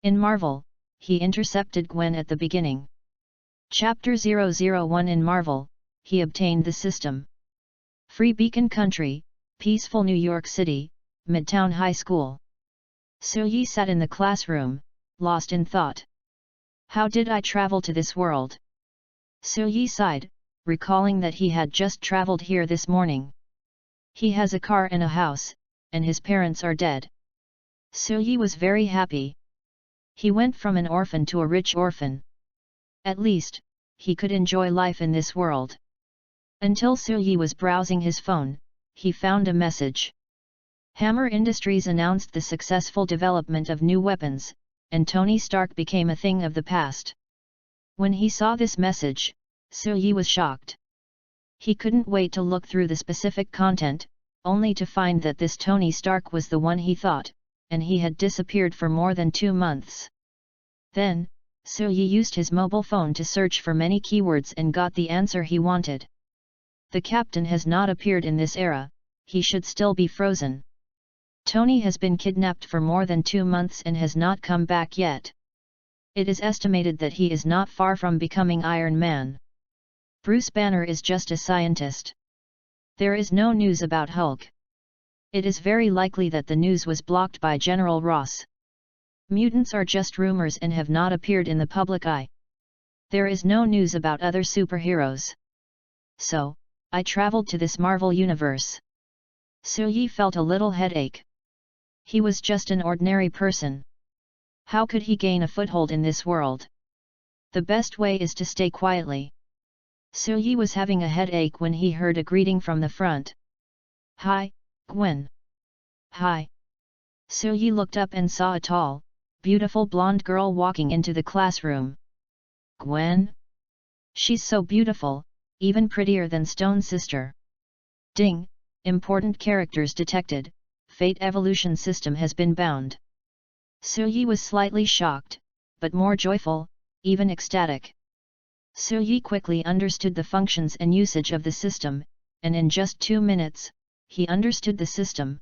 In Marvel, he intercepted Gwen at the beginning. Chapter 001 In Marvel, he obtained the system. Free Beacon Country, peaceful New York City, Midtown High School. Soo-yi sat in the classroom, lost in thought. How did I travel to this world? Soo-yi sighed, recalling that he had just traveled here this morning. He has a car and a house, and his parents are dead. Soo-yi was very happy. He went from an orphan to a rich orphan. At least, he could enjoy life in this world. Until Soo-yi was browsing his phone, he found a message. Hammer Industries announced the successful development of new weapons, and Tony Stark became a thing of the past. When he saw this message, Soo-yi was shocked. He couldn't wait to look through the specific content, only to find that this Tony Stark was the one he thought, and he had disappeared for more than 2 months. Then, Soo-yi used his mobile phone to search for many keywords and got the answer he wanted. The captain has not appeared in this era, he should still be frozen. Tony has been kidnapped for more than 2 months and has not come back yet. It is estimated that he is not far from becoming Iron Man. Bruce Banner is just a scientist. There is no news about Hulk. It is very likely that the news was blocked by General Ross. Mutants are just rumors and have not appeared in the public eye. There is no news about other superheroes. So, I traveled to this Marvel universe. Soo-yi felt a little headache. He was just an ordinary person. How could he gain a foothold in this world? The best way is to stay quietly. Soo-yi was having a headache when he heard a greeting from the front. Hi, Gwen. Hi. Soo-yi looked up and saw a tall, beautiful blonde girl walking into the classroom. Gwen? She's so beautiful, even prettier than Stone's sister. Ding, important characters detected, Fate Evolution System has been bound. Soo-yi was slightly shocked, but more joyful, even ecstatic. Soo-yi quickly understood the functions and usage of the system, and in just 2 minutes, he understood the system.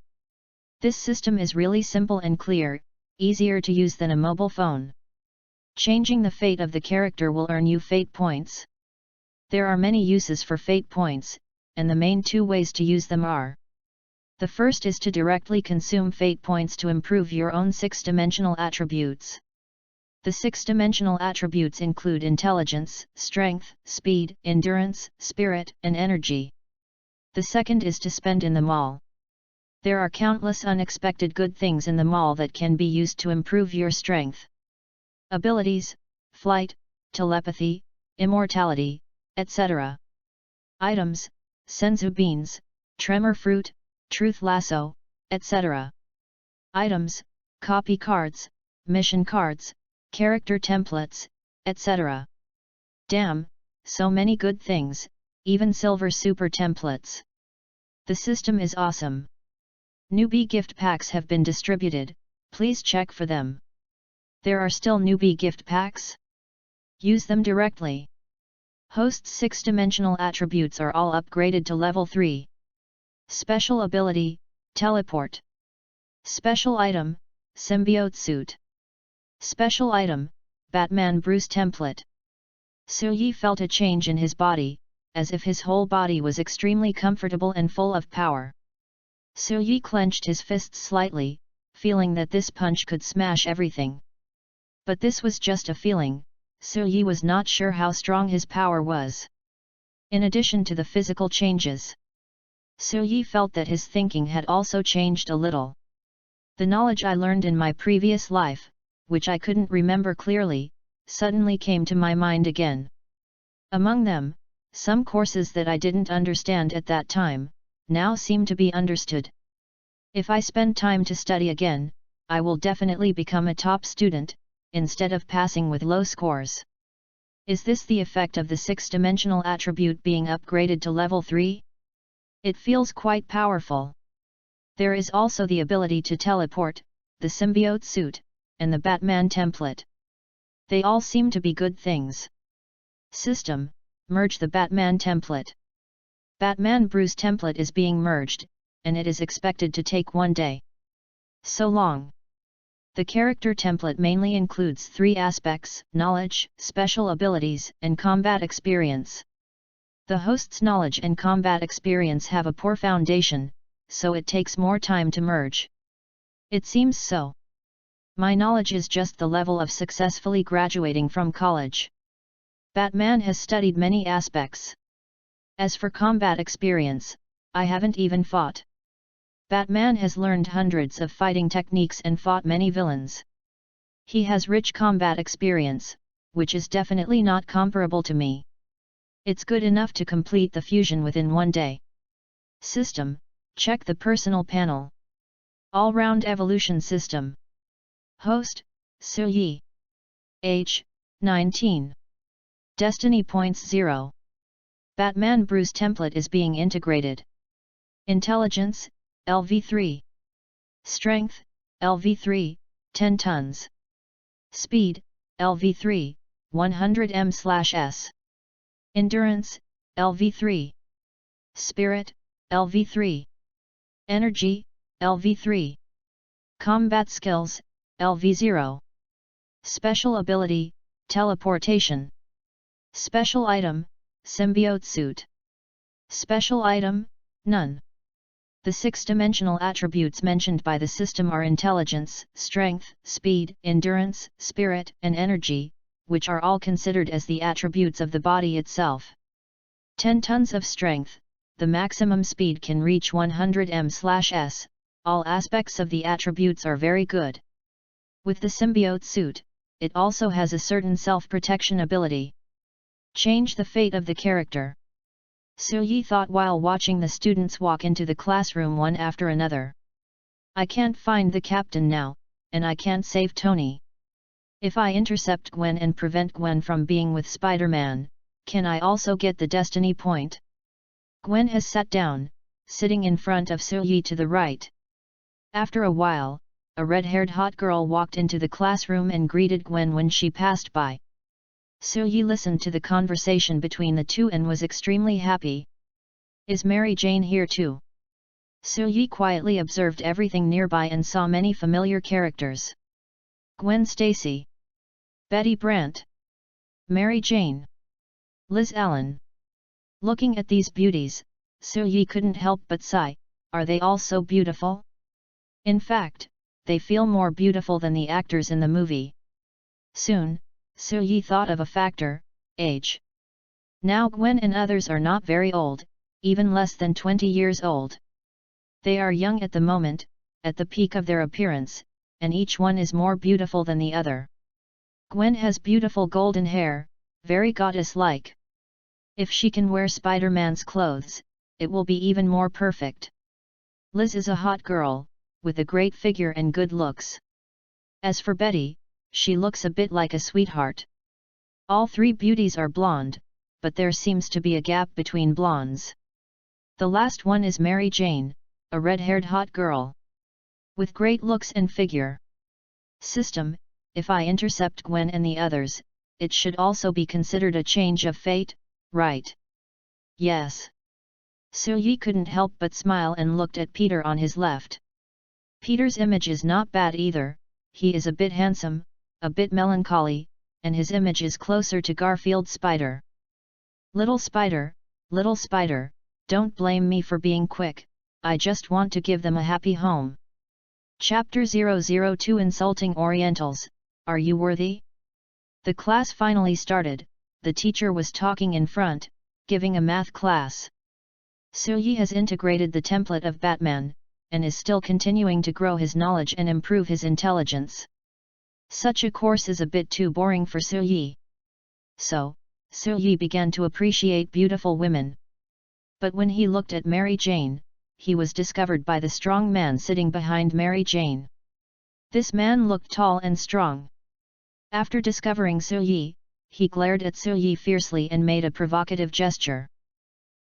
This system is really simple and clear, easier to use than a mobile phone. Changing the fate of the character will earn you fate points. There are many uses for fate points, and the main 2 ways to use them are. The first is to directly consume fate points to improve your own 6-dimensional attributes. The 6-dimensional attributes include intelligence, strength, speed, endurance, spirit, and energy. The second is to spend in the mall. There are countless unexpected good things in the mall that can be used to improve your strength. Abilities, flight, telepathy, immortality, etc. Items, senzu beans, tremor fruit, truth lasso, etc. Items, copy cards, mission cards, character templates, etc. Damn, so many good things, even silver super templates. The system is awesome. Newbie gift packs have been distributed, please check for them. There are still newbie gift packs? Use them directly. Host's 6-dimensional attributes are all upgraded to level 3. Special ability, teleport. Special item, symbiote suit. Special item, Batman Bruce template. Soo-yi felt a change in his body, as if his whole body was extremely comfortable and full of power. Soo-yi clenched his fists slightly, feeling that this punch could smash everything. But this was just a feeling, Soo-yi was not sure how strong his power was. In addition to the physical changes, Soo-yi felt that his thinking had also changed a little. The knowledge I learned in my previous life, which I couldn't remember clearly, suddenly came to my mind again. Among them, some courses that I didn't understand at that time, now seem to be understood. If I spend time to study again, I will definitely become a top student, instead of passing with low scores. Is this the effect of the 6-dimensional attribute being upgraded to level 3? It feels quite powerful. There is also the ability to teleport, the symbiote suit, and the Batman template. They all seem to be good things. System, merge the Batman template. Batman Bruce template is being merged, and it is expected to take 1 day. So long. The character template mainly includes 3 aspects: knowledge, special abilities, and combat experience. The host's knowledge and combat experience have a poor foundation, so it takes more time to merge. It seems so. My knowledge is just the level of successfully graduating from college. Batman has studied many aspects. As for combat experience, I haven't even fought. Batman has learned hundreds of fighting techniques and fought many villains. He has rich combat experience, which is definitely not comparable to me. It's good enough to complete the fusion within 1 day. System: check the personal panel. All-round evolution system. Host: Suyi. Age: 19. Destiny points 0. Batman Bruce template is being integrated. Intelligence: LV3. Strength: LV3, 10 tons. Speed: LV3, 100 m/s. Endurance: LV3. Spirit: LV3. Energy: LV3. Combat skills: LV0. Special ability: teleportation. Special item: symbiote suit. Special item: none. The 6-dimensional attributes mentioned by the system are intelligence, strength, speed, endurance, spirit, and energy, which are all considered as the attributes of the body itself. 10 tons of strength, the maximum speed can reach 100 m/s, all aspects of the attributes are very good. With the symbiote suit, it also has a certain self-protection ability. Change the fate of the character. Suyi thought while watching the students walk into the classroom one after another. I can't find the captain now, and I can't save Tony. If I intercept Gwen and prevent Gwen from being with Spider-Man, can I also get the destiny point? Gwen has sat down, sitting in front of Suyi to the right. After a while, a red-haired hot girl walked into the classroom and greeted Gwen when she passed by. Suyi listened to the conversation between the two and was extremely happy. Is Mary Jane here too? Suyi quietly observed everything nearby and saw many familiar characters. Gwen Stacy, Betty Brant, Mary Jane, Liz Allen. Looking at these beauties, Suyi couldn't help but sigh, are they all so beautiful? In fact, they feel more beautiful than the actors in the movie. Soon, Suyi thought of a factor: age. Now Gwen and others are not very old, even less than 20 years old. They are young at the moment, at the peak of their appearance, and each one is more beautiful than the other. Gwen has beautiful golden hair, very goddess-like. If she can wear Spider-Man's clothes, it will be even more perfect. Liz is a hot girl, with a great figure and good looks. As for Betty, she looks a bit like a sweetheart. All 3 beauties are blonde, but there seems to be a gap between blondes. The last one is Mary Jane, a red-haired hot girl. With great looks and figure. System: if I intercept Gwen and the others, it should also be considered a change of fate, right? Yes. Suyi couldn't help but smile and looked at Peter on his left. Peter's image is not bad either, he is a bit handsome, a bit melancholy, and his image is closer to Garfield Spider. Little Spider, don't blame me for being quick, I just want to give them a happy home. Chapter 002 Insulting Orientals, Are You Worthy? The class finally started, the teacher was talking in front, giving a math class. Suyi has integrated the template of Batman, and is still continuing to grow his knowledge and improve his intelligence. Such a course is a bit too boring for Suyi. So, Suyi began to appreciate beautiful women. But when he looked at Mary Jane, he was discovered by the strong man sitting behind Mary Jane. This man looked tall and strong. After discovering Suyi, he glared at Suyi fiercely and made a provocative gesture.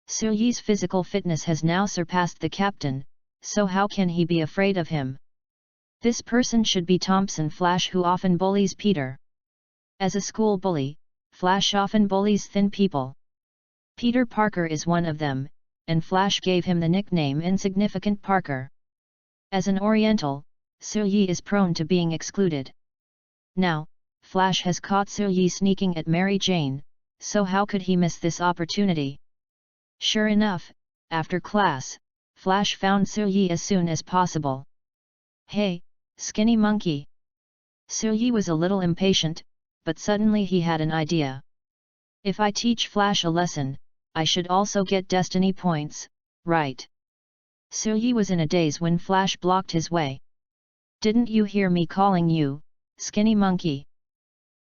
Suyi's physical fitness has now surpassed the captain, so how can he be afraid of him? This person should be Thompson Flash, who often bullies Peter. As a school bully, Flash often bullies thin people. Peter Parker is one of them, and Flash gave him the nickname Insignificant Parker. As an Oriental, Soo-yi is prone to being excluded. Now, Flash has caught Soo-yi sneaking at Mary Jane, so how could he miss this opportunity? Sure enough, after class, Flash found Soo-yi as soon as possible. "Hey, skinny monkey!" Soo-yi was a little impatient, but suddenly he had an idea. "If I teach Flash a lesson, I should also get destiny points, right?" Soo-yi was in a daze when Flash blocked his way. "Didn't you hear me calling you, skinny monkey?"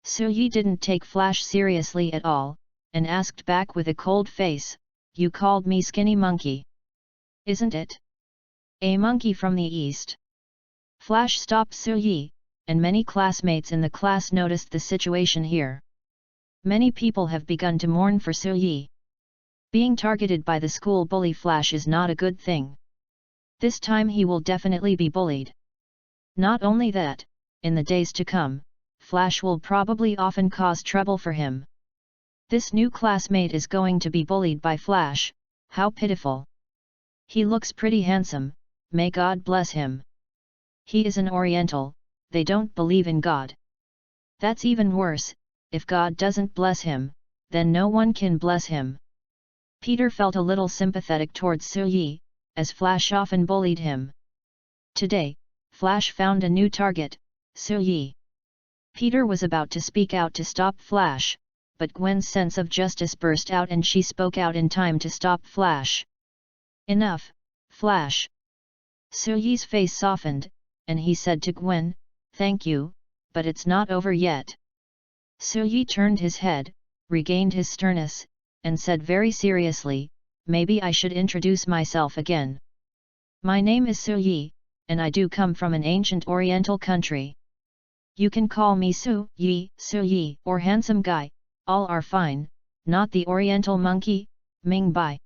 Soo-yi didn't take Flash seriously at all, and asked back with a cold face, "You called me skinny monkey, isn't it? A monkey from the east." Flash stopped Soo-yi, and many classmates in the class noticed the situation here. Many people have begun to mourn for Soo-yi. Being targeted by the school bully Flash is not a good thing. This time he will definitely be bullied. Not only that, in the days to come, Flash will probably often cause trouble for him. This new classmate is going to be bullied by Flash, how pitiful. He looks pretty handsome, may God bless him. He is an Oriental, they don't believe in God. That's even worse, if God doesn't bless him, then no one can bless him. Peter felt a little sympathetic towards Soo-yi, as Flash often bullied him. Today, Flash found a new target, Soo-yi. Peter was about to speak out to stop Flash, but Gwen's sense of justice burst out and she spoke out in time to stop Flash. "Enough, Flash." Soo-yi's face softened, and he said to Gwen, "Thank you, but it's not over yet." Soo-yi turned his head, regained his sternness, and said very seriously, "Maybe I should introduce myself again. My name is Soo-yi, and I do come from an ancient Oriental country. You can call me Soo-yi, or handsome guy, all are fine, not the Oriental monkey, Ming Bai.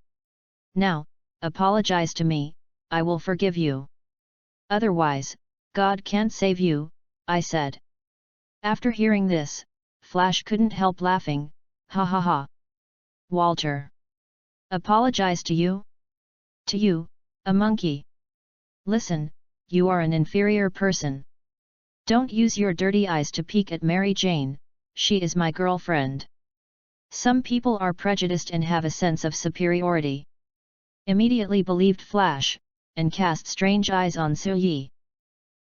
Now, apologize to me, I will forgive you. Otherwise, God can't save you," I said. After hearing this, Flash couldn't help laughing, "Ha ha ha. Walter. Apologize to you? To you, a monkey? Listen, you are an inferior person. Don't use your dirty eyes to peek at Mary Jane, she is my girlfriend." Some people are prejudiced and have a sense of superiority. Immediately believed Flash, and cast strange eyes on Soo-yi.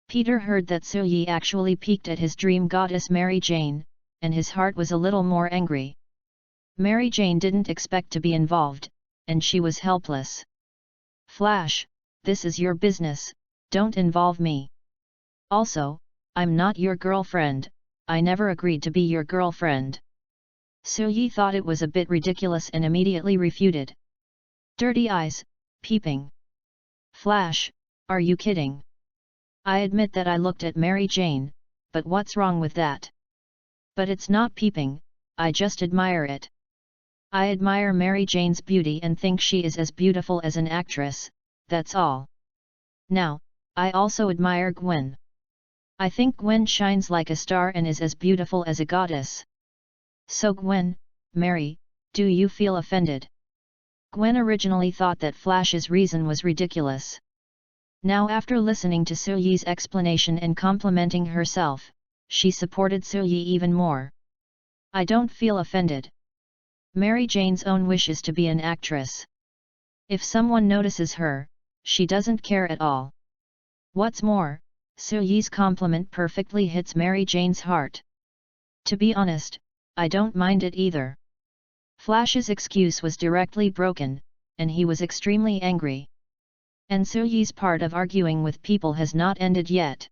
Peter heard that Soo-yi actually peeked at his dream goddess Mary Jane, and his heart was a little more angry. Mary Jane didn't expect to be involved, and she was helpless. "Flash, this is your business, don't involve me. Also, I'm not your girlfriend, I never agreed to be your girlfriend." Soo-yi thought it was a bit ridiculous and immediately refuted. "Dirty eyes, peeping. Flash, are you kidding? I admit that I looked at Mary Jane, but what's wrong with that? But it's not peeping, I just admire it. I admire Mary Jane's beauty and think she is as beautiful as an actress, that's all. Now, I also admire Gwen. I think Gwen shines like a star and is as beautiful as a goddess. So Gwen, Mary, do you feel offended?" Gwen originally thought that Flash's reason was ridiculous. Now after listening to Soo-yi's explanation and complimenting herself, she supported Soo-yi even more. "I don't feel offended. Mary Jane's own wish is to be an actress. If someone notices her, she doesn't care at all. What's more, Soo-yi's compliment perfectly hits Mary Jane's heart. To be honest, I don't mind it either." Flash's excuse was directly broken, and he was extremely angry. And Soo-yi's part of arguing with people has not ended yet.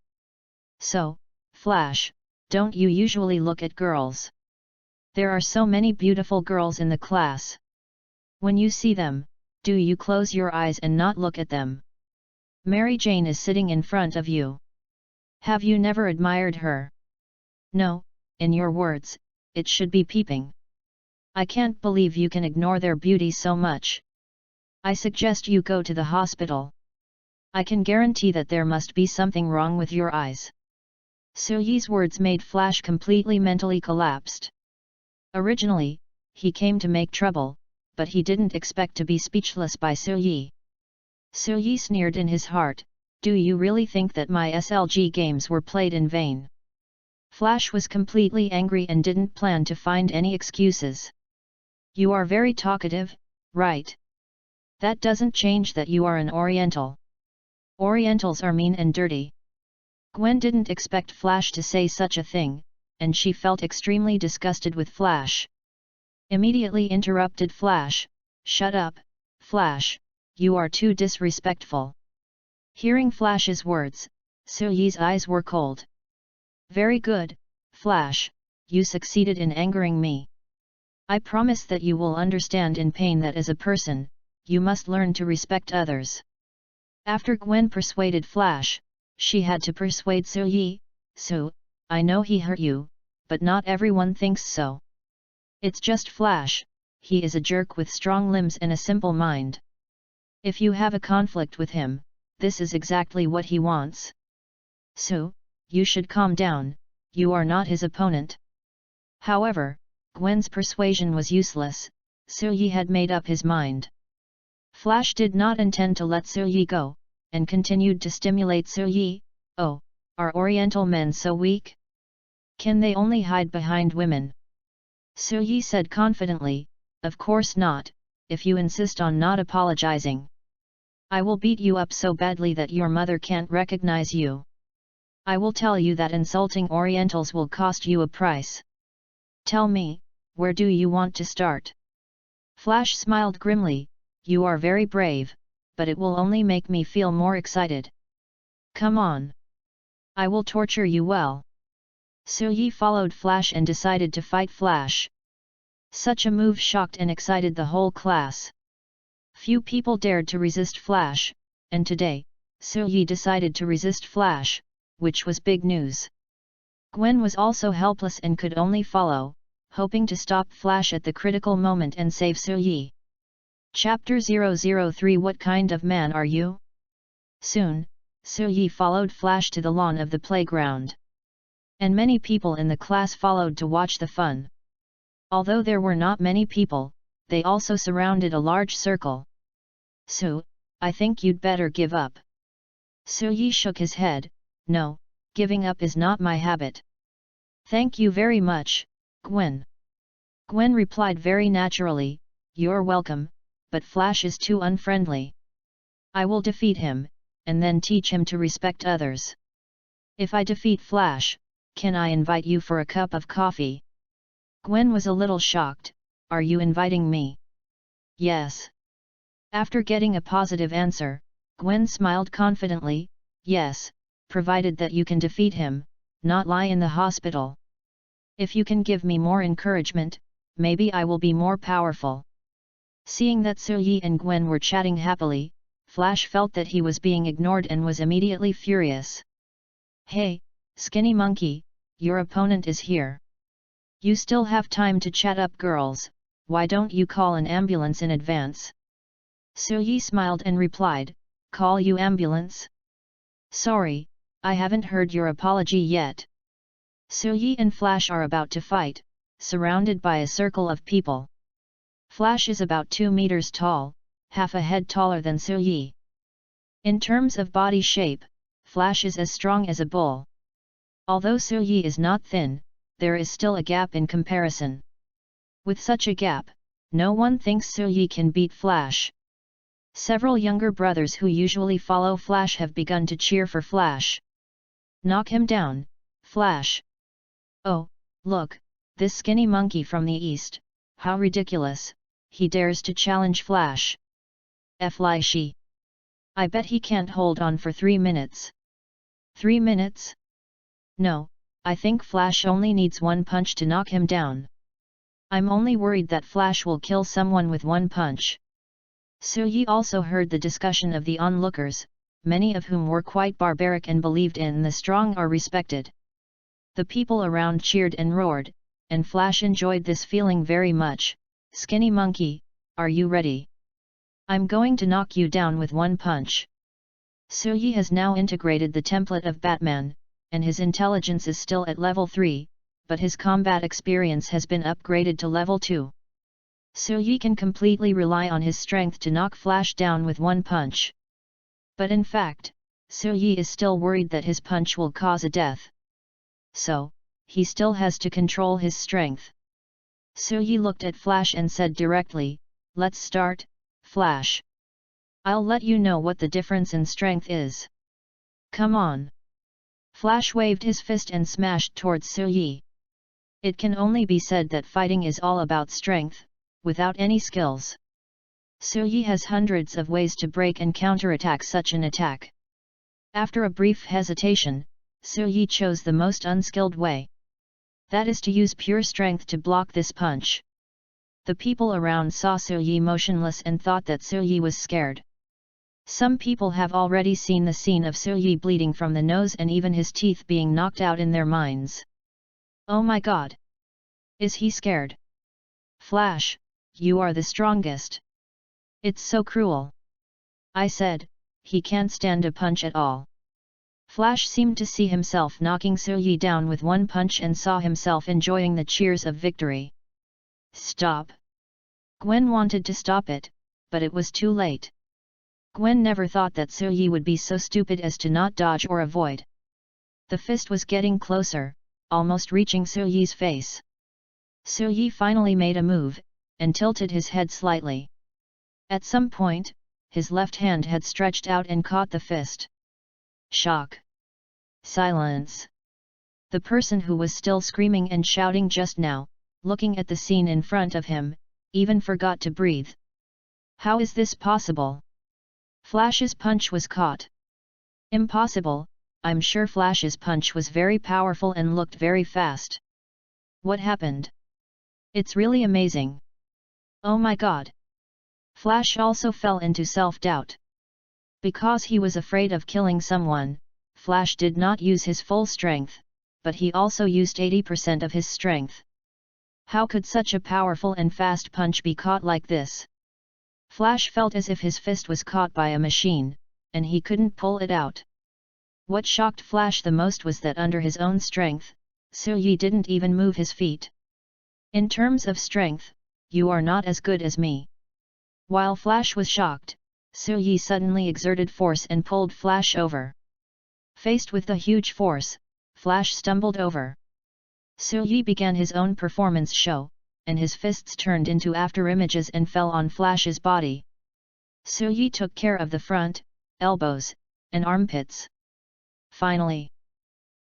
"So, Flash, don't you usually look at girls? There are so many beautiful girls in the class. When you see them, do you close your eyes and not look at them? Mary Jane is sitting in front of you. Have you never admired her? No, in your words, it should be peeping. I can't believe you can ignore their beauty so much. I suggest you go to the hospital. I can guarantee that there must be something wrong with your eyes." Soo-yi's words made Flash completely mentally collapsed. Originally, he came to make trouble, but he didn't expect to be speechless by Soo-yi. Soo-yi sneered in his heart, Do you really think that my SLG games were played in vain? Flash was completely angry and didn't plan to find any excuses. You are very talkative, right? That doesn't change that you are an Oriental. Orientals are mean and dirty. Gwen didn't expect Flash to say such a thing, and she felt extremely disgusted with Flash. Immediately interrupted Flash, "Shut up, Flash, you are too disrespectful." Hearing Flash's words, Suyi's eyes were cold. "Very good, Flash, you succeeded in angering me. I promise that you will understand in pain that as a person, you must learn to respect others." After Gwen persuaded Flash, she had to persuade Suyi. "So, I know he hurt you, but not everyone thinks so. It's just Flash, he is a jerk with strong limbs and a simple mind. If you have a conflict with him, this is exactly what he wants. So, you should calm down, you are not his opponent." However, Gwen's persuasion was useless. Suyi had made up his mind. Flash did not intend to let Suyi go, and continued to stimulate Suyi. "Oh, are Oriental men so weak? Can they only hide behind women?" Suyi said confidently, "Of course not, if you insist on not apologizing. I will beat you up so badly that your mother can't recognize you. I will tell you that insulting Orientals will cost you a price. Tell me, where do you want to start?" Flash smiled grimly, "You are very brave, but it will only make me feel more excited. Come on. I will torture you well." Suyi followed Flash and decided to fight Flash. Such a move shocked and excited the whole class. Few people dared to resist Flash, and today, Suyi decided to resist Flash, which was big news. Gwen was also helpless and could only follow, hoping to stop Flash at the critical moment and save Suyi. Chapter 003 What kind of man are you? Soon, Suyi followed Flash to the lawn of the playground. And many people in the class followed to watch the fun. Although there were not many people, they also surrounded a large circle. "So, I think you'd better give up." Suyi shook his head, "No, giving up is not my habit." "Thank you very much, Gwen." Gwen replied very naturally, "You're welcome, but Flash is too unfriendly. I will defeat him, and then teach him to respect others. If I defeat Flash, can I invite you for a cup of coffee?" Gwen was a little shocked. "Are you inviting me?" "Yes." After getting a positive answer, Gwen smiled confidently, "Yes, provided that you can defeat him, not lie in the hospital. If you can give me more encouragement, maybe I will be more powerful." Seeing that Suyi and Gwen were chatting happily, Flash felt that he was being ignored and was immediately furious. "Hey, skinny monkey, your opponent is here. You still have time to chat up girls, why don't you call an ambulance in advance?" Suyi smiled and replied, "Call you ambulance? Sorry, I haven't heard your apology yet." Suyi and Flash are about to fight, surrounded by a circle of people. Flash is about 2 meters tall, half a head taller than Suyi. In terms of body shape, Flash is as strong as a bull. Although Suyi is not thin, there is still a gap in comparison. With such a gap, no one thinks Suyi can beat Flash. Several younger brothers who usually follow Flash have begun to cheer for Flash. "Knock him down, Flash! Oh, look, this skinny monkey from the east, how ridiculous, he dares to challenge Flash. Flashy! I bet he can't hold on for 3 minutes. 3 minutes? No, I think Flash only needs 1 punch to knock him down. I'm only worried that Flash will kill someone with 1 punch." Suyi also heard the discussion of the onlookers, many of whom were quite barbaric and believed in the strong are respected. The people around cheered and roared, and Flash enjoyed this feeling very much. "Skinny monkey, are you ready? I'm going to knock you down with 1 punch." Suyi has now integrated the template of Batman, and his intelligence is still at level 3, but his combat experience has been upgraded to level 2. Suyi can completely rely on his strength to knock Flash down with 1 punch. But in fact, Yi is still worried that his punch will cause a death. So, he still has to control his strength. Yi looked at Flash and said directly, "Let's start, Flash. I'll let you know what the difference in strength is. Come on." Flash waved his fist and smashed towards Yi. It can only be said that fighting is all about strength, without any skills. Yi has hundreds of ways to break and counterattack such an attack. After a brief hesitation, Yi chose the most unskilled way. That is to use pure strength to block this punch. The people around saw Yi motionless and thought that Yi was scared. Some people have already seen the scene of Yi bleeding from the nose and even his teeth being knocked out in their minds. Oh my god! Is he scared? Flash, you are the strongest. It's so cruel. I said, he can't stand a punch at all. Flash seemed to see himself knocking Yi down with one punch and saw himself enjoying the cheers of victory. Stop! Gwen wanted to stop it, but it was too late. Gwen never thought that Yi would be so stupid as to not dodge or avoid. The fist was getting closer, almost reaching Yi's face. Yi finally made a move, and tilted his head slightly. At some point, his left hand had stretched out and caught the fist. Shock. Silence. The person who was still screaming and shouting just now, looking at the scene in front of him, even forgot to breathe. How is this possible? Flash's punch was caught. Impossible, I'm sure Flash's punch was very powerful and looked very fast. What happened? It's really amazing. Oh my god! Flash also fell into self-doubt. Because he was afraid of killing someone, Flash did not use his full strength, but he also used 80% of his strength. How could such a powerful and fast punch be caught like this? Flash felt as if his fist was caught by a machine, and he couldn't pull it out. What shocked Flash the most was that under his own strength, Yi didn't even move his feet. In terms of strength, you are not as good as me. While Flash was shocked, Yi suddenly exerted force and pulled Flash over. Faced with the huge force, Flash stumbled over. Yi began his own performance show, and his fists turned into afterimages and fell on Flash's body. Yi took care of the front, elbows, and armpits. Finally,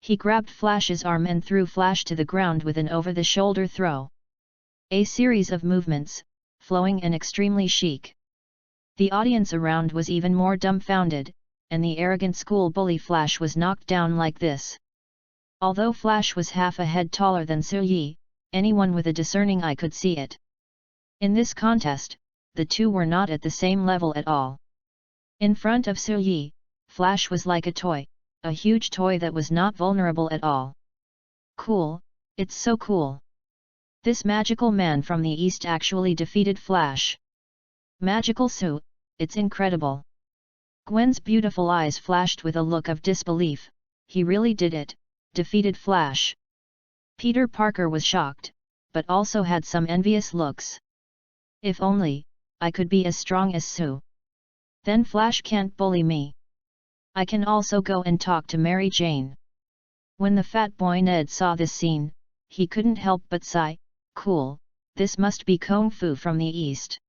he grabbed Flash's arm and threw Flash to the ground with an over-the-shoulder throw. A series of movements, flowing and extremely chic. The audience around was even more dumbfounded, and the arrogant school bully Flash was knocked down like this. Although Flash was half a head taller than Yi, anyone with a discerning eye could see it. In this contest, the two were not at the same level at all. In front of Yi, Flash was like a toy, a huge toy that was not vulnerable at all. Cool, it's so cool. This magical man from the East actually defeated Flash. Magical Sue, it's incredible. Gwen's beautiful eyes flashed with a look of disbelief. He really did it, defeated Flash. Peter Parker was shocked, but also had some envious looks. If only I could be as strong as Sue. Then Flash can't bully me. I can also go and talk to Mary Jane. When the fat boy Ned saw this scene, he couldn't help but sigh, cool, this must be Kung Fu from the East.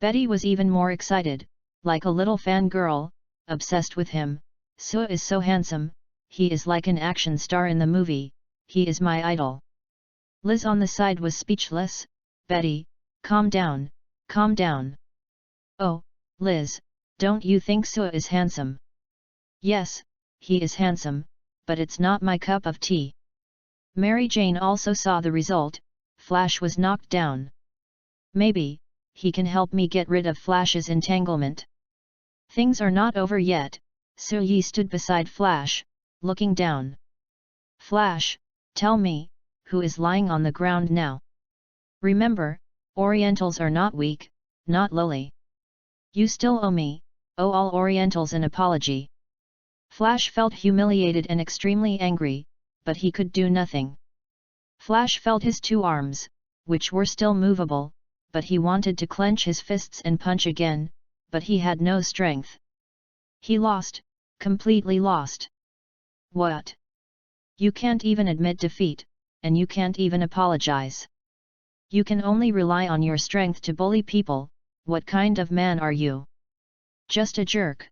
Betty was even more excited, like a little fangirl, obsessed with him. Sue is so handsome, he is like an action star in the movie, he is my idol. Liz on the side was speechless. Betty, calm down, calm down. Oh, Liz, don't you think Sue is handsome? Yes, he is handsome, but it's not my cup of tea. Mary Jane also saw the result. Flash was knocked down. Maybe he can help me get rid of Flash's entanglement. Things are not over yet. Yi stood beside Flash, looking down. Flash, tell me, who is lying on the ground now? Remember, Orientals are not weak, not lowly. You still owe me, owe all Orientals an apology. Flash felt humiliated and extremely angry, but he could do nothing. Flash felt his two arms, which were still movable, but he wanted to clench his fists and punch again, but he had no strength. He lost, Completely lost. What? You can't even admit defeat, and you can't even apologize. You can only rely on your strength to bully people. What kind of man are you? Just a jerk.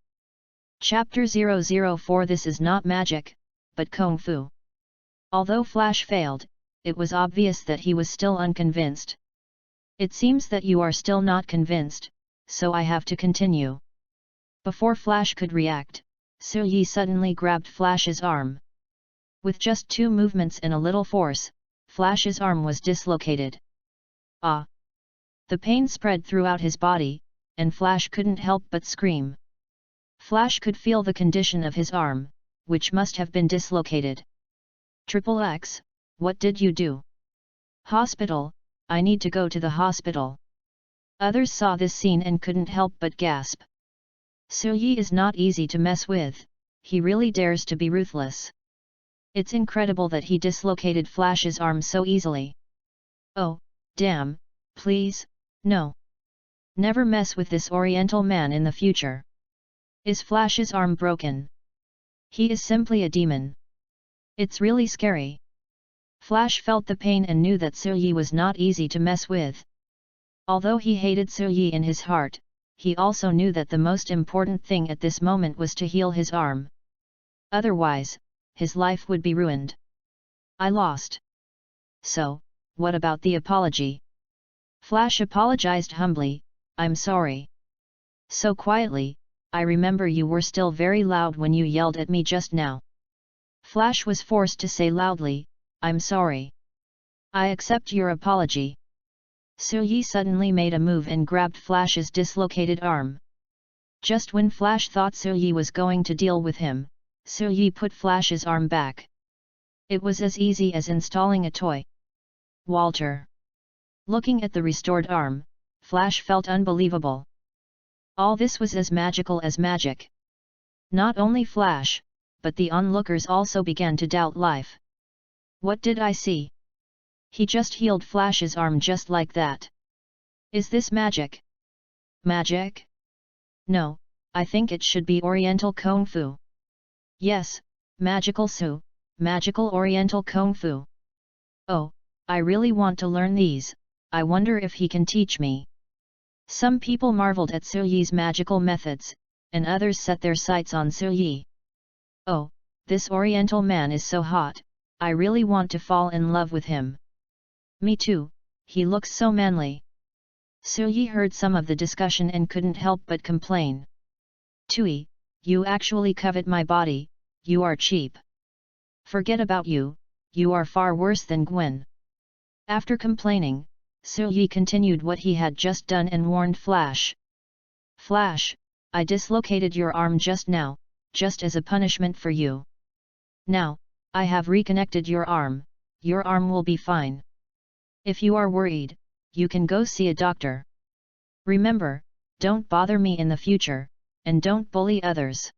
Chapter 004. This is not magic, but Kung Fu. Although Flash failed, it was obvious that he was still unconvinced. It seems that you are still not convinced, so I have to continue. Before Flash could react, Su Yi suddenly grabbed Flash's arm. With just 2 movements and a little force, Flash's arm was dislocated. Ah! The pain spread throughout his body, and Flash couldn't help but scream. Flash could feel the condition of his arm, which must have been dislocated. XXX, what did you do? Hospital, I need to go to the hospital. Others saw this scene and couldn't help but gasp. Su Yi is not easy to mess with, he really dares to be ruthless. It's incredible that he dislocated Flash's arm so easily. Oh, damn, please, no. Never mess with this Oriental man in the future. Is Flash's arm broken? He is simply a demon. It's really scary. Flash felt the pain and knew that Su Yi was not easy to mess with. Although he hated Su Yi in his heart, he also knew that the most important thing at this moment was to heal his arm. Otherwise, his life would be ruined. I lost. So, what about the apology? Flash apologized humbly, I'm sorry. So quietly, I remember you were still very loud when you yelled at me just now. Flash was forced to say loudly, I'm sorry. I accept your apology. Su Yi suddenly made a move and grabbed Flash's dislocated arm. Just when Flash thought Su Yi was going to deal with him, Su Yi put Flash's arm back. It was as easy as installing a toy. Walter. Looking at the restored arm, Flash felt unbelievable. All this was as magical as magic. Not only Flash, but the onlookers also began to doubt life. What did I see? He just healed Flash's arm just like that. Is this magic? Magic? No, I think it should be Oriental Kung Fu. Yes, magical Su, magical Oriental Kung Fu. Oh, I really want to learn these, I wonder if he can teach me. Some people marveled at Su Yi's magical methods, and others set their sights on Su Yi. Oh, this Oriental man is so hot, I really want to fall in love with him. Me too, he looks so manly. Su Yi heard some of the discussion and couldn't help but complain. Tui, you actually covet my body, you are cheap. Forget about you, you are far worse than Gwen. After complaining, Su Yi continued what he had just done and warned Flash. Flash, I dislocated your arm just now, just as a punishment for you. Now, I have reconnected your arm will be fine. If you are worried, you can go see a doctor. Remember, don't bother me in the future, and don't bully others.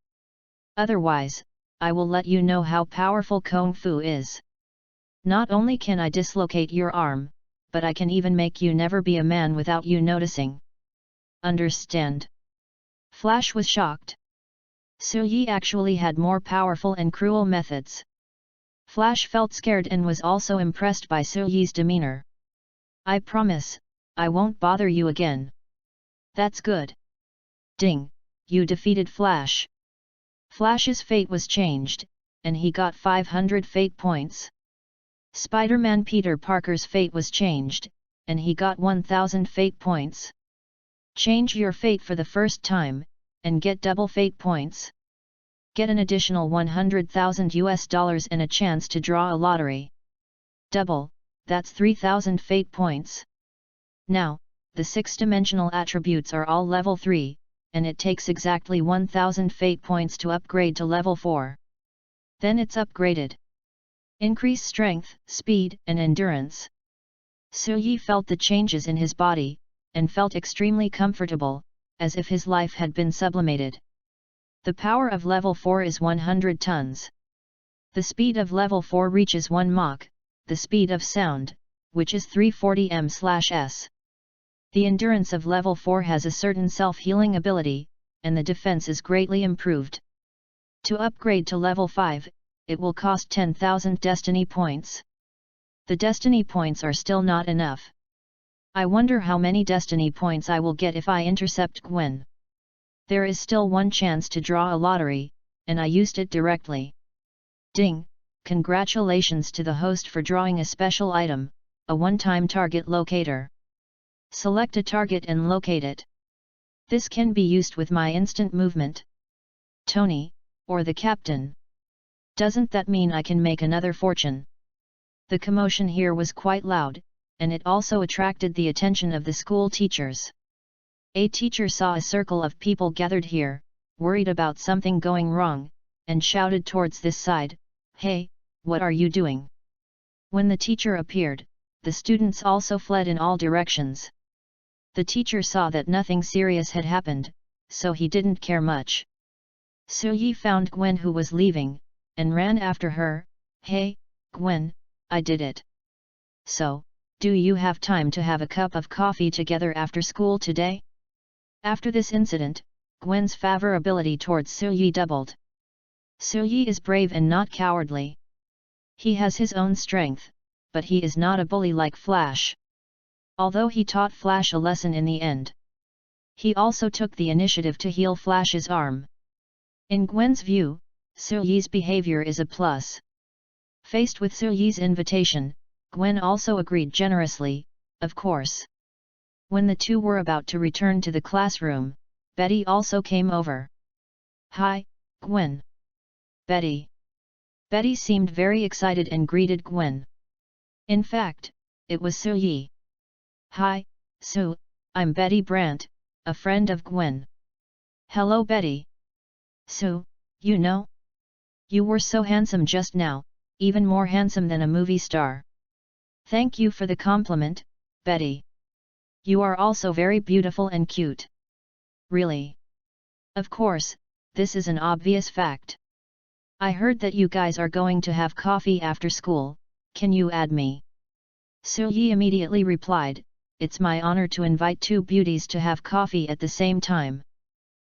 Otherwise, I will let you know how powerful Kung Fu is. Not only can I dislocate your arm, but I can even make you never be a man without you noticing. Understand? Flash was shocked. Su Yi actually had more powerful and cruel methods. Flash felt scared and was also impressed by Su Yi's demeanor. I promise, I won't bother you again. That's good. Ding, you defeated Flash. Flash's fate was changed, and he got 500 fate points. Spider-Man Peter Parker's fate was changed, and he got 1000 fate points. Change your fate for the first time, and get double fate points. Get an additional $100,000 and a chance to draw a lottery. Double, that's 3000 fate points. Now, the 6-dimensional attributes are all level 3, and it takes exactly 1000 fate points to upgrade to level 4. Then it's upgraded. Increase strength, speed, and endurance. Su Yi felt the changes in his body, and felt extremely comfortable, as if his life had been sublimated. The power of level 4 is 100 tons. The speed of level 4 reaches 1 Mach, the speed of sound, which is 340 m/s. The endurance of level 4 has a certain self-healing ability, and the defense is greatly improved. To upgrade to level 5, it will cost 10,000 destiny points. The destiny points are still not enough. I wonder how many destiny points I will get if I intercept Gwen. There is still one chance to draw a lottery, and I used it directly. Ding! Congratulations to the host for drawing a special item, a one-time target locator. Select a target and locate it. This can be used with my instant movement. Tony, or the captain. Doesn't that mean I can make another fortune? The commotion here was quite loud, and it also attracted the attention of the school teachers. A teacher saw a circle of people gathered here, worried about something going wrong, and shouted towards this side, "Hey, what are you doing?" When the teacher appeared, the students also fled in all directions. The teacher saw that nothing serious had happened, so he didn't care much. Suyi found Gwen who was leaving, and ran after her. "Hey, Gwen, I did it. So, do you have time to have a cup of coffee together after school today?" After this incident, Gwen's favorability towards Suyi doubled. Suyi is brave and not cowardly. He has his own strength, but he is not a bully like Flash. Although he taught Flash a lesson in the end. He also took the initiative to heal Flash's arm. In Gwen's view, Suyi's behavior is a plus. Faced with Suyi's invitation, Gwen also agreed generously, of course. When the two were about to return to the classroom, Betty also came over. "Hi, Gwen." "Betty." Betty seemed very excited and greeted Gwen. In fact, it was Suyi. "Hi, Sue, I'm Betty Brandt, a friend of Gwen." "Hello Betty." "Sue, you know? You were so handsome just now, even more handsome than a movie star." "Thank you for the compliment, Betty. You are also very beautiful and cute." "Really?" "Of course, this is an obvious fact. I heard that you guys are going to have coffee after school, can you add me?" Suyi immediately replied, "It's my honor to invite two beauties to have coffee at the same time."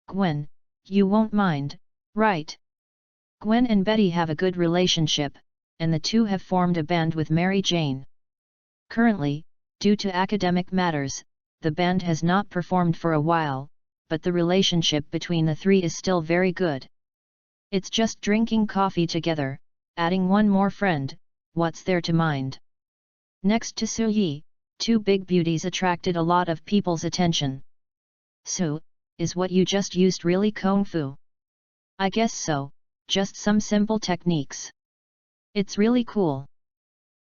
"Gwen, you won't mind, right?" Gwen and Betty have a good relationship, and the two have formed a band with Mary Jane. Currently, due to academic matters, the band has not performed for a while, but the relationship between the three is still very good. It's just drinking coffee together, adding one more friend, what's there to mind? Next to Suyi, two big beauties attracted a lot of people's attention. "Sue, is what you just used really Kung Fu?" "I guess so, just some simple techniques. It's really cool."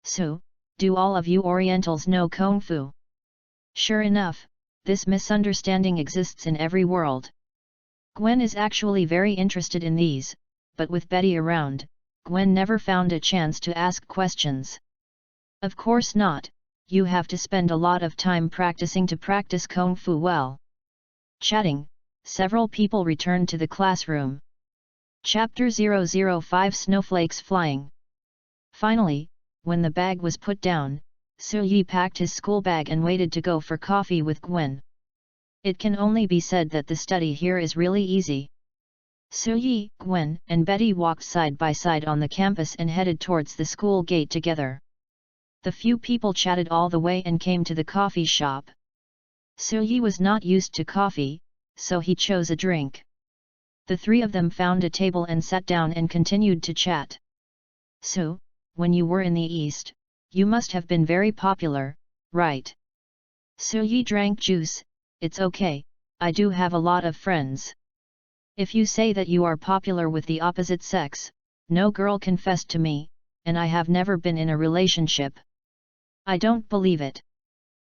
"Sue, do all of you Orientals know Kung Fu?" Sure enough, this misunderstanding exists in every world. Gwen is actually very interested in these, but with Betty around, Gwen never found a chance to ask questions. "Of course not, you have to spend a lot of time practicing to practice Kung Fu well." Chatting, several people returned to the classroom. Chapter 005 Snowflakes Flying. Finally, when the bag was put down, Suyi packed his school bag and waited to go for coffee with Gwen. It can only be said that the study here is really easy. Suyi, Gwen, and Betty walked side by side on the campus and headed towards the school gate together. The few people chatted all the way and came to the coffee shop. Suyi was not used to coffee, so he chose a drink. The three of them found a table and sat down and continued to chat. "Su, when you were in the East, you must have been very popular, right?" Suyi drank juice. "It's okay, I do have a lot of friends." "If you say that you are popular with the opposite sex, no girl confessed to me, and I have never been in a relationship." "I don't believe it.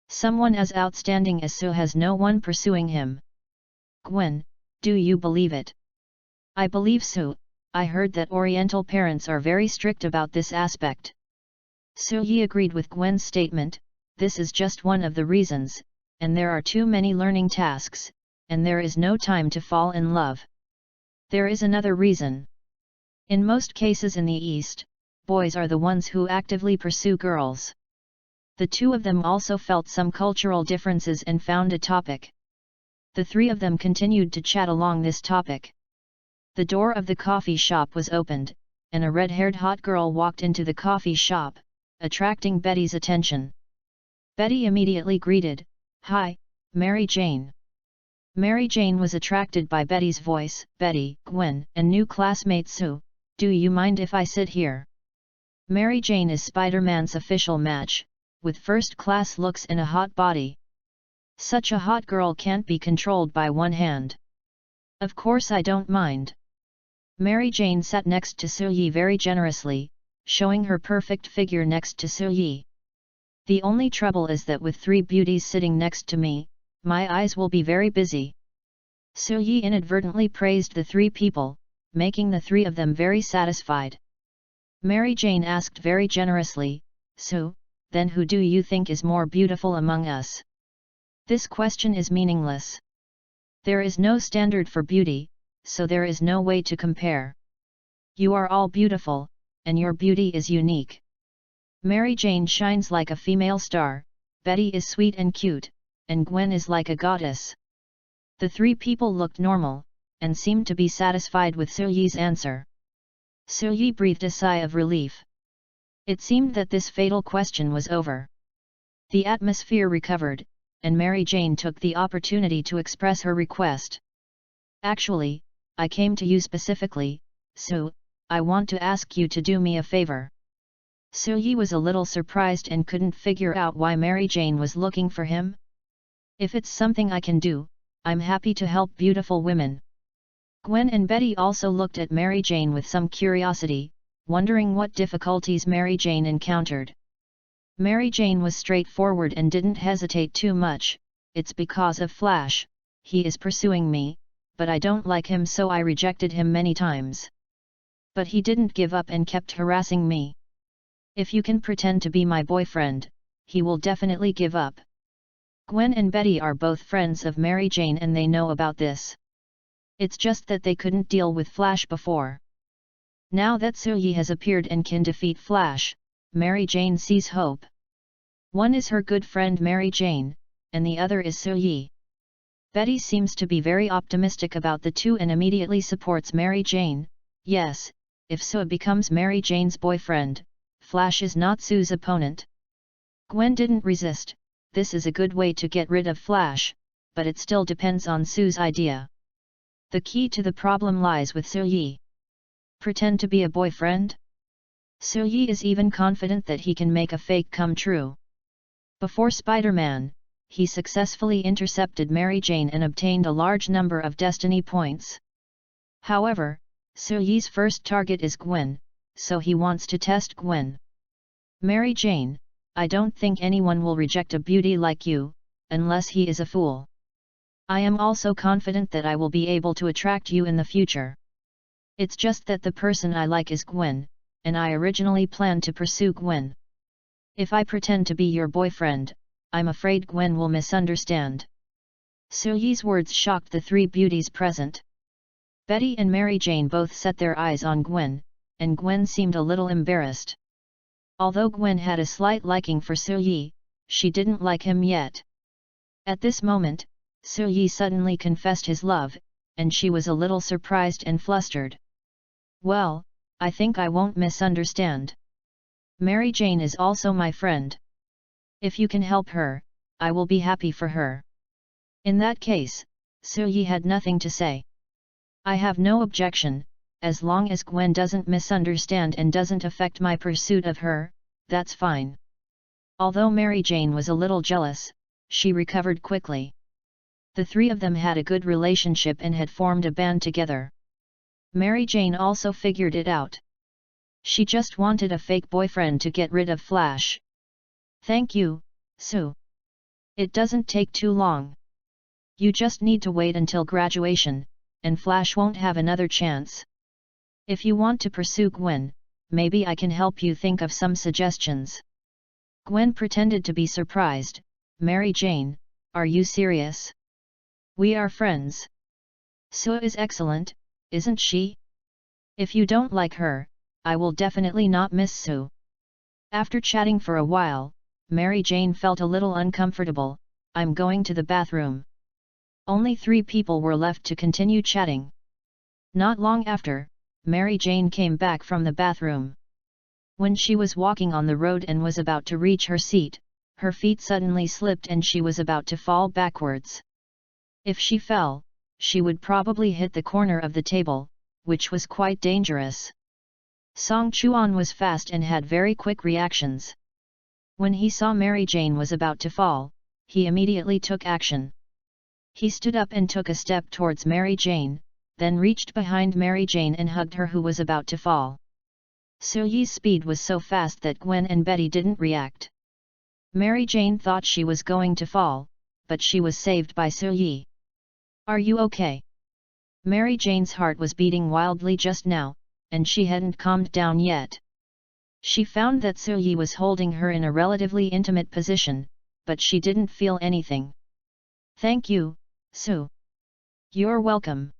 Someone as outstanding as Su has no one pursuing him." "Gwen, do you believe it?" "I believe Su. I heard that Oriental parents are very strict about this aspect." Suyi agreed with Gwen's statement. "This is just one of the reasons, and there are too many learning tasks, and there is no time to fall in love. There is another reason. In most cases in the East, boys are the ones who actively pursue girls." The two of them also felt some cultural differences and found a topic. The three of them continued to chat along this topic. The door of the coffee shop was opened, and a red-haired hot girl walked into the coffee shop, attracting Betty's attention. Betty immediately greeted, "Hi, Mary Jane." Mary Jane was attracted by Betty's voice. "Betty, Gwen, and new classmate Sue, do you mind if I sit here?" Mary Jane is Spider-Man's official match, with first-class looks and a hot body. Such a hot girl can't be controlled by one hand. "Of course I don't mind." Mary Jane sat next to Sue very generously, showing her perfect figure next to Sue. "The only trouble is that with three beauties sitting next to me, my eyes will be very busy." Sue inadvertently praised the three people, making the three of them very satisfied. Mary Jane asked very generously, "Sue, then who do you think is more beautiful among us?" This question is meaningless. There is no standard for beauty, so there is no way to compare. You are all beautiful, and your beauty is unique. Mary Jane shines like a female star, Betty is sweet and cute, and Gwen is like a goddess. The three people looked normal, and seemed to be satisfied with Sue's answer. Sue breathed a sigh of relief. It seemed that this fatal question was over. The atmosphere recovered, and Mary Jane took the opportunity to express her request. "Actually, I came to you specifically, Sue. I want to ask you to do me a favor." Sue was a little surprised and couldn't figure out why Mary Jane was looking for him. "If it's something I can do, I'm happy to help beautiful women." Gwen and Betty also looked at Mary Jane with some curiosity, wondering what difficulties Mary Jane encountered. Mary Jane was straightforward and didn't hesitate too much. "It's because of Flash, he is pursuing me, but I don't like him, so I rejected him many times. But he didn't give up and kept harassing me. If you can pretend to be my boyfriend, he will definitely give up." Gwen and Betty are both friends of Mary Jane and they know about this. It's just that they couldn't deal with Flash before. Now that Sue has appeared and can defeat Flash, Mary Jane sees hope. One is her good friend Mary Jane, and the other is Sue. Betty seems to be very optimistic about the two and immediately supports Mary Jane. Yes, if Sue becomes Mary Jane's boyfriend, Flash is not Sue's opponent. Gwen didn't resist. This is a good way to get rid of Flash, but it still depends on Sue's idea. The key to the problem lies with Sue. Pretend to be a boyfriend? Sue is even confident that he can make a fake come true. Before Spider-Man, he successfully intercepted Mary Jane and obtained a large number of destiny points. However, Sue's first target is Gwen, so he wants to test Gwen. "Mary Jane, I don't think anyone will reject a beauty like you, unless he is a fool. I am also confident that I will be able to attract you in the future. It's just that the person I like is Gwen, and I originally planned to pursue Gwen. If I pretend to be your boyfriend, I'm afraid Gwen will misunderstand." Sue's words shocked the three beauties present. Betty and Mary Jane both set their eyes on Gwen, and Gwen seemed a little embarrassed. Although Gwen had a slight liking for Sue, she didn't like him yet. At this moment, Sue suddenly confessed his love, and she was a little surprised and flustered. "Well, I think I won't misunderstand. Mary Jane is also my friend. If you can help her, I will be happy for her." In that case, Sue had nothing to say. "I have no objection, as long as Gwen doesn't misunderstand and doesn't affect my pursuit of her, that's fine." Although Mary Jane was a little jealous, she recovered quickly. The three of them had a good relationship and had formed a band together. Mary Jane also figured it out. She just wanted a fake boyfriend to get rid of Flash. "Thank you, Sue. It doesn't take too long. You just need to wait until graduation, and Flash won't have another chance. If you want to pursue Gwen, maybe I can help you think of some suggestions." Gwen pretended to be surprised. "Mary Jane, are you serious? We are friends. Sue is excellent, isn't she? If you don't like her, I will definitely not miss Sue." After chatting for a while, Mary Jane felt a little uncomfortable. "I'm going to the bathroom." Only 3 people were left to continue chatting. Not long after, Mary Jane came back from the bathroom. When she was walking on the road and was about to reach her seat, her feet suddenly slipped and she was about to fall backwards. If she fell, she would probably hit the corner of the table, which was quite dangerous. Song Chuan was fast and had very quick reactions. When he saw Mary Jane was about to fall, he immediately took action. He stood up and took a step towards Mary Jane, then reached behind Mary Jane and hugged her who was about to fall. Suyi's speed was so fast that Gwen and Betty didn't react. Mary Jane thought she was going to fall, but she was saved by Suyi. "Are you okay?" Mary Jane's heart was beating wildly just now, and she hadn't calmed down yet. She found that Suyi was holding her in a relatively intimate position, but she didn't feel anything. "Thank you, Su." "You're welcome."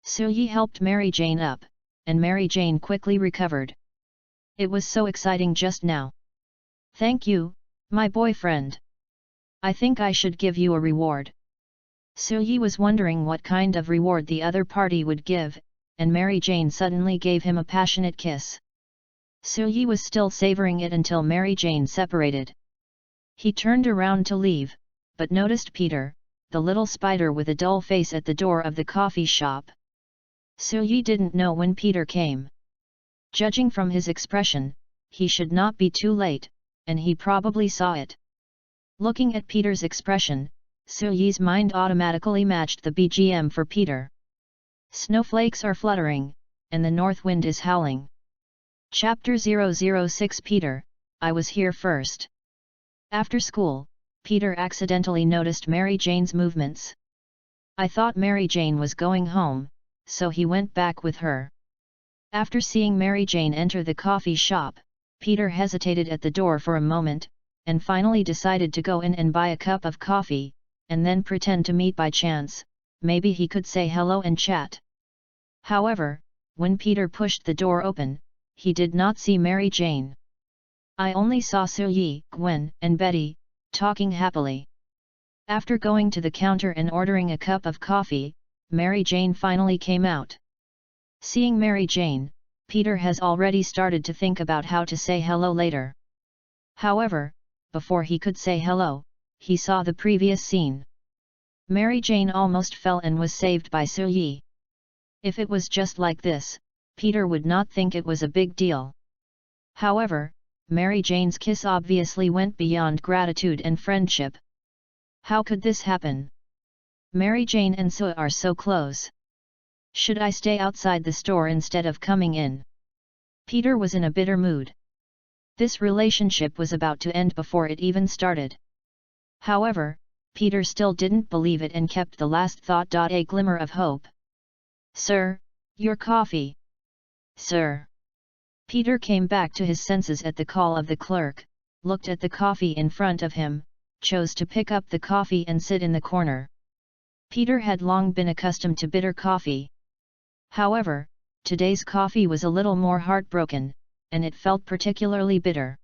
Suyi helped Mary Jane up, and Mary Jane quickly recovered. "It was so exciting just now." "Thank you, my boyfriend. I think I should give you a reward." Suyi was wondering what kind of reward the other party would give, and Mary Jane suddenly gave him a passionate kiss. Suyi was still savoring it until Mary Jane separated. He turned around to leave, but noticed Peter, the little spider with a dull face at the door of the coffee shop. Suyi didn't know when Peter came. Judging from his expression, he should not be too late, and he probably saw it. Looking at Peter's expression, Suyi's mind automatically matched the BGM for Peter. Snowflakes are fluttering, and the north wind is howling. Chapter 006 Peter, I was here first. After school, Peter accidentally noticed Mary Jane's movements. I thought Mary Jane was going home, so he went back with her. After seeing Mary Jane enter the coffee shop, Peter hesitated at the door for a moment, and finally decided to go in and buy a cup of coffee, and then pretend to meet by chance. Maybe he could say hello and chat. However, when Peter pushed the door open, he did not see Mary Jane. I only saw Suyi, Gwen, and Betty, talking happily. After going to the counter and ordering a cup of coffee, Mary Jane finally came out. Seeing Mary Jane, Peter has already started to think about how to say hello later. However, before he could say hello, he saw the previous scene. Mary Jane almost fell and was saved by Suyi. If it was just like this, Peter would not think it was a big deal. However, Mary Jane's kiss obviously went beyond gratitude and friendship. How could this happen? Mary Jane and Suyi are so close. Should I stay outside the store instead of coming in? Peter was in a bitter mood. This relationship was about to end before it even started. However, Peter still didn't believe it and kept the last thought. A glimmer of hope. "Sir, your coffee." "Sir." Peter came back to his senses at the call of the clerk, looked at the coffee in front of him, chose to pick up the coffee and sit in the corner. Peter had long been accustomed to bitter coffee. However, today's coffee was a little more heartbroken, and it felt particularly bitter.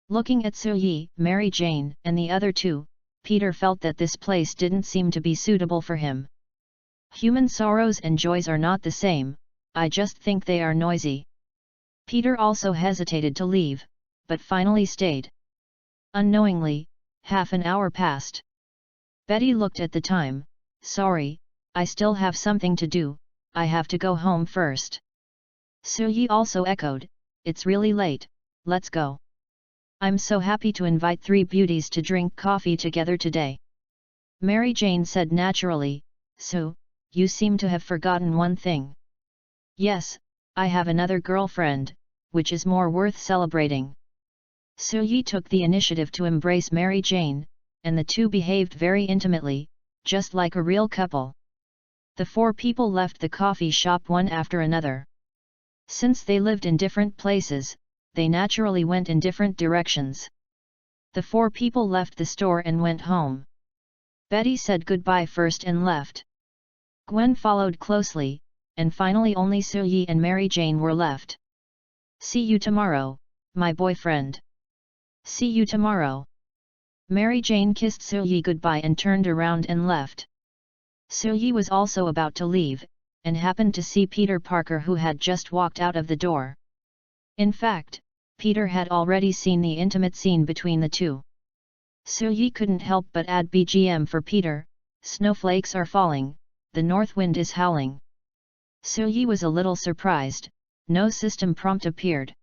Looking at Suyi, Mary Jane, and the other two, Peter felt that this place didn't seem to be suitable for him. Human sorrows and joys are not the same, I just think they are noisy. Peter also hesitated to leave, but finally stayed. Unknowingly, half an hour passed. Betty looked at the time. "Sorry, I still have something to do, I have to go home first." Suyi also echoed, "It's really late, let's go." "I'm so happy to invite three beauties to drink coffee together today." Mary Jane said naturally, "Su, you seem to have forgotten one thing." "Yes, I have another girlfriend, which is more worth celebrating." Suyi took the initiative to embrace Mary Jane, and the two behaved very intimately, just like a real couple. The four people left the coffee shop one after another. Since they lived in different places, they naturally went in different directions. The four people left the store and went home. Betty said goodbye first and left. Gwen followed closely, and finally only Suyi and Mary Jane were left. "See you tomorrow, my boyfriend." "See you tomorrow." Mary Jane kissed Suyi goodbye and turned around and left. Suyi was also about to leave, and happened to see Peter Parker, who had just walked out of the door. In fact, Peter had already seen the intimate scene between the two. Suyi couldn't help but add BGM for Peter, snowflakes are falling, the north wind is howling. Suyi was a little surprised, no system prompt appeared.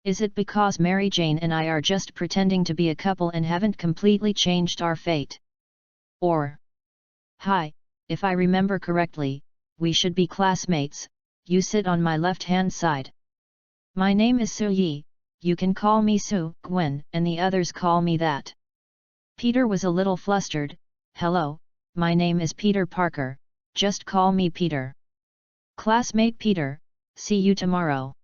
Is it because Mary Jane and I are just pretending to be a couple and haven't completely changed our fate? Or, hi, if I remember correctly, we should be classmates, you sit on my left-hand side. My name is Suyi, you can call me Sue, Gwen, and the others call me that. Peter was a little flustered. Hello, my name is Peter Parker, just call me Peter. Classmate Peter, see you tomorrow.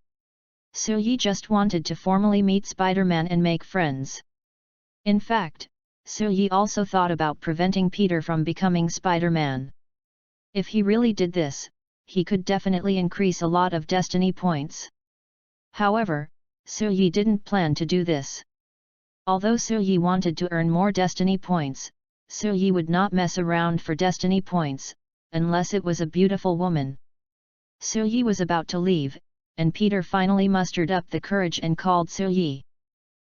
Suyi just wanted to formally meet Spider-Man and make friends. In fact, Suyi also thought about preventing Peter from becoming Spider-Man. If he really did this, he could definitely increase a lot of destiny points. However, Suyi didn't plan to do this. Although Suyi wanted to earn more destiny points, Suyi would not mess around for destiny points, unless it was a beautiful woman. Suyi was about to leave, and Peter finally mustered up the courage and called Suyi.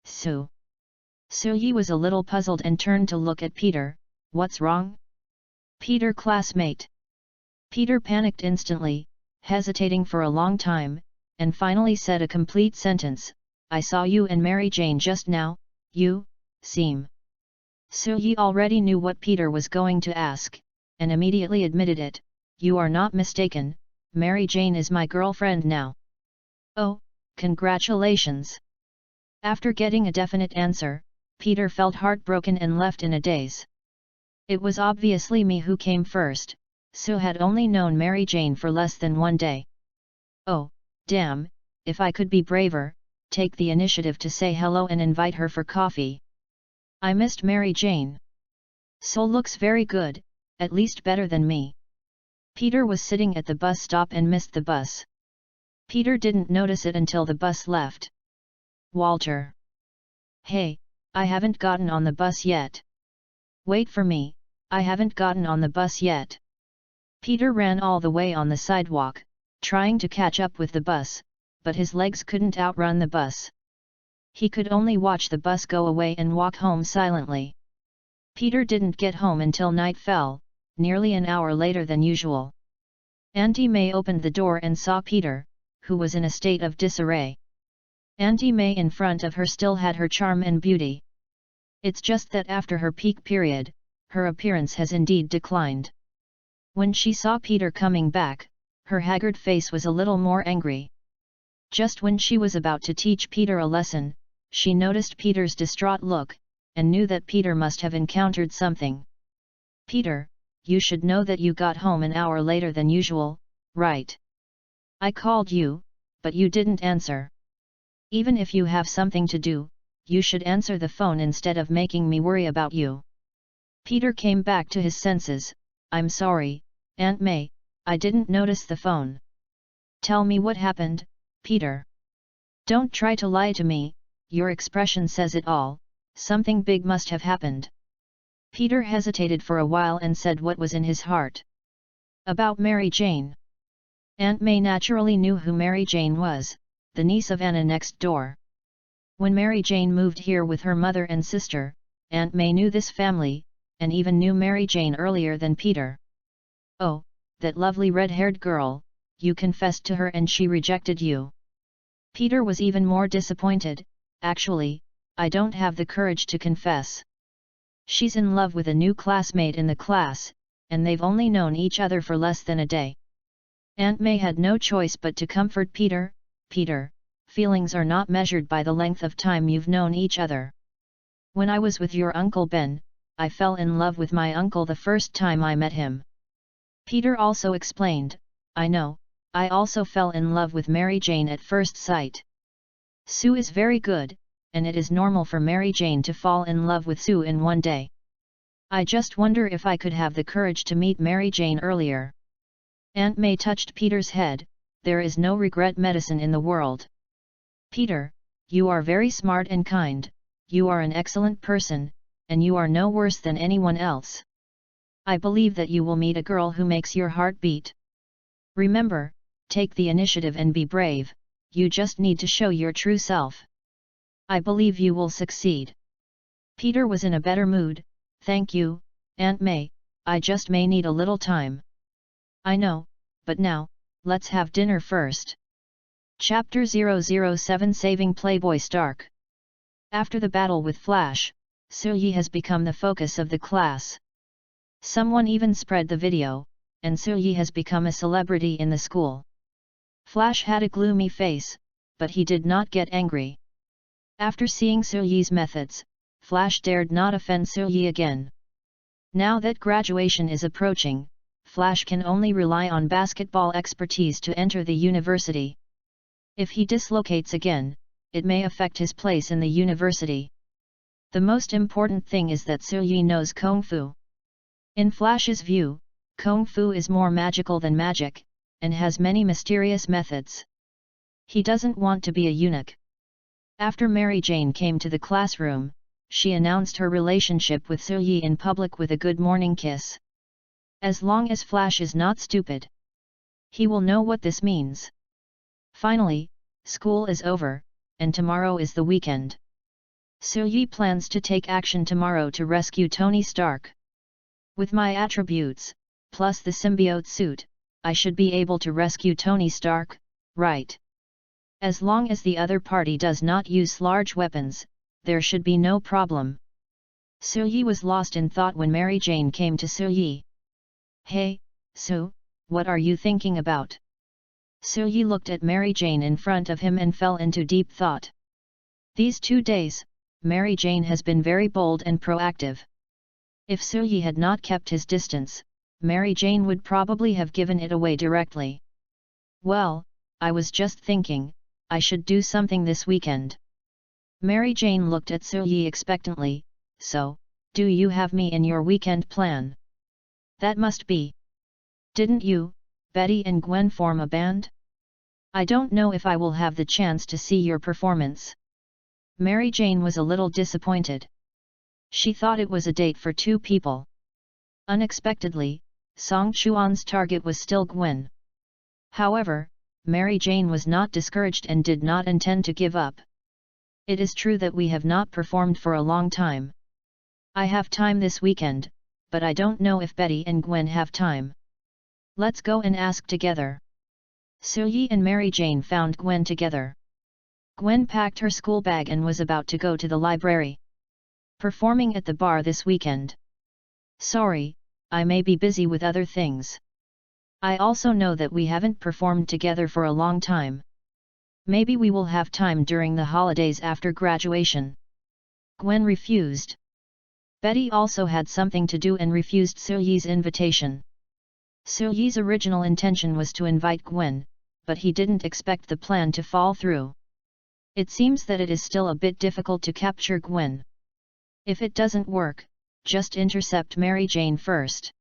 Sue. Suyi was a little puzzled and turned to look at Peter. What's wrong? Peter, classmate. Peter panicked instantly, hesitating for a long time, and finally said a complete sentence. I saw you and Mary Jane just now, you seem. Suyi already knew what Peter was going to ask, and immediately admitted it. You are not mistaken, Mary Jane is my girlfriend now. Oh, congratulations! After getting a definite answer, Peter felt heartbroken and left in a daze. It was obviously me who came first. Sue had only known Mary Jane for less than one day. Oh, damn, if I could be braver, take the initiative to say hello and invite her for coffee. I missed Mary Jane. Sue looks very good, at least better than me. Peter was sitting at the bus stop and missed the bus. Peter didn't notice it until the bus left. Walter. Hey, I haven't gotten on the bus yet. Wait for me, I haven't gotten on the bus yet. Peter ran all the way on the sidewalk, trying to catch up with the bus, but his legs couldn't outrun the bus. He could only watch the bus go away and walk home silently. Peter didn't get home until night fell, nearly an hour later than usual. Auntie May opened the door and saw Peter, who was in a state of disarray. Auntie May in front of her still had her charm and beauty. It's just that after her peak period, her appearance has indeed declined. When she saw Peter coming back, her haggard face was a little more angry. Just when she was about to teach Peter a lesson, she noticed Peter's distraught look, and knew that Peter must have encountered something. Peter, you should know that you got home an hour later than usual, right? I called you, but you didn't answer. Even if you have something to do, you should answer the phone instead of making me worry about you. Peter came back to his senses. I'm sorry, Aunt May, I didn't notice the phone. Tell me what happened, Peter. Don't try to lie to me, your expression says it all, something big must have happened. Peter hesitated for a while and said what was in his heart. About Mary Jane. Aunt May naturally knew who Mary Jane was, the niece of Anna next door. When Mary Jane moved here with her mother and sister, Aunt May knew this family, and even knew Mary Jane earlier than Peter. Oh, that lovely red-haired girl, you confessed to her and she rejected you. Peter was even more disappointed. Actually, I don't have the courage to confess. She's in love with a new classmate in the class, and they've only known each other for less than a day. Aunt May had no choice but to comfort Peter. Peter, feelings are not measured by the length of time you've known each other. When I was with your Uncle Ben, I fell in love with my uncle the first time I met him. Peter also explained, I know, I also fell in love with Mary Jane at first sight. Sue is very good, and it is normal for Mary Jane to fall in love with Sue in one day. I just wonder if I could have the courage to meet Mary Jane earlier. Aunt May touched Peter's head. There is no regret medicine in the world. Peter, you are very smart and kind, you are an excellent person, and you are no worse than anyone else. I believe that you will meet a girl who makes your heart beat. Remember, take the initiative and be brave, you just need to show your true self. I believe you will succeed. Peter was in a better mood. Thank you, Aunt May, I just may need a little time. I know, but now, let's have dinner first. Chapter 007 Saving Playboy Stark. After the battle with Flash, Suyi has become the focus of the class. Someone even spread the video, and Suyi has become a celebrity in the school. Flash had a gloomy face, but he did not get angry. After seeing Suyi's methods, Flash dared not offend Suyi again. Now that graduation is approaching, Flash can only rely on basketball expertise to enter the university. If he dislocates again, it may affect his place in the university. The most important thing is that Suyi knows Kung Fu. In Flash's view, Kung Fu is more magical than magic, and has many mysterious methods. He doesn't want to be a eunuch. After Mary Jane came to the classroom, she announced her relationship with Suyi in public with a good morning kiss. As long as Flash is not stupid, he will know what this means. Finally, school is over, and tomorrow is the weekend. Suyi plans to take action tomorrow to rescue Tony Stark. With my attributes, plus the symbiote suit, I should be able to rescue Tony Stark, right? As long as the other party does not use large weapons, there should be no problem. Suyi was lost in thought when Mary Jane came to Suyi. Hey, Sue, what are you thinking about? Suyi looked at Mary Jane in front of him and fell into deep thought. These 2 days, Mary Jane has been very bold and proactive. If Suyi had not kept his distance, Mary Jane would probably have given it away directly. Well, I was just thinking, I should do something this weekend. Mary Jane looked at Suyi expectantly. So, do you have me in your weekend plan? That must be. Didn't you, Betty and Gwen form a band? I don't know if I will have the chance to see your performance. Mary Jane was a little disappointed. She thought it was a date for 2 people. Unexpectedly, Song Chuan's target was still Gwen. However, Mary Jane was not discouraged and did not intend to give up. It is true that we have not performed for a long time. I have time this weekend, but I don't know if Betty and Gwen have time. Let's go and ask together. Suyi and Mary Jane found Gwen together. Gwen packed her school bag and was about to go to the library. Performing at the bar this weekend. Sorry, I may be busy with other things. I also know that we haven't performed together for a long time. Maybe we will have time during the holidays after graduation. Gwen refused. Betty also had something to do and refused Suyi's invitation. Suyi's original intention was to invite Gwen, but he didn't expect the plan to fall through. It seems that it is still a bit difficult to capture Gwen. If it doesn't work, just intercept Mary Jane first.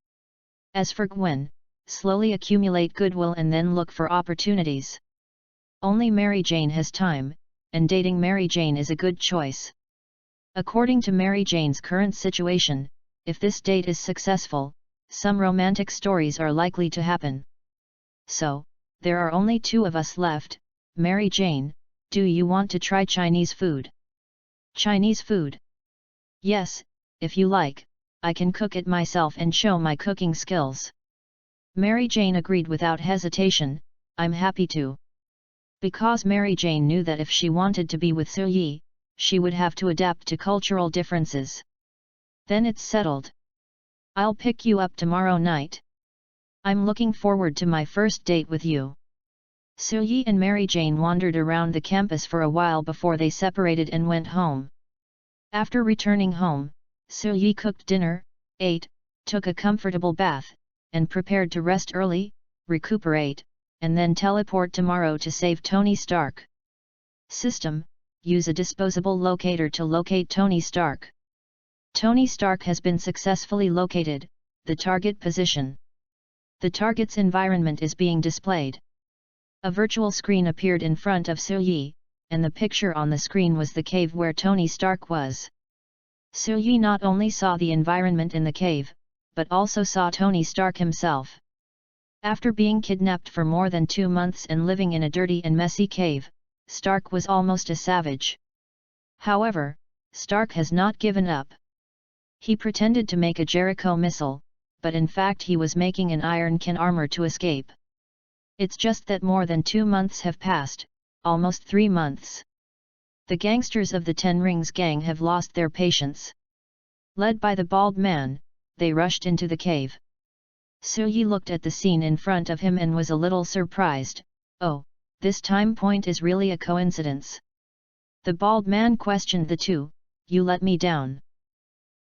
As for Gwen, slowly accumulate goodwill and then look for opportunities. Only Mary Jane has time, and dating Mary Jane is a good choice. According to Mary Jane's current situation, if this date is successful, some romantic stories are likely to happen. So, there are only 2 of us left. Mary Jane, do you want to try Chinese food? Chinese food? Yes, if you like, I can cook it myself and show my cooking skills. Mary Jane agreed without hesitation. I'm happy to. Because Mary Jane knew that if she wanted to be with Suyi, she would have to adapt to cultural differences. Then it's settled. I'll pick you up tomorrow night. I'm looking forward to my first date with you. Suyi and Mary Jane wandered around the campus for a while before they separated and went home. After returning home, Suyi cooked dinner, ate, took a comfortable bath, and prepared to rest early, recuperate, and then teleport tomorrow to save Tony Stark. System: use a disposable locator to locate Tony Stark. Tony Stark has been successfully located. The target position. The target's environment is being displayed. A virtual screen appeared in front of Suyi, and the picture on the screen was the cave where Tony Stark was. Suyi not only saw the environment in the cave, but also saw Tony Stark himself. After being kidnapped for more than 2 months and living in a dirty and messy cave, Stark was almost a savage. However, Stark has not given up. He pretended to make a Jericho missile, but in fact he was making an iron can armor to escape. It's just that more than 2 months have passed, almost 3 months. The gangsters of the Ten Rings gang have lost their patience. Led by the bald man, they rushed into the cave. Suyi looked at the scene in front of him and was a little surprised. Oh, this time point is really a coincidence. The bald man questioned the two. You let me down.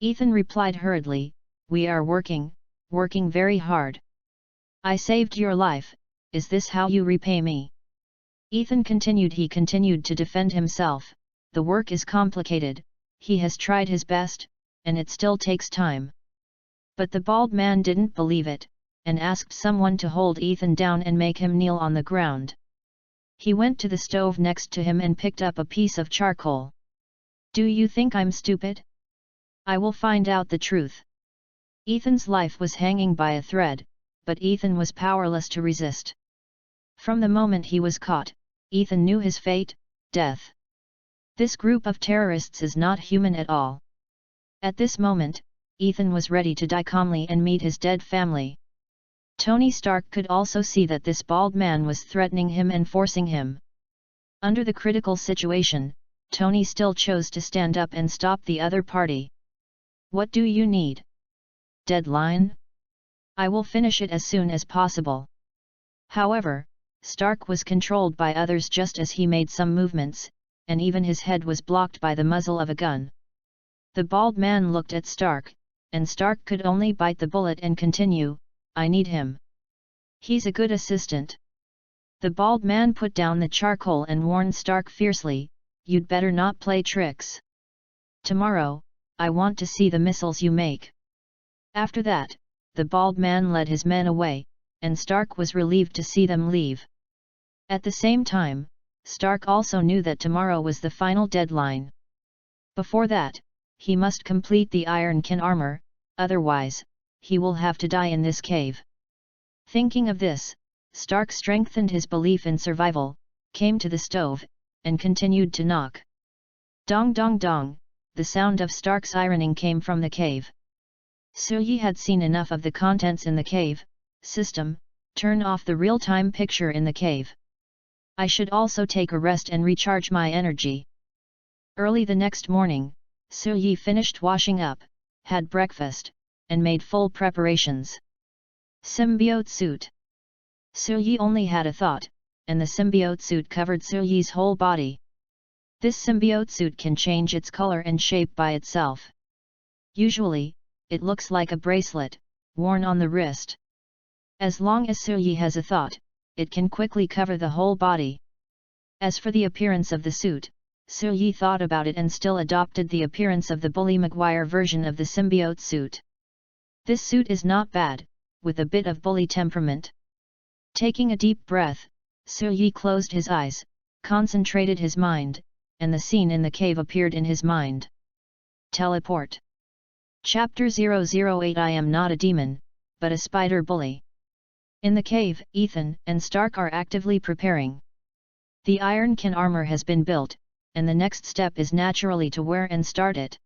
Ethan replied hurriedly, we are working very hard. I saved your life, is this how you repay me? Ethan continued. He continued to defend himself. The work is complicated, he has tried his best, and it still takes time. But the bald man didn't believe it, and asked someone to hold Ethan down and make him kneel on the ground. He went to the stove next to him and picked up a piece of charcoal. Do you think I'm stupid? I will find out the truth. Ethan's life was hanging by a thread, but Ethan was powerless to resist. From the moment he was caught, Ethan knew his fate, death. This group of terrorists is not human at all. At this moment, Ethan was ready to die calmly and meet his dead family. Tony Stark could also see that this bald man was threatening him and forcing him. Under the critical situation, Tony still chose to stand up and stop the other party. What do you need? Deadline? I will finish it as soon as possible. However, Stark was controlled by others just as he made some movements, and even his head was blocked by the muzzle of a gun. The bald man looked at Stark, and Stark could only bite the bullet and continue, I need him. He's a good assistant. The bald man put down the charcoal and warned Stark fiercely, you'd better not play tricks. Tomorrow, I want to see the missiles you make. After that, the bald man led his men away, and Stark was relieved to see them leave. At the same time, Stark also knew that tomorrow was the final deadline. Before that, he must complete the iron can armor, otherwise, he will have to die in this cave. Thinking of this, Stark strengthened his belief in survival, came to the stove, and continued to knock. Dong dong dong, the sound of Stark's ironing came from the cave. Suyi had seen enough of the contents in the cave. System, turn off the real-time picture in the cave. I should also take a rest and recharge my energy. Early the next morning, Suyi finished washing up, had breakfast, and made full preparations. Symbiote suit. Suyi only had a thought, and the symbiote suit covered Suyi's whole body. This symbiote suit can change its color and shape by itself. Usually, it looks like a bracelet, worn on the wrist. As long as Suyi has a thought, it can quickly cover the whole body. As for the appearance of the suit, Suyi thought about it and still adopted the appearance of the Bully Maguire version of the symbiote suit. This suit is not bad, with a bit of bully temperament. Taking a deep breath, Suyi closed his eyes, concentrated his mind, and the scene in the cave appeared in his mind. Teleport. Chapter 008 I am not a demon, but a spider bully. In the cave, Ethan and Stark are actively preparing. The iron can armor has been built, and the next step is naturally to wear and start it.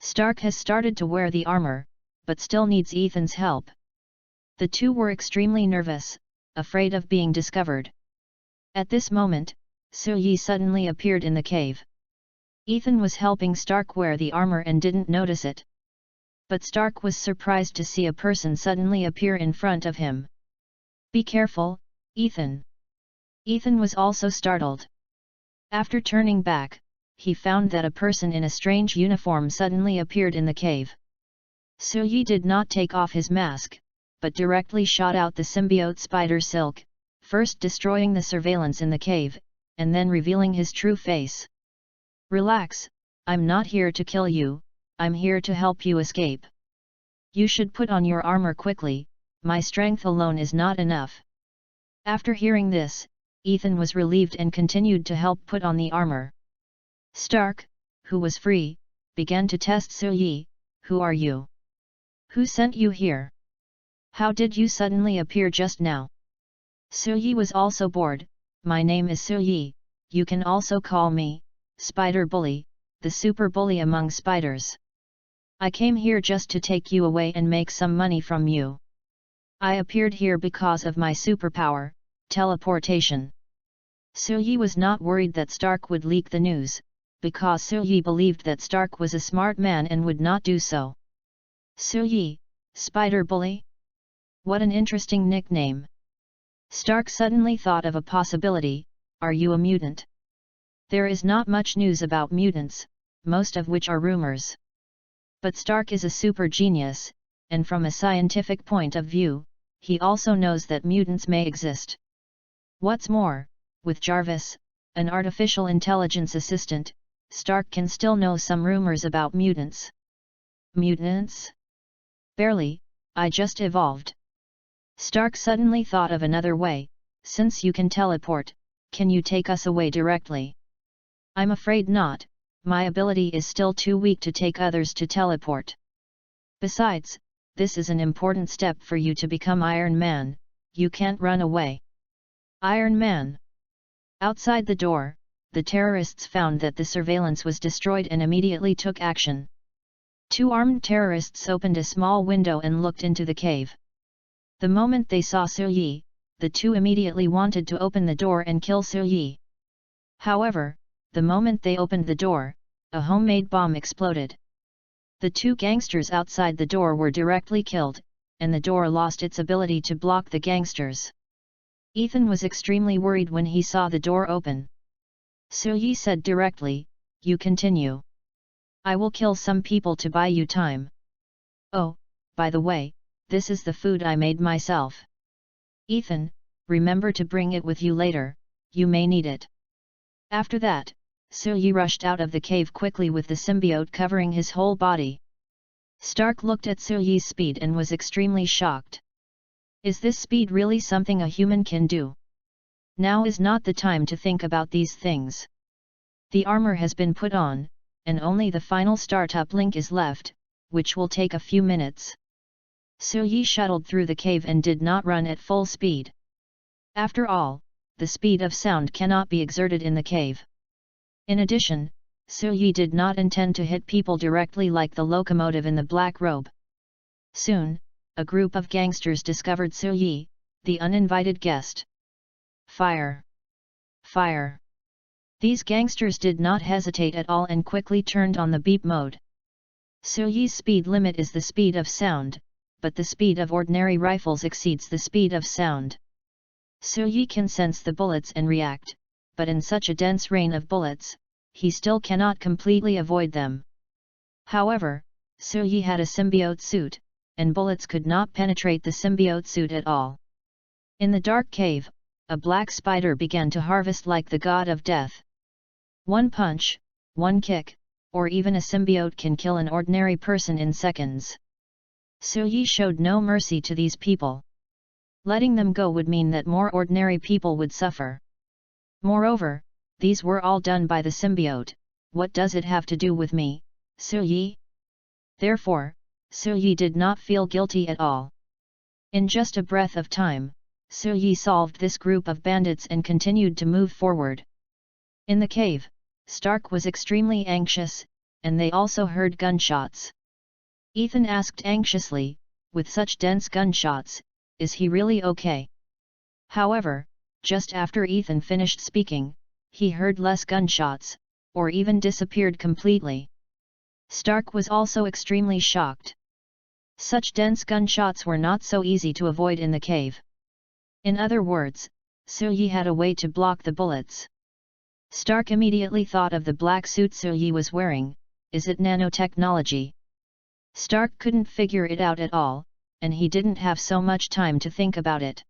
Stark has started to wear the armor, but still needs Ethan's help. The two were extremely nervous, afraid of being discovered. At this moment, Suyi suddenly appeared in the cave. Ethan was helping Stark wear the armor and didn't notice it. But Stark was surprised to see a person suddenly appear in front of him. Be careful, Ethan. Ethan was also startled. After turning back, he found that a person in a strange uniform suddenly appeared in the cave. Suyi did not take off his mask, but directly shot out the symbiote spider silk, first destroying the surveillance in the cave, and then revealing his true face. Relax, I'm not here to kill you, I'm here to help you escape. You should put on your armor quickly, my strength alone is not enough. After hearing this, Ethan was relieved and continued to help put on the armor. Stark, who was free, began to test Suyi, who are you? Who sent you here? How did you suddenly appear just now? Suyi was also bored. My name is Suyi, you can also call me Spider Bully, the super bully among spiders. I came here just to take you away and make some money from you. I appeared here because of my superpower, teleportation. Suyi was not worried that Stark would leak the news, because Suyi believed that Stark was a smart man and would not do so. Suyi, Spider Bully? What an interesting nickname. Stark suddenly thought of a possibility. Are you a mutant? There is not much news about mutants, most of which are rumors. But Stark is a super genius, and from a scientific point of view, he also knows that mutants may exist. What's more, with Jarvis, an artificial intelligence assistant, Stark can still know some rumors about mutants. Mutants? Barely, I just evolved. Stark suddenly thought of another way. Since you can teleport, can you take us away directly? I'm afraid not, my ability is still too weak to take others to teleport. Besides, this is an important step for you to become Iron Man, you can't run away. Iron Man. Outside the door, the terrorists found that the surveillance was destroyed and immediately took action. Two armed terrorists opened a small window and looked into the cave. The moment they saw Suyi, the two immediately wanted to open the door and kill Suyi. However, the moment they opened the door, a homemade bomb exploded. The two gangsters outside the door were directly killed, and the door lost its ability to block the gangsters. Ethan was extremely worried when he saw the door open. Suyi said directly, "You continue. I will kill some people to buy you time. Oh, by the way, this is the food I made myself. Ethan, remember to bring it with you later, you may need it." After that, Suyi rushed out of the cave quickly with the symbiote covering his whole body. Stark looked at Suyi's speed and was extremely shocked. Is this speed really something a human can do? Now is not the time to think about these things. The armor has been put on, and only the final startup link is left, which will take a few minutes. Suyi shuttled through the cave and did not run at full speed. After all, the speed of sound cannot be exerted in the cave. In addition, Suyi did not intend to hit people directly like the locomotive in the black robe. Soon, a group of gangsters discovered Suyi, the uninvited guest. Fire! Fire! These gangsters did not hesitate at all and quickly turned on the beep mode. Suyi's speed limit is the speed of sound, but the speed of ordinary rifles exceeds the speed of sound. Suyi can sense the bullets and react, but in such a dense rain of bullets, he still cannot completely avoid them. However, Suyi had a symbiote suit, and bullets could not penetrate the symbiote suit at all. In the dark cave, a black spider began to harvest like the god of death. One punch, one kick, or even a symbiote can kill an ordinary person in seconds. Suyi showed no mercy to these people. Letting them go would mean that more ordinary people would suffer. Moreover, these were all done by the symbiote. What does it have to do with me, Suyi? Therefore, Suyi did not feel guilty at all. In just a breath of time, Suyi solved this group of bandits and continued to move forward. In the cave, Stark was extremely anxious, and they also heard gunshots. Ethan asked anxiously, with such dense gunshots, is he really okay? However, just after Ethan finished speaking, he heard less gunshots, or even disappeared completely. Stark was also extremely shocked. Such dense gunshots were not so easy to avoid in the cave. In other words, Suyi had a way to block the bullets. Stark immediately thought of the black suit Suyi was wearing. Is it nanotechnology? Stark couldn't figure it out at all, and he didn't have so much time to think about it.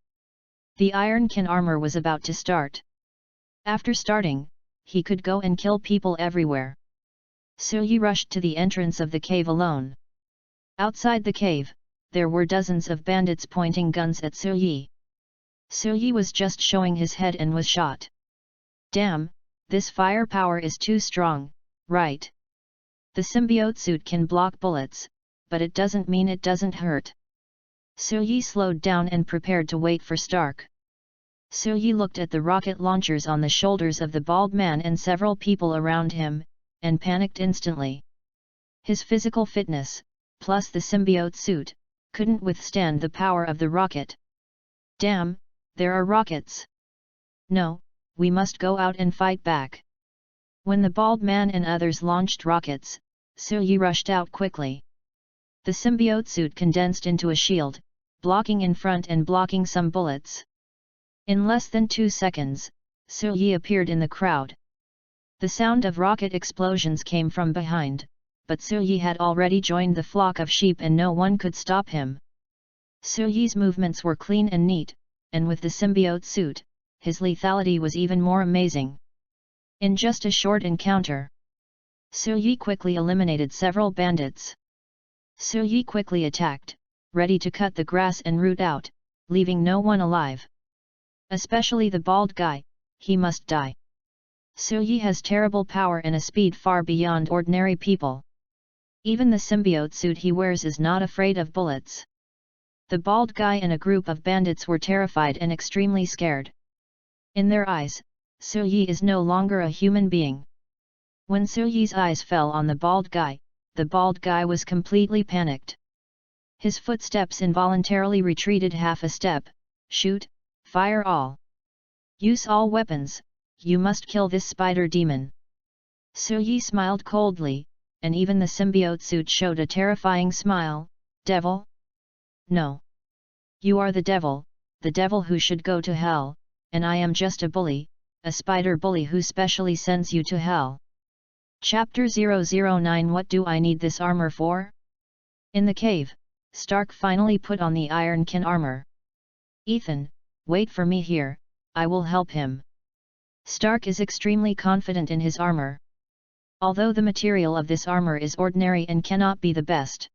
The Iron Can armor was about to start. After starting, he could go and kill people everywhere. Suyi rushed to the entrance of the cave alone. Outside the cave, there were dozens of bandits pointing guns at Suyi. Suyi was just showing his head and was shot. Damn, this firepower is too strong, right? The symbiote suit can block bullets, but it doesn't mean it doesn't hurt. Yi slowed down and prepared to wait for Stark. Yi looked at the rocket launchers on the shoulders of the bald man and several people around him, and panicked instantly. His physical fitness, plus the symbiote suit, couldn't withstand the power of the rocket. Damn, there are rockets! No, we must go out and fight back. When the bald man and others launched rockets, Yi rushed out quickly. The symbiote suit condensed into a shield, blocking in front and blocking some bullets. In less than 2 seconds, Yi appeared in the crowd. The sound of rocket explosions came from behind, but Yi had already joined the flock of sheep and no one could stop him. Yi's movements were clean and neat, and with the symbiote suit, his lethality was even more amazing. In just a short encounter, Yi quickly eliminated several bandits. Yi quickly attacked, ready to cut the grass and root out, leaving no one alive. Especially the bald guy, he must die. Yi has terrible power and a speed far beyond ordinary people. Even the symbiote suit he wears is not afraid of bullets. The bald guy and a group of bandits were terrified and extremely scared. In their eyes, Yi is no longer a human being. When Yi's eyes fell on the bald guy was completely panicked. His footsteps involuntarily retreated half a step. Shoot, fire all. Use all weapons, you must kill this spider demon. Yi smiled coldly, and even the symbiote suit showed a terrifying smile. Devil? No. You are the devil who should go to hell, and I am just a bully, a spider bully who specially sends you to hell. Chapter 009 What do I need this armor for? In the cave, Stark finally put on the ironkin armor. Ethan, wait for me here, I will help him. Stark is extremely confident in his armor. Although the material of this armor is ordinary and cannot be the best.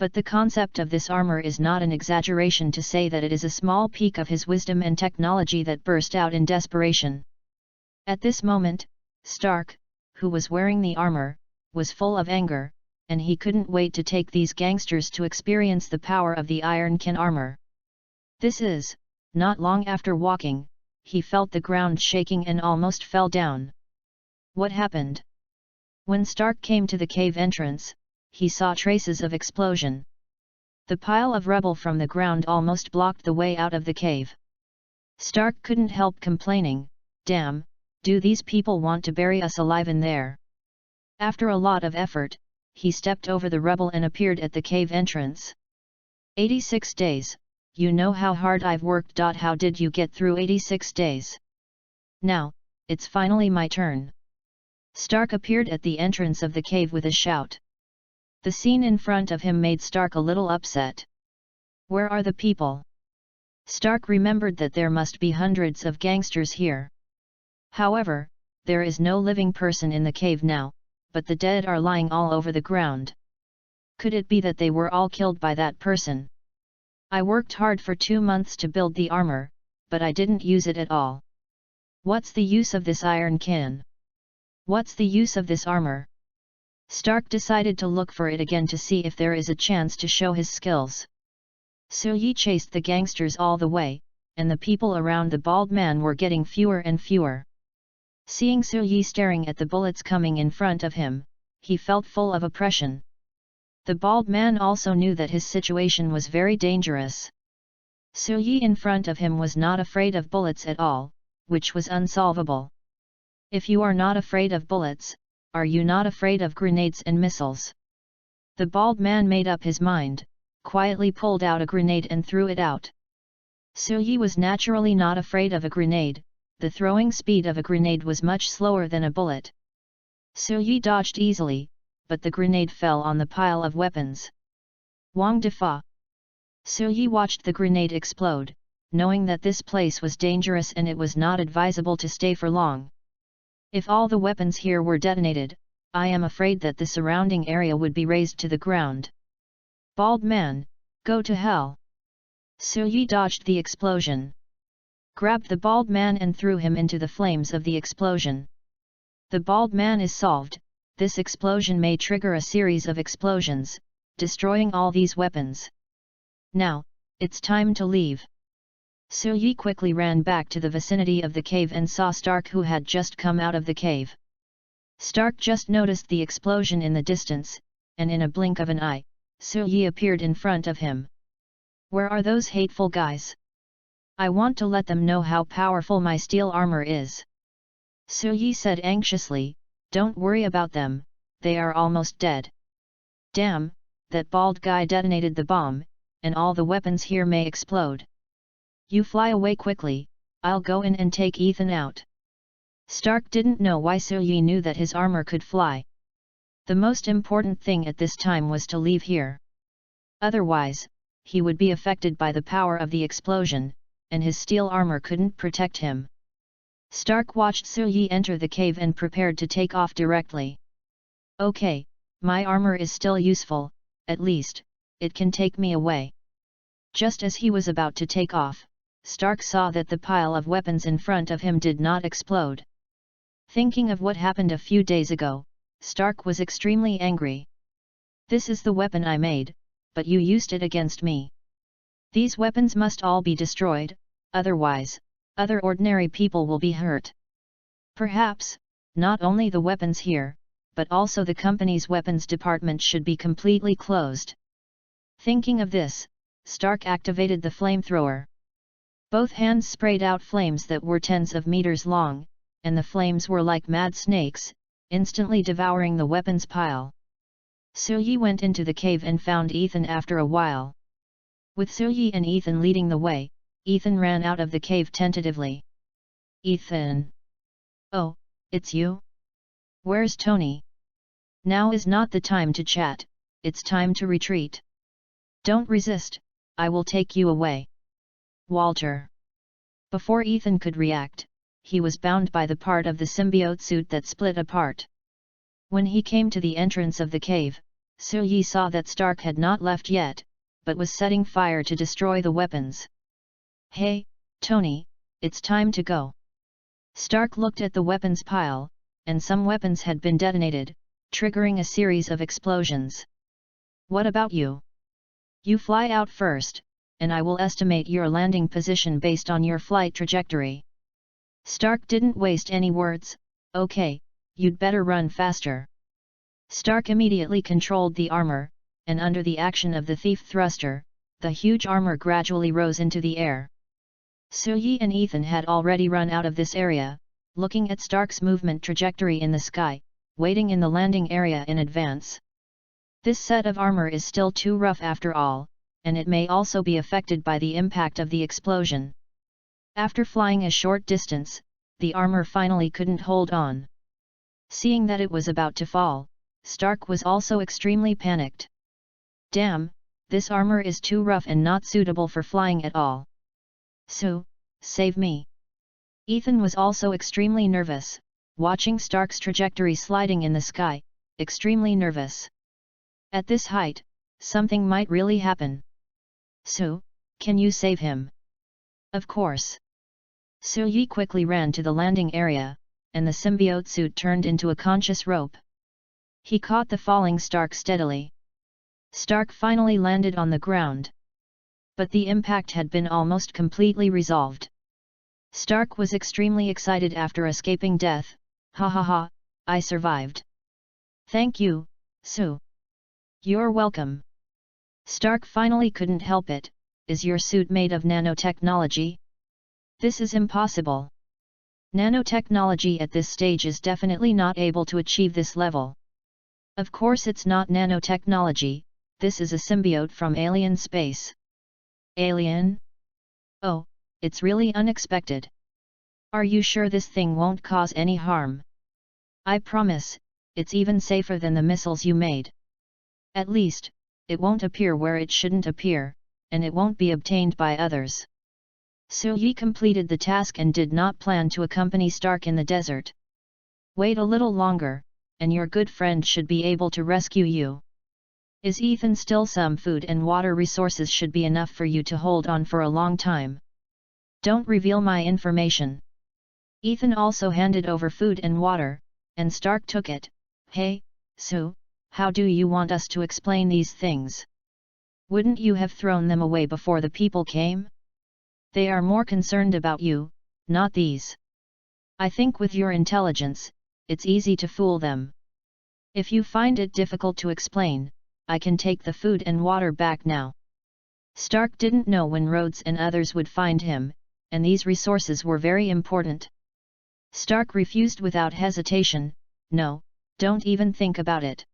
But the concept of this armor is not an exaggeration to say that it is a small peak of his wisdom and technology that burst out in desperation. At this moment, Stark, who was wearing the armor, was full of anger, and he couldn't wait to take these gangsters to experience the power of the ironkin armor. Not long after walking, he felt the ground shaking and almost fell down. What happened? When Stark came to the cave entrance, he saw traces of explosion. The pile of rubble from the ground almost blocked the way out of the cave. Stark couldn't help complaining, damn, do these people want to bury us alive in there? After a lot of effort, he stepped over the rubble and appeared at the cave entrance. 86 days, you know how hard I've worked. How did you get through 86 days? Now, it's finally my turn. Stark appeared at the entrance of the cave with a shout. The scene in front of him made Stark a little upset. Where are the people? Stark remembered that there must be hundreds of gangsters here. However, there is no living person in the cave now, but the dead are lying all over the ground. Could it be that they were all killed by that person? I worked hard for 2 months to build the armor, but I didn't use it at all. What's the use of this ironkin? What's the use of this armor? Stark decided to look for it again to see if there is a chance to show his skills. Yi chased the gangsters all the way, and the people around the bald man were getting fewer and fewer. Seeing Yi staring at the bullets coming in front of him, he felt full of oppression. The bald man also knew that his situation was very dangerous. Yi in front of him was not afraid of bullets at all, which was unsolvable. If you are not afraid of bullets, are you not afraid of grenades and missiles? The bald man made up his mind, quietly pulled out a grenade and threw it out. Yi was naturally not afraid of a grenade, the throwing speed of a grenade was much slower than a bullet. Yi dodged easily, but the grenade fell on the pile of weapons. Wang Defa. Yi watched the grenade explode, knowing that this place was dangerous and it was not advisable to stay for long. If all the weapons here were detonated, I am afraid that the surrounding area would be razed to the ground. Bald man, go to hell! Yi dodged the explosion. Grabbed the bald man and threw him into the flames of the explosion. The bald man is solved, this explosion may trigger a series of explosions, destroying all these weapons. Now, It's time to leave. Suyi quickly ran back to the vicinity of the cave and saw Stark, who had just come out of the cave. Stark just noticed the explosion in the distance, and in a blink of an eye, Suyi appeared in front of him. Where are those hateful guys? I want to let them know how powerful my steel armor is. Suyi said anxiously, don't worry about them, they are almost dead. Damn, that bald guy detonated the bomb, and all the weapons here may explode. You fly away quickly, I'll go in and take Ethan out. Stark didn't know why Suyi knew that his armor could fly. The most important thing at this time was to leave here. Otherwise, he would be affected by the power of the explosion, and his steel armor couldn't protect him. Stark watched Suyi enter the cave and prepared to take off directly. Okay, my armor is still useful, at least, it can take me away. Just as he was about to take off, Stark saw that the pile of weapons in front of him did not explode. Thinking of what happened a few days ago, Stark was extremely angry. This is the weapon I made, but you used it against me. These weapons must all be destroyed, otherwise, other ordinary people will be hurt. Perhaps, not only the weapons here, but also the company's weapons department should be completely closed. Thinking of this, Stark activated the flamethrower. Both hands sprayed out flames that were tens of meters long, and the flames were like mad snakes, instantly devouring the weapons pile. Suyi went into the cave and found Ethan after a while. With Suyi and Ethan leading the way, Ethan ran out of the cave tentatively. Ethan! Oh, it's you? Where's Tony? Now is not the time to chat, it's time to retreat. Don't resist, I will take you away. Walter. Before Ethan could react, he was bound by the part of the symbiote suit that split apart. When he came to the entrance of the cave, Suyi saw that Stark had not left yet, but was setting fire to destroy the weapons. Hey, Tony, it's time to go. Stark looked at the weapons pile, and some weapons had been detonated, triggering a series of explosions. What about you? You fly out first, and I will estimate your landing position based on your flight trajectory. Stark didn't waste any words, okay, you'd better run faster. Stark immediately controlled the armor, and under the action of the thief thruster, the huge armor gradually rose into the air. Suyi and Ethan had already run out of this area, looking at Stark's movement trajectory in the sky, waiting in the landing area in advance. This set of armor is still too rough after all, and it may also be affected by the impact of the explosion. After flying a short distance, the armor finally couldn't hold on. Seeing that it was about to fall, Stark was also extremely panicked. Damn, this armor is too rough and not suitable for flying at all. Sue, save me. Ethan was also extremely nervous, watching Stark's trajectory sliding in the sky, extremely nervous. At this height, something might really happen. Sue, can you save him? Of course. Suyi quickly ran to the landing area, and the symbiote suit turned into a conscious rope. He caught the falling Stark steadily. Stark finally landed on the ground. But the impact had been almost completely resolved. Stark was extremely excited after escaping death. Ha ha ha, I survived. Thank you, Sue. You're welcome. Stark finally couldn't help it. Is your suit made of nanotechnology? This is impossible. Nanotechnology at this stage is definitely not able to achieve this level. Of course it's not nanotechnology, this is a symbiote from alien space. Alien? Oh, it's really unexpected. Are you sure this thing won't cause any harm? I promise, it's even safer than the missiles you made. At least, it won't appear where it shouldn't appear, and it won't be obtained by others. Suyi completed the task and did not plan to accompany Stark in the desert. Wait a little longer, and your good friend should be able to rescue you. Is Ethan still? Some food and water resources should be enough for you to hold on for a long time. Don't reveal my information. Ethan also handed over food and water, and Stark took it. Hey, Sue, how do you want us to explain these things? Wouldn't you have thrown them away before the people came? They are more concerned about you, not these. I think with your intelligence, it's easy to fool them. If you find it difficult to explain, I can take the food and water back now. Stark didn't know when Rhodes and others would find him, and these resources were very important. Stark refused without hesitation. No, don't even think about it.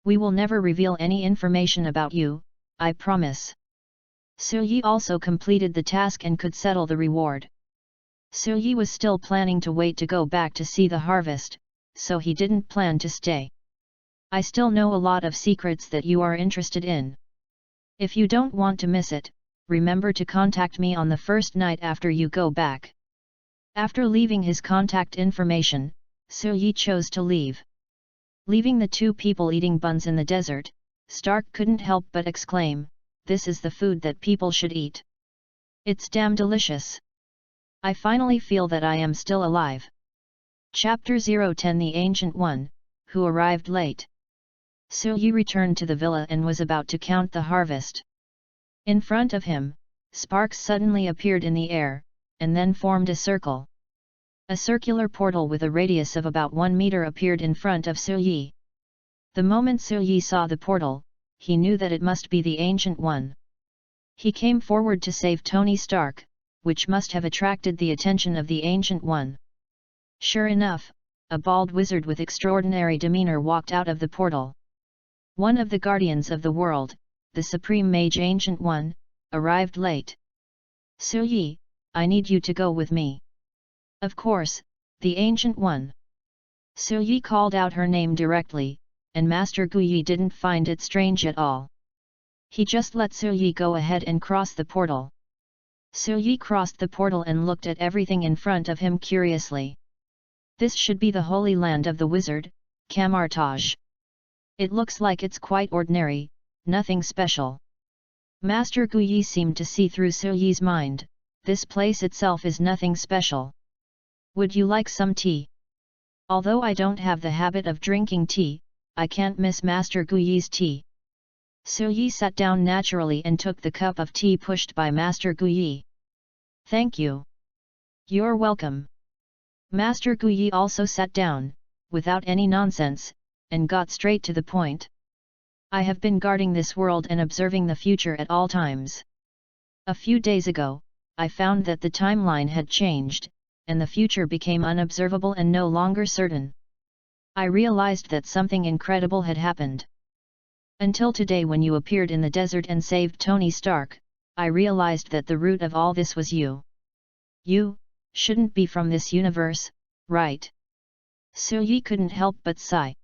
We will never reveal any information about you, I promise. Yi also completed the task and could settle the reward. Yi was still planning to wait to go back to see the harvest, so he didn't plan to stay. I still know a lot of secrets that you are interested in. If you don't want to miss it, remember to contact me on the first night after you go back. After leaving his contact information, Yi chose to leave. Leaving the two people eating buns in the desert, Stark couldn't help but exclaim, "This is the food that people should eat. It's damn delicious. I finally feel that I am still alive." Chapter 010 The Ancient One, who arrived late. Yi returned to the villa and was about to count the harvest. In front of him, sparks suddenly appeared in the air, and then formed a circle. A circular portal with a radius of about 1 meter appeared in front of Yi. The moment Yi saw the portal, he knew that it must be the Ancient One. He came forward to save Tony Stark, which must have attracted the attention of the Ancient One. Sure enough, a bald wizard with extraordinary demeanor walked out of the portal. One of the guardians of the world, the Supreme Mage Ancient One, arrived late. Yi, I need you to go with me. Of course, the Ancient One. Yi called out her name directly, and Master Guyi didn't find it strange at all. He just let Yi go ahead and cross the portal. Yi crossed the portal and looked at everything in front of him curiously. This should be the Holy Land of the Wizard, Kamartaj. It looks like it's quite ordinary, nothing special. Master Guyi seemed to see through Yi's mind. This place itself is nothing special. Would you like some tea? Although I don't have the habit of drinking tea, I can't miss Master Guyi's tea. Yi sat down naturally and took the cup of tea pushed by Master Guyi. Thank you. You're welcome. Master Guyi also sat down, without any nonsense, and got straight to the point. I have been guarding this world and observing the future at all times. A few days ago, I found that the timeline had changed, and the future became unobservable and no longer certain. I realized that something incredible had happened. Until today, when you appeared in the desert and saved Tony Stark, I realized that the root of all this was you. You shouldn't be from this universe, right? Yi couldn't help but sigh.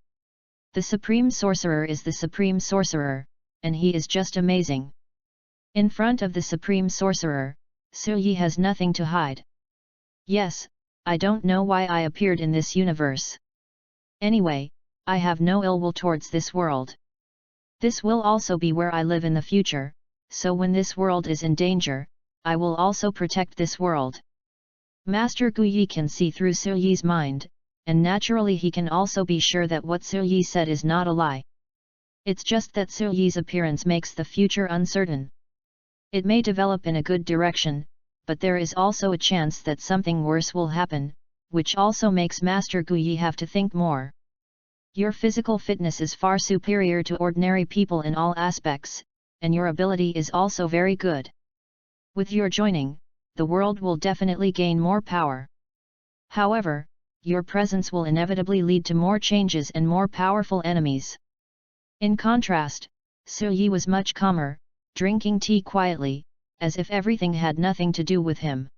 The Supreme Sorcerer is the Supreme Sorcerer, and he is just amazing. In front of the Supreme Sorcerer, Yi has nothing to hide. Yes, I don't know why I appeared in this universe. Anyway, I have no ill will towards this world. This will also be where I live in the future, so when this world is in danger, I will also protect this world. Master Guyi can see through Yi's mind, and naturally he can also be sure that what Yi said is not a lie. It's just that Yi's appearance makes the future uncertain. It may develop in a good direction, but there is also a chance that something worse will happen, which also makes Master Guyi have to think more. Your physical fitness is far superior to ordinary people in all aspects, and your ability is also very good. With your joining, the world will definitely gain more power. However, your presence will inevitably lead to more changes and more powerful enemies. In contrast, Yi was much calmer, drinking tea quietly, as if everything had nothing to do with him.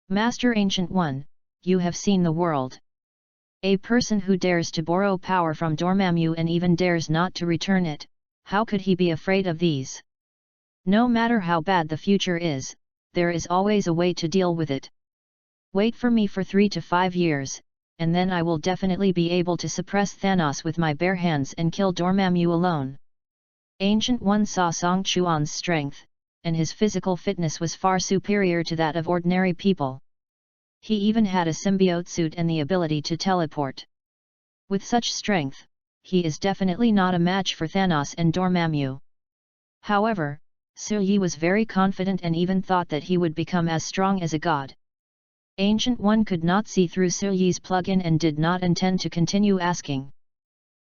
Master Ancient One, you have seen the world. A person who dares to borrow power from Dormammu and even dares not to return it, how could he be afraid of these? No matter how bad the future is, there is always a way to deal with it. Wait for me for 3 to 5 years, and then I will definitely be able to suppress Thanos with my bare hands and kill Dormammu alone. Ancient One saw Song Chuan's strength, and his physical fitness was far superior to that of ordinary people. He even had a symbiote suit and the ability to teleport. With such strength, he is definitely not a match for Thanos and Dormammu. However, Su Yi was very confident and even thought that he would become as strong as a god. Ancient One could not see through Su Yi's plug-in and did not intend to continue asking.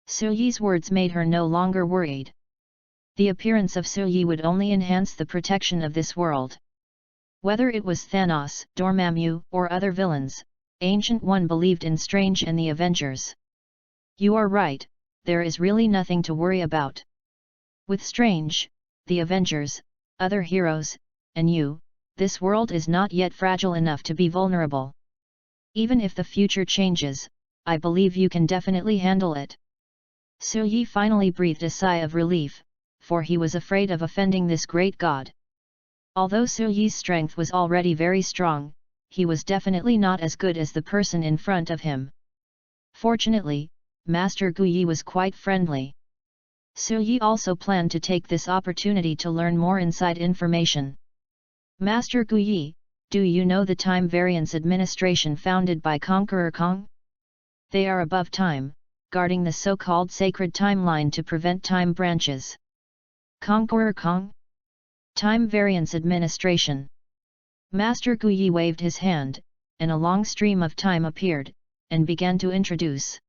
Su Yi's words made her no longer worried. The appearance of Su Yi would only enhance the protection of this world. Whether it was Thanos, Dormammu, or other villains, Ancient One believed in Strange and the Avengers. You are right, there is really nothing to worry about. With Strange, the Avengers, other heroes, and you, this world is not yet fragile enough to be vulnerable. Even if the future changes, I believe you can definitely handle it. Su Yi finally breathed a sigh of relief, for he was afraid of offending this great god. Although Su Yi's strength was already very strong, he was definitely not as good as the person in front of him. Fortunately, Master Gu Yi was quite friendly. Su Yi also planned to take this opportunity to learn more inside information. Master Gu Yi, do you know the Time Variance Administration founded by Conqueror Kong? They are above time, guarding the so-called sacred timeline to prevent time branches. Conqueror Kong? Time Variance Administration. Master Gu Yi waved his hand, and a long stream of time appeared, and began to introduce.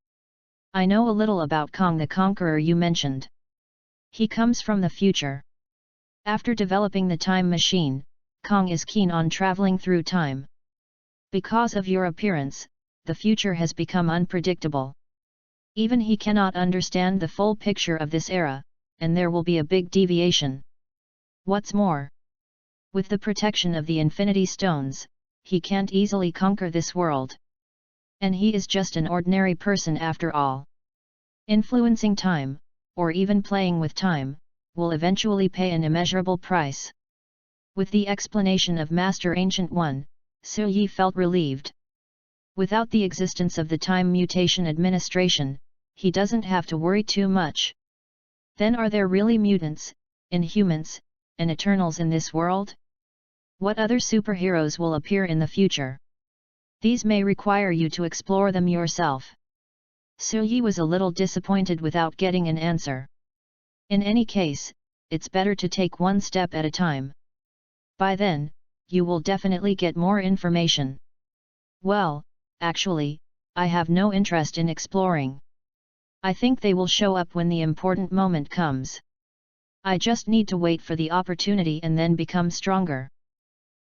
I know a little about Kong the Conqueror you mentioned. He comes from the future. After developing the time machine, Kong is keen on traveling through time. Because of your appearance, the future has become unpredictable. Even he cannot understand the full picture of this era, and there will be a big deviation. What's more, with the protection of the Infinity Stones, he can't easily conquer this world. And he is just an ordinary person after all. Influencing time, or even playing with time, will eventually pay an immeasurable price. With the explanation of Master Ancient One, Su Yi felt relieved. Without the existence of the Time Mutation Administration, he doesn't have to worry too much. Then are there really mutants, Inhumans, and Eternals in this world? What other superheroes will appear in the future? These may require you to explore them yourself. Su Yi was a little disappointed without getting an answer. In any case, it's better to take one step at a time. By then, you will definitely get more information. Well, actually, I have no interest in exploring. I think they will show up when the important moment comes. I just need to wait for the opportunity and then become stronger.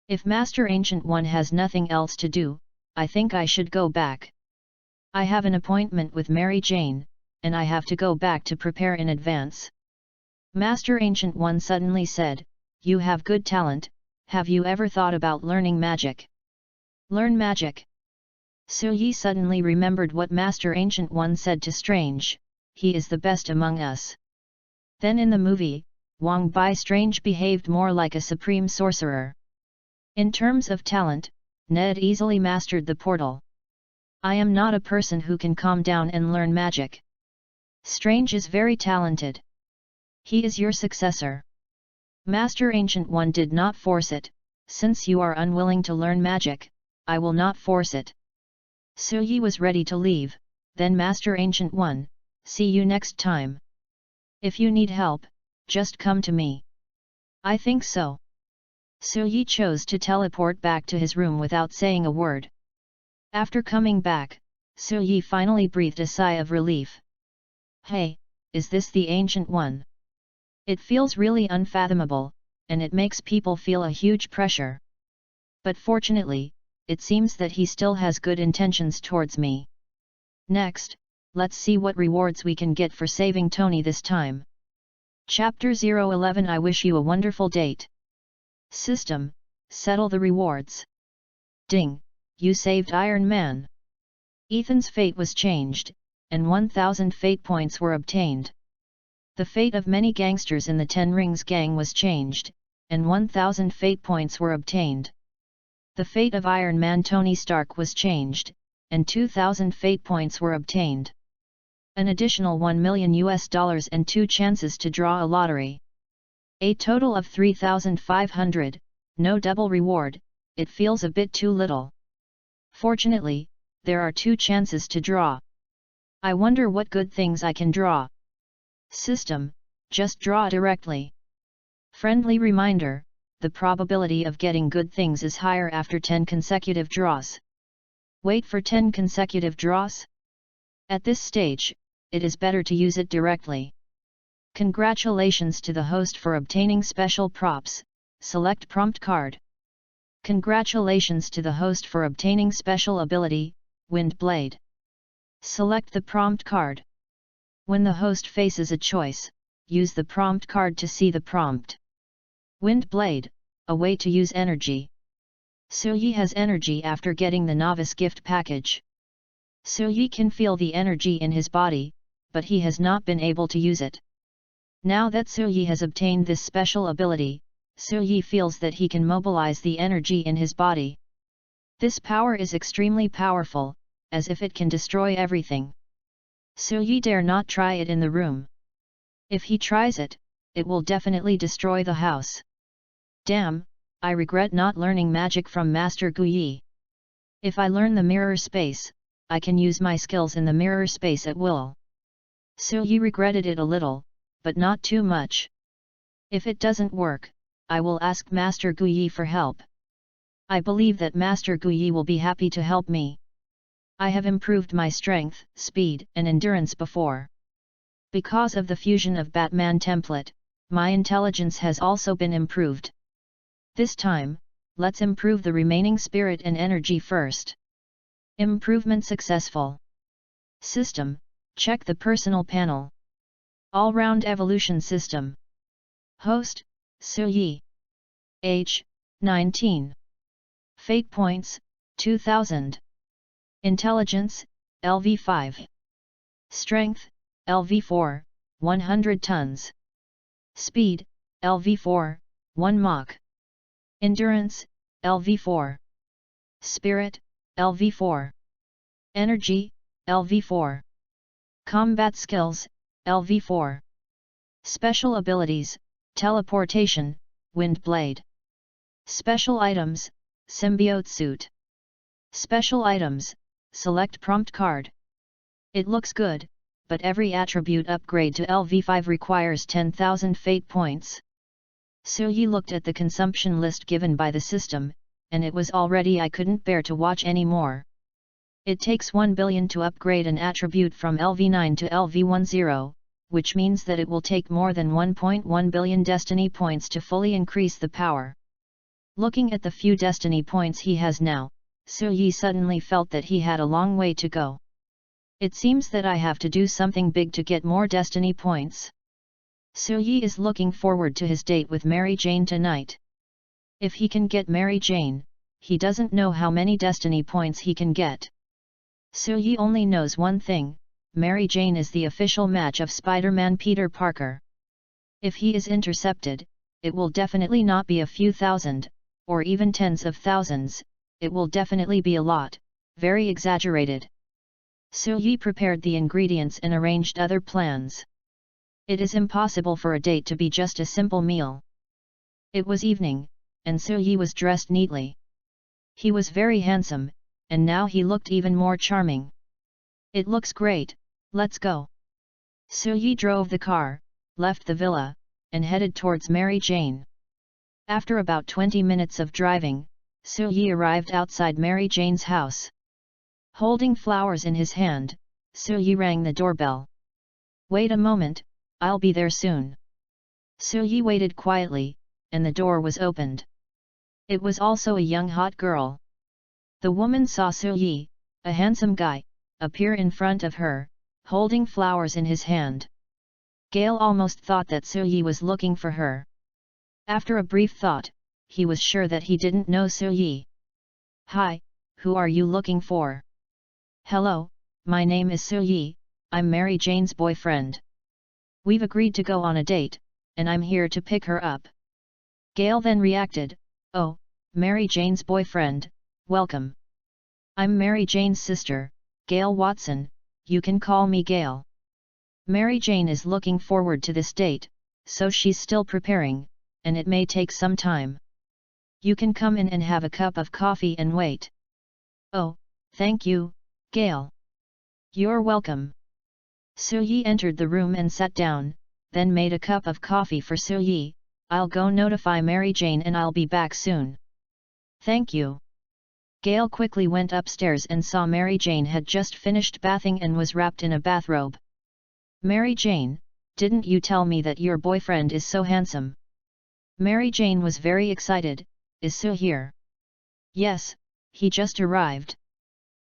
If Master Ancient One has nothing else to do, I think I should go back. I have an appointment with Mary Jane, and I have to go back to prepare in advance. Master Ancient One suddenly said, You have good talent. Have you ever thought about learning magic? Learn magic? Su Yi suddenly remembered what Master Ancient One said to Strange, he is the best among us. Then in the movie, Wang Bai Strange behaved more like a supreme sorcerer. In terms of talent, Ned easily mastered the portal. I am not a person who can calm down and learn magic. Strange is very talented. He is your successor. Master Ancient One did not force it, since you are unwilling to learn magic, I will not force it. Su Yi was ready to leave, then Master Ancient One, see you next time. If you need help, just come to me. I think so. Su Yi chose to teleport back to his room without saying a word. After coming back, Su Yi finally breathed a sigh of relief. Hey, is this the Ancient One? It feels really unfathomable, and it makes people feel a huge pressure. But fortunately, it seems that he still has good intentions towards me. Next, let's see what rewards we can get for saving Tony this time. Chapter 011 I wish you a wonderful date. System, settle the rewards. Ding, you saved Iron Man. Ethan's fate was changed, and 1000 fate points were obtained. The fate of many gangsters in the Ten Rings gang was changed, and 1000 fate points were obtained. The fate of Iron Man Tony Stark was changed, and 2000 fate points were obtained. An additional $1 million and 2 chances to draw a lottery. A total of 3,500, no double reward, it feels a bit too little. Fortunately, there are 2 chances to draw. I wonder what good things I can draw. System, just draw directly. Friendly reminder, the probability of getting good things is higher after 10 consecutive draws. Wait for 10 consecutive draws? At this stage, it is better to use it directly. Congratulations to the host for obtaining special props. Select prompt card. Congratulations to the host for obtaining special ability, Wind Blade. Select the prompt card. When the host faces a choice, use the prompt card to see the prompt. Wind Blade, a way to use energy. Suyi has energy after getting the novice gift package. Suyi can feel the energy in his body, but he has not been able to use it. Now that Suyi has obtained this special ability, Suyi feels that he can mobilize the energy in his body. This power is extremely powerful, as if it can destroy everything. Suyi dare not try it in the room. If he tries it, it will definitely destroy the house. Damn, I regret not learning magic from Master Guyi. If I learn the mirror space, I can use my skills in the mirror space at will. Suyi regretted it a little, but not too much. If it doesn't work, I will ask Master Guyi for help. I believe that Master Guyi will be happy to help me. I have improved my strength, speed, and endurance before. Because of the fusion of Batman template, my intelligence has also been improved. This time, let's improve the remaining spirit and energy first. Improvement successful. System, check the personal panel. All-round evolution system. Host, Suyi. Age, 19. Fate points, 2000. Intelligence, LV5. Strength, LV4, 100 tons. Speed, LV4, 1 Mach. Endurance, LV4. Spirit, LV4. Energy, LV4. Combat skills, LV4. Special abilities, teleportation, Wind Blade. Special items, symbiote suit. Special items, select prompt card. It looks good, but every attribute upgrade to LV5 requires 10,000 fate points. Suyi looked at the consumption list given by the system, and it was already I couldn't bear to watch anymore. It takes 1 billion to upgrade an attribute from LV9 to LV10, which means that it will take more than 1.1 billion destiny points to fully increase the power. Looking at the few destiny points he has now, Suyi suddenly felt that he had a long way to go. It seems that I have to do something big to get more destiny points. Suyi is looking forward to his date with Mary Jane tonight. If he can get Mary Jane, he doesn't know how many destiny points he can get. Suyi only knows one thing, Mary Jane is the official match of Spider-Man Peter Parker. If he is intercepted, it will definitely not be a few thousand, or even tens of thousands, it will definitely be a lot, very exaggerated. Suyi prepared the ingredients and arranged other plans. It is impossible for a date to be just a simple meal. It was evening, and Suyi was dressed neatly. He was very handsome, and now he looked even more charming. It looks great, let's go. Suyi drove the car, left the villa, and headed towards Mary Jane. After about 20 minutes of driving, Suyi arrived outside Mary Jane's house. Holding flowers in his hand, Suyi rang the doorbell. Wait a moment, I'll be there soon. Suyi waited quietly, and the door was opened. It was also a young hot girl. The woman saw Suyi, a handsome guy, appear in front of her, holding flowers in his hand. Gale almost thought that Suyi was looking for her. After a brief thought, he was sure that he didn't know Suyi. Hi, who are you looking for? Hello, my name is Suyi, I'm Mary Jane's boyfriend. We've agreed to go on a date, and I'm here to pick her up. Gale then reacted, oh, Mary Jane's boyfriend, welcome. I'm Mary Jane's sister, Gale Watson, you can call me Gale. Mary Jane is looking forward to this date, so she's still preparing, and it may take some time. You can come in and have a cup of coffee and wait. Oh, thank you, Gale. You're welcome. Suyi entered the room and sat down, then made a cup of coffee for Suyi, I'll go notify Mary Jane and I'll be back soon. Thank you. Gail quickly went upstairs and saw Mary Jane had just finished bathing and was wrapped in a bathrobe. Mary Jane, didn't you tell me that your boyfriend is so handsome? Mary Jane was very excited. Is Sue here? Yes, he just arrived.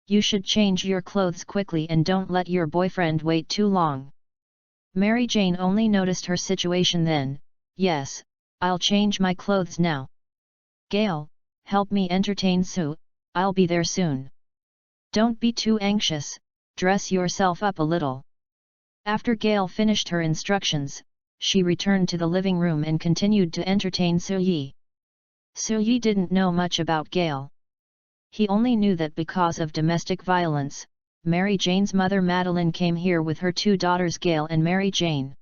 You should change your clothes quickly and don't let your boyfriend wait too long. Mary Jane only noticed her situation then. Yes, I'll change my clothes now. Gail, help me entertain Sue, I'll be there soon. Don't be too anxious, dress yourself up a little. After Gail finished her instructions, she returned to the living room and continued to entertain Soo-yi. Soo-yi didn't know much about Gail. He only knew that because of domestic violence, Mary Jane's mother Madeline came here with her two daughters Gail and Mary Jane.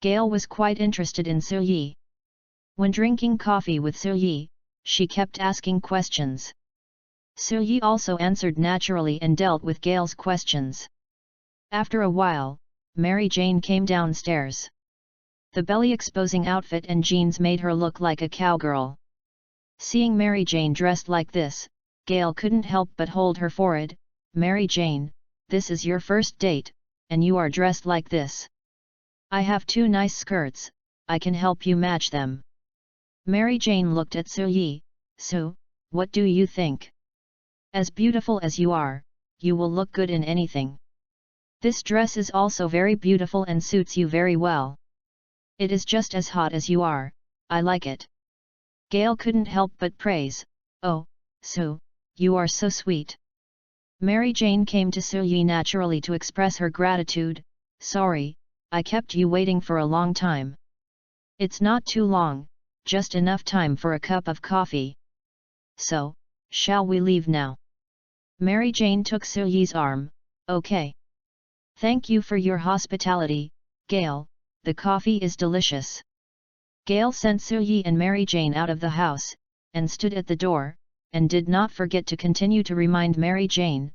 Gail was quite interested in Soo-yi. When drinking coffee with Soo-yi, she kept asking questions. Soo-yi also answered naturally and dealt with Gail's questions. After a while, Mary Jane came downstairs. The belly-exposing outfit and jeans made her look like a cowgirl. Seeing Mary Jane dressed like this, Gail couldn't help but hold her forehead. Mary Jane, this is your first date, and you are dressed like this. I have two nice skirts, I can help you match them. Mary Jane looked at Soo-yi. Sue, what do you think? As beautiful as you are, you will look good in anything. This dress is also very beautiful and suits you very well. It is just as hot as you are, I like it. Gail couldn't help but praise. Oh, Sue, you are so sweet. Mary Jane came to Soo-yi naturally to express her gratitude. Sorry, I kept you waiting for a long time. It's not too long, just enough time for a cup of coffee. So, shall we leave now? Mary Jane took Soo-yi's arm. Okay. Thank you for your hospitality, Gail, the coffee is delicious. Gail sent Soo-yi and Mary Jane out of the house, and stood at the door, and did not forget to continue to remind Mary Jane,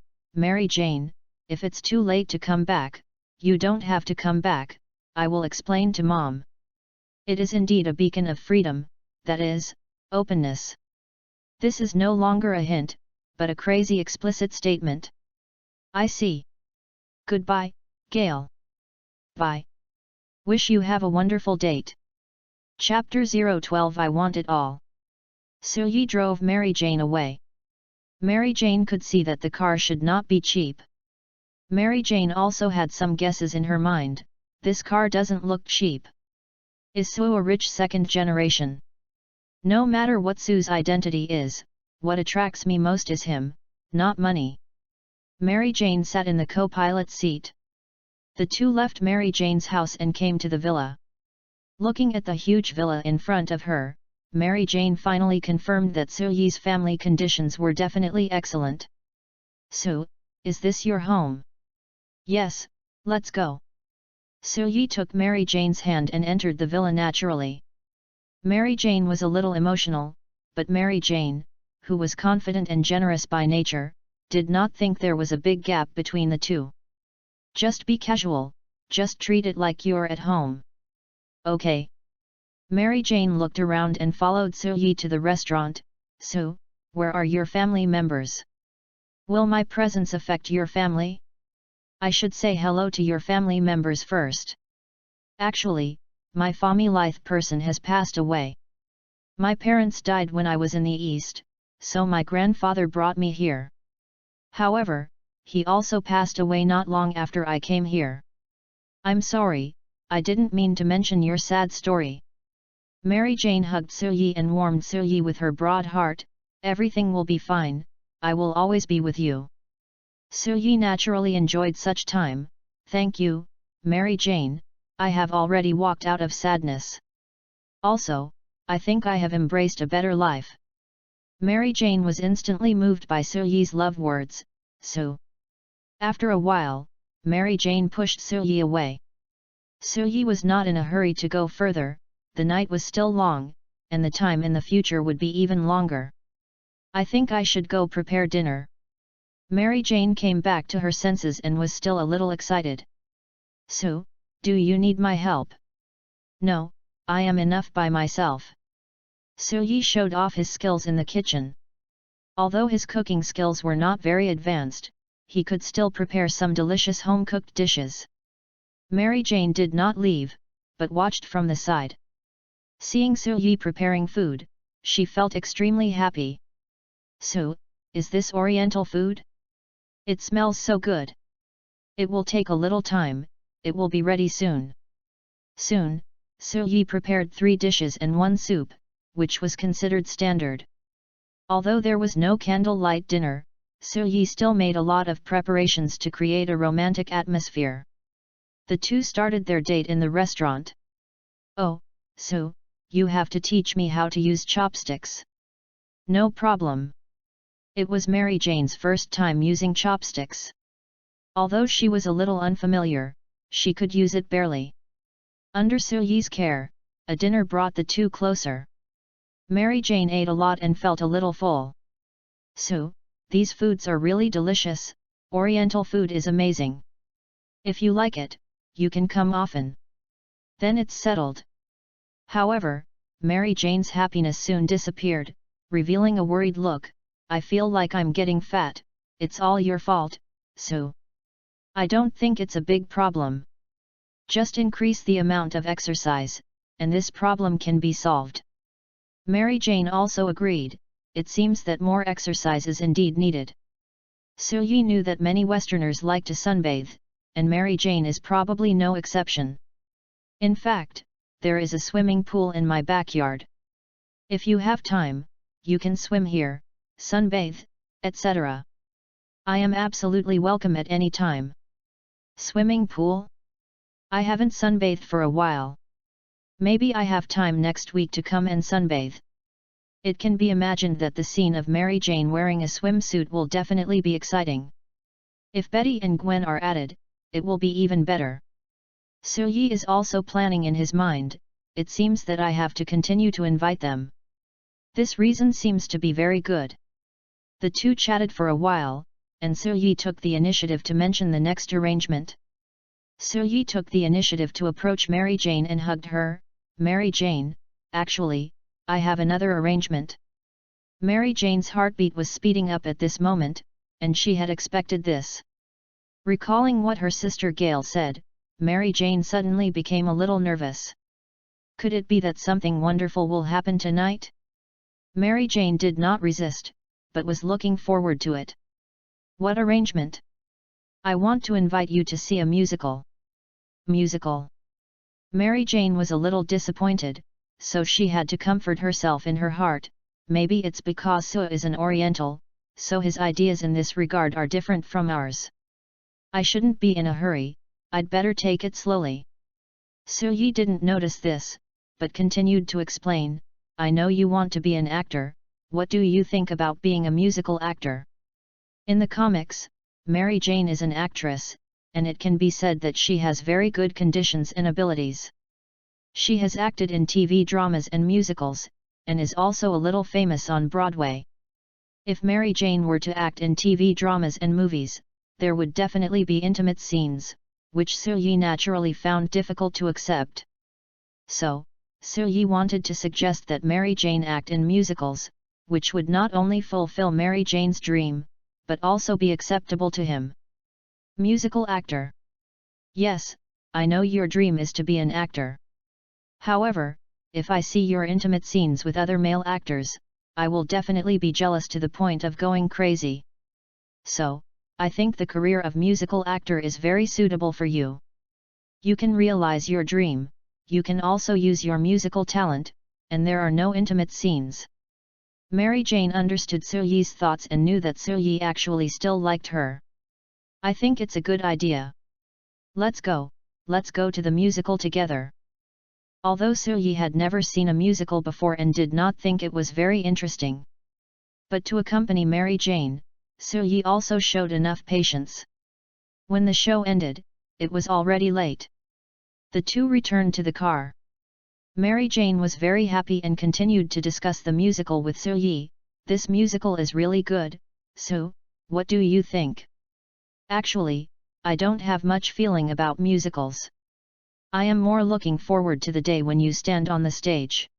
if it's too late to come back, you don't have to come back, I will explain to Mom. It is indeed a beacon of freedom, that is, openness. This is no longer a hint, but a crazy explicit statement. I see. Goodbye, Gail. Bye. Wish you have a wonderful date. Chapter 012 I Want It All. Soo-yi drove Mary Jane away. Mary Jane could see that the car should not be cheap. Mary Jane also had some guesses in her mind. This car doesn't look cheap. Is Sue a rich second generation? No matter what Sue's identity is, what attracts me most is him, not money. Mary Jane sat in the co-pilot seat. The two left Mary Jane's house and came to the villa. Looking at the huge villa in front of her, Mary Jane finally confirmed that Soo-yi's family conditions were definitely excellent. Sue, is this your home? Yes, let's go. Soo-yi took Mary Jane's hand and entered the villa naturally. Mary Jane was a little emotional, but Mary Jane, who was confident and generous by nature, did not think there was a big gap between the two. Just be casual, just treat it like you're at home. Okay. Mary Jane looked around and followed Soo-yi to the restaurant. Sue, where are your family members? Will my presence affect your family? I should say hello to your family members first. Actually, my family life person has passed away. My parents died when I was in the East, so my grandfather brought me here. However, he also passed away not long after I came here. I'm sorry, I didn't mean to mention your sad story. Mary Jane hugged Soo-yi and warmed Soo-yi with her broad heart. Everything will be fine, I will always be with you. Soo-yi naturally enjoyed such time. Thank you, Mary Jane, I have already walked out of sadness. Also, I think I have embraced a better life. Mary Jane was instantly moved by Soo-yi's love words. Sue. After a while, Mary Jane pushed Soo-yi away. Soo-yi was not in a hurry to go further, the night was still long, and the time in the future would be even longer. I think I should go prepare dinner. Mary Jane came back to her senses and was still a little excited. Sue, do you need my help? No, I am enough by myself. Soo-yi showed off his skills in the kitchen. Although his cooking skills were not very advanced, he could still prepare some delicious home-cooked dishes. Mary Jane did not leave, but watched from the side. Seeing Soo-yi preparing food, she felt extremely happy. "So, is this Oriental food? It smells so good. It will take a little time, it will be ready soon." Soon, Soo-yi prepared 3 dishes and 1 soup, which was considered standard. Although there was no candlelight dinner, Soo-yi still made a lot of preparations to create a romantic atmosphere. The two started their date in the restaurant. "Oh, Soo, you have to teach me how to use chopsticks." "No problem." It was Mary Jane's first time using chopsticks. Although she was a little unfamiliar, she could use it barely. Under Soo-yi's care, a dinner brought the two closer. Mary Jane ate a lot and felt a little full. "Soo, these foods are really delicious, Oriental food is amazing. If you like it, you can come often." Then it's settled. However, Mary Jane's happiness soon disappeared, revealing a worried look. "I feel like I'm getting fat, it's all your fault, Soo." "I don't think it's a big problem. Just increase the amount of exercise, and this problem can be solved." Mary Jane also agreed. It seems that more exercise is indeed needed. Soo-yi knew that many Westerners like to sunbathe, and Mary Jane is probably no exception. "In fact, there is a swimming pool in my backyard. If you have time, you can swim here, sunbathe, etc. I am absolutely welcome at any time." "Swimming pool? I haven't sunbathed for a while. Maybe I have time next week to come and sunbathe." It can be imagined that the scene of Mary Jane wearing a swimsuit will definitely be exciting. If Betty and Gwen are added, it will be even better. Soo-yi is also planning in his mind, "It seems that I have to continue to invite them. This reason seems to be very good." The two chatted for a while, and Soo-yi took the initiative to mention the next arrangement. Soo-yi took the initiative to approach Mary Jane and hugged her. "Mary Jane, actually, I have another arrangement." Mary Jane's heartbeat was speeding up at this moment, and she had expected this. Recalling what her sister Gail said, Mary Jane suddenly became a little nervous. Could it be that something wonderful will happen tonight? Mary Jane did not resist, but was looking forward to it. "What arrangement?" "I want to invite you to see a musical." "Musical?" Mary Jane was a little disappointed, so she had to comfort herself in her heart. Maybe it's because Soo is an Oriental, so his ideas in this regard are different from ours. "I shouldn't be in a hurry, I'd better take it slowly." Soo-yi didn't notice this, but continued to explain, "I know you want to be an actor, what do you think about being a musical actor?" In the comics, Mary Jane is an actress, and it can be said that she has very good conditions and abilities. She has acted in TV dramas and musicals, and is also a little famous on Broadway. If Mary Jane were to act in TV dramas and movies, there would definitely be intimate scenes, which Soo-yi naturally found difficult to accept. So, Soo-yi wanted to suggest that Mary Jane act in musicals, which would not only fulfill Mary Jane's dream, but also be acceptable to him. Musical actor. Yes, I know your dream is to be an actor. However, if I see your intimate scenes with other male actors, I will definitely be jealous to the point of going crazy. So, I think the career of musical actor is very suitable for you. You can realize your dream, you can also use your musical talent, and there are no intimate scenes." Mary Jane understood Soo-yi's thoughts and knew that Soo-yi actually still liked her. "I think it's a good idea. Let's go to the musical together." Although Soo-yi had never seen a musical before and did not think it was very interesting. But to accompany Mary Jane, Soo-yi also showed enough patience. When the show ended, it was already late. The two returned to the car. Mary Jane was very happy and continued to discuss the musical with Soo-yi. "This musical is really good, Soo, what do you think?" "Actually, I don't have much feeling about musicals. I am more looking forward to the day when you stand on the stage.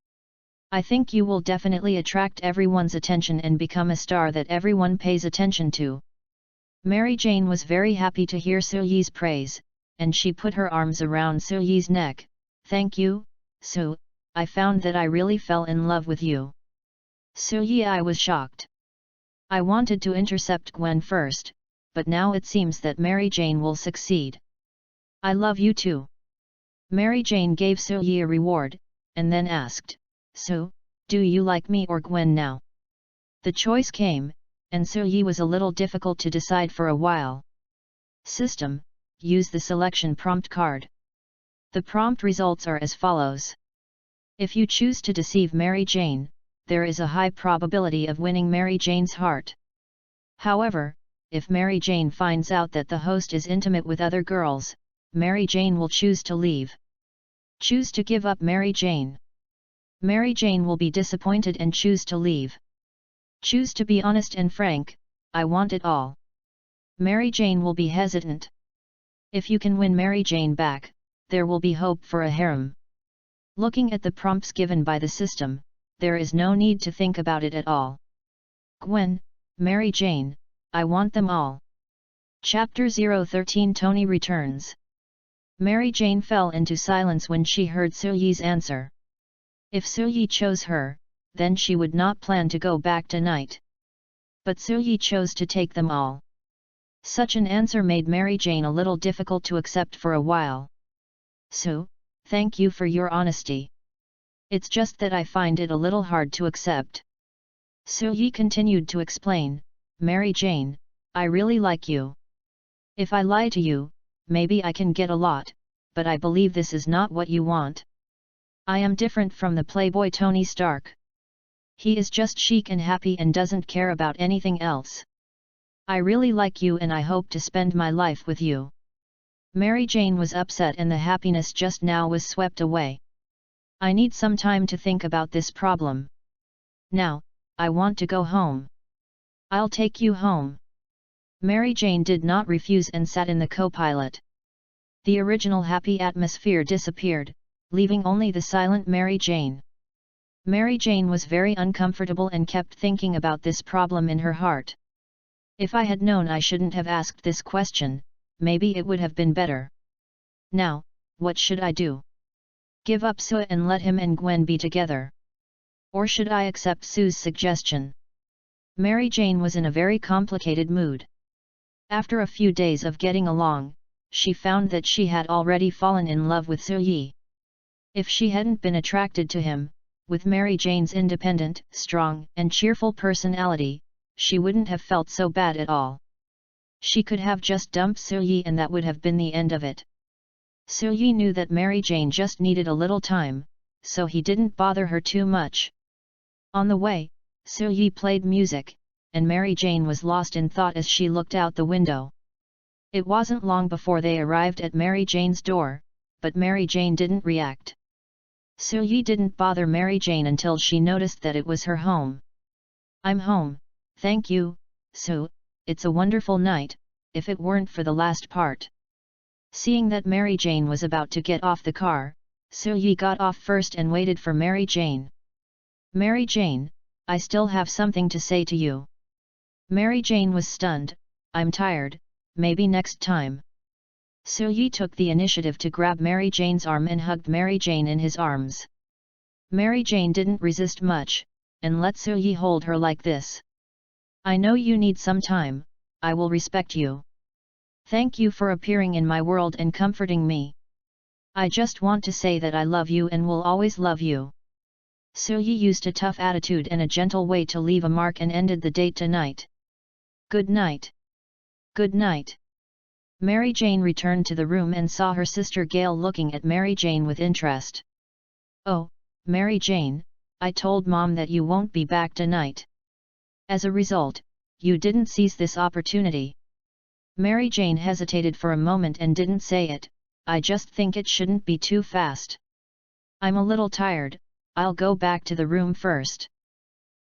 I think you will definitely attract everyone's attention and become a star that everyone pays attention to. Mary Jane was very happy to hear Soo-ye's praise, and she put her arms around Soo-ye's neck. Thank you, Soo, I found that I really fell in love with you. Soo-ye, I was shocked. I wanted to intercept Gwen first, but now it seems that Mary Jane will succeed. I love you too. Mary Jane gave Soo-ye a reward, and then asked, Soo, do you like me or Gwen now? The choice came, and Soo-ye was a little difficult to decide for a while. System, use the selection prompt card. The prompt results are as follows. If you choose to deceive Mary Jane, there is a high probability of winning Mary Jane's heart. However, if Mary Jane finds out that the host is intimate with other girls, Mary Jane will choose to leave. Choose to give up Mary Jane. Mary Jane will be disappointed and choose to leave. Choose to be honest and frank, I want it all. Mary Jane will be hesitant. If you can win Mary Jane back, there will be hope for a harem. Looking at the prompts given by the system, there is no need to think about it at all. Gwen, Mary Jane, I want them all. Chapter 013 Tony returns. Mary Jane fell into silence when she heard Soo-ye's answer. If Soo-ye chose her, then she would not plan to go back tonight. But Soo-ye chose to take them all. Such an answer made Mary Jane a little difficult to accept for a while. Soo, thank you for your honesty. It's just that I find it a little hard to accept. Soo-ye continued to explain, Mary Jane, I really like you. If I lie to you, maybe I can get a lot, but I believe this is not what you want. I am different from the playboy Tony Stark. He is just chic and happy and doesn't care about anything else. I really like you and I hope to spend my life with you. Mary Jane was upset and the happiness just now was swept away. I need some time to think about this problem. Now, I want to go home. I'll take you home. Mary Jane did not refuse and sat in the co-pilot. The original happy atmosphere disappeared, leaving only the silent Mary Jane. Mary Jane was very uncomfortable and kept thinking about this problem in her heart. If I had known I shouldn't have asked this question, maybe it would have been better. Now, what should I do? Give up Soo and let him and Gwen be together? Or should I accept Soo's suggestion? Mary Jane was in a very complicated mood. After a few days of getting along, she found that she had already fallen in love with Soo-ye. If she hadn't been attracted to him, with Mary Jane's independent, strong, and cheerful personality, she wouldn't have felt so bad at all. She could have just dumped Soo-ye and that would have been the end of it. Soo-ye knew that Mary Jane just needed a little time, so he didn't bother her too much. On the way, Soo-ye played music, and Mary Jane was lost in thought as she looked out the window. It wasn't long before they arrived at Mary Jane's door, but Mary Jane didn't react. Soo-ye didn't bother Mary Jane until she noticed that it was her home. I'm home, thank you, Soo, it's a wonderful night, if it weren't for the last part. Seeing that Mary Jane was about to get off the car, Soo-ye got off first and waited for Mary Jane. Mary Jane, I still have something to say to you. Mary Jane was stunned. I'm tired, maybe next time. Soo-ye took the initiative to grab Mary Jane's arm and hugged Mary Jane in his arms. Mary Jane didn't resist much, and let Soo-ye hold her like this. I know you need some time, I will respect you. Thank you for appearing in my world and comforting me. I just want to say that I love you and will always love you. Soo-ye used a tough attitude and a gentle way to leave a mark and ended the date tonight. Good night. Good night. Mary Jane returned to the room and saw her sister Gail looking at Mary Jane with interest. Oh, Mary Jane, I told Mom that you won't be back tonight. As a result, you didn't seize this opportunity. Mary Jane hesitated for a moment and didn't say it, I just think it shouldn't be too fast. I'm a little tired, I'll go back to the room first.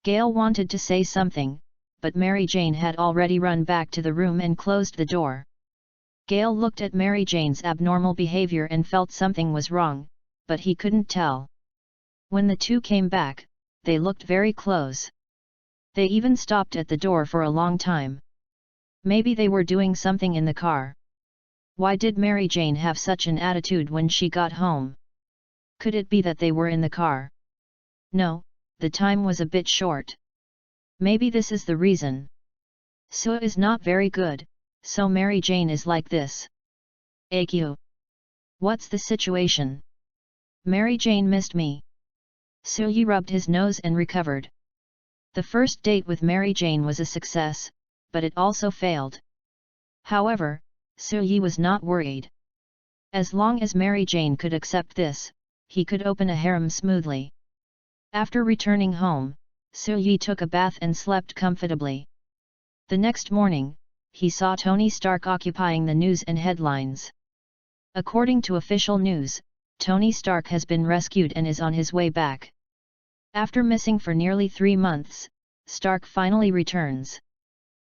Gail wanted to say something, but Mary Jane had already run back to the room and closed the door. Gale looked at Mary Jane's abnormal behavior and felt something was wrong, but he couldn't tell. When the two came back, they looked very close. They even stopped at the door for a long time. Maybe they were doing something in the car. Why did Mary Jane have such an attitude when she got home? Could it be that they were in the car? No, the time was a bit short. Maybe this is the reason. Sue is not very good, so Mary Jane is like this. AQ. What's the situation? Mary Jane missed me. Sue rubbed his nose and recovered. The first date with Mary Jane was a success, but it also failed. However, Sue was not worried. As long as Mary Jane could accept this, he could open a harem smoothly. After returning home, Sue took a bath and slept comfortably. The next morning, he saw Tony Stark occupying the news and headlines. According to official news, Tony Stark has been rescued and is on his way back. After missing for nearly 3 months, Stark finally returns.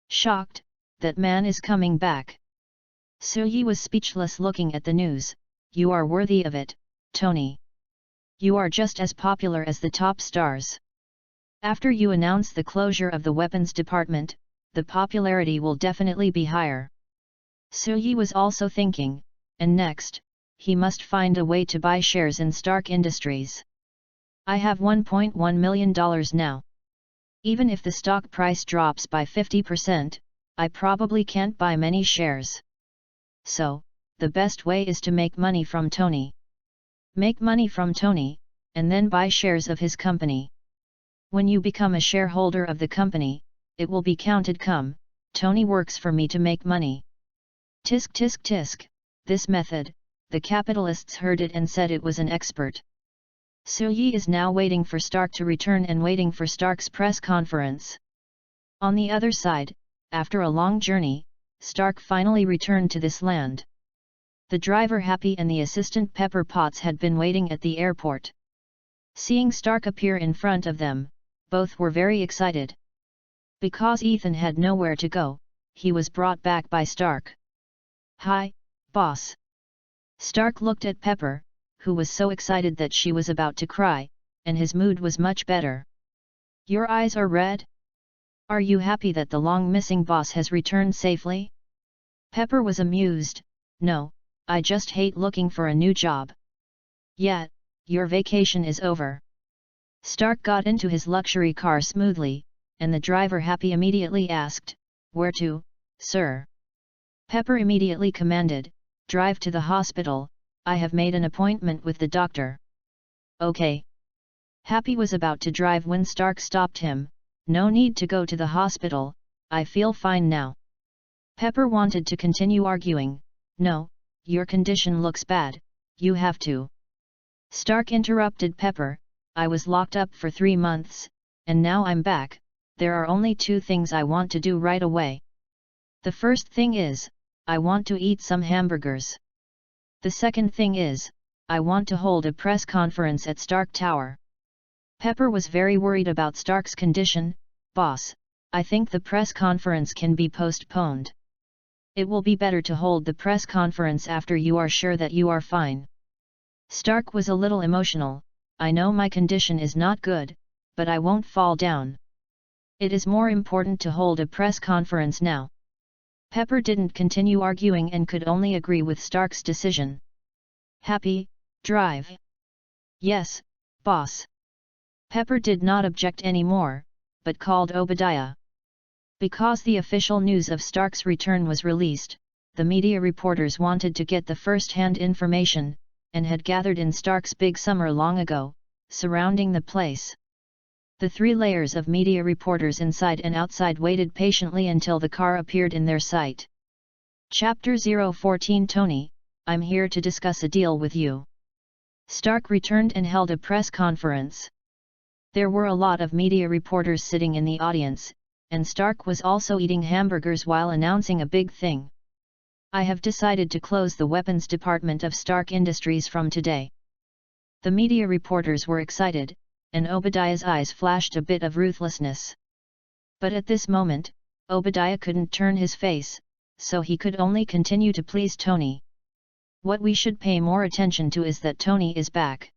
Shocked, that man is coming back. Sue was speechless looking at the news. You are worthy of it, Tony. You are just as popular as the top stars. After you announce the closure of the weapons department, the popularity will definitely be higher. Sue was also thinking, and next, he must find a way to buy shares in Stark Industries. I have $1.1 million now. Even if the stock price drops by 50%, I probably can't buy many shares. So, the best way is to make money from Tony. Make money from Tony, and then buy shares of his company. When you become a shareholder of the company, it will be counted come, Tony works for me to make money. Tisk tisk tisk, this method, the capitalists heard it and said it was an expert. Sue is now waiting for Stark to return and waiting for Stark's press conference. On the other side, after a long journey, Stark finally returned to this land. The driver Happy and the assistant Pepper Potts had been waiting at the airport. Seeing Stark appear in front of them, both were very excited. Because Ethan had nowhere to go, he was brought back by Stark. Hi, boss. Stark looked at Pepper, who was so excited that she was about to cry, and his mood was much better. Your eyes are red? Are you happy that the long-missing boss has returned safely? Pepper was amused. No, I just hate looking for a new job. Yet, your vacation is over. Stark got into his luxury car smoothly, and the driver Happy immediately asked, Where to, sir? Pepper immediately commanded, Drive to the hospital, I have made an appointment with the doctor. Okay. Happy was about to drive when Stark stopped him. No need to go to the hospital, I feel fine now. Pepper wanted to continue arguing. No, your condition looks bad, you have to. Stark interrupted Pepper, I was locked up for 3 months, and now I'm back, there are only 2 things I want to do right away. The first thing is, I want to eat some hamburgers. The second thing is, I want to hold a press conference at Stark Tower. Pepper was very worried about Stark's condition. Boss, I think the press conference can be postponed. It will be better to hold the press conference after you are sure that you are fine. Stark was a little emotional. I know my condition is not good, but I won't fall down. It is more important to hold a press conference now. Pepper didn't continue arguing and could only agree with Stark's decision. Happy, drive. Yes, boss. Pepper did not object anymore, but called Obadiah. Because the official news of Stark's return was released, the media reporters wanted to get the first-hand information, and had gathered in Stark's big summer long ago, surrounding the place. The 3 layers of media reporters inside and outside waited patiently until the car appeared in their sight. Chapter 014 Tony, I'm here to discuss a deal with you. Stark returned and held a press conference. There were a lot of media reporters sitting in the audience, and Stark was also eating hamburgers while announcing a big thing. I have decided to close the weapons department of Stark Industries from today. The media reporters were excited, and Obadiah's eyes flashed a bit of ruthlessness. But at this moment, Obadiah couldn't turn his face, so he could only continue to please Tony. What we should pay more attention to is that Tony is back.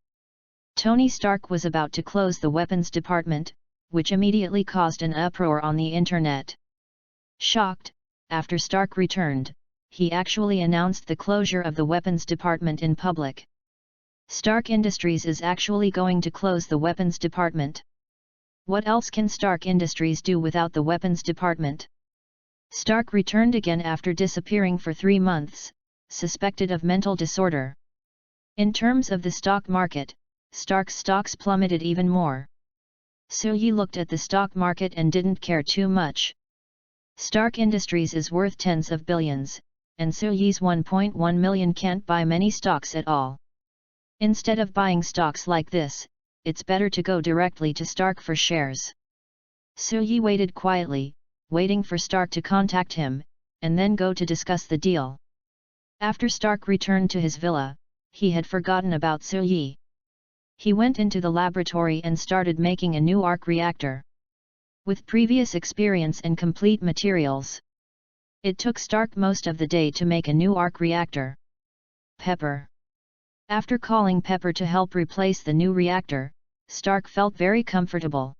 Tony Stark was about to close the weapons department, which immediately caused an uproar on the internet. Shocked, after Stark returned, he actually announced the closure of the weapons department in public. Stark Industries is actually going to close the weapons department. What else can Stark Industries do without the weapons department? Stark returned again after disappearing for 3 months, suspected of mental disorder. In terms of the stock market, Stark's stocks plummeted even more. Soo-yi looked at the stock market and didn't care too much. Stark Industries is worth tens of billions, and Soo-yi's 1.1 million can't buy many stocks at all. Instead of buying stocks like this, it's better to go directly to Stark for shares. Soo-yi waited quietly, waiting for Stark to contact him, and then go to discuss the deal. After Stark returned to his villa, he had forgotten about Soo-yi. He went into the laboratory and started making a new arc reactor. With previous experience and complete materials, it took Stark most of the day to make a new arc reactor. Pepper. After calling Pepper to help replace the new reactor, Stark felt very comfortable.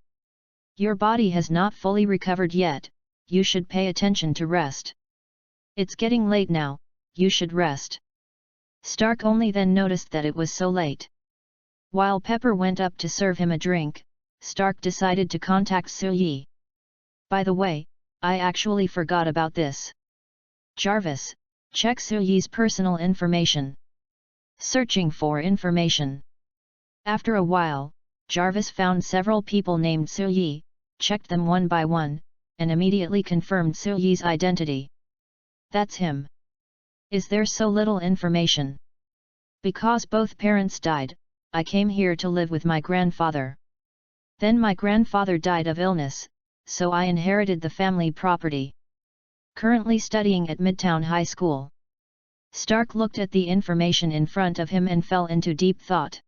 Your body has not fully recovered yet, you should pay attention to rest. It's getting late now, you should rest. Stark only then noticed that it was so late. While Pepper went up to serve him a drink, Stark decided to contact Soo-yi. By the way, I actually forgot about this. Jarvis, check Soo-yi's personal information. Searching for information. After a while, Jarvis found several people named Soo-yi, checked them one by one, and immediately confirmed Soo-yi's identity. That's him. Is there so little information? Because both parents died, I came here to live with my grandfather. Then my grandfather died of illness, so I inherited the family property. Currently studying at Midtown High School. Stark looked at the information in front of him and fell into deep thought.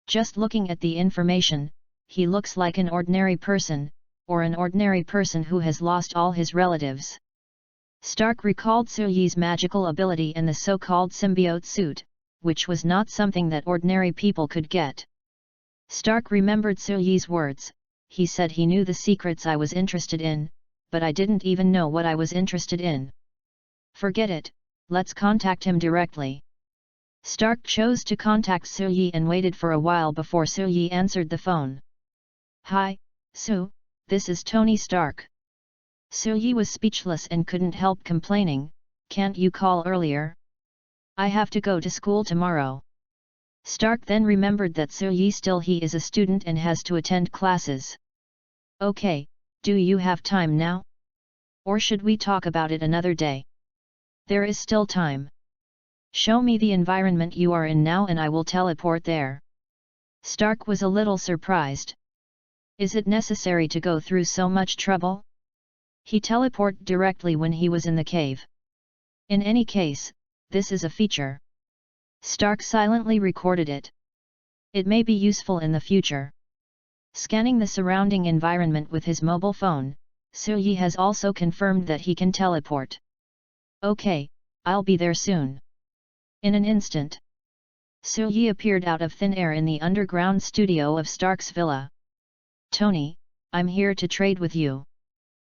Just looking at the information, he looks like an ordinary person, or an ordinary person who has lost all his relatives. Stark recalled Soo-yi's magical ability and the so-called symbiote suit, which was not something that ordinary people could get. Stark remembered Soo-yi's words. He said he knew the secrets I was interested in, but I didn't even know what I was interested in. Forget it, let's contact him directly. Stark chose to contact Soo-yi and waited for a while before Soo-yi answered the phone. Hi, Soo, this is Tony Stark. Soo-yi was speechless and couldn't help complaining, can't you call earlier? I have to go to school tomorrow. Stark then remembered that Soo-yi he is a student and has to attend classes. Okay, do you have time now? Or should we talk about it another day? There is still time. Show me the environment you are in now and I will teleport there. Stark was a little surprised. Is it necessary to go through so much trouble? He teleported directly when he was in the cave. In any case, this is a feature. Stark silently recorded it. It may be useful in the future. Scanning the surrounding environment with his mobile phone, Soo-yi has also confirmed that he can teleport. Okay, I'll be there soon. In an instant, Soo-yi appeared out of thin air in the underground studio of Stark's villa. Tony, I'm here to trade with you.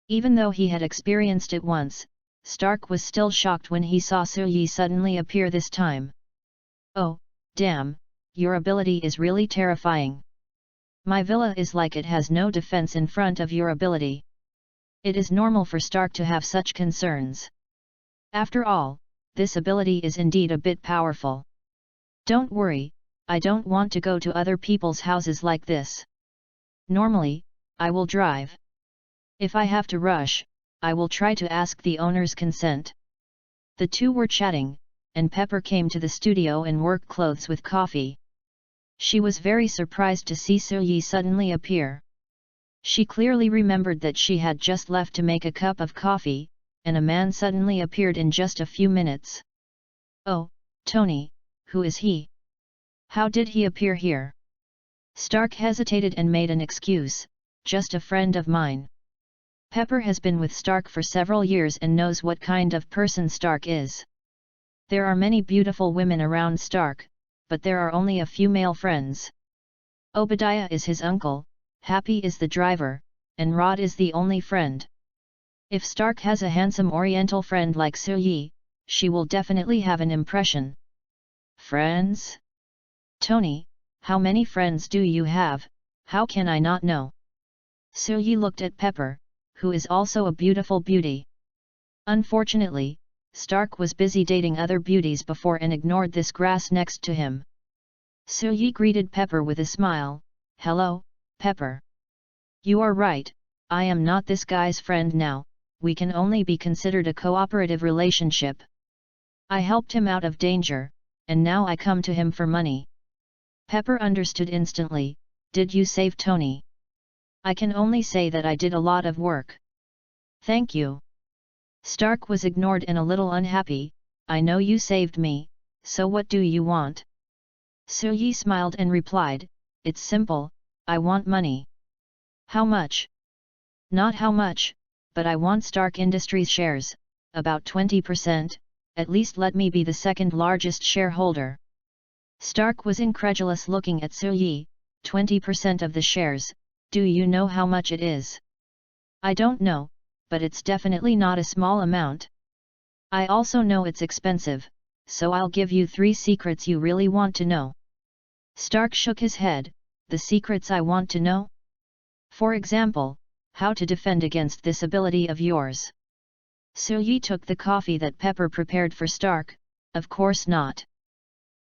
Even though he had experienced it once, Stark was still shocked when he saw Soo-yi suddenly appear this time. Oh, damn, your ability is really terrifying. My villa is like it has no defense in front of your ability. It is normal for Stark to have such concerns. After all, this ability is indeed a bit powerful. Don't worry, I don't want to go to other people's houses like this. Normally, I will drive. If I have to rush, I will try to ask the owner's consent. The two were chatting, and Pepper came to the studio in work clothes with coffee. She was very surprised to see Soo-yi suddenly appear. She clearly remembered that she had just left to make a cup of coffee, and a man suddenly appeared in just a few minutes. Oh, Tony, who is he? How did he appear here? Stark hesitated and made an excuse, just a friend of mine. Pepper has been with Stark for several years and knows what kind of person Stark is. There are many beautiful women around Stark, but there are only a few male friends. Obadiah is his uncle, Happy is the driver, and Rod is the only friend. If Stark has a handsome oriental friend like Suyi, she will definitely have an impression. Friends? Tony, how many friends do you have? How can I not know? Suyi looked at Pepper, who is also a beautiful beauty. Unfortunately, Stark was busy dating other beauties before and ignored this grass next to him. Suyi greeted Pepper with a smile. Hello, Pepper. You are right, I am not this guy's friend now, we can only be considered a cooperative relationship. I helped him out of danger, and now I come to him for money. Pepper understood instantly. Did you save Tony? I can only say that I did a lot of work. Thank you. Stark was ignored and a little unhappy. I know you saved me, so what do you want? Suyi smiled and replied, it's simple, I want money. How much? Not how much, but I want Stark Industries shares, about 20%, at least let me be the second largest shareholder. Stark was incredulous looking at Suyi. 20% of the shares, do you know how much it is? I don't know, but it's definitely not a small amount. I also know it's expensive, so I'll give you 3 secrets you really want to know. Stark shook his head. The secrets I want to know? For example, how to defend against this ability of yours. Suyi took the coffee that Pepper prepared for Stark. Of course not.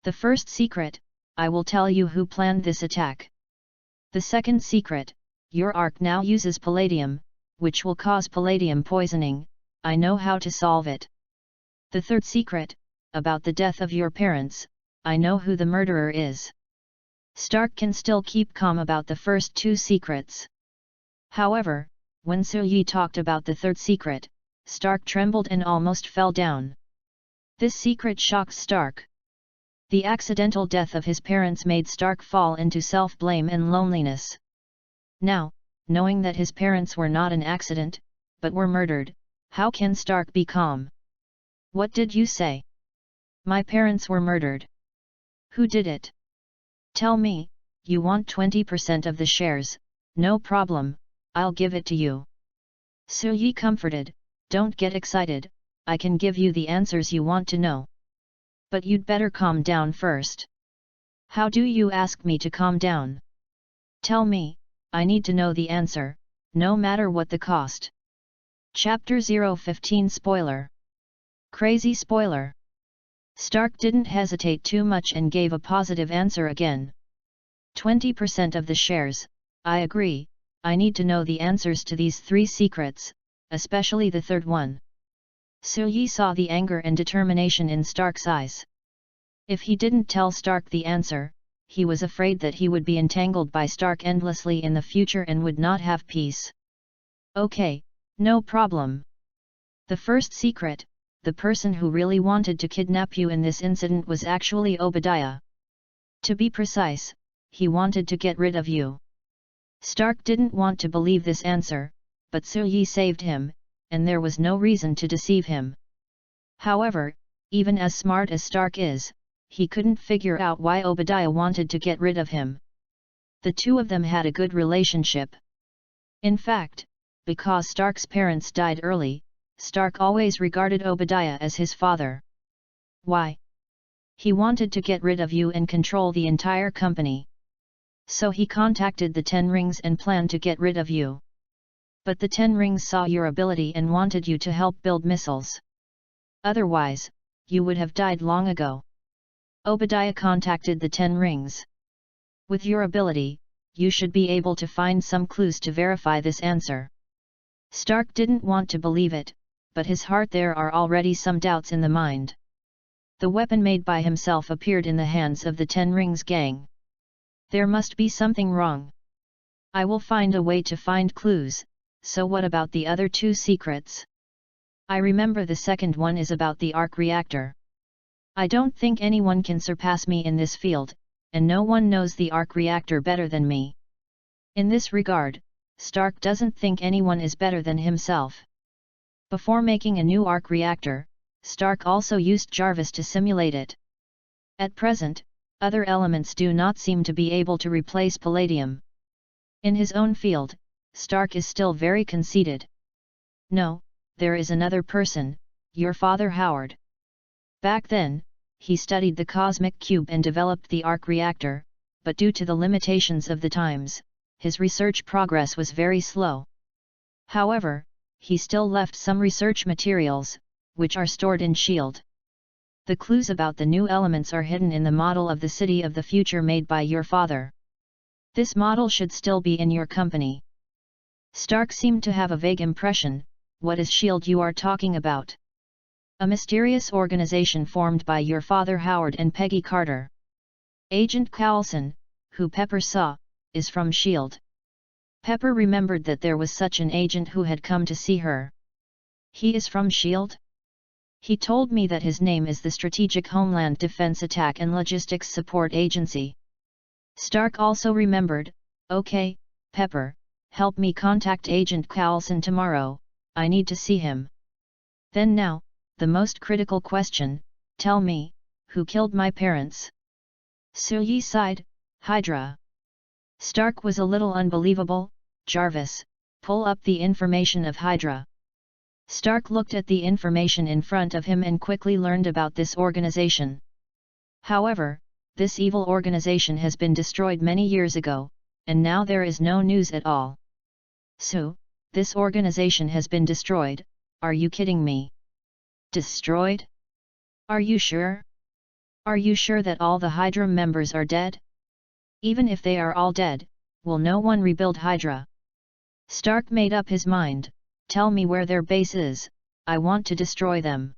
The first secret, I will tell you who planned this attack. The second secret, your arc now uses palladium, which will cause palladium poisoning, I know how to solve it. The third secret, about the death of your parents, I know who the murderer is. Stark can still keep calm about the first 2 secrets. However, when Suyi talked about the third secret, Stark trembled and almost fell down. This secret shocked Stark. The accidental death of his parents made Stark fall into self-blame and loneliness. Now, knowing that his parents were not an accident, but were murdered, how can Stark be calm? What did you say? My parents were murdered. Who did it? Tell me, you want 20% of the shares, no problem, I'll give it to you. Suyi comforted, don't get excited, I can give you the answers you want to know. But you'd better calm down first. How do you ask me to calm down? Tell me, I need to know the answer, no matter what the cost. Chapter 015 Spoiler. Crazy spoiler. Stark didn't hesitate too much and gave a positive answer again. 20% of the shares, I agree, I need to know the answers to these 3 secrets, especially the third one. Suyi saw the anger and determination in Stark's eyes. If he didn't tell Stark the answer, he was afraid that he would be entangled by Stark endlessly in the future and would not have peace. Okay, no problem. The first secret, the person who really wanted to kidnap you in this incident was actually Obadiah. To be precise, he wanted to get rid of you. Stark didn't want to believe this answer, but Suyi saved him, and there was no reason to deceive him. However, even as smart as Stark is, he couldn't figure out why Obadiah wanted to get rid of him. The two of them had a good relationship. In fact, because Stark's parents died early, Stark always regarded Obadiah as his father. Why? He wanted to get rid of you and control the entire company. So he contacted the Ten Rings and planned to get rid of you. But the Ten Rings saw your ability and wanted you to help build missiles. Otherwise, you would have died long ago. Obadiah contacted the Ten Rings. With your ability, you should be able to find some clues to verify this answer. Stark didn't want to believe it, but his heart there are already some doubts in the mind. The weapon made by himself appeared in the hands of the Ten Rings gang. There must be something wrong. I will find a way to find clues, so what about the other 2 secrets? I remember the second one is about the arc reactor. I don't think anyone can surpass me in this field, and no one knows the arc reactor better than me. In this regard, Stark doesn't think anyone is better than himself. Before making a new arc reactor, Stark also used Jarvis to simulate it. At present, other elements do not seem to be able to replace palladium. In his own field, Stark is still very conceited. No, there is another person, your father Howard. Back then, he studied the cosmic cube and developed the arc reactor, but due to the limitations of the times, his research progress was very slow. However, he still left some research materials, which are stored in S.H.I.E.L.D. The clues about the new elements are hidden in the model of the city of the future made by your father. This model should still be in your company. Stark seemed to have a vague impression. What is S.H.I.E.L.D. you are talking about? A mysterious organization formed by your father Howard and Peggy Carter. Agent Coulson, who Pepper saw, is from S.H.I.E.L.D. Pepper remembered that there was such an agent who had come to see her. He is from S.H.I.E.L.D.? He told me that his name is the Strategic Homeland Defense Attack and Logistics Support Agency. Stark also remembered, okay, Pepper, help me contact Agent Coulson tomorrow, I need to see him. Then now, the most critical question, tell me, who killed my parents? Suyi sighed, Hydra. Stark was a little unbelievable. Jarvis, pull up the information of Hydra. Stark looked at the information in front of him and quickly learned about this organization. However, this evil organization has been destroyed many years ago, and now there is no news at all. So, this organization has been destroyed, are you kidding me? Destroyed? Are you sure? Are you sure that all the Hydra members are dead? Even if they are all dead, will no one rebuild Hydra? Stark made up his mind, tell me where their base is, I want to destroy them.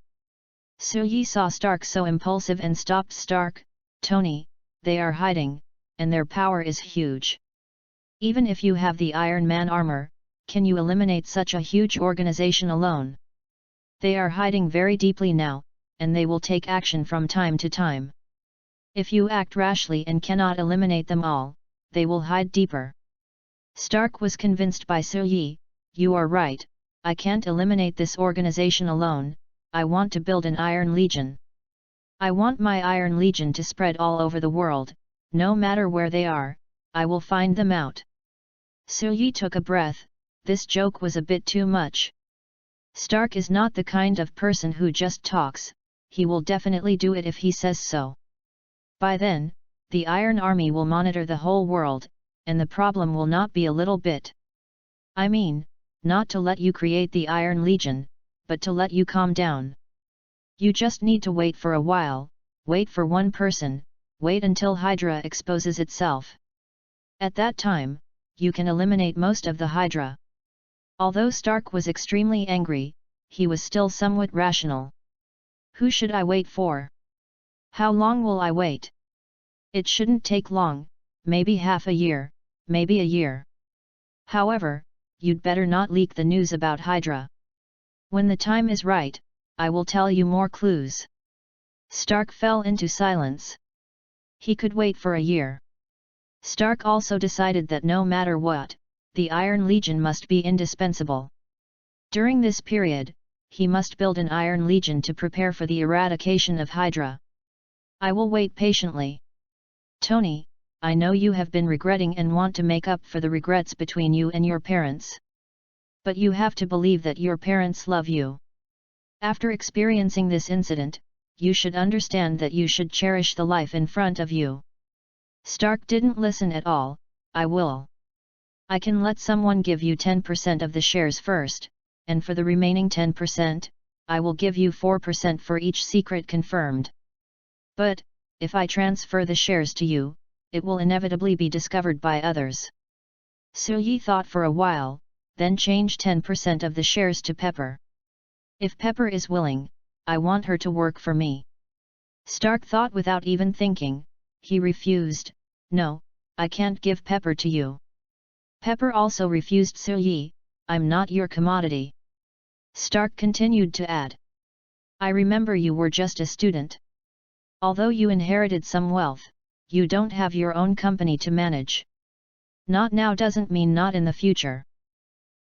Suyi saw Stark so impulsive and stopped Stark, Tony, they are hiding, and their power is huge. Even if you have the Iron Man armor, can you eliminate such a huge organization alone? They are hiding very deeply now, and they will take action from time to time. If you act rashly and cannot eliminate them all, they will hide deeper. Stark was convinced by Suyi, you are right, I can't eliminate this organization alone, I want to build an Iron Legion. I want my Iron Legion to spread all over the world, no matter where they are, I will find them out. Suyi took a breath, this joke was a bit too much. Stark is not the kind of person who just talks, he will definitely do it if he says so. By then, the Iron Army will monitor the whole world, and the problem will not be a little bit. I mean, not to let you create the Iron Legion, but to let you calm down. You just need to wait for a while, wait for one person, wait until Hydra exposes itself. At that time, you can eliminate most of the Hydra. Although Stark was extremely angry, he was still somewhat rational. Who should I wait for? How long will I wait? It shouldn't take long, maybe half a year, maybe a year. However, you'd better not leak the news about Hydra. When the time is right, I will tell you more clues. Stark fell into silence. He could wait for a year. Stark also decided that no matter what, the Iron Legion must be indispensable. During this period, he must build an Iron Legion to prepare for the eradication of Hydra. I will wait patiently. Tony, I know you have been regretting and want to make up for the regrets between you and your parents. But you have to believe that your parents love you. After experiencing this incident, you should understand that you should cherish the life in front of you. Stark didn't listen at all. I will. I can let someone give you 10% of the shares first, and for the remaining 10%, I will give you 4% for each secret confirmed. But, if I transfer the shares to you, it will inevitably be discovered by others. Suyi thought for a while, then changed 10% of the shares to Pepper. If Pepper is willing, I want her to work for me. Stark thought without even thinking, he refused, no, I can't give Pepper to you. Pepper also refused Suyi, I'm not your commodity. Stark continued to add. I remember you were just a student. Although you inherited some wealth, you don't have your own company to manage. Not now doesn't mean not in the future.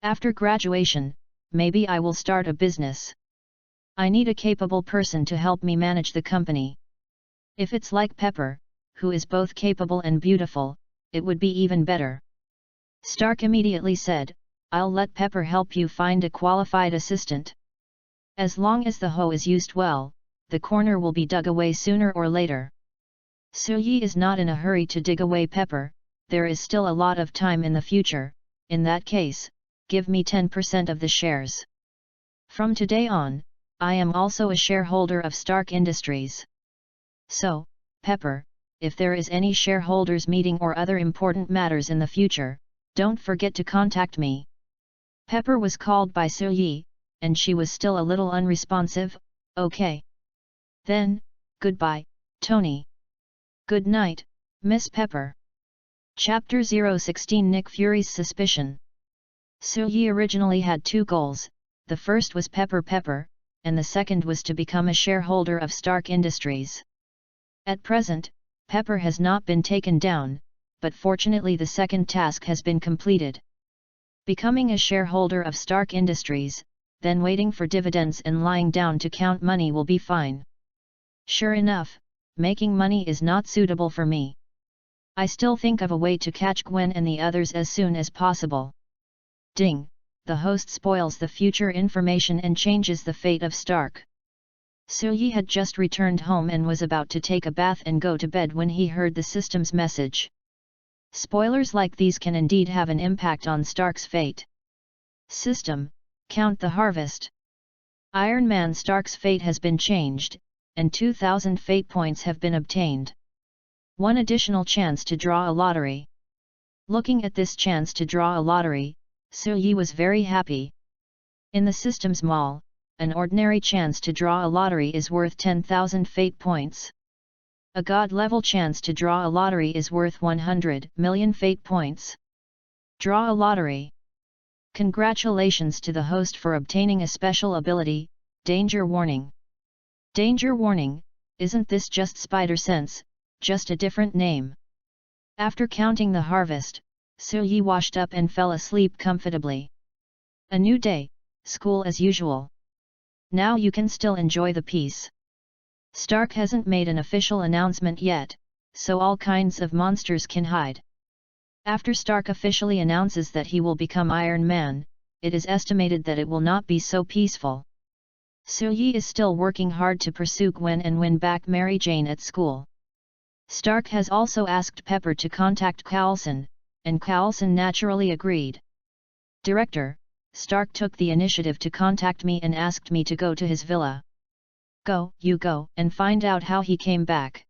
After graduation, maybe I will start a business. I need a capable person to help me manage the company. If it's like Pepper, who is both capable and beautiful, it would be even better. Stark immediately said, I'll let Pepper help you find a qualified assistant. As long as the hoe is used well, the corner will be dug away sooner or later. Suyi is not in a hurry to dig away Pepper, there is still a lot of time in the future. In that case, give me 10% of the shares. From today on, I am also a shareholder of Stark Industries. So, Pepper, if there is any shareholders meeting or other important matters in the future, don't forget to contact me. Pepper was called by Suyi, and she was still a little unresponsive. Okay. Then, goodbye, Tony. Good night, Miss Pepper. Chapter 016 Nick Fury's Suspicion. Suyi originally had two goals, the first was Pepper, and the second was to become a shareholder of Stark Industries. At present, Pepper has not been taken down, but fortunately the second task has been completed. Becoming a shareholder of Stark Industries, then waiting for dividends and lying down to count money will be fine. Sure enough, making money is not suitable for me. I still think of a way to catch Gwen and the others as soon as possible. Ding! The host spoils the future information and changes the fate of Stark. Suyi had just returned home and was about to take a bath and go to bed when he heard the system's message. Spoilers like these can indeed have an impact on Stark's fate. System, count the harvest. Iron Man Stark's fate has been changed, and 2,000 fate points have been obtained. One additional chance to draw a lottery. Looking at this chance to draw a lottery, Suyi was very happy. In the system's mall, an ordinary chance to draw a lottery is worth 10,000 fate points. A god-level chance to draw a lottery is worth 100 million fate points. Draw a lottery. Congratulations to the host for obtaining a special ability, Danger Warning. Danger Warning, isn't this just Spider Sense, just a different name? After counting the harvest, Suyi washed up and fell asleep comfortably. A new day, school as usual. Now you can still enjoy the peace. Stark hasn't made an official announcement yet, so all kinds of monsters can hide. After Stark officially announces that he will become Iron Man, it is estimated that it will not be so peaceful. Suyi is still working hard to pursue Gwen and win back Mary Jane at school. Stark has also asked Pepper to contact Coulson, and Coulson naturally agreed. Director, Stark took the initiative to contact me and asked me to go to his villa. You go and find out how he came back.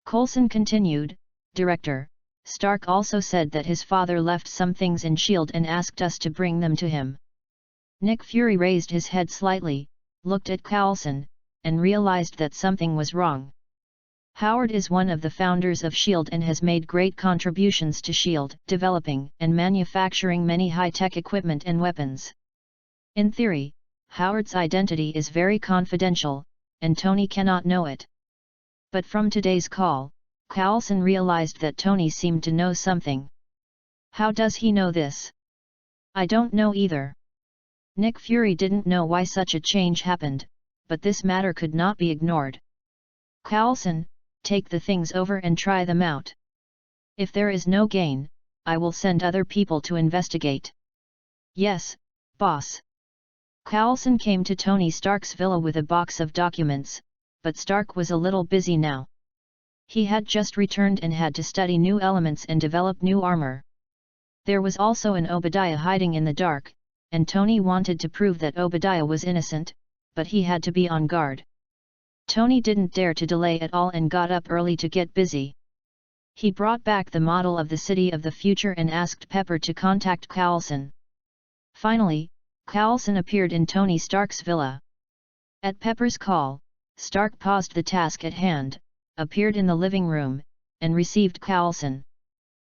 Coulson continued, Director, Stark also said that his father left some things in S.H.I.E.L.D. and asked us to bring them to him. Nick Fury raised his head slightly, looked at Coulson, and realized that something was wrong. Howard is one of the founders of S.H.I.E.L.D. and has made great contributions to S.H.I.E.L.D., developing and manufacturing many high-tech equipment and weapons. In theory, Howard's identity is very confidential, and Tony cannot know it. But from today's call, Coulson realized that Tony seemed to know something. How does he know this? I don't know either. Nick Fury didn't know why such a change happened, but this matter could not be ignored. Coulson, take the things over and try them out. If there is no gain, I will send other people to investigate. Yes, boss. Coulson came to Tony Stark's villa with a box of documents, but Stark was a little busy now. He had just returned and had to study new elements and develop new armor. There was also an Obadiah hiding in the dark, and Tony wanted to prove that Obadiah was innocent, but he had to be on guard. Tony didn't dare to delay at all and got up early to get busy. He brought back the model of the city of the future and asked Pepper to contact Coulson. Finally, Coulson appeared in Tony Stark's villa. At Pepper's call, Stark paused the task at hand, appeared in the living room, and received Coulson.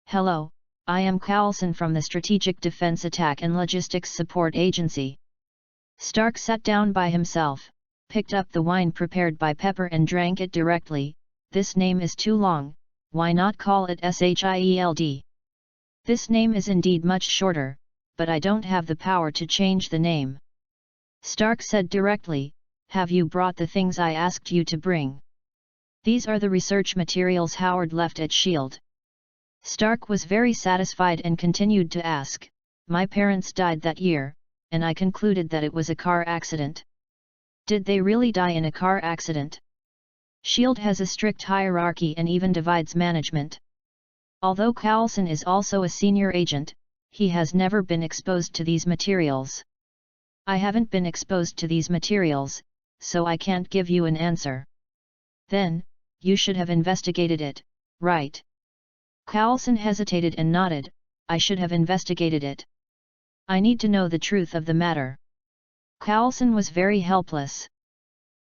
Hello, I am Coulson from the Strategic Defense Attack and Logistics Support Agency. Stark sat down by himself, picked up the wine prepared by Pepper and drank it directly. This name is too long, why not call it SHIELD? This name is indeed much shorter, but I don't have the power to change the name. Stark said directly, "Have you brought the things I asked you to bring?" "These are the research materials Howard left at S.H.I.E.L.D. Stark was very satisfied and continued to ask, "My parents died that year, and I concluded that it was a car accident." "Did they really die in a car accident?" S.H.I.E.L.D. has a strict hierarchy and even divides management. Although Coulson is also a senior agent, he has never been exposed to these materials. "I haven't been exposed to these materials, so I can't give you an answer." "Then, you should have investigated it, right?" Coulson hesitated and nodded, "I should have investigated it. I need to know the truth of the matter." Coulson was very helpless.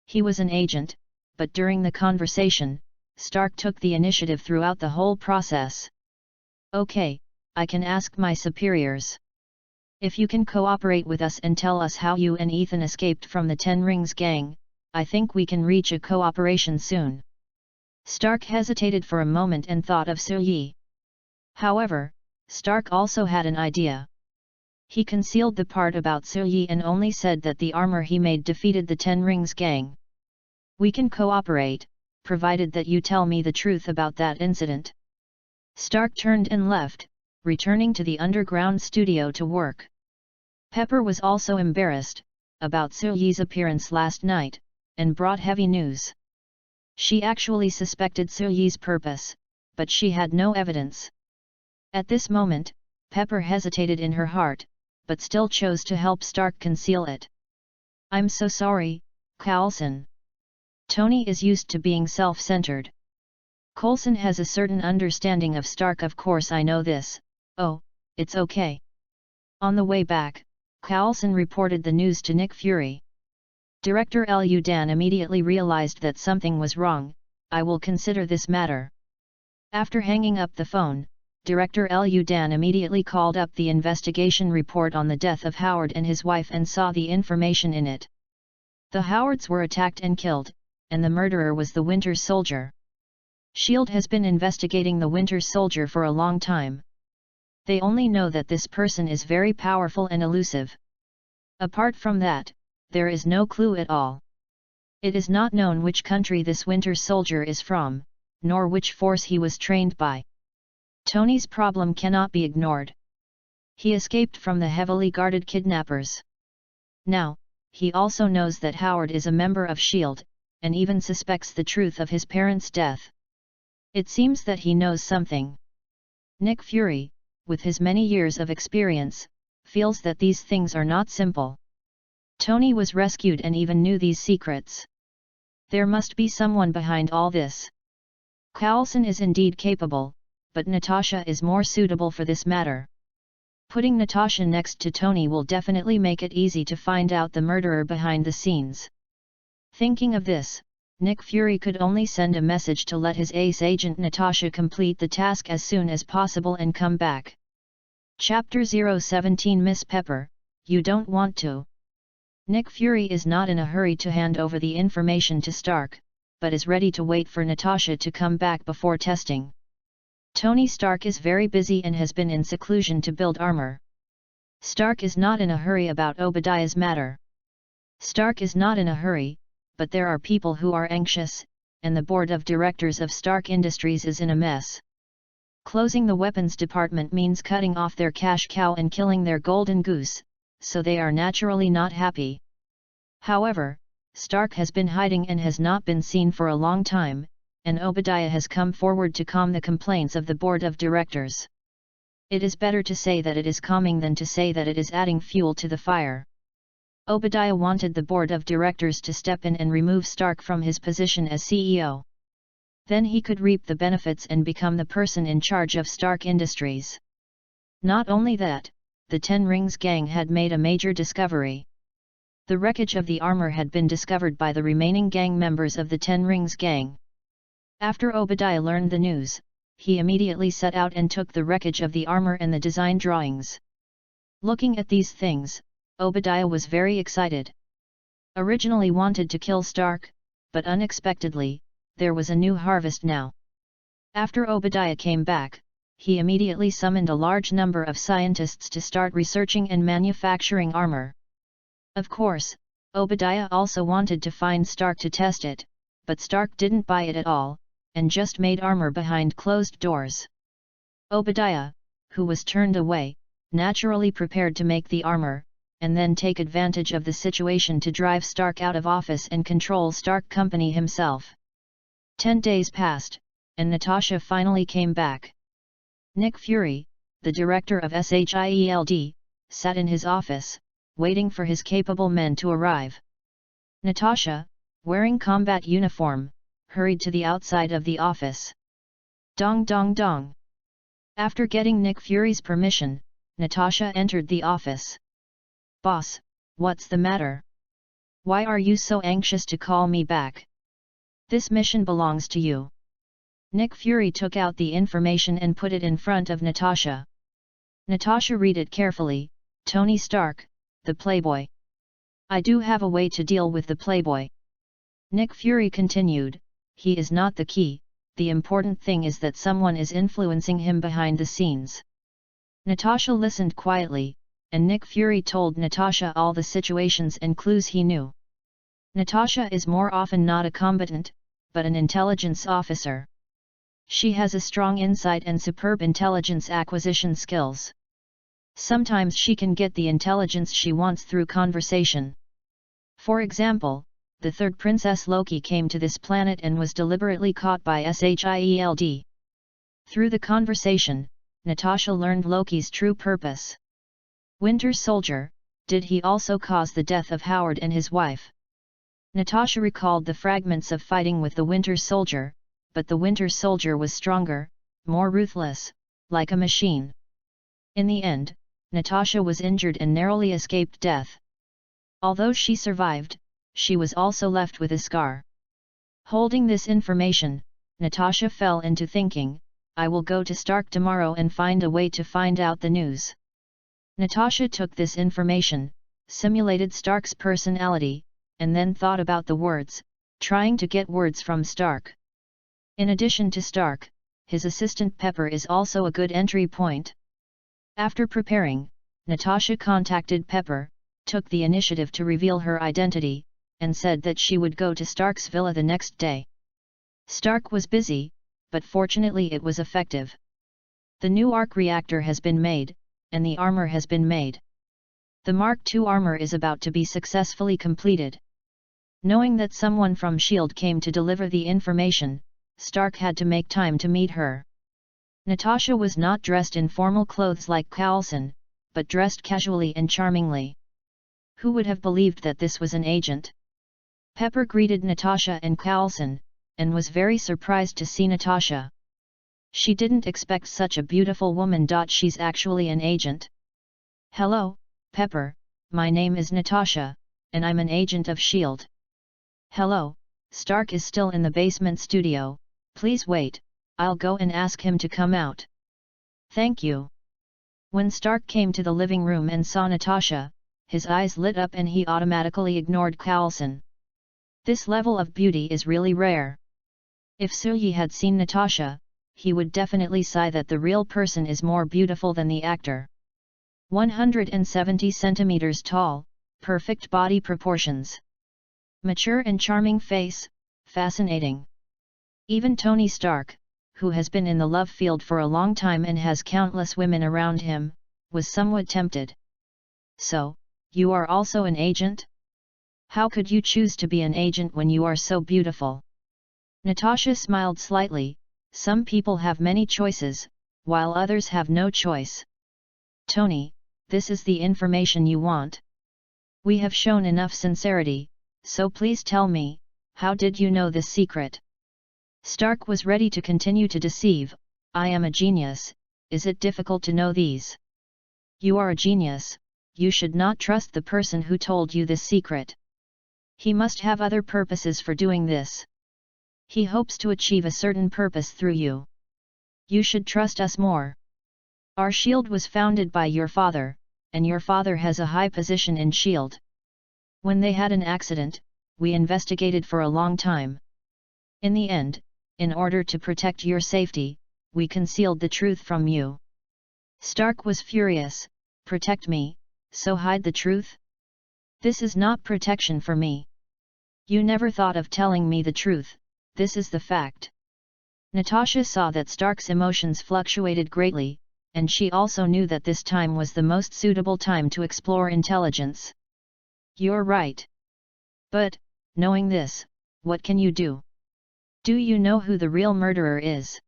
He was an agent, but during the conversation, Stark took the initiative throughout the whole process. "Okay, I can ask my superiors. If you can cooperate with us and tell us how you and Ethan escaped from the Ten Rings gang, I think we can reach a cooperation soon." Stark hesitated for a moment and thought of Yi. However, Stark also had an idea. He concealed the part about Yi and only said that the armor he made defeated the Ten Rings gang. "We can cooperate, provided that you tell me the truth about that incident." Stark turned and left, returning to the underground studio to work. Pepper was also embarrassed about Yi's appearance last night, and brought heavy news. She actually suspected Yi's purpose, but she had no evidence. At this moment, Pepper hesitated in her heart, but still chose to help Stark conceal it. "I'm so sorry, Coulson. Tony is used to being self-centered. Coulson has a certain understanding of Stark. Of course I know this. Oh, it's okay." On the way back, Coulson reported the news to Nick Fury. Director Lu Dan immediately realized that something was wrong. "I will consider this matter." After hanging up the phone, Director Lu Dan immediately called up the investigation report on the death of Howard and his wife and saw the information in it. The Howards were attacked and killed, and the murderer was the Winter Soldier. S.H.I.E.L.D. has been investigating the Winter Soldier for a long time. They only know that this person is very powerful and elusive. Apart from that, there is no clue at all. It is not known which country this Winter Soldier is from, nor which force he was trained by. Tony's problem cannot be ignored. He escaped from the heavily guarded kidnappers. Now, he also knows that Howard is a member of S.H.I.E.L.D., and even suspects the truth of his parents' death. It seems that he knows something. Nick Fury, with his many years of experience, feels that these things are not simple. Tony was rescued and even knew these secrets. There must be someone behind all this. Coulson is indeed capable, but Natasha is more suitable for this matter. Putting Natasha next to Tony will definitely make it easy to find out the murderer behind the scenes. Thinking of this, Nick Fury could only send a message to let his ace agent Natasha complete the task as soon as possible and come back. Chapter 017 Miss Pepper, you don't want to. Nick Fury is not in a hurry to hand over the information to Stark, but is ready to wait for Natasha to come back before testing. Tony Stark is very busy and has been in seclusion to build armor. Stark is not in a hurry about Obadiah's matter. Stark is not in a hurry, but there are people who are anxious, and the board of directors of Stark Industries is in a mess. Closing the weapons department means cutting off their cash cow and killing their golden goose, so they are naturally not happy. However, Stark has been hiding and has not been seen for a long time, and Obadiah has come forward to calm the complaints of the board of directors. It is better to say that it is calming than to say that it is adding fuel to the fire. Obadiah wanted the board of directors to step in and remove Stark from his position as CEO. Then he could reap the benefits and become the person in charge of Stark Industries. Not only that, the Ten Rings gang had made a major discovery. The wreckage of the armor had been discovered by the remaining gang members of the Ten Rings gang. After Obadiah learned the news, he immediately set out and took the wreckage of the armor and the design drawings. Looking at these things, Obadiah was very excited. Originally wanted to kill Stark, but unexpectedly, there was a new harvest now. After Obadiah came back, he immediately summoned a large number of scientists to start researching and manufacturing armor. Of course, Obadiah also wanted to find Stark to test it, but Stark didn't buy it at all, and just made armor behind closed doors. Obadiah, who was turned away, naturally prepared to make the armor, and then take advantage of the situation to drive Stark out of office and control Stark Company himself. 10 days passed, and Natasha finally came back. Nick Fury, the director of SHIELD, sat in his office, waiting for his capable men to arrive. Natasha, wearing combat uniform, hurried to the outside of the office. Dong dong dong. After getting Nick Fury's permission, Natasha entered the office. "Boss, what's the matter? Why are you so anxious to call me back? This mission belongs to you." Nick Fury took out the information and put it in front of Natasha. Natasha read it carefully. "Tony Stark, the Playboy. I do have a way to deal with the Playboy." Nick Fury continued, "He is not the key, the important thing is that someone is influencing him behind the scenes." Natasha listened quietly, and Nick Fury told Natasha all the situations and clues he knew. Natasha is more often not a combatant, but an intelligence officer. She has a strong insight and superb intelligence acquisition skills. Sometimes she can get the intelligence she wants through conversation. For example, the third Princess Loki came to this planet and was deliberately caught by SHIELD. Through the conversation, Natasha learned Loki's true purpose. Winter Soldier, did he also cause the death of Howard and his wife? Natasha recalled the fragments of fighting with the Winter Soldier, but the Winter Soldier was stronger, more ruthless, like a machine. In the end, Natasha was injured and narrowly escaped death. Although she survived, she was also left with a scar. Holding this information, Natasha fell into thinking, "I will go to Stark tomorrow and find a way to find out the news." Natasha took this information, simulated Stark's personality, and then thought about the words, trying to get words from Stark. In addition to Stark, his assistant Pepper is also a good entry point. After preparing, Natasha contacted Pepper, took the initiative to reveal her identity, and said that she would go to Stark's villa the next day. Stark was busy, but fortunately it was effective. The new arc reactor has been made, and the armor has been made. The Mark II armor is about to be successfully completed. Knowing that someone from S.H.I.E.L.D. came to deliver the information, Stark had to make time to meet her. Natasha was not dressed in formal clothes like Coulson, but dressed casually and charmingly. Who would have believed that this was an agent? Pepper greeted Natasha and Coulson, and was very surprised to see Natasha. She didn't expect such a beautiful woman. She's actually an agent. "Hello, Pepper, my name is Natasha, and I'm an agent of S.H.I.E.L.D. "Hello, Stark is still in the basement studio, please wait, I'll go and ask him to come out." "Thank you." When Stark came to the living room and saw Natasha, his eyes lit up and he automatically ignored Coulson. This level of beauty is really rare. If Suyi had seen Natasha, he would definitely sigh that the real person is more beautiful than the actor. 170 centimeters tall, perfect body proportions. Mature and charming face, fascinating. Even Tony Stark, who has been in the love field for a long time and has countless women around him, was somewhat tempted. "So, you are also an agent? How could you choose to be an agent when you are so beautiful?" Natasha smiled slightly. "Some people have many choices, while others have no choice." "Tony, this is the information you want. We have shown enough sincerity, so please tell me, how did you know this secret?" Stark was ready to continue to deceive. "I am a genius, is it difficult to know these?" "You are a genius, you should not trust the person who told you this secret. He must have other purposes for doing this. He hopes to achieve a certain purpose through you. You should trust us more. Our S.H.I.E.L.D. was founded by your father, and your father has a high position in S.H.I.E.L.D. When they had an accident, we investigated for a long time. In the end, in order to protect your safety, we concealed the truth from you. Stark was furious. Protect me, so hide the truth? This is not protection for me. You never thought of telling me the truth, this is the fact. Natasha saw that Stark's emotions fluctuated greatly, and she also knew that this time was the most suitable time to explore intelligence. You're right. But, knowing this, what can you do? Do you know who the real murderer is?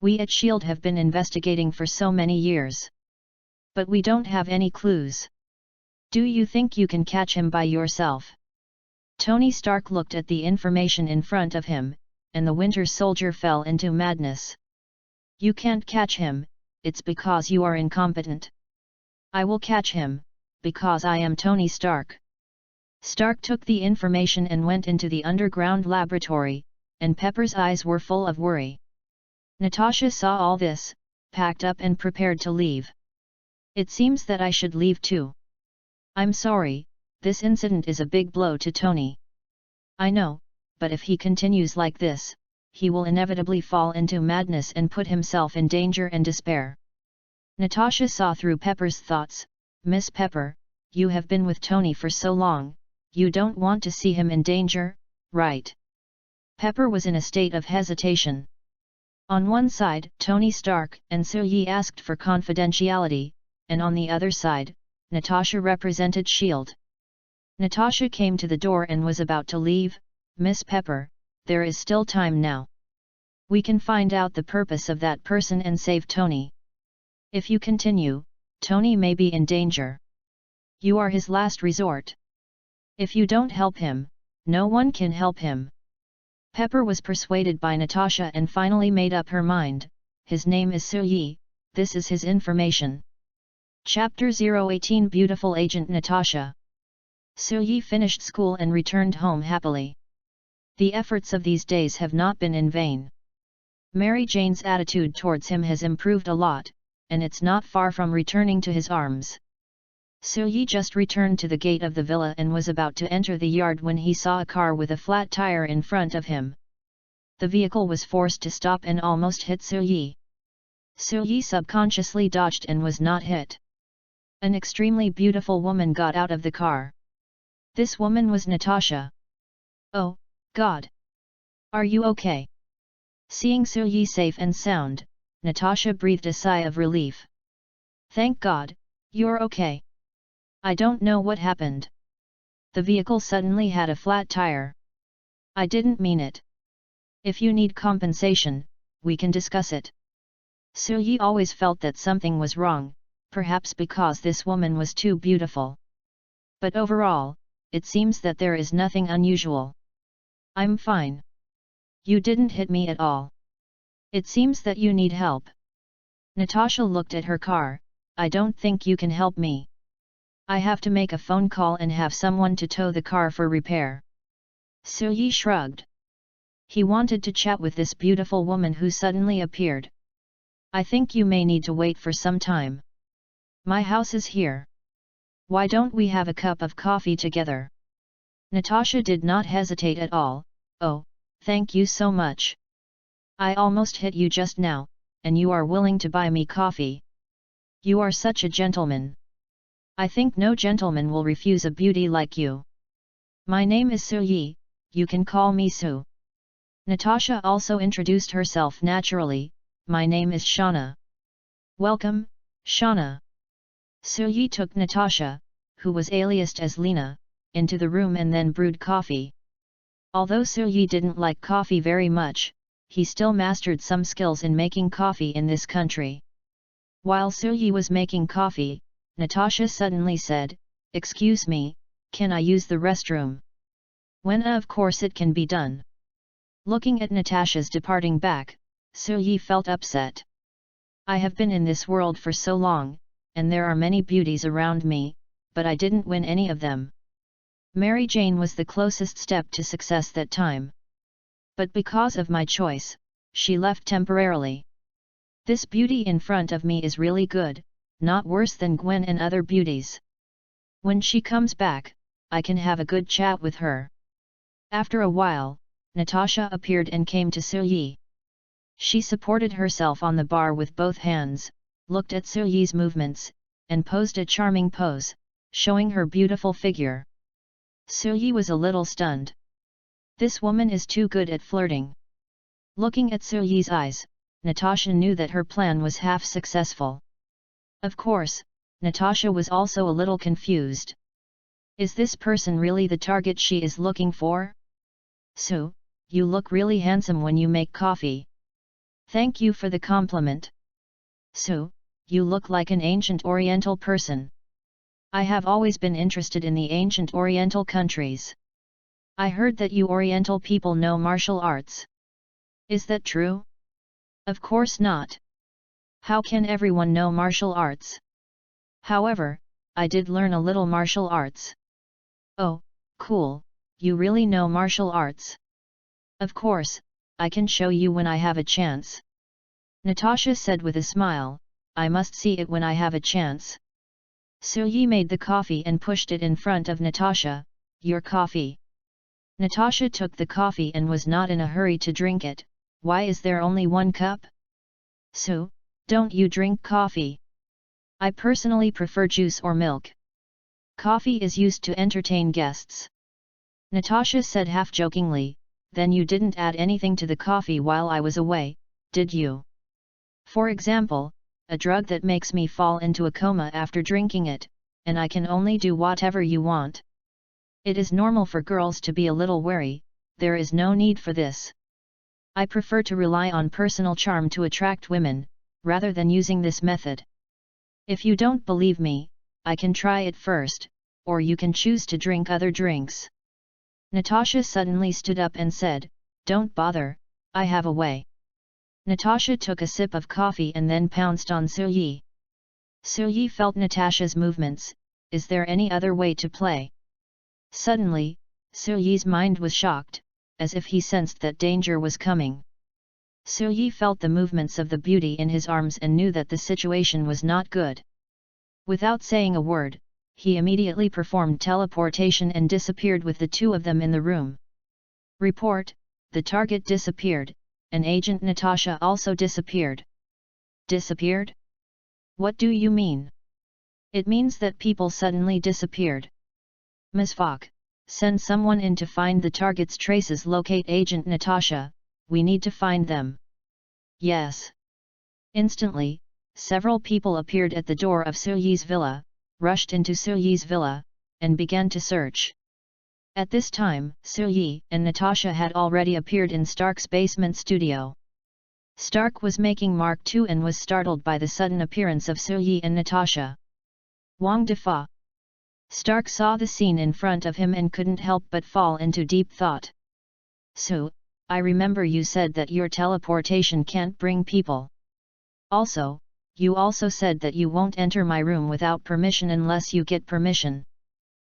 We at S.H.I.E.L.D. have been investigating for so many years. But we don't have any clues. Do you think you can catch him by yourself? Tony Stark looked at the information in front of him, and the Winter Soldier fell into madness. You can't catch him, it's because you are incompetent. I will catch him, because I am Tony Stark. Stark took the information and went into the underground laboratory, and Pepper's eyes were full of worry. Natasha saw all this, packed up and prepared to leave. It seems that I should leave too. I'm sorry, this incident is a big blow to Tony. I know, but if he continues like this, he will inevitably fall into madness and put himself in danger and despair. Natasha saw through Pepper's thoughts. Miss Pepper, you have been with Tony for so long, you don't want to see him in danger, right? Pepper was in a state of hesitation. On one side, Tony Stark and Soo-Yi asked for confidentiality, and on the other side, Natasha represented S.H.I.E.L.D. Natasha came to the door and was about to leave. Miss Pepper, there is still time now. We can find out the purpose of that person and save Tony. If you continue, Tony may be in danger. You are his last resort. If you don't help him, no one can help him. Pepper was persuaded by Natasha and finally made up her mind. His name is Soo-Yi, this is his information. Chapter 018 Beautiful Agent Natasha. Soo-Yi finished school and returned home happily. The efforts of these days have not been in vain. Mary Jane's attitude towards him has improved a lot, and it's not far from returning to his arms. Soo-Yi just returned to the gate of the villa and was about to enter the yard when he saw a car with a flat tire in front of him. The vehicle was forced to stop and almost hit Soo-Yi. Soo-Yi subconsciously dodged and was not hit. An extremely beautiful woman got out of the car. This woman was Natasha. Oh, God! Are you okay? Seeing Soo-Yi safe and sound, Natasha breathed a sigh of relief. Thank God, you're okay. I don't know what happened. The vehicle suddenly had a flat tire. I didn't mean it. If you need compensation, we can discuss it. Soo-Yi always felt that something was wrong, perhaps because this woman was too beautiful. But overall, it seems that there is nothing unusual. I'm fine. You didn't hit me at all. It seems that you need help. Natasha looked at her car. I don't think you can help me. I have to make a phone call and have someone to tow the car for repair. Soo-Yi shrugged. He wanted to chat with this beautiful woman who suddenly appeared. I think you may need to wait for some time. My house is here. Why don't we have a cup of coffee together? Natasha did not hesitate at all. Oh, thank you so much. I almost hit you just now, and you are willing to buy me coffee. You are such a gentleman. I think no gentleman will refuse a beauty like you. My name is Soo-Yi, you can call me Soo. Natasha also introduced herself naturally. My name is Shauna. Welcome, Shauna. Soo-Yi took Natasha, who was aliased as Lena, into the room and then brewed coffee. Although Soo-Yi didn't like coffee very much, he still mastered some skills in making coffee in this country. While Soo-Yi was making coffee, Natasha suddenly said, "Excuse me, can I use the restroom?" When of course it can be done. Looking at Natasha's departing back, Soo-Yi felt upset. I have been in this world for so long, and there are many beauties around me, but I didn't win any of them. Mary Jane was the closest step to success that time. But because of my choice, she left temporarily. This beauty in front of me is really good, not worse than Gwen and other beauties. When she comes back, I can have a good chat with her. After a while, Natasha appeared and came to Soo-Yi. She supported herself on the bar with both hands, looked at Soo-yi's movements, and posed a charming pose, showing her beautiful figure. Soo-yi was a little stunned. This woman is too good at flirting. Looking at Soo-yi's eyes, Natasha knew that her plan was half successful. Of course, Natasha was also a little confused. Is this person really the target she is looking for? Soo, you look really handsome when you make coffee. Thank you for the compliment. Soo, you look like an ancient Oriental person. I have always been interested in the ancient Oriental countries. I heard that you Oriental people know martial arts. Is that true? Of course not. How can everyone know martial arts? However, I did learn a little martial arts. Oh, cool, you really know martial arts? Of course, I can show you when I have a chance. Natasha said with a smile, I must see it when I have a chance. Soo-yi made the coffee and pushed it in front of Natasha. Your coffee. Natasha took the coffee and was not in a hurry to drink it. Why is there only one cup? Soo, don't you drink coffee? I personally prefer juice or milk. Coffee is used to entertain guests. Natasha said half-jokingly, then you didn't add anything to the coffee while I was away, did you? For example, a drug that makes me fall into a coma after drinking it, and I can only do whatever you want. It is normal for girls to be a little wary, there is no need for this. I prefer to rely on personal charm to attract women, rather than using this method. If you don't believe me, I can try it first, or you can choose to drink other drinks. Natasha suddenly stood up and said, don't bother, I have a way. Natasha took a sip of coffee and then pounced on Soo-yi. Soo-yi felt Natasha's movements, is there any other way to play? Suddenly, Soo-yi's mind was shocked, as if he sensed that danger was coming. Soo-yi felt the movements of the beauty in his arms and knew that the situation was not good. Without saying a word, he immediately performed teleportation and disappeared with the two of them in the room. Report, the target disappeared, and Agent Natasha also disappeared. Disappeared? What do you mean? It means that people suddenly disappeared. Ms. Falk, send someone in to find the target's traces. Locate Agent Natasha, we need to find them. Yes. Instantly, several people appeared at the door of Soo-yi's villa, rushed into Soo-yi's villa, and began to search. At this time, Soo-yi and Natasha had already appeared in Stark's basement studio. Stark was making Mark II and was startled by the sudden appearance of Soo-yi and Natasha. Wang Defa. Stark saw the scene in front of him and couldn't help but fall into deep thought. So, I remember you said that your teleportation can't bring people. Also, you also said that you won't enter my room without permission unless you get permission.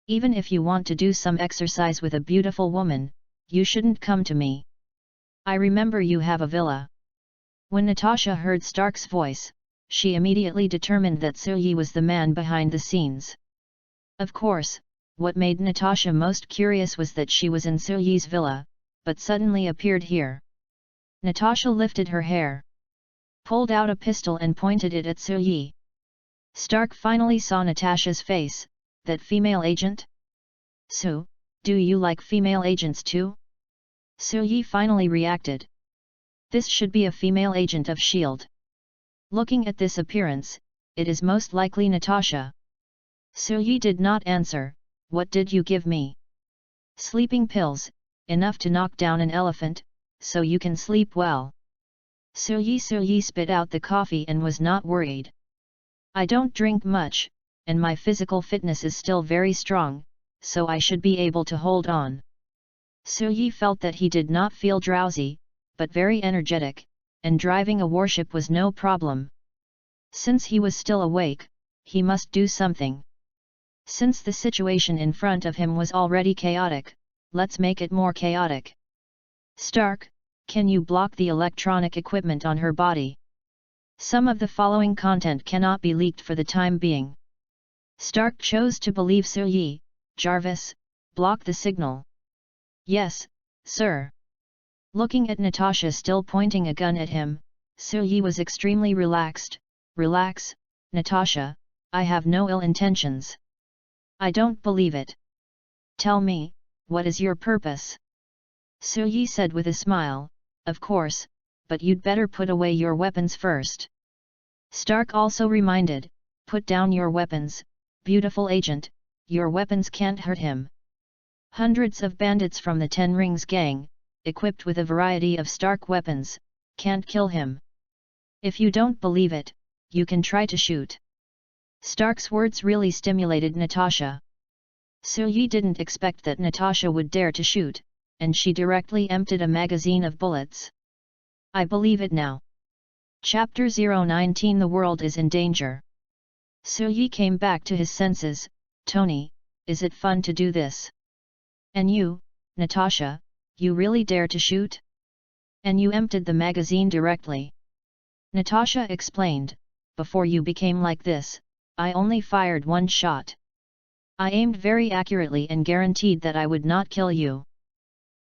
Even if you want to do some exercise with a beautiful woman, you shouldn't come to me. I remember you have a villa. When Natasha heard Stark's voice, she immediately determined that Soo-yi was the man behind the scenes. Of course, what made Natasha most curious was that she was in Soo-yi's villa, but suddenly appeared here. Natasha lifted her hair, pulled out a pistol and pointed it at Soo-yi. Stark finally saw Natasha's face, that female agent? So, do you like female agents too? Soo-yi finally reacted. This should be a female agent of S.H.I.E.L.D. Looking at this appearance, it is most likely Natasha. Soo-yi did not answer. What did you give me? Sleeping pills, enough to knock down an elephant, so you can sleep well. Soo-yi spit out the coffee and was not worried. I don't drink much, and my physical fitness is still very strong, so I should be able to hold on. Soo-yi felt that he did not feel drowsy, but very energetic, and driving a warship was no problem. Since he was still awake, he must do something. Since the situation in front of him was already chaotic, let's make it more chaotic. Stark, can you block the electronic equipment on her body? Some of the following content cannot be leaked for the time being. Stark chose to believe Soo-yi. Jarvis, block the signal. Yes, sir. Looking at Natasha still pointing a gun at him, Soo-yi was extremely relaxed. Relax, Natasha, I have no ill intentions. I don't believe it. Tell me, what is your purpose? Soo-yi said with a smile, of course, but you'd better put away your weapons first. Stark also reminded, put down your weapons, beautiful agent, your weapons can't hurt him. Hundreds of bandits from the Ten Rings gang, equipped with a variety of Stark weapons, can't kill him. If you don't believe it, you can try to shoot. Stark's words really stimulated Natasha. Soo-yi didn't expect that Natasha would dare to shoot, and she directly emptied a magazine of bullets. I believe it now. Chapter 019 The world is in danger. Soo-yi came back to his senses. Tony, is it fun to do this? And you, Natasha, you really dare to shoot? And you emptied the magazine directly. Natasha explained, before you became like this, I only fired one shot. I aimed very accurately and guaranteed that I would not kill you.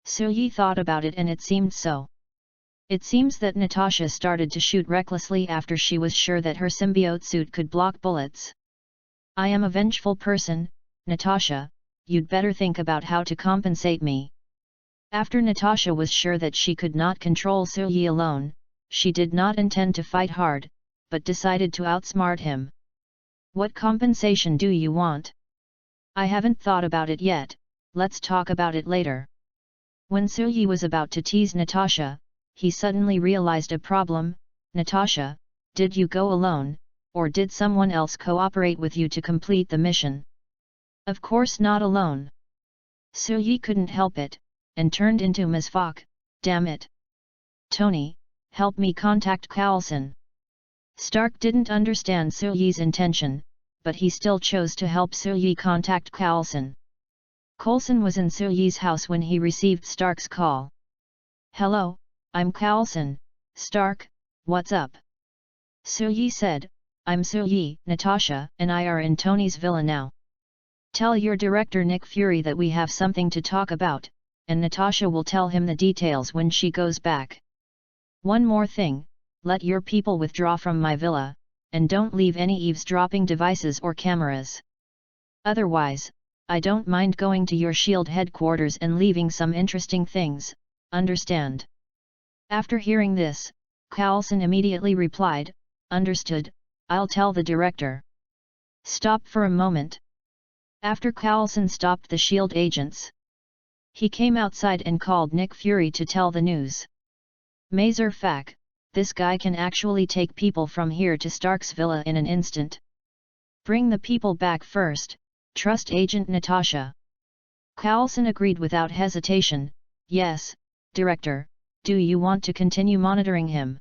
Soo-yi thought about it and it seemed so. It seems that Natasha started to shoot recklessly after she was sure that her symbiote suit could block bullets. I am a vengeful person, Natasha, you'd better think about how to compensate me. After Natasha was sure that she could not control Soo-yi alone, she did not intend to fight hard, but decided to outsmart him. What compensation do you want? I haven't thought about it yet, let's talk about it later. When Soo-yi was about to tease Natasha, he suddenly realized a problem. Natasha, did you go alone, or did someone else cooperate with you to complete the mission? Of course not alone. Soo-yi couldn't help it, and turned into Ms. Falk. Damn it. Tony, help me contact Coulson. Stark didn't understand Soo-yi's intention, but he still chose to help Soo-yi contact Coulson. Coulson was in Soo-yi's house when he received Stark's call. Hello, I'm Coulson. Stark, what's up? Soo-yi said, I'm Soo-yi. Natasha and I are in Tony's villa now. Tell your director Nick Fury that we have something to talk about, and Natasha will tell him the details when she goes back. One more thing, let your people withdraw from my villa, and don't leave any eavesdropping devices or cameras. Otherwise, I don't mind going to your SHIELD headquarters and leaving some interesting things, understand? After hearing this, Coulson immediately replied, understood, I'll tell the director. Stop for a moment. After Coulson stopped the SHIELD agents, he came outside and called Nick Fury to tell the news. Mazer Fak, this guy can actually take people from here to Stark's villa in an instant. Bring the people back first, trust Agent Natasha. Coulson agreed without hesitation, yes, Director, do you want to continue monitoring him?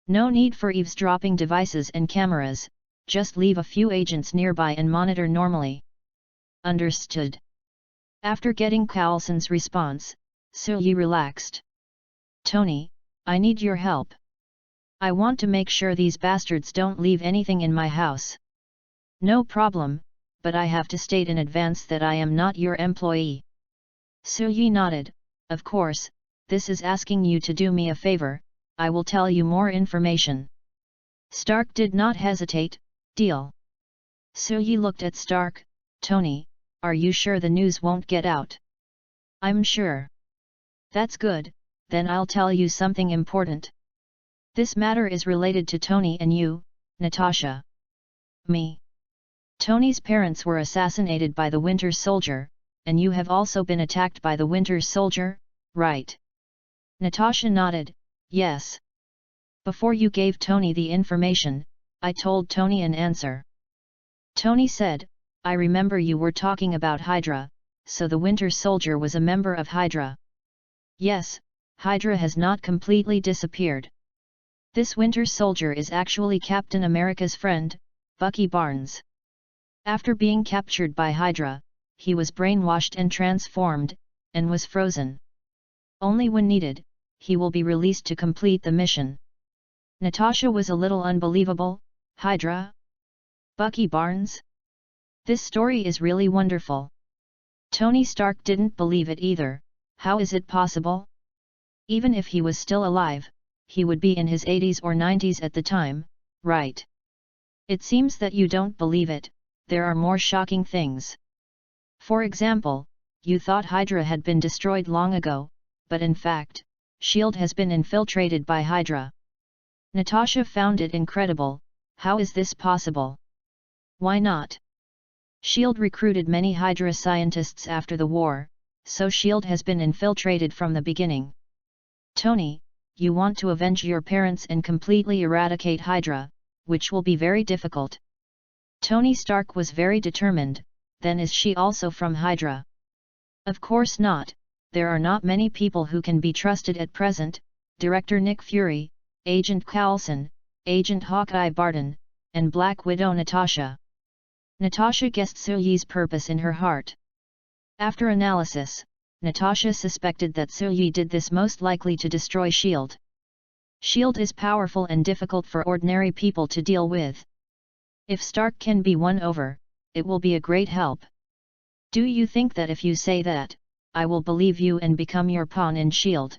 No need for eavesdropping devices and cameras, just leave a few agents nearby and monitor normally. Understood. After getting Coulson's response, Soo-yi relaxed. Tony, I need your help. I want to make sure these bastards don't leave anything in my house. No problem, but I have to state in advance that I am not your employee. Soo-yi nodded, of course, this is asking you to do me a favor, I will tell you more information. Stark did not hesitate, deal. Soo-yi looked at Stark, Tony, are you sure the news won't get out? I'm sure. That's good, then I'll tell you something important. This matter is related to Tony and you, Natasha. Me. Tony's parents were assassinated by the Winter Soldier, and you have also been attacked by the Winter Soldier, right? Natasha nodded, yes. Before you gave Tony the information, I told Tony an answer. Tony said, I remember you were talking about Hydra, so the Winter Soldier was a member of Hydra. Yes, Hydra has not completely disappeared. This Winter Soldier is actually Captain America's friend, Bucky Barnes. After being captured by Hydra, he was brainwashed and transformed, and was frozen. Only when needed, he will be released to complete the mission. Natasha was a little unbelievable, Hydra? Bucky Barnes? This story is really wonderful. Tony Stark didn't believe it either, how is it possible? Even if he was still alive, he would be in his 80s or 90s at the time, right? It seems that you don't believe it. There are more shocking things. For example, you thought Hydra had been destroyed long ago, but in fact, S.H.I.E.L.D. has been infiltrated by Hydra. Natasha found it incredible. How is this possible? Why not? S.H.I.E.L.D. recruited many Hydra scientists after the war, so S.H.I.E.L.D. has been infiltrated from the beginning. Tony, you want to avenge your parents and completely eradicate Hydra, which will be very difficult. Tony Stark was very determined. Then is she also from Hydra? Of course not, there are not many people who can be trusted at present, Director Nick Fury, Agent Coulson, Agent Hawkeye Barton, and Black Widow Natasha. Natasha guessed Soo-Yi's purpose in her heart. After analysis, Natasha suspected that Soo-Yi did this most likely to destroy S.H.I.E.L.D. S.H.I.E.L.D. is powerful and difficult for ordinary people to deal with. If Stark can be won over, it will be a great help. Do you think that if you say that, I will believe you and become your pawn in S.H.I.E.L.D.?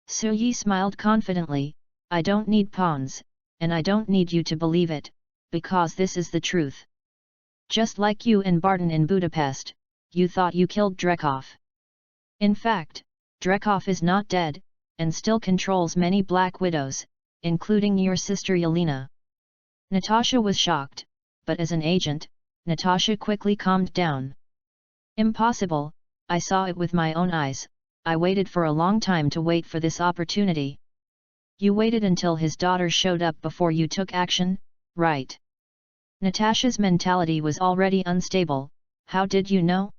Soo-Yi smiled confidently, I don't need pawns, and I don't need you to believe it, because this is the truth. Just like you and Barton in Budapest, you thought you killed Dreykov. In fact, Dreykov is not dead, and still controls many Black Widows, including your sister Yelena. Natasha was shocked, but as an agent, Natasha quickly calmed down. Impossible, I saw it with my own eyes, I waited for a long time to wait for this opportunity. You waited until his daughter showed up before you took action, right? Natasha's mentality was already unstable. How did you know?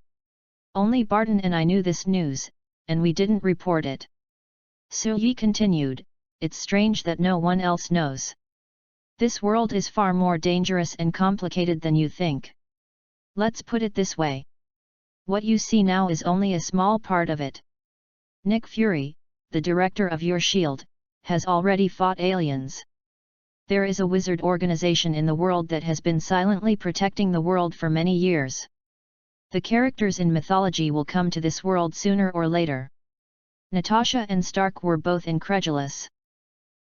Only Barton and I knew this news, and we didn't report it. Soo-Yi continued, it's strange that no one else knows. This world is far more dangerous and complicated than you think. Let's put it this way. What you see now is only a small part of it. Nick Fury, the director of your S.H.I.E.L.D., has already fought aliens. There is a wizard organization in the world that has been silently protecting the world for many years. The characters in mythology will come to this world sooner or later. Natasha and Stark were both incredulous.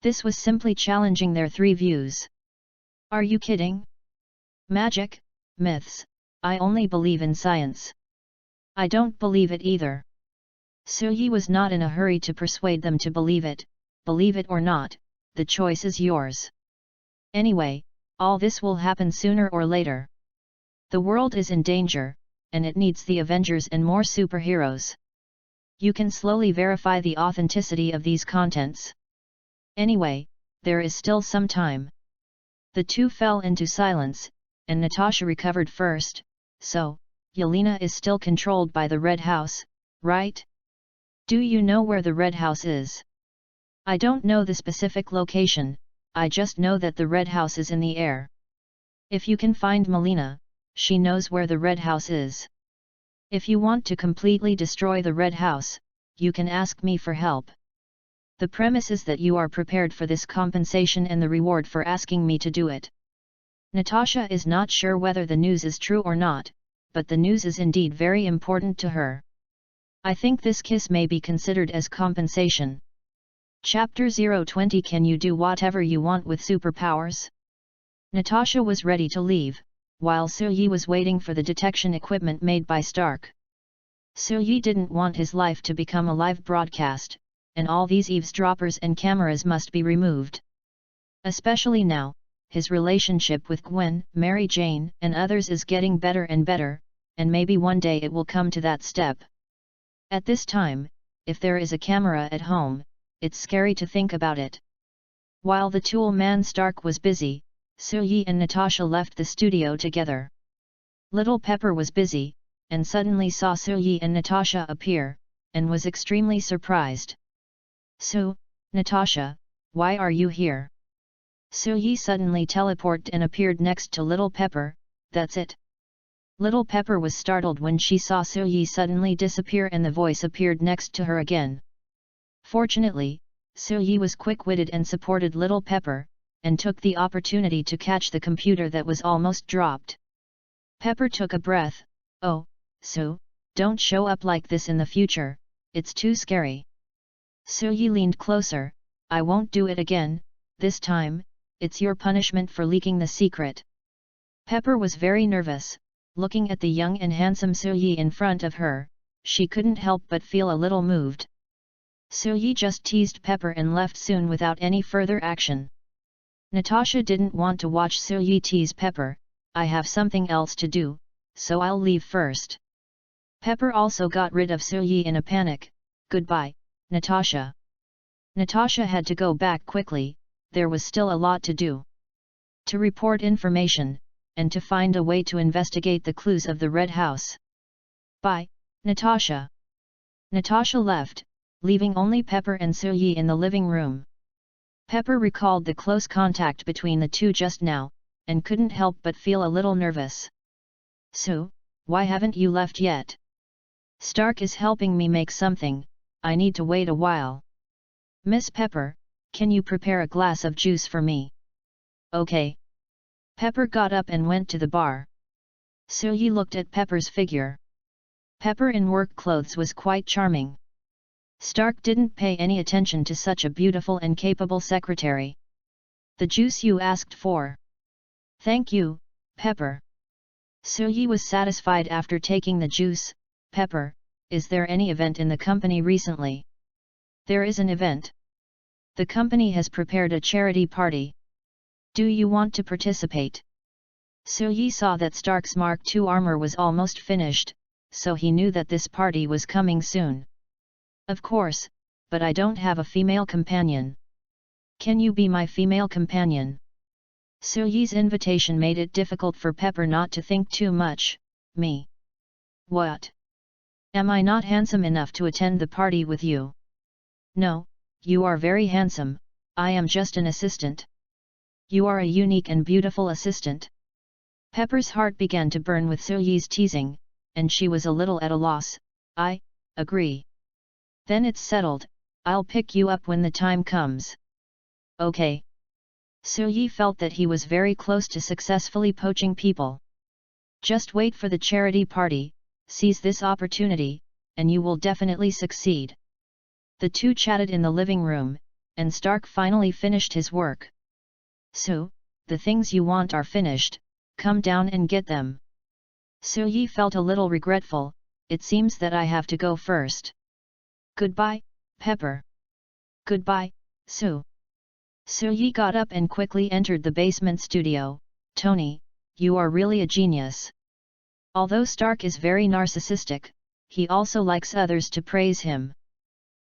This was simply challenging their three views. Are you kidding? Magic, myths, I only believe in science. I don't believe it either. Soo-Yi was not in a hurry to persuade them to believe it or not, the choice is yours. Anyway, all this will happen sooner or later. The world is in danger, and it needs the Avengers and more superheroes. You can slowly verify the authenticity of these contents. Anyway, there is still some time. The two fell into silence, and Natasha recovered first, so, Yelena is still controlled by the Red House, right? Do you know where the Red House is? I don't know the specific location, I just know that the Red House is in the air. If you can find Melina, she knows where the Red House is. If you want to completely destroy the Red House, you can ask me for help. The premise is that you are prepared for this compensation and the reward for asking me to do it. Natasha is not sure whether the news is true or not, but the news is indeed very important to her. I think this kiss may be considered as compensation. Chapter 020 Can you do whatever you want with superpowers? Natasha was ready to leave, while Soo-Yi was waiting for the detection equipment made by Stark. Soo-Yi didn't want his life to become a live broadcast, and all these eavesdroppers and cameras must be removed. Especially now, his relationship with Gwen, Mary Jane, and others is getting better and better, and maybe one day it will come to that step. At this time, if there is a camera at home, it's scary to think about it. While the tool man Stark was busy, Soo-Yi and Natasha left the studio together. Little Pepper was busy, and suddenly saw Soo-Yi and Natasha appear, and was extremely surprised. Natasha, why are you here? Soo-Yi suddenly teleported and appeared next to Little Pepper, that's it. Little Pepper was startled when she saw Soo-Yi suddenly disappear and the voice appeared next to her again. Fortunately, Soo-Yi was quick-witted and supported Little Pepper, and took the opportunity to catch the computer that was almost dropped. Pepper took a breath, oh, Soo, don't show up like this in the future, it's too scary. Suyi leaned closer. I won't do it again, this time, it's your punishment for leaking the secret. Pepper was very nervous, looking at the young and handsome Suyi in front of her, she couldn't help but feel a little moved. Suyi just teased Pepper and left soon without any further action. Natasha didn't want to watch Suyi tease Pepper. I have something else to do, so I'll leave first. Pepper also got rid of Suyi in a panic. Goodbye, Natasha. Natasha had to go back quickly, there was still a lot to do. To report information, and to find a way to investigate the clues of the Red House. Bye, Natasha. Natasha left, leaving only Pepper and Suyi in the living room. Pepper recalled the close contact between the two just now, and couldn't help but feel a little nervous. Sue, why haven't you left yet? Stark is helping me make something, I need to wait a while. Miss Pepper, can you prepare a glass of juice for me? Okay. Pepper got up and went to the bar. Suyi looked at Pepper's figure. Pepper in work clothes was quite charming. Stark didn't pay any attention to such a beautiful and capable secretary. The juice you asked for. Thank you, Pepper. Suyi was satisfied after taking the juice. Pepper, is there any event in the company recently? There is an event. The company has prepared a charity party. Do you want to participate? Suyi saw that Stark's Mark II armor was almost finished, so he knew that this party was coming soon. Of course, but I don't have a female companion. Can you be my female companion? Suyi's invitation made it difficult for Pepper not to think too much. Me? What? Am I not handsome enough to attend the party with you? No, you are very handsome, I am just an assistant. You are a unique and beautiful assistant. Pepper's heart began to burn with Suyi's teasing, and she was a little at a loss. I agree. Then it's settled, I'll pick you up when the time comes. Okay. Suyi felt that he was very close to successfully poaching people. Just wait for the charity party, seize this opportunity, and you will definitely succeed. The two chatted in the living room, and Stark finally finished his work. Sue, the things you want are finished, come down and get them. Suyi felt a little regretful, it seems that I have to go first. Goodbye, Pepper. Goodbye, Sue. Suyi got up and quickly entered the basement studio. Tony, you are really a genius. Although Stark is very narcissistic, he also likes others to praise him.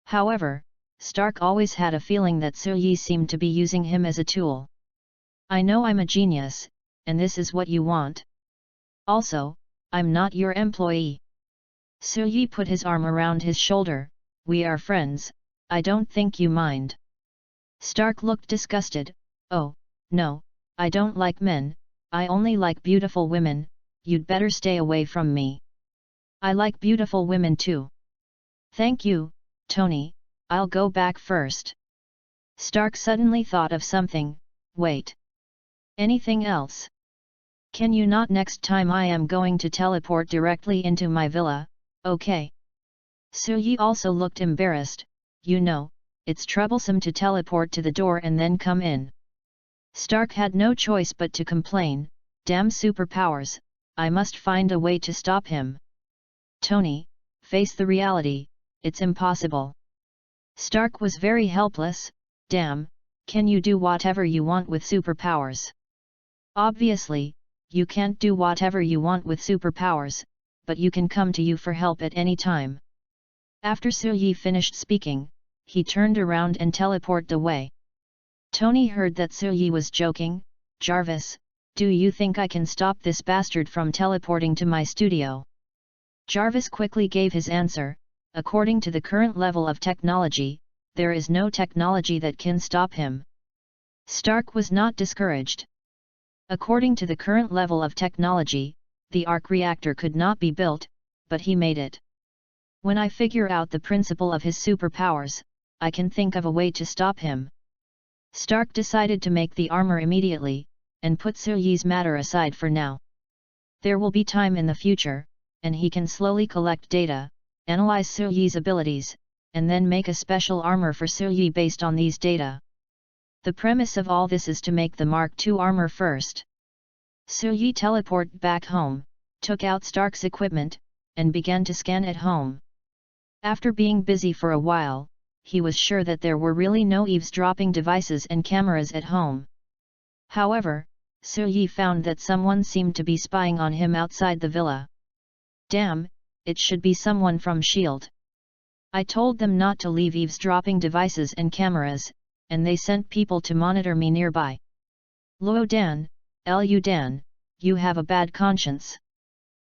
However, Stark always had a feeling that Suyi seemed to be using him as a tool. I know I'm a genius, and this is what you want. Also, I'm not your employee. Suyi put his arm around his shoulder. We are friends, I don't think you mind. Stark looked disgusted. Oh, no, I don't like men, I only like beautiful women, you'd better stay away from me. I like beautiful women too. Thank you, Tony, I'll go back first. Stark suddenly thought of something. Wait. Anything else? Can you not? Next time I am going to teleport directly into my villa, okay? Suyi also looked embarrassed. You know, it's troublesome to teleport to the door and then come in. Stark had no choice but to complain. Damn superpowers, I must find a way to stop him. Tony, face the reality, it's impossible. Stark was very helpless. Damn, can you do whatever you want with superpowers? Obviously, you can't do whatever you want with superpowers, but you can come to you for help at any time. After Suyi finished speaking, he turned around and teleported away. Tony heard that Suyi was joking. Jarvis, do you think I can stop this bastard from teleporting to my studio? Jarvis quickly gave his answer. According to the current level of technology, there is no technology that can stop him. Stark was not discouraged. According to the current level of technology, the arc reactor could not be built, but he made it. When I figure out the principle of his superpowers, I can think of a way to stop him. Stark decided to make the armor immediately, and put Suyi's matter aside for now. There will be time in the future, and he can slowly collect data, analyze Suyi's abilities, and then make a special armor for Suyi based on these data. The premise of all this is to make the Mark II armor first. Suyi teleported back home, took out Stark's equipment, and began to scan at home. After being busy for a while, he was sure that there were really no eavesdropping devices and cameras at home. However, Suyi found that someone seemed to be spying on him outside the villa. Damn, it should be someone from S.H.I.E.L.D. I told them not to leave eavesdropping devices and cameras, and they sent people to monitor me nearby. Luo Dan, Lu Dan, you have a bad conscience.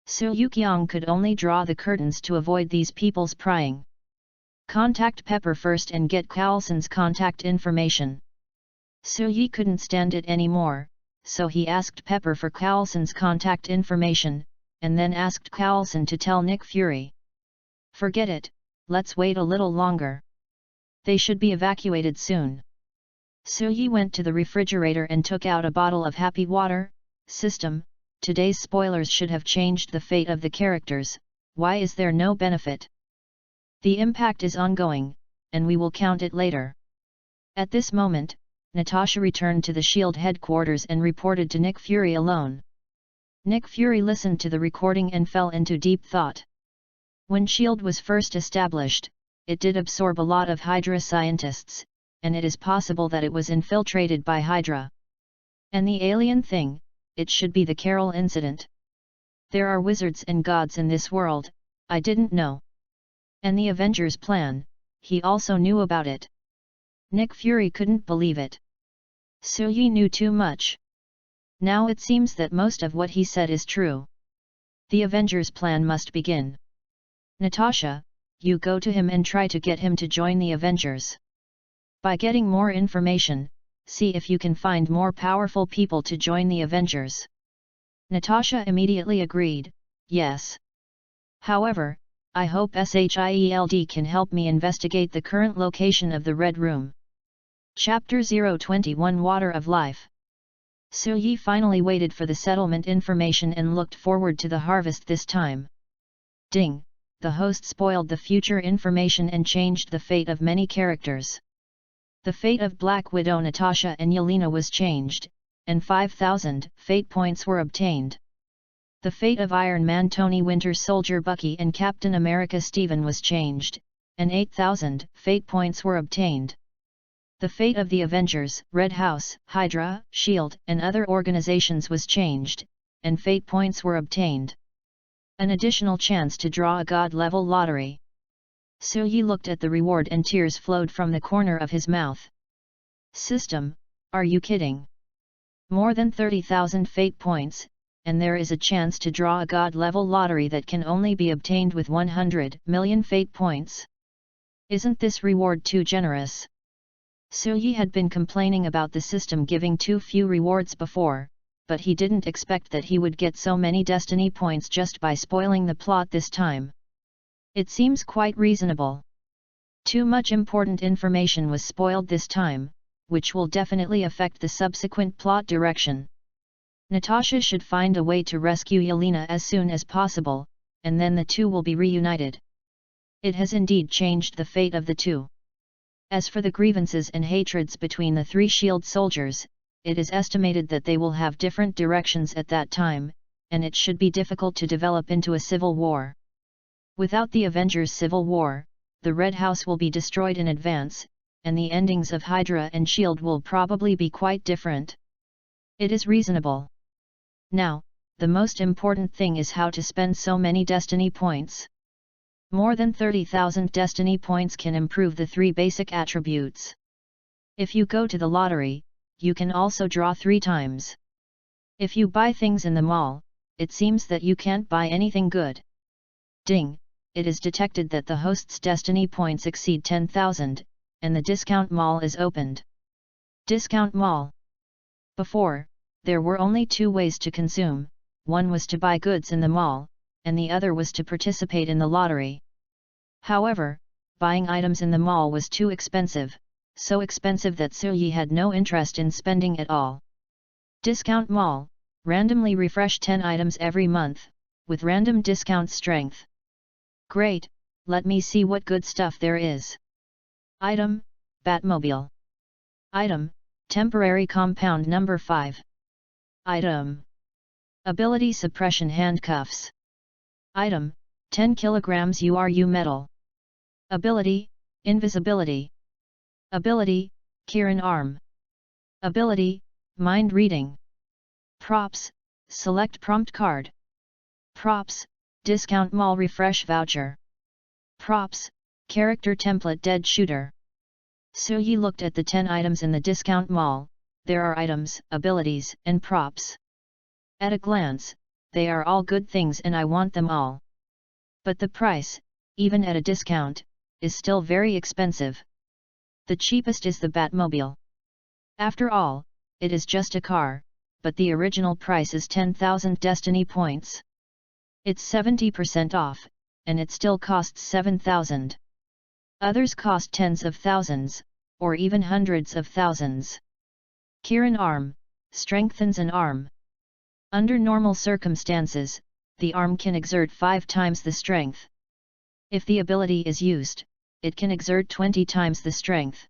Su Yuqiang could only draw the curtains to avoid these people's prying. Contact Pepper first and get Carlson's contact information. Su Yi couldn't stand it anymore, so he asked Pepper for Carlson's contact information, and then asked Carlson to tell Nick Fury. Forget it, let's wait a little longer. They should be evacuated soon. Su Yi went to the refrigerator and took out a bottle of happy water. System, today's spoilers should have changed the fate of the characters, why is there no benefit? The impact is ongoing, and we will count it later. At this moment, Natasha returned to the S.H.I.E.L.D. headquarters and reported to Nick Fury alone. Nick Fury listened to the recording and fell into deep thought. When S.H.I.E.L.D. was first established, it did absorb a lot of Hydra scientists, and it is possible that it was infiltrated by Hydra. And the alien thing, it should be the Carol incident. There are wizards and gods in this world, I didn't know. And the Avengers plan, he also knew about it. Nick Fury couldn't believe it. Su Yi knew too much. Now it seems that most of what he said is true. The Avengers plan must begin. Natasha, you go to him and try to get him to join the Avengers. By getting more information, see if you can find more powerful people to join the Avengers. Natasha immediately agreed, yes. However, I hope SHIELD can help me investigate the current location of the Red Room. Chapter 021 Water of Life. Su Yi finally waited for the settlement information and looked forward to the harvest this time. Ding! The host spoiled the future information and changed the fate of many characters. The fate of Black Widow Natasha and Yelena was changed, and 5,000 fate points were obtained. The fate of Iron Man Tony Winter Soldier Bucky and Captain America Steven was changed, and 8,000 fate points were obtained. The fate of the Avengers, Red House, Hydra, S.H.I.E.L.D. and other organizations was changed, and fate points were obtained. An additional chance to draw a god-level lottery. Su Yi looked at the reward and tears flowed from the corner of his mouth. System, are you kidding? More than 30,000 fate points, and there is a chance to draw a god-level lottery that can only be obtained with 100 million fate points. Isn't this reward too generous? Su Yi had been complaining about the system giving too few rewards before, but he didn't expect that he would get so many destiny points just by spoiling the plot this time. It seems quite reasonable. Too much important information was spoiled this time, which will definitely affect the subsequent plot direction. Natasha should find a way to rescue Yelena as soon as possible, and then the two will be reunited. It has indeed changed the fate of the two. As for the grievances and hatreds between the three S.H.I.E.L.D. soldiers, it is estimated that they will have different directions at that time, and it should be difficult to develop into a civil war. Without the Avengers' civil war, the Red House will be destroyed in advance, and the endings of Hydra and S.H.I.E.L.D. will probably be quite different. It is reasonable. Now, the most important thing is how to spend so many destiny points. More than 30,000 destiny points can improve the three basic attributes. If you go to the lottery, you can also draw 3 times. If you buy things in the mall, it seems that you can't buy anything good. Ding! It is detected that the host's destiny points exceed 10,000, and the discount mall is opened. Discount mall. Before, there were only 2 ways to consume, one was to buy goods in the mall, and the other was to participate in the lottery. However, buying items in the mall was too expensive, so expensive that Su Yi had no interest in spending at all. Discount mall, randomly refresh 10 items every month, with random discount strength. Great, let me see what good stuff there is. Item, Batmobile. Item, temporary compound number 5. Item, ability suppression handcuffs. Item, 10 kilograms URU metal. Ability, invisibility. Ability, Kirin arm. Ability, mind reading. Props, select prompt card. Props, discount mall refresh voucher. Props, character template dead shooter. Suyi looked at the 10 items in the discount mall. There are items, abilities, and props. At a glance, they are all good things and I want them all. But the price, even at a discount, is still very expensive. The cheapest is the Batmobile. After all, it is just a car, but the original price is 10,000 destiny points. It's 70% off, and it still costs 7,000. Others cost tens of thousands, or even hundreds of thousands. Kirin arm, strengthens an arm. Under normal circumstances, the arm can exert 5 times the strength. If the ability is used, it can exert 20 times the strength.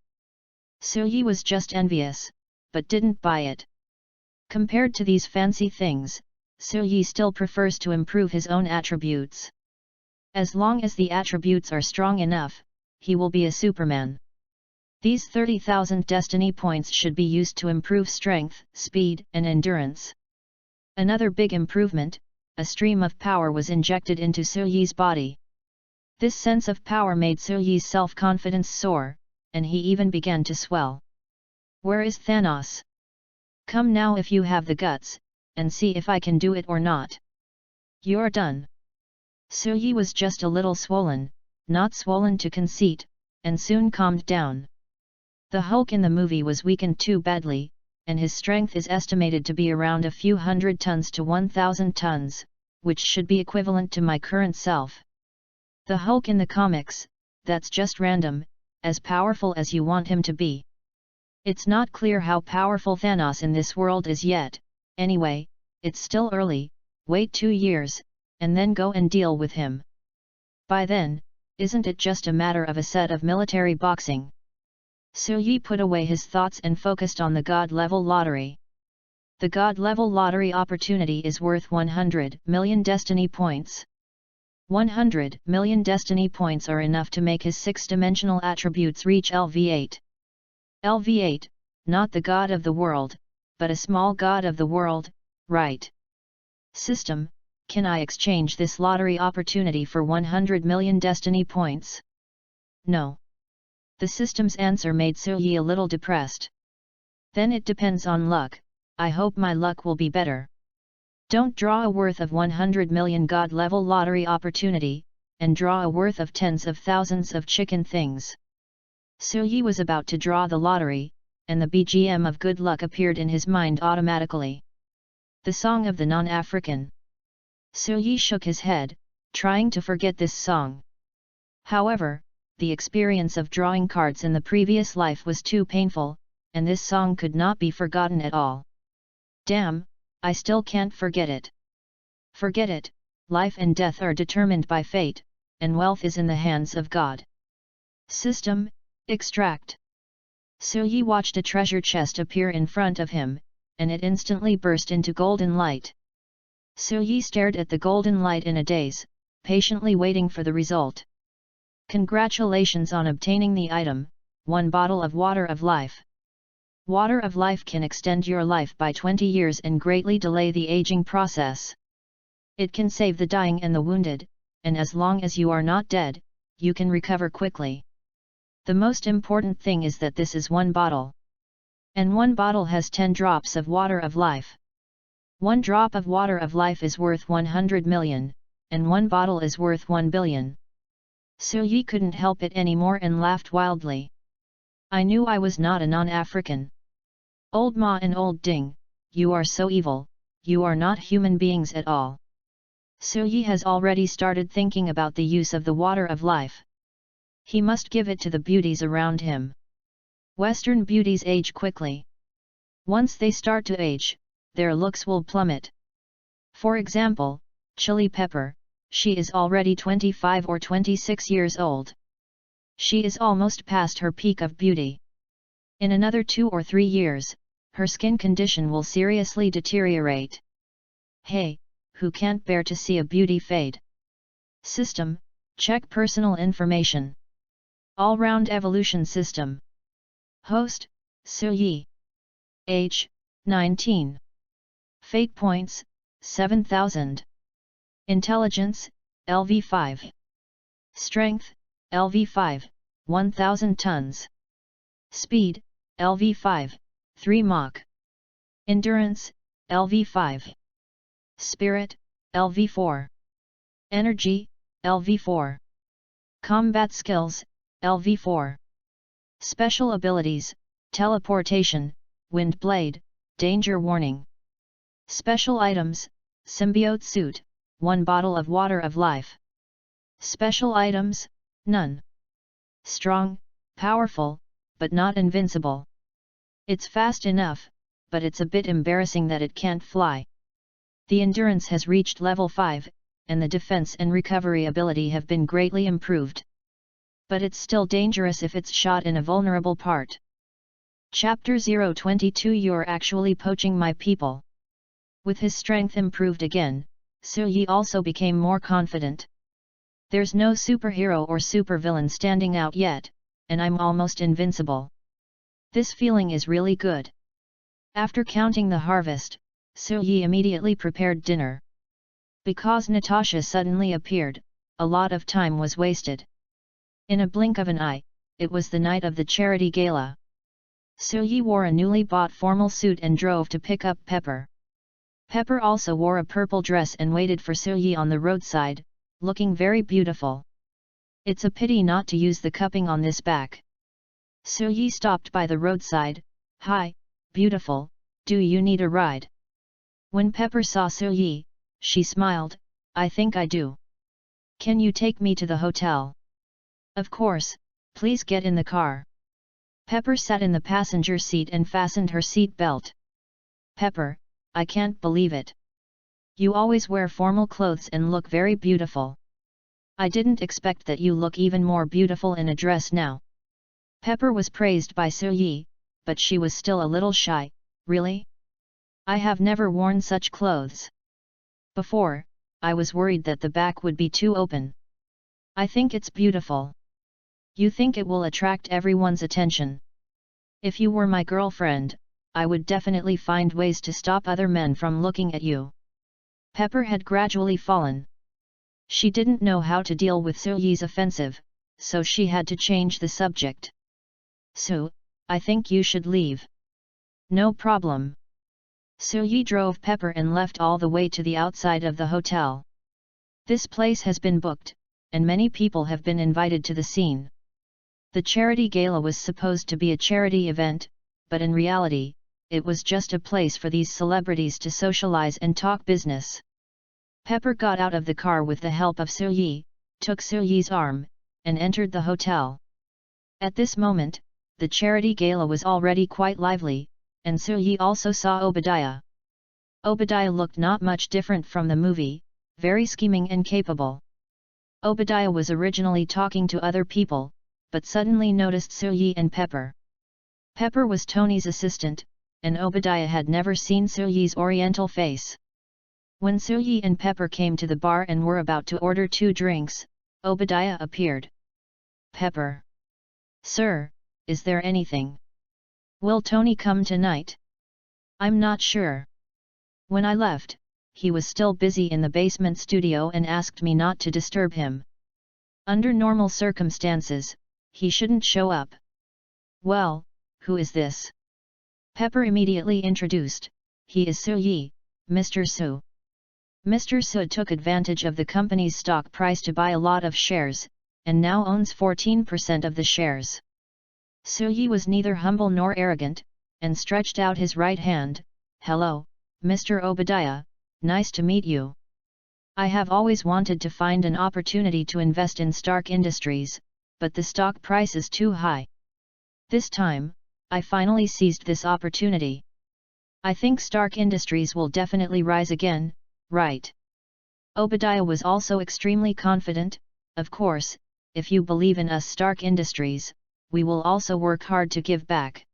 Suyi was just envious, but didn't buy it. Compared to these fancy things, Suyi still prefers to improve his own attributes. As long as the attributes are strong enough, he will be a Superman. These 30,000 destiny points should be used to improve strength, speed, and endurance. Another big improvement, a stream of power was injected into Suyi's body. This sense of power made Suyi's self-confidence soar, and he even began to swell. Where is Thanos? Come now if you have the guts, and see if I can do it or not. You're done. Suyi was just a little swollen, not swollen to conceit, and soon calmed down. The Hulk in the movie was weakened too badly, and his strength is estimated to be around a few hundred tons to 1,000 tons, which should be equivalent to my current self. The Hulk in the comics, that's just random, as powerful as you want him to be. It's not clear how powerful Thanos in this world is yet. Anyway, it's still early, wait 2 years, and then go and deal with him. By then, isn't it just a matter of a set of military boxing? Suyi put away his thoughts and focused on the God-level lottery. The God-level lottery opportunity is worth 100 million destiny points. 100 million destiny points are enough to make his 6-dimensional attributes reach LV8. LV8, not the god of the world, but a small god of the world, right? System, can I exchange this lottery opportunity for 100 million destiny points? No. The system's answer made Suyi a little depressed. Then it depends on luck, I hope my luck will be better. Don't draw a worth of 100 million god-level lottery opportunity, and draw a worth of tens of thousands of chicken things. Suyi was about to draw the lottery, and the BGM of good luck appeared in his mind automatically. The song of the non-African. Suyi shook his head, trying to forget this song. However, the experience of drawing cards in the previous life was too painful, and this song could not be forgotten at all. Damn, I still can't forget it. Forget it, life and death are determined by fate, and wealth is in the hands of God. System, extract. Suyi watched a treasure chest appear in front of him, and it instantly burst into golden light. Suyi stared at the golden light in a daze, patiently waiting for the result. Congratulations on obtaining the item, 1 bottle of Water of Life. Water of Life can extend your life by 20 years and greatly delay the aging process. It can save the dying and the wounded, and as long as you are not dead, you can recover quickly. The most important thing is that this is 1 bottle. And 1 bottle has 10 drops of Water of Life. 1 drop of Water of Life is worth 100 million, and 1 bottle is worth 1 billion. Suyi couldn't help it anymore and laughed wildly. I knew I was not a non-African. Old Ma and Old Ding, you are so evil, you are not human beings at all. Suyi has already started thinking about the use of the Water of Life. He must give it to the beauties around him. Western beauties age quickly. Once they start to age, their looks will plummet. For example, Chili Pepper, She is already 25 or 26 years old. She is almost past her peak of beauty. In another 2 or 3 years, her skin condition will seriously deteriorate. Hey, who can't bear to see a beauty fade? System, check personal information. All-round evolution system. Host, Suyi. Age, 19. Fate points, 7,000. Intelligence, LV5. Strength, LV5, 1,000 tons. Speed, LV5, 3 Mach. Endurance, LV5. Spirit, LV4. Energy, LV4. Combat skills, LV4. Special abilities, teleportation, wind blade, danger warning. Special items, symbiote suit, 1 bottle of water of life. Special items, none. Strong, powerful, but not invincible. It's fast enough, but it's a bit embarrassing that it can't fly. The endurance has reached level 5, and the defense and recovery ability have been greatly improved. But it's still dangerous if it's shot in a vulnerable part. Chapter 022 You're actually poaching my people. With his strength improved again, Suyi also became more confident. There's no superhero or supervillain standing out yet, and I'm almost invincible. This feeling is really good. After counting the harvest, Suyi immediately prepared dinner. Because Natasha suddenly appeared, a lot of time was wasted. In a blink of an eye, it was the night of the charity gala. Suyi wore a newly bought formal suit and drove to pick up Pepper. Pepper also wore a purple dress and waited for Suyi on the roadside, looking very beautiful. It's a pity not to use the cupping on this back. Suyi stopped by the roadside. Hi, beautiful, do you need a ride? When Pepper saw Suyi, she smiled. I think I do. Can you take me to the hotel? Of course, please get in the car. Pepper sat in the passenger seat and fastened her seat belt. Pepper, I can't believe it. You always wear formal clothes and look very beautiful. I didn't expect that you look even more beautiful in a dress now. Pepper was praised by Suyi, but she was still a little shy. Really? I have never worn such clothes. Before, I was worried that the back would be too open. I think it's beautiful. You think it will attract everyone's attention. If you were my girlfriend, I would definitely find ways to stop other men from looking at you. Pepper had gradually fallen. She didn't know how to deal with Suyi's offensive, so she had to change the subject. Su, I think you should leave. No problem. Suyi drove Pepper and left all the way to the outside of the hotel. This place has been booked, and many people have been invited to the scene. The charity gala was supposed to be a charity event, but in reality, it was just a place for these celebrities to socialize and talk business. Pepper got out of the car with the help of Suyi, took Suyi's arm, and entered the hotel. At this moment, the charity gala was already quite lively, and Suyi also saw Obadiah. Obadiah looked not much different from the movie, very scheming and capable. Obadiah was originally talking to other people, but suddenly noticed Suyi and Pepper. Pepper was Tony's assistant, and Obadiah had never seen Suyi's oriental face. When Suyi and Pepper came to the bar and were about to order 2 drinks, Obadiah appeared. Pepper. Sir, is there anything? Will Tony come tonight? I'm not sure. When I left, he was still busy in the basement studio and asked me not to disturb him. Under normal circumstances, he shouldn't show up. Well, who is this? Pepper immediately introduced. He is Suyi, Mr. Su. Mr. Su took advantage of the company's stock price to buy a lot of shares, and now owns 14% of the shares. Suyi was neither humble nor arrogant, and stretched out his right hand. Hello, Mr. Obadiah, nice to meet you. I have always wanted to find an opportunity to invest in Stark Industries, but the stock price is too high. This time, I finally seized this opportunity. I think Stark Industries will definitely rise again, right? Obadiah was also extremely confident. Of course, if you believe in us Stark Industries, we will also work hard to give back.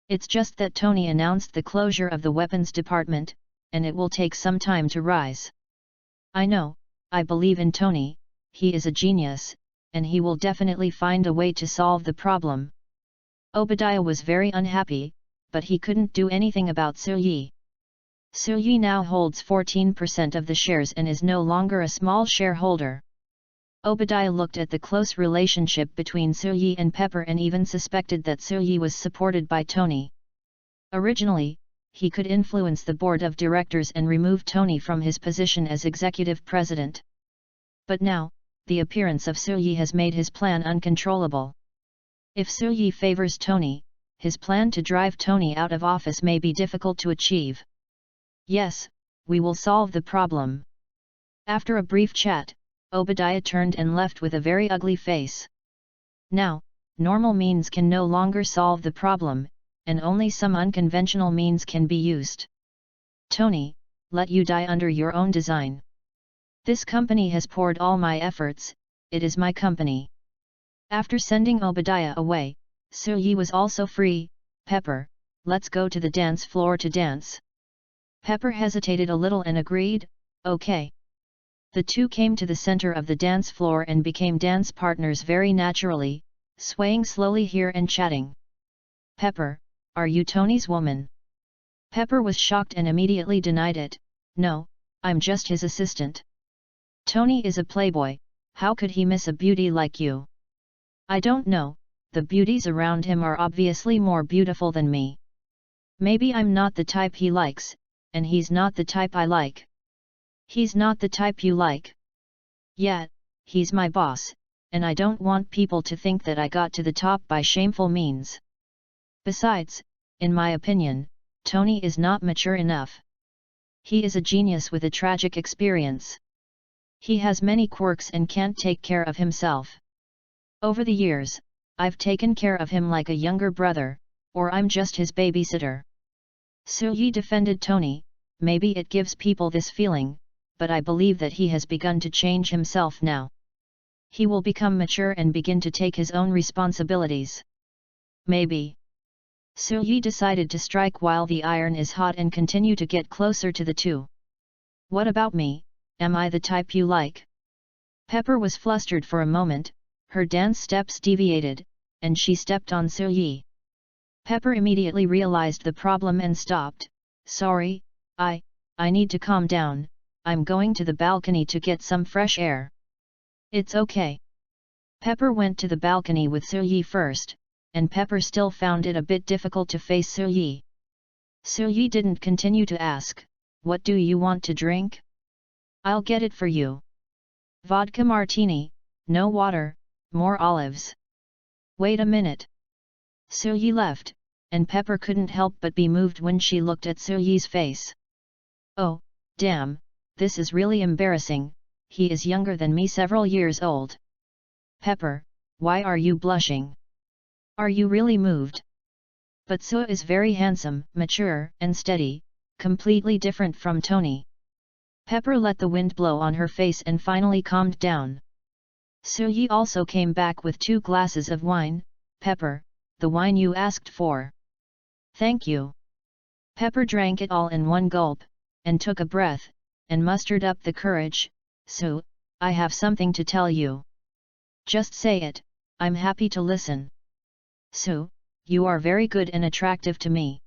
It's just that Tony announced the closure of the weapons department, and it will take some time to rise. I know, I believe in Tony, he is a genius, and he will definitely find a way to solve the problem. Obadiah was very unhappy, but he couldn't do anything about Suyi. Suyi now holds 14% of the shares and is no longer a small shareholder. Obadiah looked at the close relationship between Suyi and Pepper and even suspected that Suyi was supported by Tony. Originally, he could influence the board of directors and remove Tony from his position as executive president. But now, the appearance of Suyi has made his plan uncontrollable. If Suyi favors Tony, his plan to drive Tony out of office may be difficult to achieve. Yes, we will solve the problem. After a brief chat, Obadiah turned and left with a very ugly face. Now, normal means can no longer solve the problem, and only some unconventional means can be used. Tony, let you die under your own design. This company has poured all my efforts, it is my company. After sending Obadiah away, Suyi was also free. Pepper, let's go to the dance floor to dance. Pepper hesitated a little and agreed, okay. The two came to the center of the dance floor and became dance partners very naturally, swaying slowly here and chatting. Pepper, are you Tony's woman? Pepper was shocked and immediately denied it. No, I'm just his assistant. Tony is a playboy, how could he miss a beauty like you? I don't know, the beauties around him are obviously more beautiful than me. Maybe I'm not the type he likes, and he's not the type I like. He's not the type you like. Yet, he's my boss, and I don't want people to think that I got to the top by shameful means. Besides, in my opinion, Tony is not mature enough. He is a genius with a tragic experience. He has many quirks and can't take care of himself. Over the years, I've taken care of him like a younger brother, or I'm just his babysitter. Suyi defended Tony. Maybe it gives people this feeling, but I believe that he has begun to change himself now. He will become mature and begin to take his own responsibilities. Maybe. Suyi decided to strike while the iron is hot and continue to get closer to the two. What about me, am I the type you like? Pepper was flustered for a moment, her dance steps deviated, and she stepped on Suyi. Pepper immediately realized the problem and stopped. Sorry, I need to calm down, I'm going to the balcony to get some fresh air. It's okay. Pepper went to the balcony with Suyi first, and Pepper still found it a bit difficult to face Suyi. Suyi didn't continue to ask, what do you want to drink? I'll get it for you. Vodka martini, no water, more olives. Wait a minute. Suyi left, and Pepper couldn't help but be moved when she looked at Suyi's face. Oh, damn, this is really embarrassing, he is younger than me, several years old. Pepper, why are you blushing? Are you really moved? But Suyi is very handsome, mature, and steady, completely different from Tony. Pepper let the wind blow on her face and finally calmed down. Suyi also came back with 2 glasses of wine. Pepper, the wine you asked for. Thank you. Pepper drank it all in one gulp, and took a breath, and mustered up the courage. Suyi, I have something to tell you. Just say it, I'm happy to listen. Suyi, you are very good and attractive to me.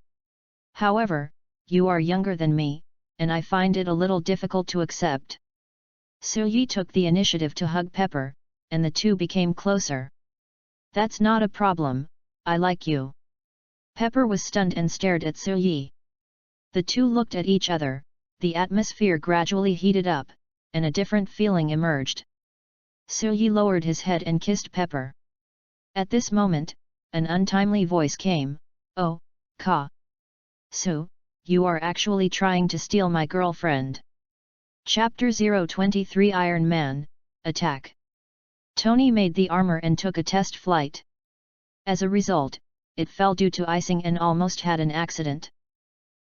However, you are younger than me, and I find it a little difficult to accept. Suyi took the initiative to hug Pepper, and the two became closer. That's not a problem, I like you. Pepper was stunned and stared at Suyi. The two looked at each other, the atmosphere gradually heated up, and a different feeling emerged. Suyi lowered his head and kissed Pepper. At this moment, an untimely voice came, oh, Ka. Suyi, you are actually trying to steal my girlfriend. Chapter 023 Iron Man, Attack. Tony made the armor and took a test flight. As a result, it fell due to icing and almost had an accident.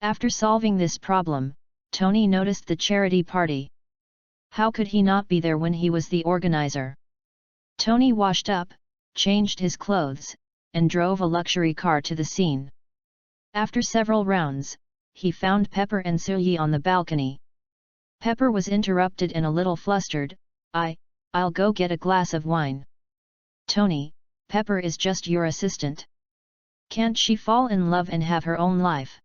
After solving this problem, Tony noticed the charity party. How could he not be there when he was the organizer? Tony washed up, changed his clothes, and drove a luxury car to the scene. After several rounds, he found Pepper and Suyi on the balcony. Pepper was interrupted and a little flustered. I'll go get a glass of wine. Tony, Pepper is just your assistant. Can't she fall in love and have her own life?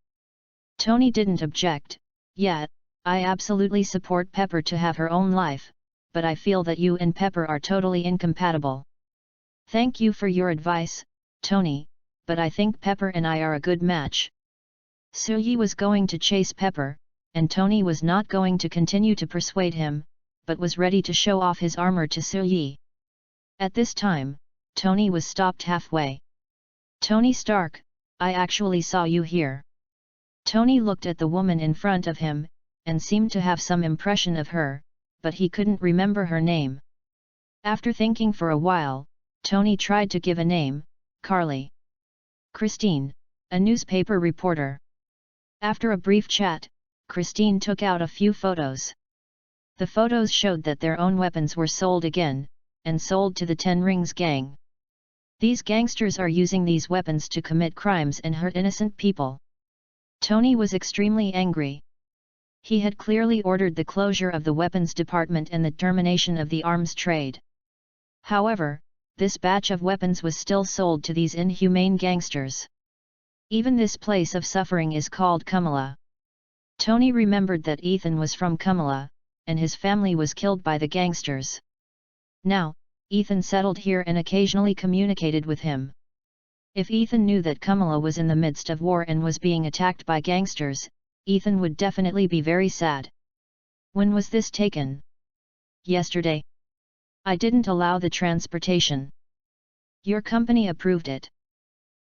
Tony didn't object. Yeah, I absolutely support Pepper to have her own life, but I feel that you and Pepper are totally incompatible. Thank you for your advice, Tony, but I think Pepper and I are a good match. Suyi was going to chase Pepper, and Tony was not going to continue to persuade him, but was ready to show off his armor to Suyi. At this time, Tony was stopped halfway. Tony Stark, I actually saw you here. Tony looked at the woman in front of him, and seemed to have some impression of her, but he couldn't remember her name. After thinking for a while, Tony tried to give a name, Carly. Christine, a newspaper reporter. After a brief chat, Christine took out a few photos. The photos showed that their own weapons were sold again, and sold to the Ten Rings gang. These gangsters are using these weapons to commit crimes and hurt innocent people. Tony was extremely angry. He had clearly ordered the closure of the weapons department and the termination of the arms trade. However, this batch of weapons was still sold to these inhumane gangsters. Even this place of suffering is called Kumala. Tony remembered that Ethan was from Kumala, and his family was killed by the gangsters. Now, Ethan settled here and occasionally communicated with him. If Ethan knew that Kumala was in the midst of war and was being attacked by gangsters, Ethan would definitely be very sad. When was this taken? Yesterday. I didn't allow the transportation. Your company approved it.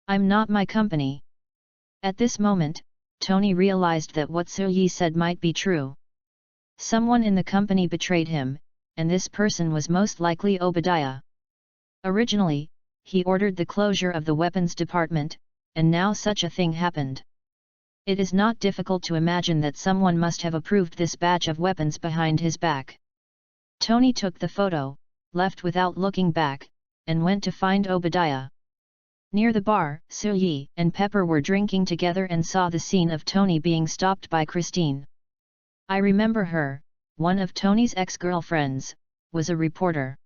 I'm not my company. At this moment, Tony realized that what Suyi said might be true. Someone in the company betrayed him, and this person was most likely Obadiah. Originally, he ordered the closure of the weapons department, and now such a thing happened. It is not difficult to imagine that someone must have approved this batch of weapons behind his back. Tony took the photo, left without looking back, and went to find Obadiah. Near the bar, Suyi and Pepper were drinking together and saw the scene of Tony being stopped by Christine. I remember her, one of Tony's ex-girlfriends, was a reporter.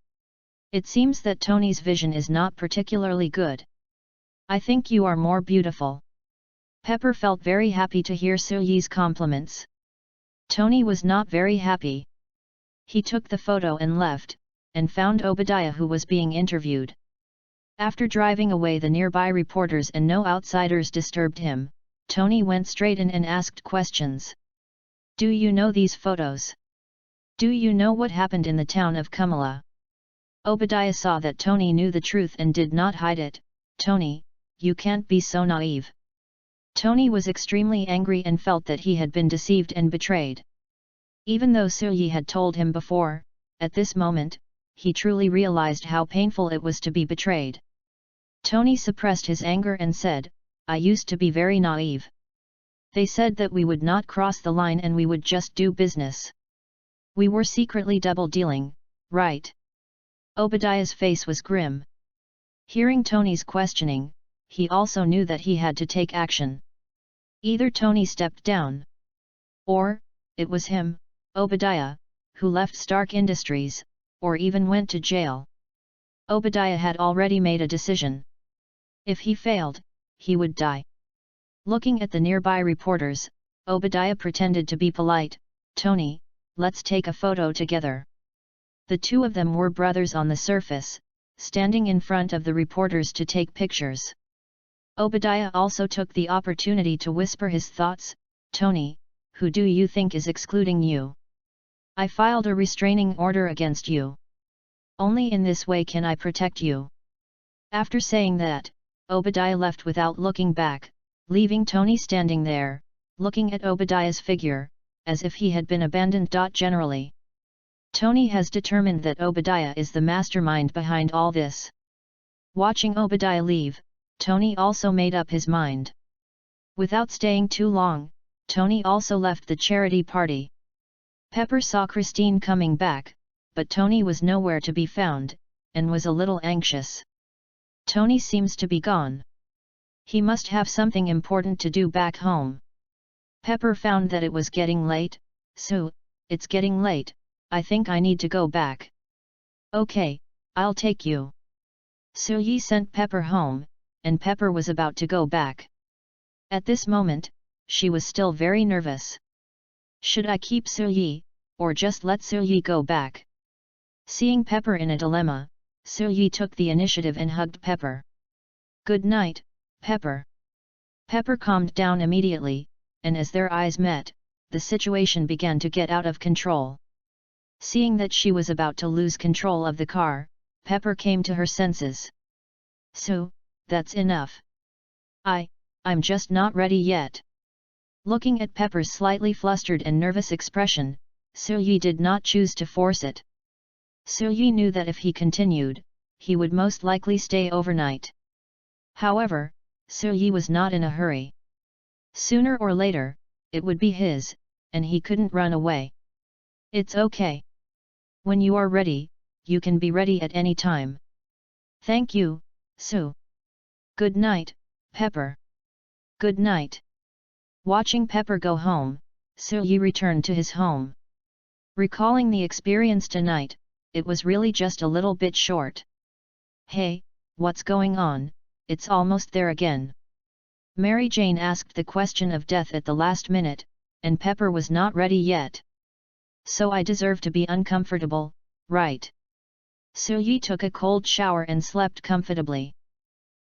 It seems that Tony's vision is not particularly good. I think you are more beautiful. Pepper felt very happy to hear Suyi's compliments. Tony was not very happy. He took the photo and left, and found Obadiah who was being interviewed. After driving away the nearby reporters and no outsiders disturbed him, Tony went straight in and asked questions. Do you know these photos? Do you know what happened in the town of Kumala? Obadiah saw that Tony knew the truth and did not hide it. Tony, you can't be so naive. Tony was extremely angry and felt that he had been deceived and betrayed. Even though Suyi had told him before, at this moment, he truly realized how painful it was to be betrayed. Tony suppressed his anger and said, I used to be very naive. They said that we would not cross the line and we would just do business. We were secretly double-dealing, right? Obadiah's face was grim. Hearing Tony's questioning, he also knew that he had to take action. Either Tony stepped down, or, it was him, Obadiah, who left Stark Industries, or even went to jail. Obadiah had already made a decision. If he failed, he would die. Looking at the nearby reporters, Obadiah pretended to be polite. Tony, let's take a photo together. The two of them were brothers on the surface, standing in front of the reporters to take pictures. Obadiah also took the opportunity to whisper his thoughts. Tony, who do you think is excluding you? I filed a restraining order against you. Only in this way can I protect you. After saying that, Obadiah left without looking back, leaving Tony standing there, looking at Obadiah's figure, as if he had been abandoned. Generally, Tony has determined that Obadiah is the mastermind behind all this. Watching Obadiah leave, Tony also made up his mind. Without staying too long, Tony also left the charity party. Pepper saw Christine coming back, but Tony was nowhere to be found, and was a little anxious. Tony seems to be gone. He must have something important to do back home. Pepper found that it was getting late. "So, it's getting late, I think I need to go back." "Okay, I'll take you." Su-yi sent Pepper home, and Pepper was about to go back. At this moment, she was still very nervous. Should I keep Su-yi, or just let Su-yi go back? Seeing Pepper in a dilemma, Su-yi took the initiative and hugged Pepper. "Good night, Pepper." Pepper calmed down immediately, and as their eyes met, the situation began to get out of control. Seeing that she was about to lose control of the car, Pepper came to her senses. "So, that's enough. I'm just not ready yet." Looking at Pepper's slightly flustered and nervous expression, Su-yi did not choose to force it. Su-yi knew that if he continued, he would most likely stay overnight. However, Su-yi was not in a hurry. Sooner or later, it would be his, and he couldn't run away. "It's okay. When you are ready, you can be ready at any time." "Thank you, Su." "Good night, Pepper." "Good night." Watching Pepper go home, Su-yi returned to his home. Recalling the experience tonight, it was really just a little bit short. "Hey, what's going on? It's almost there again." Mary Jane asked the question of death at the last minute, and Pepper was not ready yet. "So I deserve to be uncomfortable, right?" Su-yi took a cold shower and slept comfortably.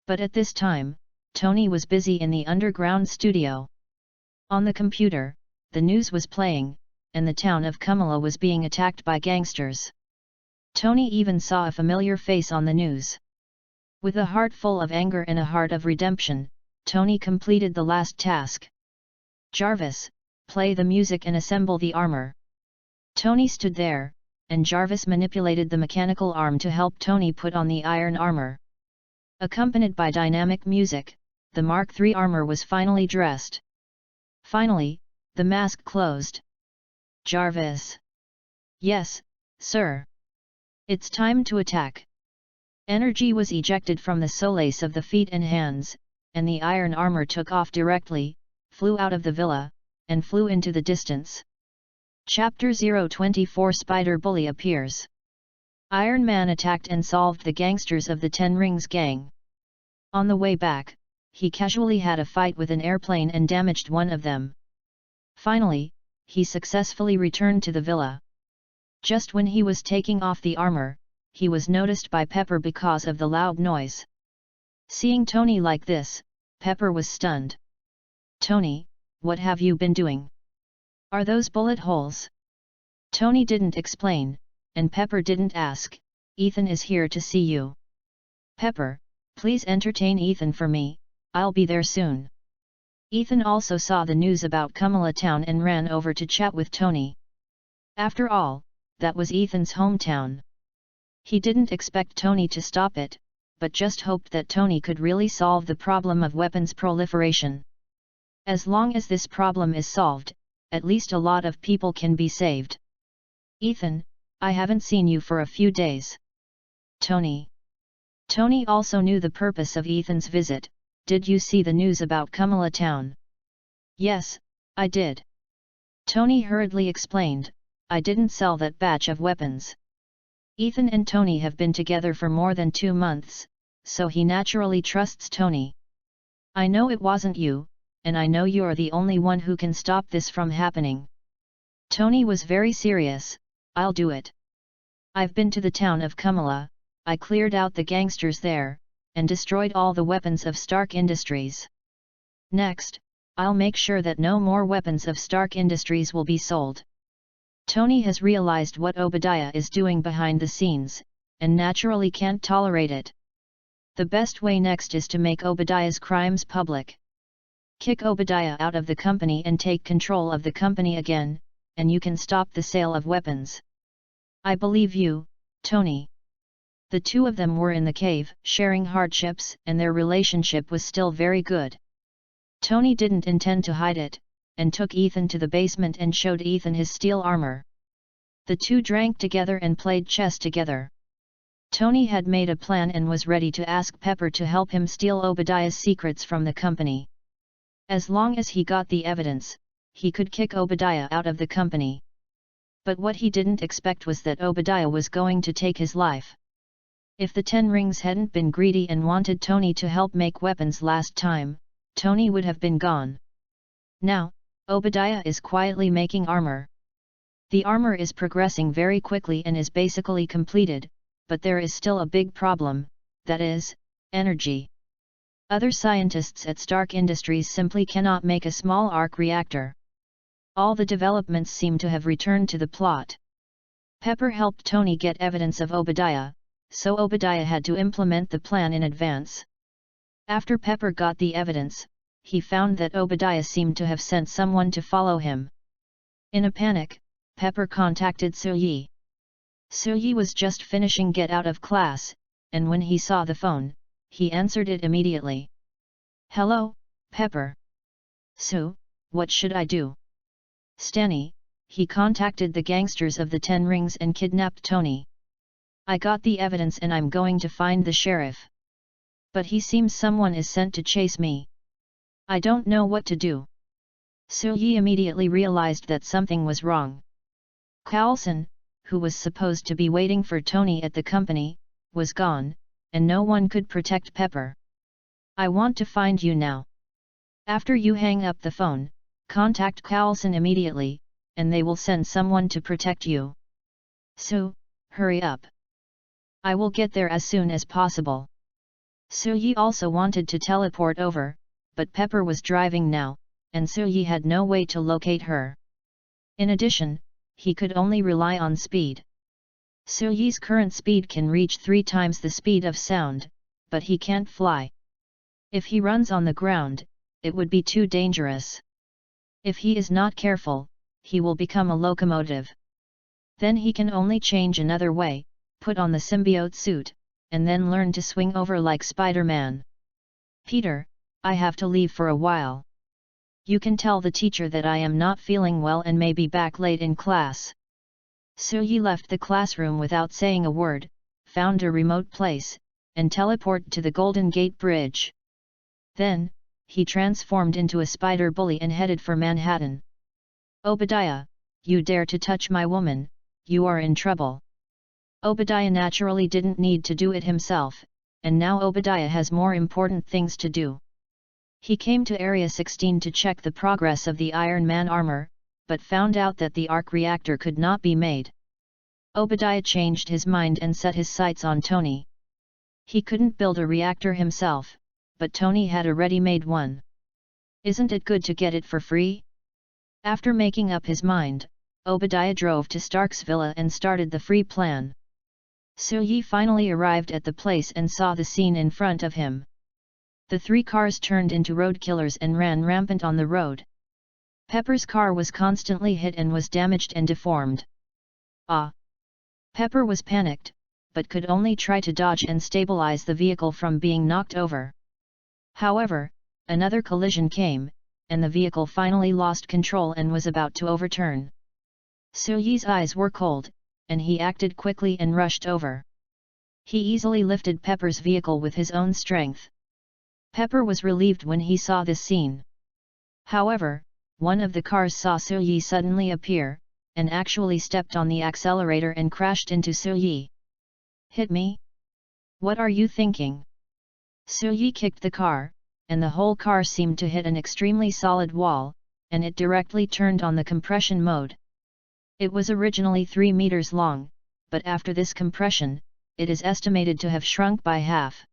But at this time, Tony was busy in the underground studio. On the computer, the news was playing, and the town of Kumala was being attacked by gangsters. Tony even saw a familiar face on the news. With a heart full of anger and a heart of redemption, Tony completed the last task. "Jarvis, play the music and assemble the armor." Tony stood there, and Jarvis manipulated the mechanical arm to help Tony put on the iron armor. Accompanied by dynamic music, the Mark III armor was finally dressed. Finally, the mask closed. "Jarvis." "Yes, sir." "It's time to attack." Energy was ejected from the solace of the feet and hands, and the iron armor took off directly, flew out of the villa, and flew into the distance. Chapter 024 Spider Bully appears. Iron Man attacked and solved the gangsters of the Ten Rings gang. On the way back, he casually had a fight with an airplane and damaged one of them. Finally, he successfully returned to the villa. Just when he was taking off the armor, he was noticed by Pepper because of the loud noise. Seeing Tony like this, Pepper was stunned. "Tony, what have you been doing? Are those bullet holes?" Tony didn't explain, and Pepper didn't ask. "Ethan is here to see you." "Pepper, please entertain Ethan for me, I'll be there soon." Ethan also saw the news about Kumala Town and ran over to chat with Tony. After all, that was Ethan's hometown. He didn't expect Tony to stop it, but just hoped that Tony could really solve the problem of weapons proliferation. As long as this problem is solved, at least a lot of people can be saved. "Ethan, I haven't seen you for a few days." "Tony." Tony also knew the purpose of Ethan's visit. "Did you see the news about Kumala Town?" "Yes, I did." Tony hurriedly explained, "I didn't sell that batch of weapons." Ethan and Tony have been together for more than 2 months, so he naturally trusts Tony. "I know it wasn't you, and I know you're the only one who can stop this from happening." Tony was very serious. "I'll do it. I've been to the town of Kumala, I cleared out the gangsters there, and destroyed all the weapons of Stark Industries. Next, I'll make sure that no more weapons of Stark Industries will be sold." Tony has realized what Obadiah is doing behind the scenes, and naturally can't tolerate it. The best way next is to make Obadiah's crimes public. Kick Obadiah out of the company and take control of the company again, and you can stop the sale of weapons. "I believe you, Tony." The two of them were in the cave, sharing hardships, and their relationship was still very good. Tony didn't intend to hide it, and took Ethan to the basement and showed Ethan his steel armor. The two drank together and played chess together. Tony had made a plan and was ready to ask Pepper to help him steal Obadiah's secrets from the company. As long as he got the evidence, he could kick Obadiah out of the company. But what he didn't expect was that Obadiah was going to take his life. If the 10 Rings hadn't been greedy and wanted Tony to help make weapons last time, Tony would have been gone. Now, Obadiah is quietly making armor. The armor is progressing very quickly and is basically completed, but there is still a big problem, that is, energy. Other scientists at Stark Industries simply cannot make a small arc reactor. All the developments seem to have returned to the plot. Pepper helped Tony get evidence of Obadiah, so Obadiah had to implement the plan in advance. After Pepper got the evidence, he found that Obadiah seemed to have sent someone to follow him. In a panic, Pepper contacted Suyi. Suyi was just finishing get out of class, and when he saw the phone, he answered it immediately. "Hello, Pepper." "Sue, what should I do?" "Stanny, he contacted the gangsters of the 10 Rings and kidnapped Tony. I got the evidence and I'm going to find the sheriff. But he seems someone is sent to chase me. I don't know what to do." Suyi immediately realized that something was wrong. Carlson, who was supposed to be waiting for Tony at the company, was gone, and no one could protect Pepper. "I want to find you now. After you hang up the phone, contact Carlson immediately, and they will send someone to protect you. Sue, hurry up. I will get there as soon as possible." Suyi also wanted to teleport over, but Pepper was driving now, and Suyi had no way to locate her. In addition, he could only rely on speed. Suyi's current speed can reach 3 times the speed of sound, but he can't fly. If he runs on the ground, it would be too dangerous. If he is not careful, he will become a locomotive. Then he can only change another way, put on the symbiote suit, and then learn to swing over like Spider-Man. "Peter, I have to leave for a while. You can tell the teacher that I am not feeling well and may be back late in class." Suyi left the classroom without saying a word, found a remote place, and teleported to the Golden Gate Bridge. Then, he transformed into a spider bully and headed for Manhattan. "Obadiah, you dare to touch my woman, you are in trouble." Obadiah naturally didn't need to do it himself, and now Obadiah has more important things to do. He came to Area 16 to check the progress of the Iron Man armor, but found out that the arc reactor could not be made. Obadiah changed his mind and set his sights on Tony. He couldn't build a reactor himself, but Tony had a ready-made one. Isn't it good to get it for free? After making up his mind, Obadiah drove to Stark's villa and started the free plan. Suyi finally arrived at the place and saw the scene in front of him. The 3 cars turned into road killers and ran rampant on the road. Pepper's car was constantly hit and was damaged and deformed. Ah! Pepper was panicked, but could only try to dodge and stabilize the vehicle from being knocked over. However, another collision came, and the vehicle finally lost control and was about to overturn. Suyi's eyes were cold, and he acted quickly and rushed over. He easily lifted Pepper's vehicle with his own strength. Pepper was relieved when he saw this scene. However, one of the cars saw Suyi suddenly appear, and actually stepped on the accelerator and crashed into Suyi. "Hit me? What are you thinking?" Suyi kicked the car, and the whole car seemed to hit an extremely solid wall, and it directly turned on the compression mode. It was originally 3 meters long, but after this compression, it is estimated to have shrunk by half.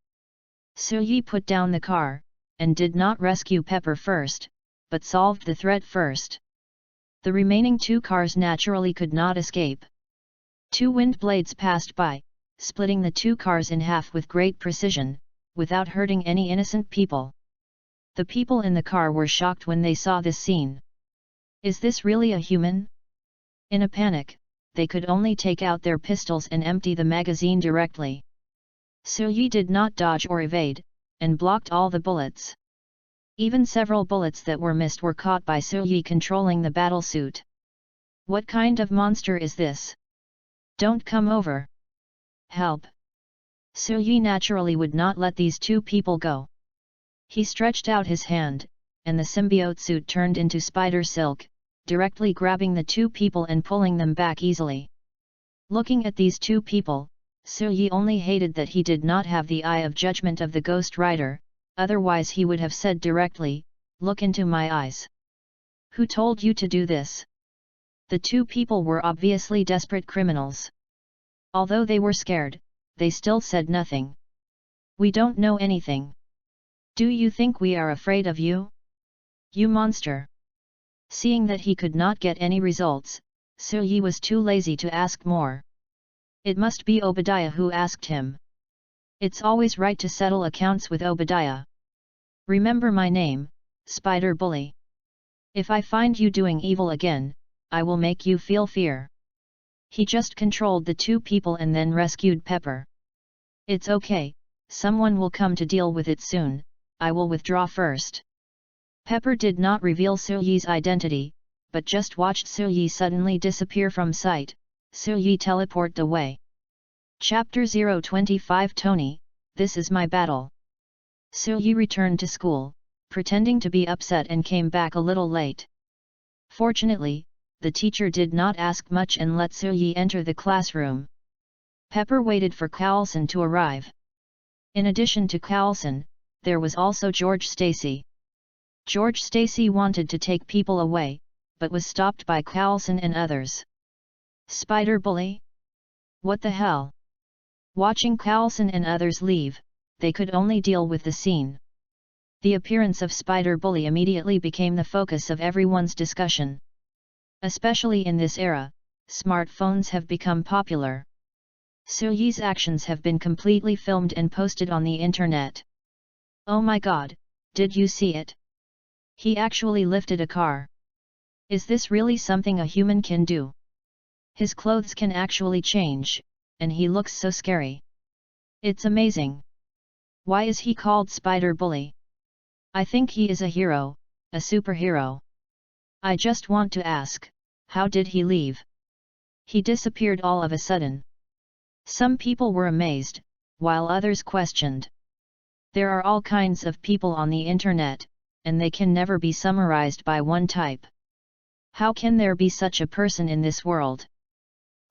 Suyi put down the car, and did not rescue Pepper first, but solved the threat first. The remaining 2 cars naturally could not escape. 2 wind blades passed by, splitting the 2 cars in half with great precision, without hurting any innocent people. The people in the car were shocked when they saw this scene. Is this really a human? In a panic, they could only take out their pistols and empty the magazine directly. Suyi did not dodge or evade, and blocked all the bullets. Even several bullets that were missed were caught by Suyi controlling the battlesuit. What kind of monster is this? Don't come over. Help. Yi naturally would not let these two people go. He stretched out his hand, and the symbiote suit turned into spider silk, directly grabbing the two people and pulling them back easily. Looking at these two people, Yi only hated that he did not have the eye of judgment of the Ghost Rider, otherwise he would have said directly, "Look into my eyes. Who told you to do this?" The two people were obviously desperate criminals. Although they were scared, they still said nothing. "We don't know anything. Do you think we are afraid of you? You monster!" Seeing that he could not get any results, Yi was too lazy to ask more. It must be Obadiah who asked him. It's always right to settle accounts with Obadiah. "Remember my name, Spider Bully. If I find you doing evil again, I will make you feel fear." He just controlled the two people and then rescued Pepper. "It's okay, someone will come to deal with it soon, I will withdraw first." Pepper did not reveal Yi's identity, but just watched Yi suddenly disappear from sight. Yi teleported away. Chapter 025 Tony, this is my battle. Yi returned to school, pretending to be upset and came back a little late. Fortunately, the teacher did not ask much and let Yi enter the classroom. Pepper waited for Carlson to arrive. In addition to Carlson, there was also George Stacy. George Stacy wanted to take people away, but was stopped by Carlson and others. "Spider Bully? What the hell?" Watching Carlson and others leave, they could only deal with the scene. The appearance of Spider Bully immediately became the focus of everyone's discussion. Especially in this era, smartphones have become popular. Yi's actions have been completely filmed and posted on the internet. "Oh my god, did you see it? He actually lifted a car. Is this really something a human can do? His clothes can actually change, and he looks so scary. It's amazing. Why is he called Spider Bully? I think he is a hero, a superhero. I just want to ask, how did he leave? He disappeared all of a sudden." Some people were amazed, while others questioned. There are all kinds of people on the internet, and they can never be summarized by one type. How can there be such a person in this world?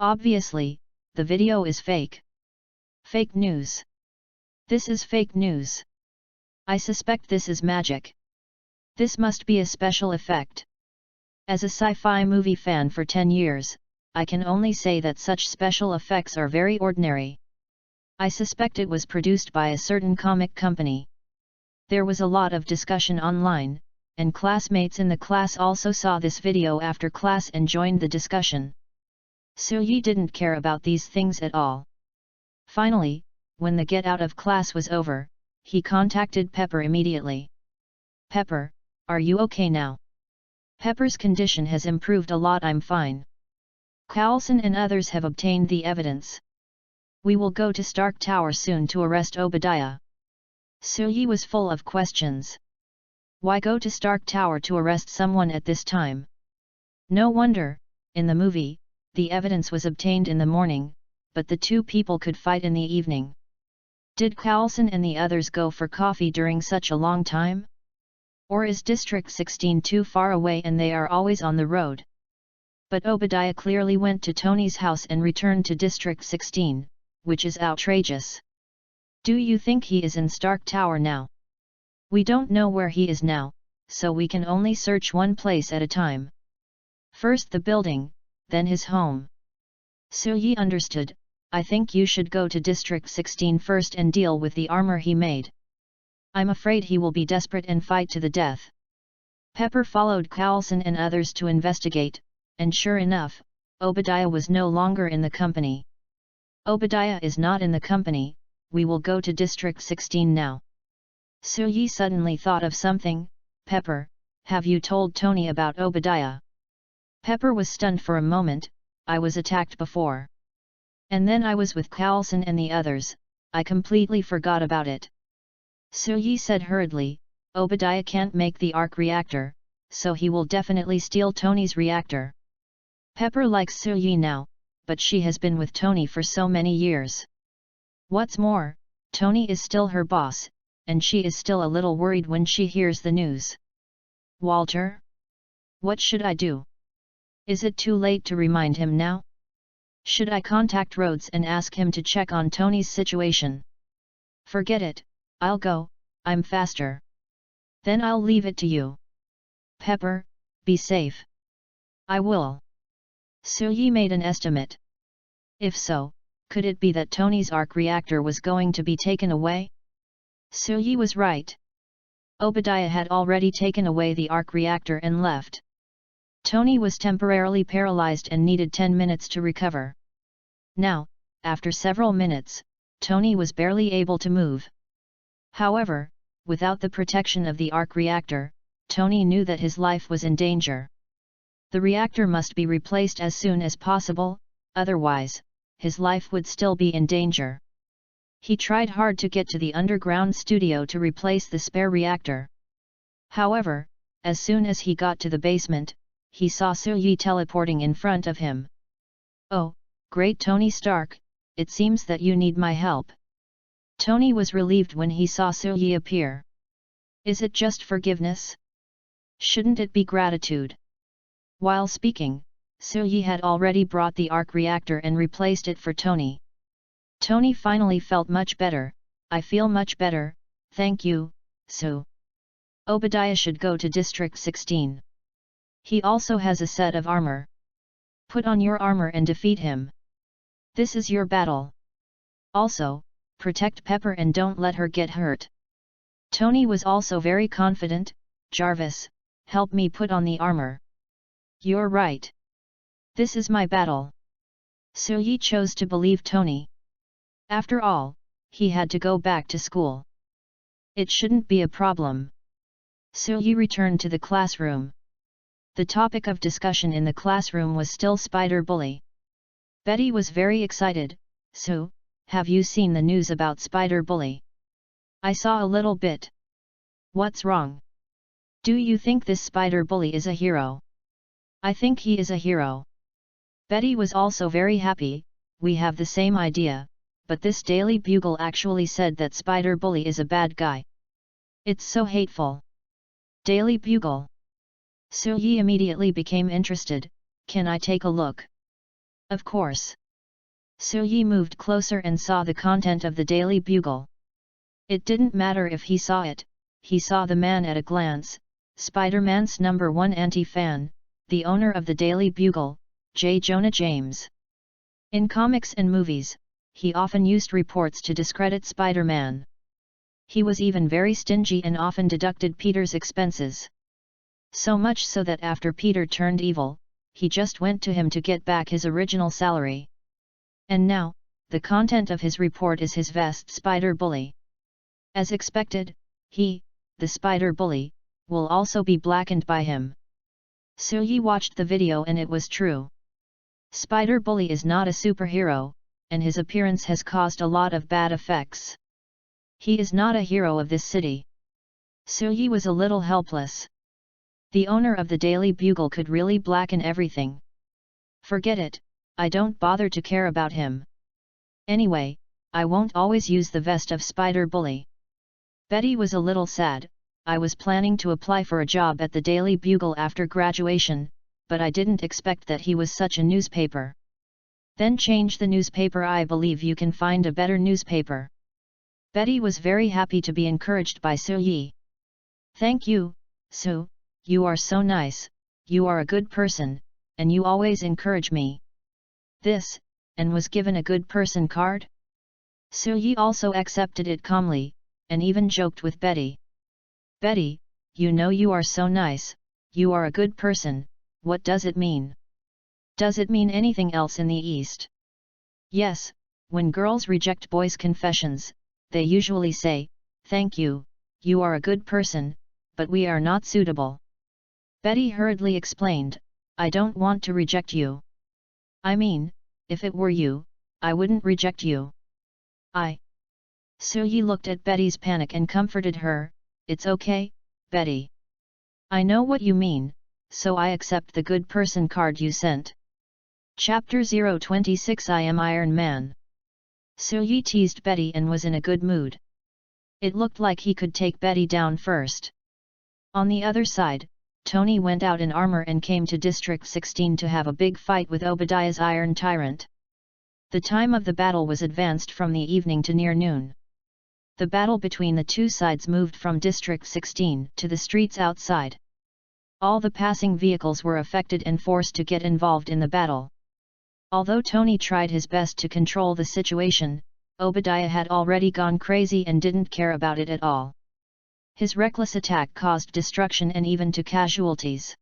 Obviously, the video is fake. Fake news. This is fake news. I suspect this is magic. This must be a special effect. As a sci-fi movie fan for 10 years, I can only say that such special effects are very ordinary. I suspect it was produced by a certain comic company. There was a lot of discussion online, and classmates in the class also saw this video after class and joined the discussion. Yi didn't care about these things at all. Finally, when the get out of class was over, he contacted Pepper immediately. "Pepper, are you okay now?" "Pepper's condition has improved a lot, I'm fine. Carlson and others have obtained the evidence. We will go to Stark Tower soon to arrest Obadiah." Yi was full of questions. Why go to Stark Tower to arrest someone at this time? No wonder, in the movie, the evidence was obtained in the morning, but the two people could fight in the evening. Did Carlson and the others go for coffee during such a long time? Or is District 16 too far away and they are always on the road? But Obadiah clearly went to Tony's house and returned to District 16, which is outrageous. Do you think he is in Stark Tower now? We don't know where he is now, so we can only search one place at a time. First the building, then his home. Yi understood. I think you should go to District 16 first and deal with the armor he made. I'm afraid he will be desperate and fight to the death. Pepper followed Carlson and others to investigate, and sure enough, Obadiah was no longer in the company. Obadiah is not in the company, we will go to District 16 now. Yi suddenly thought of something. Pepper, have you told Tony about Obadiah? Pepper was stunned for a moment. I was attacked before. And then I was with Carlson and the others, I completely forgot about it. Yi said hurriedly, Obadiah can't make the arc reactor, so he will definitely steal Tony's reactor. Pepper likes Yi now, but she has been with Tony for so many years. What's more, Tony is still her boss, and she is still a little worried when she hears the news. Walter? What should I do? Is it too late to remind him now? Should I contact Rhodes and ask him to check on Tony's situation? Forget it, I'll go, I'm faster. Then I'll leave it to you. Pepper, be safe. I will. Suyi made an estimate. If so, could it be that Tony's arc reactor was going to be taken away? Suyi was right. Obadiah had already taken away the arc reactor and left. Tony was temporarily paralyzed and needed 10 minutes to recover. Now, after several minutes, Tony was barely able to move. However, without the protection of the arc reactor, Tony knew that his life was in danger. The reactor must be replaced as soon as possible, otherwise, his life would still be in danger. He tried hard to get to the underground studio to replace the spare reactor. However, as soon as he got to the basement, he saw Suyi teleporting in front of him. "Oh, great Tony Stark, it seems that you need my help." Tony was relieved when he saw Suyi appear. "Is it just forgiveness? Shouldn't it be gratitude?" While speaking, Suyi had already brought the arc reactor and replaced it for Tony. Tony finally felt much better. "I feel much better, thank you, Su. Obadiah should go to District 16. He also has a set of armor. Put on your armor and defeat him. This is your battle. Also, protect Pepper and don't let her get hurt." Tony was also very confident. "Jarvis, help me put on the armor." "You're right. This is my battle." Suyi chose to believe Tony. After all, he had to go back to school. It shouldn't be a problem. Suyi returned to the classroom. The topic of discussion in the classroom was still Spider Bully. Betty was very excited. "Su, have you seen the news about Spider Bully?" "I saw a little bit." "What's wrong? Do you think this Spider Bully is a hero?" "I think he is a hero." Betty was also very happy. "We have the same idea, but this Daily Bugle actually said that Spider Bully is a bad guy. It's so hateful." Daily Bugle. Suyi immediately became interested. "Can I take a look?" "Of course." Suyi moved closer and saw the content of the Daily Bugle. It didn't matter if he saw it, he saw the man at a glance. Spider-Man's #1 anti-fan, the owner of the Daily Bugle, J. Jonah James. In comics and movies, he often used reports to discredit Spider-Man. He was even very stingy and often deducted Peter's expenses. So much so that after Peter turned evil, he just went to him to get back his original salary. And now, the content of his report is his vest Spider Bully. As expected, he, the Spider Bully, will also be blackened by him. Suyi watched the video and it was true. Spider Bully is not a superhero, and his appearance has caused a lot of bad effects. He is not a hero of this city. Suyi was a little helpless. The owner of the Daily Bugle could really blacken everything. "Forget it, I don't bother to care about him. Anyway, I won't always use the vest of Spider Bully." Betty was a little sad. "I was planning to apply for a job at the Daily Bugle after graduation, but I didn't expect that he was such a newspaper." "Then change the newspaper. I believe you can find a better newspaper." Betty was very happy to be encouraged by Suyi. "Thank you, Su, you are so nice, you are a good person, and you always encourage me." This, and was given a good person card. Suyi also accepted it calmly, and even joked with Betty. "Betty, you know you are so nice, you are a good person, what does it mean? Does it mean anything else in the East?" "Yes, when girls reject boys' confessions, they usually say, 'Thank you, you are a good person, but we are not suitable.'" Betty hurriedly explained, "I don't want to reject you. I mean, if it were you, I wouldn't reject you." Suyi looked at Betty's panic and comforted her. "It's okay, Betty. I know what you mean, so I accept the good person card you sent." Chapter 026 I Am Iron Man. Soo-yi teased Betty and was in a good mood. It looked like he could take Betty down first. On the other side, Tony went out in armor and came to District 16 to have a big fight with Obadiah's Iron Tyrant. The time of the battle was advanced from the evening to near noon. The battle between the two sides moved from District 16 to the streets outside. All the passing vehicles were affected and forced to get involved in the battle. Although Tony tried his best to control the situation, Obadiah had already gone crazy and didn't care about it at all. His reckless attack caused destruction and even to casualties.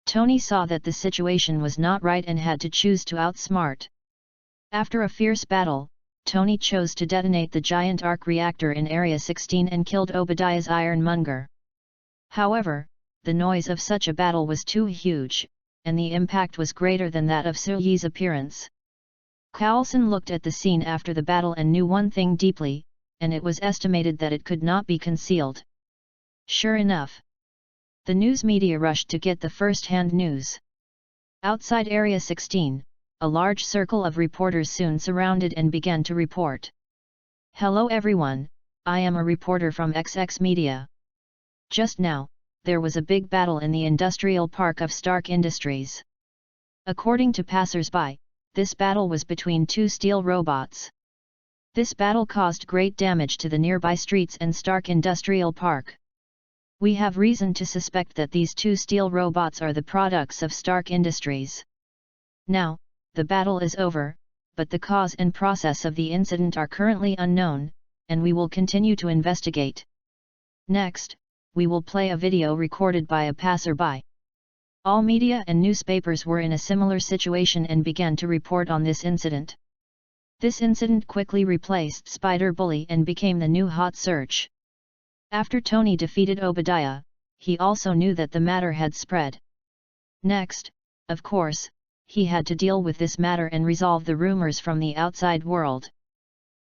Tony saw that the situation was not right and had to choose to outsmart. After a fierce battle, Tony chose to detonate the giant arc reactor in Area 16 and killed Obadiah's ironmonger. However, the noise of such a battle was too huge, and the impact was greater than that of Soo-yi's appearance. Coulson looked at the scene after the battle and knew one thing deeply, and it was estimated that it could not be concealed. Sure enough, the news media rushed to get the first-hand news. Outside Area 16, a large circle of reporters soon surrounded and began to report. Hello everyone, I am a reporter from XX Media. Just now, there was a big battle in the industrial park of Stark Industries. According to passers-by, this battle was between two steel robots. This battle caused great damage to the nearby streets and Stark Industrial Park. We have reason to suspect that these two steel robots are the products of Stark Industries. Now, the battle is over, but the cause and process of the incident are currently unknown, and we will continue to investigate. Next, we will play a video recorded by a passerby. All media and newspapers were in a similar situation and began to report on this incident. This incident quickly replaced Spider Bully and became the new hot search. After Tony defeated Obadiah, he also knew that the matter had spread. Next, of course, he had to deal with this matter and resolve the rumors from the outside world.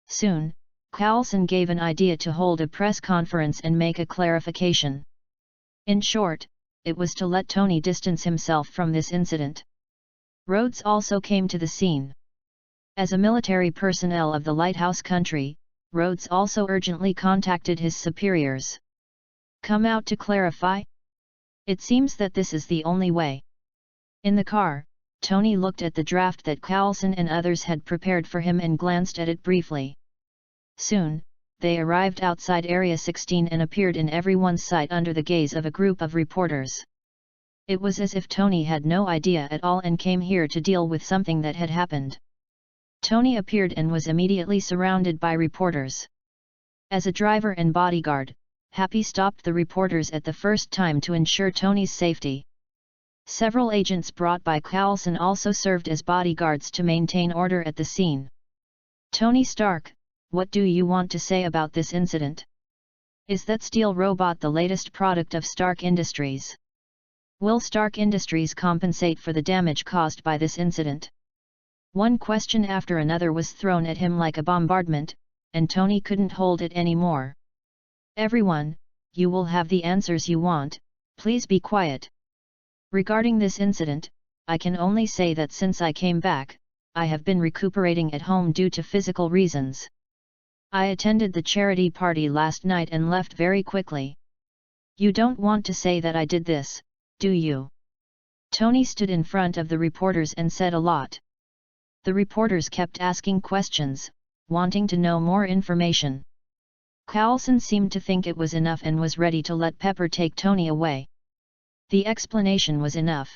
Soon, Coulson gave an idea to hold a press conference and make a clarification. In short, it was to let Tony distance himself from this incident. Rhodes also came to the scene. As a military personnel of the Lighthouse Country, Rhodes also urgently contacted his superiors. Come out to clarify? It seems that this is the only way. In the car, Tony looked at the draft that Coulson and others had prepared for him and glanced at it briefly. Soon, they arrived outside Area 16 and appeared in everyone's sight under the gaze of a group of reporters. It was as if Tony had no idea at all and came here to deal with something that had happened. Tony appeared and was immediately surrounded by reporters. As a driver and bodyguard, Happy stopped the reporters at the first time to ensure Tony's safety. Several agents brought by Coulson also served as bodyguards to maintain order at the scene. Tony Stark, what do you want to say about this incident? Is that steel robot the latest product of Stark Industries? Will Stark Industries compensate for the damage caused by this incident? One question after another was thrown at him like a bombardment, and Tony couldn't hold it anymore. Everyone, you will have the answers you want, please be quiet. Regarding this incident, I can only say that since I came back, I have been recuperating at home due to physical reasons. I attended the charity party last night and left very quickly. You don't want to say that I did this, do you? Tony stood in front of the reporters and said a lot. The reporters kept asking questions, wanting to know more information. Coulson seemed to think it was enough and was ready to let Pepper take Tony away. The explanation was enough.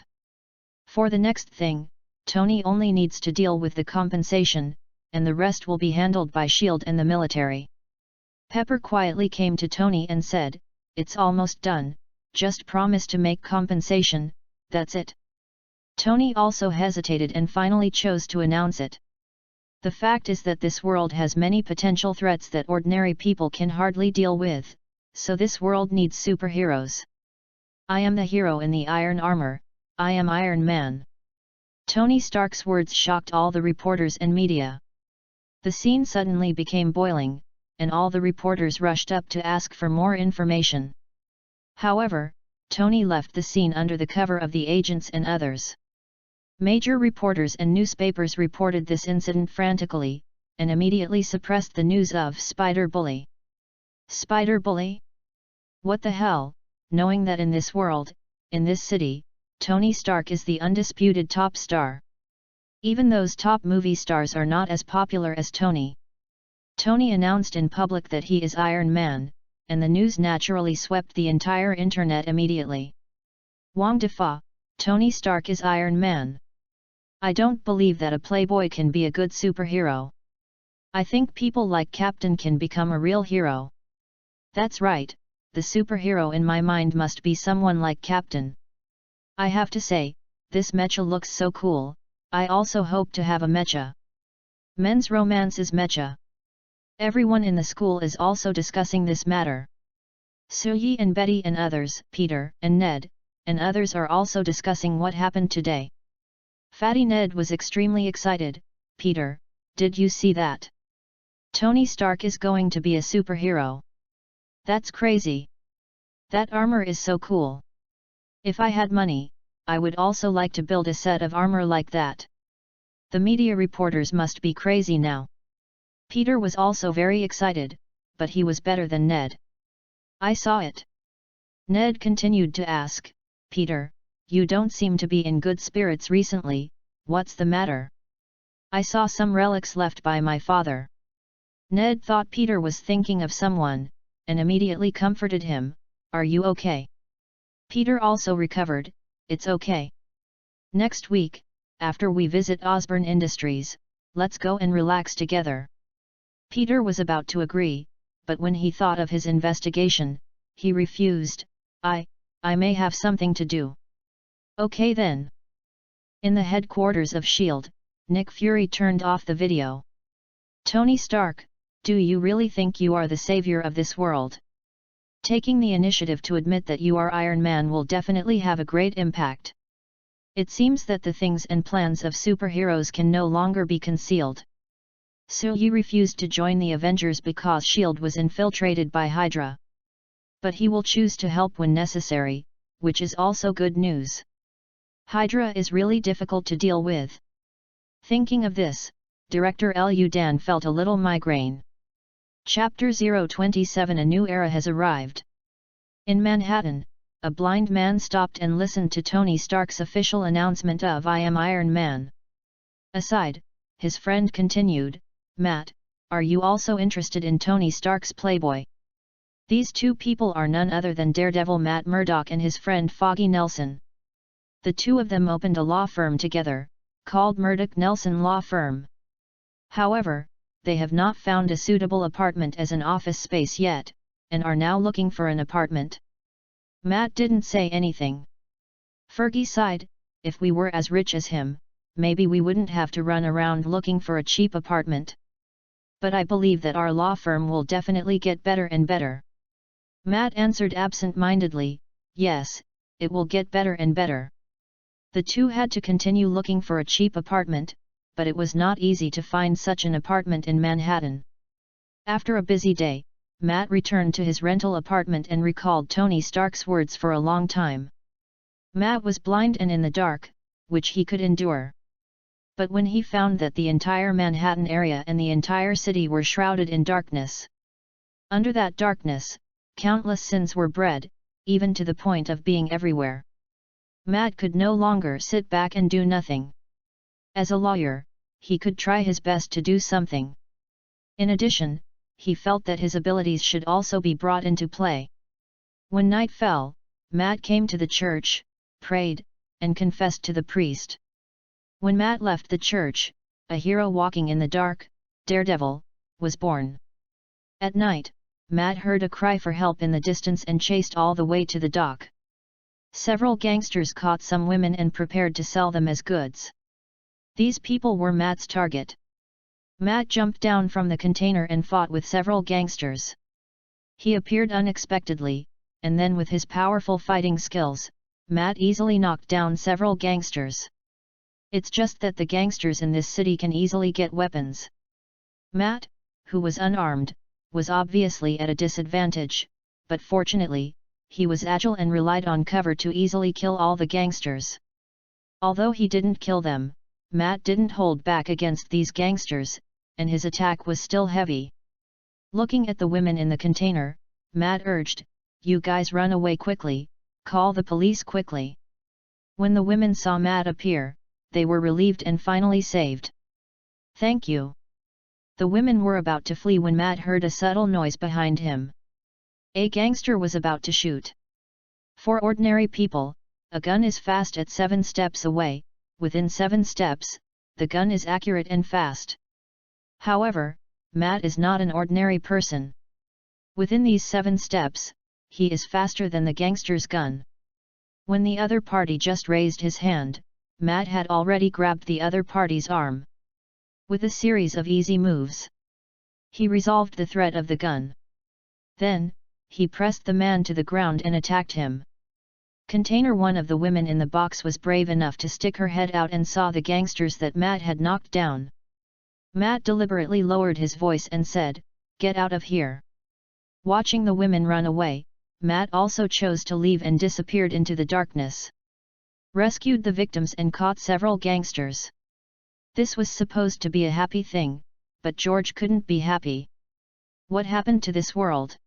For the next thing, Tony only needs to deal with the compensation, and the rest will be handled by S.H.I.E.L.D. and the military. Pepper quietly came to Tony and said, "It's almost done, just promise to make compensation, that's it." Tony also hesitated and finally chose to announce it. The fact is that this world has many potential threats that ordinary people can hardly deal with, so this world needs superheroes. I am the hero in the iron armor, I am Iron Man. Tony Stark's words shocked all the reporters and media. The scene suddenly became boiling, and all the reporters rushed up to ask for more information. However, Tony left the scene under the cover of the agents and others. Major reporters and newspapers reported this incident frantically, and immediately suppressed the news of Spider Bully. Spider Bully? What the hell, knowing that in this world, in this city, Tony Stark is the undisputed top star. Even those top movie stars are not as popular as Tony. Tony announced in public that he is Iron Man, and the news naturally swept the entire internet immediately. Wang Defa, Tony Stark is Iron Man. I don't believe that a playboy can be a good superhero. I think people like Captain can become a real hero. That's right, the superhero in my mind must be someone like Captain. I have to say, this mecha looks so cool, I also hope to have a mecha. Men's romance is mecha. Everyone in the school is also discussing this matter. Suyi and Betty and others, Peter and Ned, and others are also discussing what happened today. Fatty Ned was extremely excited. Peter, did you see that? Tony Stark is going to be a superhero. That's crazy. That armor is so cool. If I had money, I would also like to build a set of armor like that. The media reporters must be crazy now. Peter was also very excited, but he was better than Ned. I saw it. Ned continued to ask, Peter, you don't seem to be in good spirits recently, what's the matter? I saw some relics left by my father. Ned thought Peter was thinking of someone, and immediately comforted him, are you okay? Peter also recovered, it's okay. Next week, after we visit Osborne Industries, let's go and relax together. Peter was about to agree, but when he thought of his investigation, he refused, I may have something to do. Okay then. In the headquarters of S.H.I.E.L.D., Nick Fury turned off the video. Tony Stark, do you really think you are the savior of this world? Taking the initiative to admit that you are Iron Man will definitely have a great impact. It seems that the things and plans of superheroes can no longer be concealed. Suyi refused to join the Avengers because S.H.I.E.L.D. was infiltrated by Hydra. But he will choose to help when necessary, which is also good news. Hydra is really difficult to deal with. Thinking of this, director Liu Dan felt a little migraine. Chapter 027 A new era has arrived. In Manhattan, a blind man stopped and listened to Tony Stark's official announcement of I am Iron Man. Aside, his friend continued, Matt, are you also interested in Tony Stark's Playboy? These two people are none other than Daredevil Matt Murdock and his friend Foggy Nelson. The two of them opened a law firm together, called Murdock Nelson Law Firm. However, they have not found a suitable apartment as an office space yet, and are now looking for an apartment. Matt didn't say anything. Fergie sighed, if we were as rich as him, maybe we wouldn't have to run around looking for a cheap apartment. But I believe that our law firm will definitely get better and better. Matt answered absent-mindedly, yes, it will get better and better. The two had to continue looking for a cheap apartment, but it was not easy to find such an apartment in Manhattan. After a busy day, Matt returned to his rental apartment and recalled Tony Stark's words for a long time. Matt was blind and in the dark, which he could endure. But when he found that the entire Manhattan area and the entire city were shrouded in darkness. Under that darkness, countless sins were bred, even to the point of being everywhere. Matt could no longer sit back and do nothing. As a lawyer, he could try his best to do something. In addition, he felt that his abilities should also be brought into play. When night fell, Matt came to the church, prayed, and confessed to the priest. When Matt left the church, a hero walking in the dark, Daredevil, was born. At night, Matt heard a cry for help in the distance and chased all the way to the dock. Several gangsters caught some women and prepared to sell them as goods. These people were Matt's target. Matt jumped down from the container and fought with several gangsters. He appeared unexpectedly, and then with his powerful fighting skills, Matt easily knocked down several gangsters. It's just that the gangsters in this city can easily get weapons. Matt, who was unarmed, was obviously at a disadvantage, but fortunately, he was agile and relied on cover to easily kill all the gangsters. Although he didn't kill them, Matt didn't hold back against these gangsters, and his attack was still heavy. Looking at the women in the container, Matt urged, "You guys run away quickly, call the police quickly." When the women saw Matt appear, they were relieved and finally saved. "Thank you." The women were about to flee when Matt heard a subtle noise behind him. A gangster was about to shoot. For ordinary people, a gun is fast at 7 steps away. Within 7 steps, the gun is accurate and fast. However, Matt is not an ordinary person. Within these 7 steps, he is faster than the gangster's gun. When the other party just raised his hand, Matt had already grabbed the other party's arm. With a series of easy moves, he resolved the threat of the gun. Then, he pressed the man to the ground and attacked him. Container one of the women in the box was brave enough to stick her head out and saw the gangsters that Matt had knocked down. Matt deliberately lowered his voice and said, "Get out of here." Watching the women run away, Matt also chose to leave and disappeared into the darkness. Rescued the victims and caught several gangsters. This was supposed to be a happy thing, but George couldn't be happy. What happened to this world?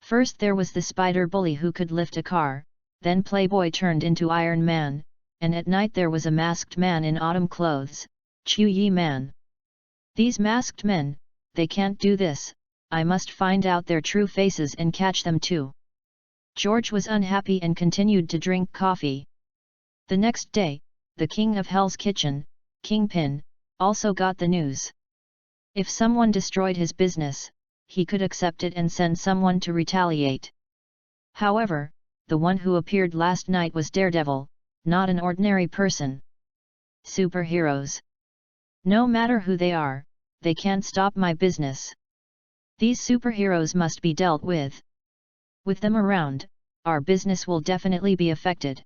First there was the spider bully who could lift a car, then Playboy turned into Iron Man, and at night there was a masked man in autumn clothes, Chew Man. These masked men, they can't do this, I must find out their true faces and catch them too. George was unhappy and continued to drink coffee. The next day, the king of Hell's Kitchen, Kingpin, also got the news. If someone destroyed his business, he could accept it and send someone to retaliate. However, the one who appeared last night was Daredevil, not an ordinary person. Superheroes. No matter who they are, they can't stop my business. These superheroes must be dealt with. With them around, our business will definitely be affected.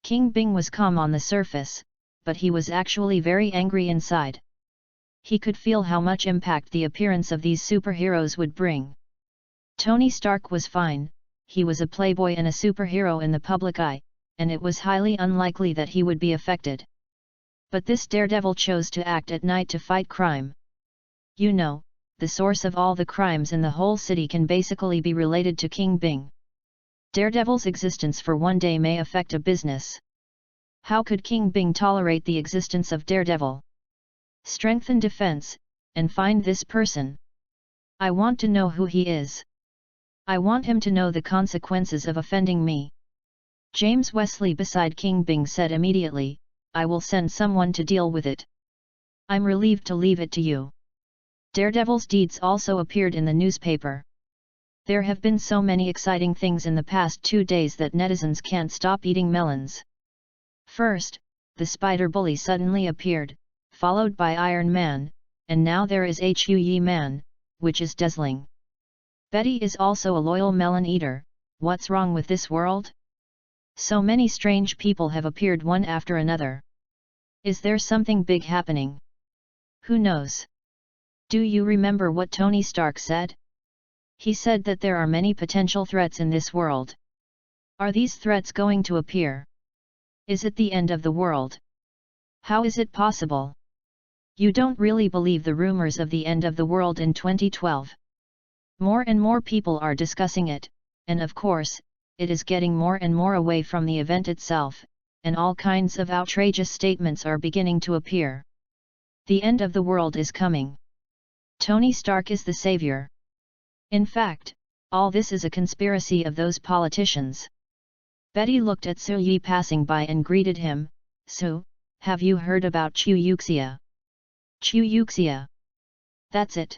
King Bing was calm on the surface, but he was actually very angry inside. He could feel how much impact the appearance of these superheroes would bring. Tony Stark was fine, he was a playboy and a superhero in the public eye, and it was highly unlikely that he would be affected. But this Daredevil chose to act at night to fight crime. You know, the source of all the crimes in the whole city can basically be related to King Bing. Daredevil's existence for one day may affect a business. How could King Bing tolerate the existence of Daredevil? Strengthen defense, and find this person. I want to know who he is. I want him to know the consequences of offending me. James Wesley beside King Bing said immediately, I will send someone to deal with it. I'm relieved to leave it to you. Daredevil's deeds also appeared in the newspaper. There have been so many exciting things in the past 2 days that netizens can't stop eating melons. First, the spider bully suddenly appeared, followed by Iron Man, and now there is Chew Man, which is dazzling. Betty is also a loyal melon eater. What's wrong with this world? So many strange people have appeared one after another. Is there something big happening? Who knows? Do you remember what Tony Stark said? He said that there are many potential threats in this world. Are these threats going to appear? Is it the end of the world? How is it possible? You don't really believe the rumors of the end of the world in 2012. More and more people are discussing it, and of course, it is getting more and more away from the event itself, and all kinds of outrageous statements are beginning to appear. The end of the world is coming. Tony Stark is the savior. In fact, all this is a conspiracy of those politicians. Betty looked at Su Yi passing by and greeted him. Su, have you heard about Chew Yuxia? Chew Yuxia. That's it.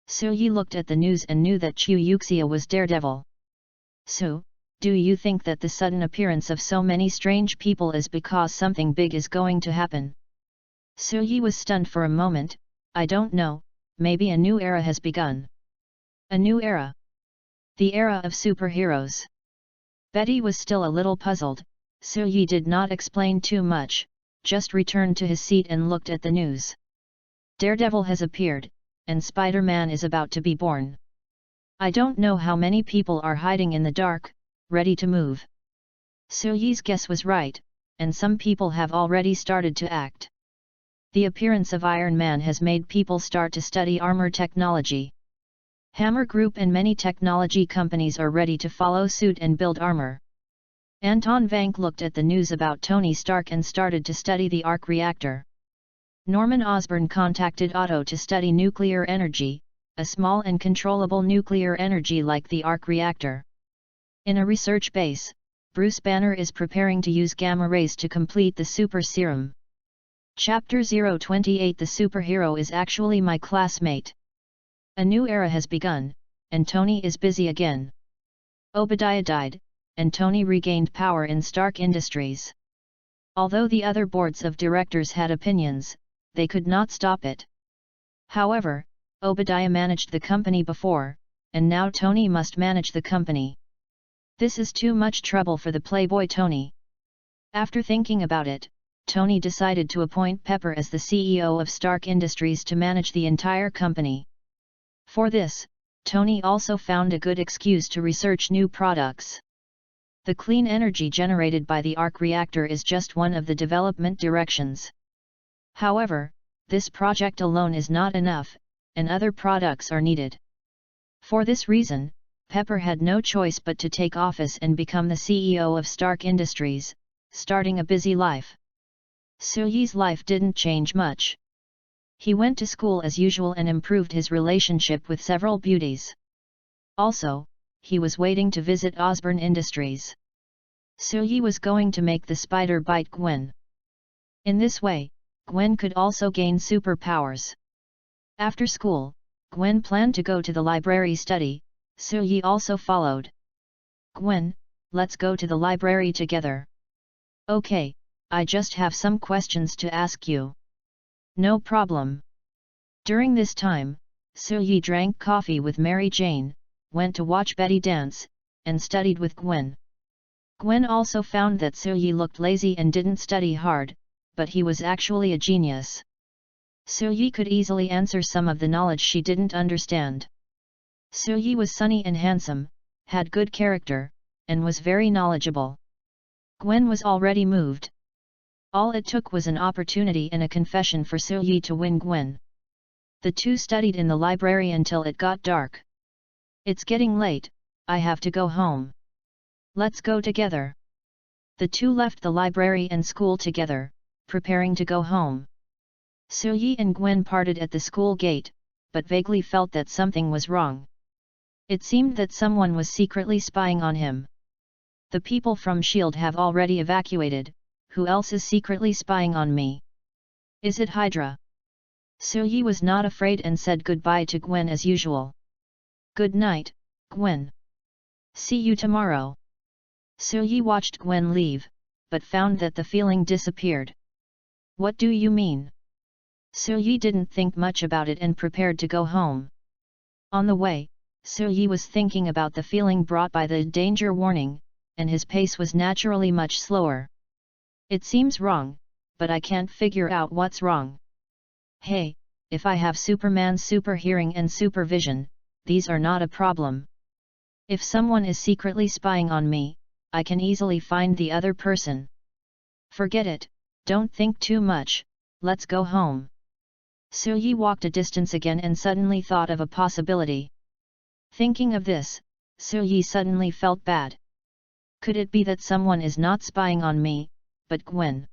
Su Yi looked at the news and knew that Chew Yuxia was Daredevil. Su, do you think that the sudden appearance of so many strange people is because something big is going to happen? Su Yi was stunned for a moment. I don't know, maybe a new era has begun. A new era? The era of superheroes. Betty was still a little puzzled. Su Yi did not explain too much, just returned to his seat and looked at the news. Daredevil has appeared, and Spider-Man is about to be born. I don't know how many people are hiding in the dark, ready to move. Su Yi's guess was right, and some people have already started to act. The appearance of Iron Man has made people start to study armor technology. Hammer Group and many technology companies are ready to follow suit and build armor. Anton Vank looked at the news about Tony Stark and started to study the arc reactor. Norman Osborn contacted Otto to study nuclear energy, a small and controllable nuclear energy like the arc reactor. In a research base, Bruce Banner is preparing to use gamma rays to complete the super serum. Chapter 028 The superhero is actually my classmate. A new era has begun, and Tony is busy again. Obadiah died, and Tony regained power in Stark Industries. Although the other boards of directors had opinions, they could not stop it. However, Obadiah managed the company before, and now Tony must manage the company. This is too much trouble for the playboy Tony. After thinking about it, Tony decided to appoint Pepper as the CEO of Stark Industries to manage the entire company. For this, Tony also found a good excuse to research new products. The clean energy generated by the arc reactor is just one of the development directions. However, this project alone is not enough, and other products are needed. For this reason, Pepper had no choice but to take office and become the CEO of Stark Industries, starting a busy life. Soo-yee's life didn't change much. He went to school as usual and improved his relationship with several beauties. Also, he was waiting to visit Osborn Industries. Soo-yee was going to make the spider bite Gwen. In this way, Gwen could also gain superpowers. After school, Gwen planned to go to the library study. Soo-yee also followed. Gwen, let's go to the library together. Okay, I just have some questions to ask you. No problem. During this time, Soo-yee drank coffee with Mary Jane, went to watch Betty dance, and studied with Gwen. Gwen also found that Soo-yee looked lazy and didn't study hard, but he was actually a genius. Soo-yee could easily answer some of the knowledge she didn't understand. Soo-yee was sunny and handsome, had good character, and was very knowledgeable. Gwen was already moved. All it took was an opportunity and a confession for Soo-yee to win Gwen. The two studied in the library until it got dark. It's getting late, I have to go home. Let's go together. The two left the library and school together, preparing to go home. Soo-yee and Gwen parted at the school gate, but vaguely felt that something was wrong. It seemed that someone was secretly spying on him. The people from S.H.I.E.L.D. have already evacuated, who else is secretly spying on me? Is it Hydra? Soo-yee was not afraid and said goodbye to Gwen as usual. Good night, Gwen. See you tomorrow. Soo-yee watched Gwen leave, but found that the feeling disappeared. What do you mean? Soo-yee didn't think much about it and prepared to go home. On the way, Soo-yee was thinking about the feeling brought by the danger warning, and his pace was naturally much slower. It seems wrong, but I can't figure out what's wrong. Hey, if I have Superman's super hearing and supervision, these are not a problem. If someone is secretly spying on me, I can easily find the other person. Forget it, don't think too much, let's go home. Soo-yee walked a distance again and suddenly thought of a possibility. Thinking of this, Soo-yee suddenly felt bad. Could it be that someone is not spying on me, but Gwen?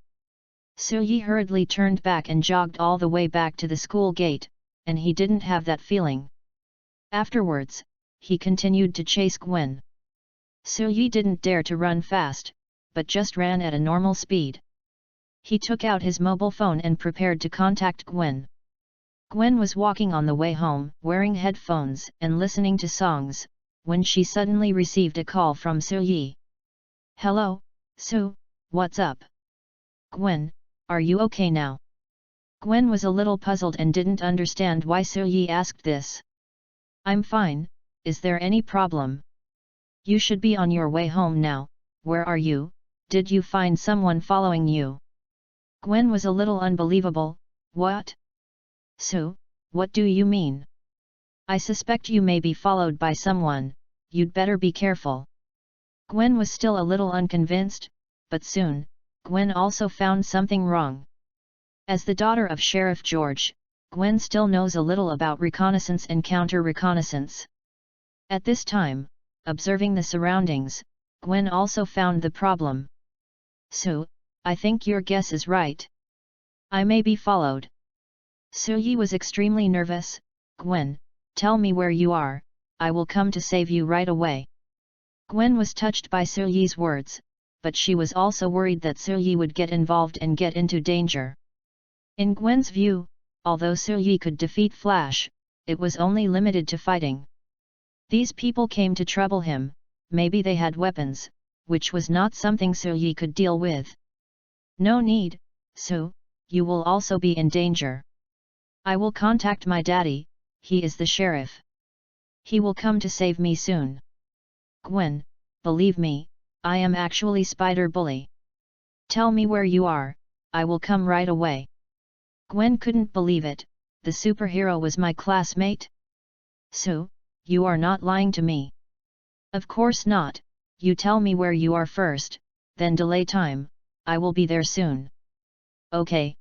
Soo-yee hurriedly turned back and jogged all the way back to the school gate, and he didn't have that feeling. Afterwards, he continued to chase Gwen. Soo-yee didn't dare to run fast, but just ran at a normal speed. He took out his mobile phone and prepared to contact Gwen. Gwen was walking on the way home, wearing headphones and listening to songs, when she suddenly received a call from Soo-yee. Hello, Soo, what's up? Gwen, are you okay now? Gwen was a little puzzled and didn't understand why Soo-yee asked this. I'm fine, is there any problem? You should be on your way home now, where are you, did you find someone following you? Gwen was a little unbelievable, what? Soo, what do you mean? I suspect you may be followed by someone, you'd better be careful. Gwen was still a little unconvinced, but soon, Gwen also found something wrong. As the daughter of Sheriff George, Gwen still knows a little about reconnaissance and counter-reconnaissance. At this time, observing the surroundings, Gwen also found the problem. "So, I think your guess is right. I may be followed." Suyi was extremely nervous. "Gwen, tell me where you are, I will come to save you right away." Gwen was touched by Suyi's words, but she was also worried that Suyi would get involved and get into danger. In Gwen's view, although Suyi could defeat Flash, it was only limited to fighting. These people came to trouble him, maybe they had weapons, which was not something Suyi could deal with. "No need, Su, you will also be in danger. I will contact my daddy, he is the sheriff. He will come to save me soon." "Gwen, believe me, I am actually Spider Bully. Tell me where you are, I will come right away." Gwen couldn't believe it, the superhero was my classmate? "Su, you are not lying to me." "Of course not, you tell me where you are first, then delay time, I will be there soon." "Okay."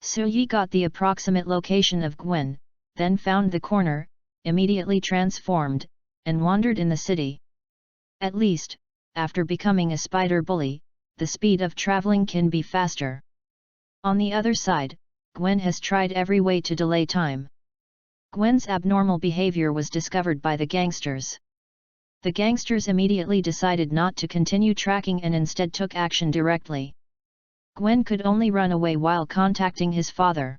Suyi got the approximate location of Gwen, then found the corner, immediately transformed, and wandered in the city. At least, after becoming a Spider Bully, the speed of traveling can be faster. On the other side, Gwen has tried every way to delay time. Gwen's abnormal behavior was discovered by the gangsters. The gangsters immediately decided not to continue tracking and instead took action directly. Gwen could only run away while contacting his father.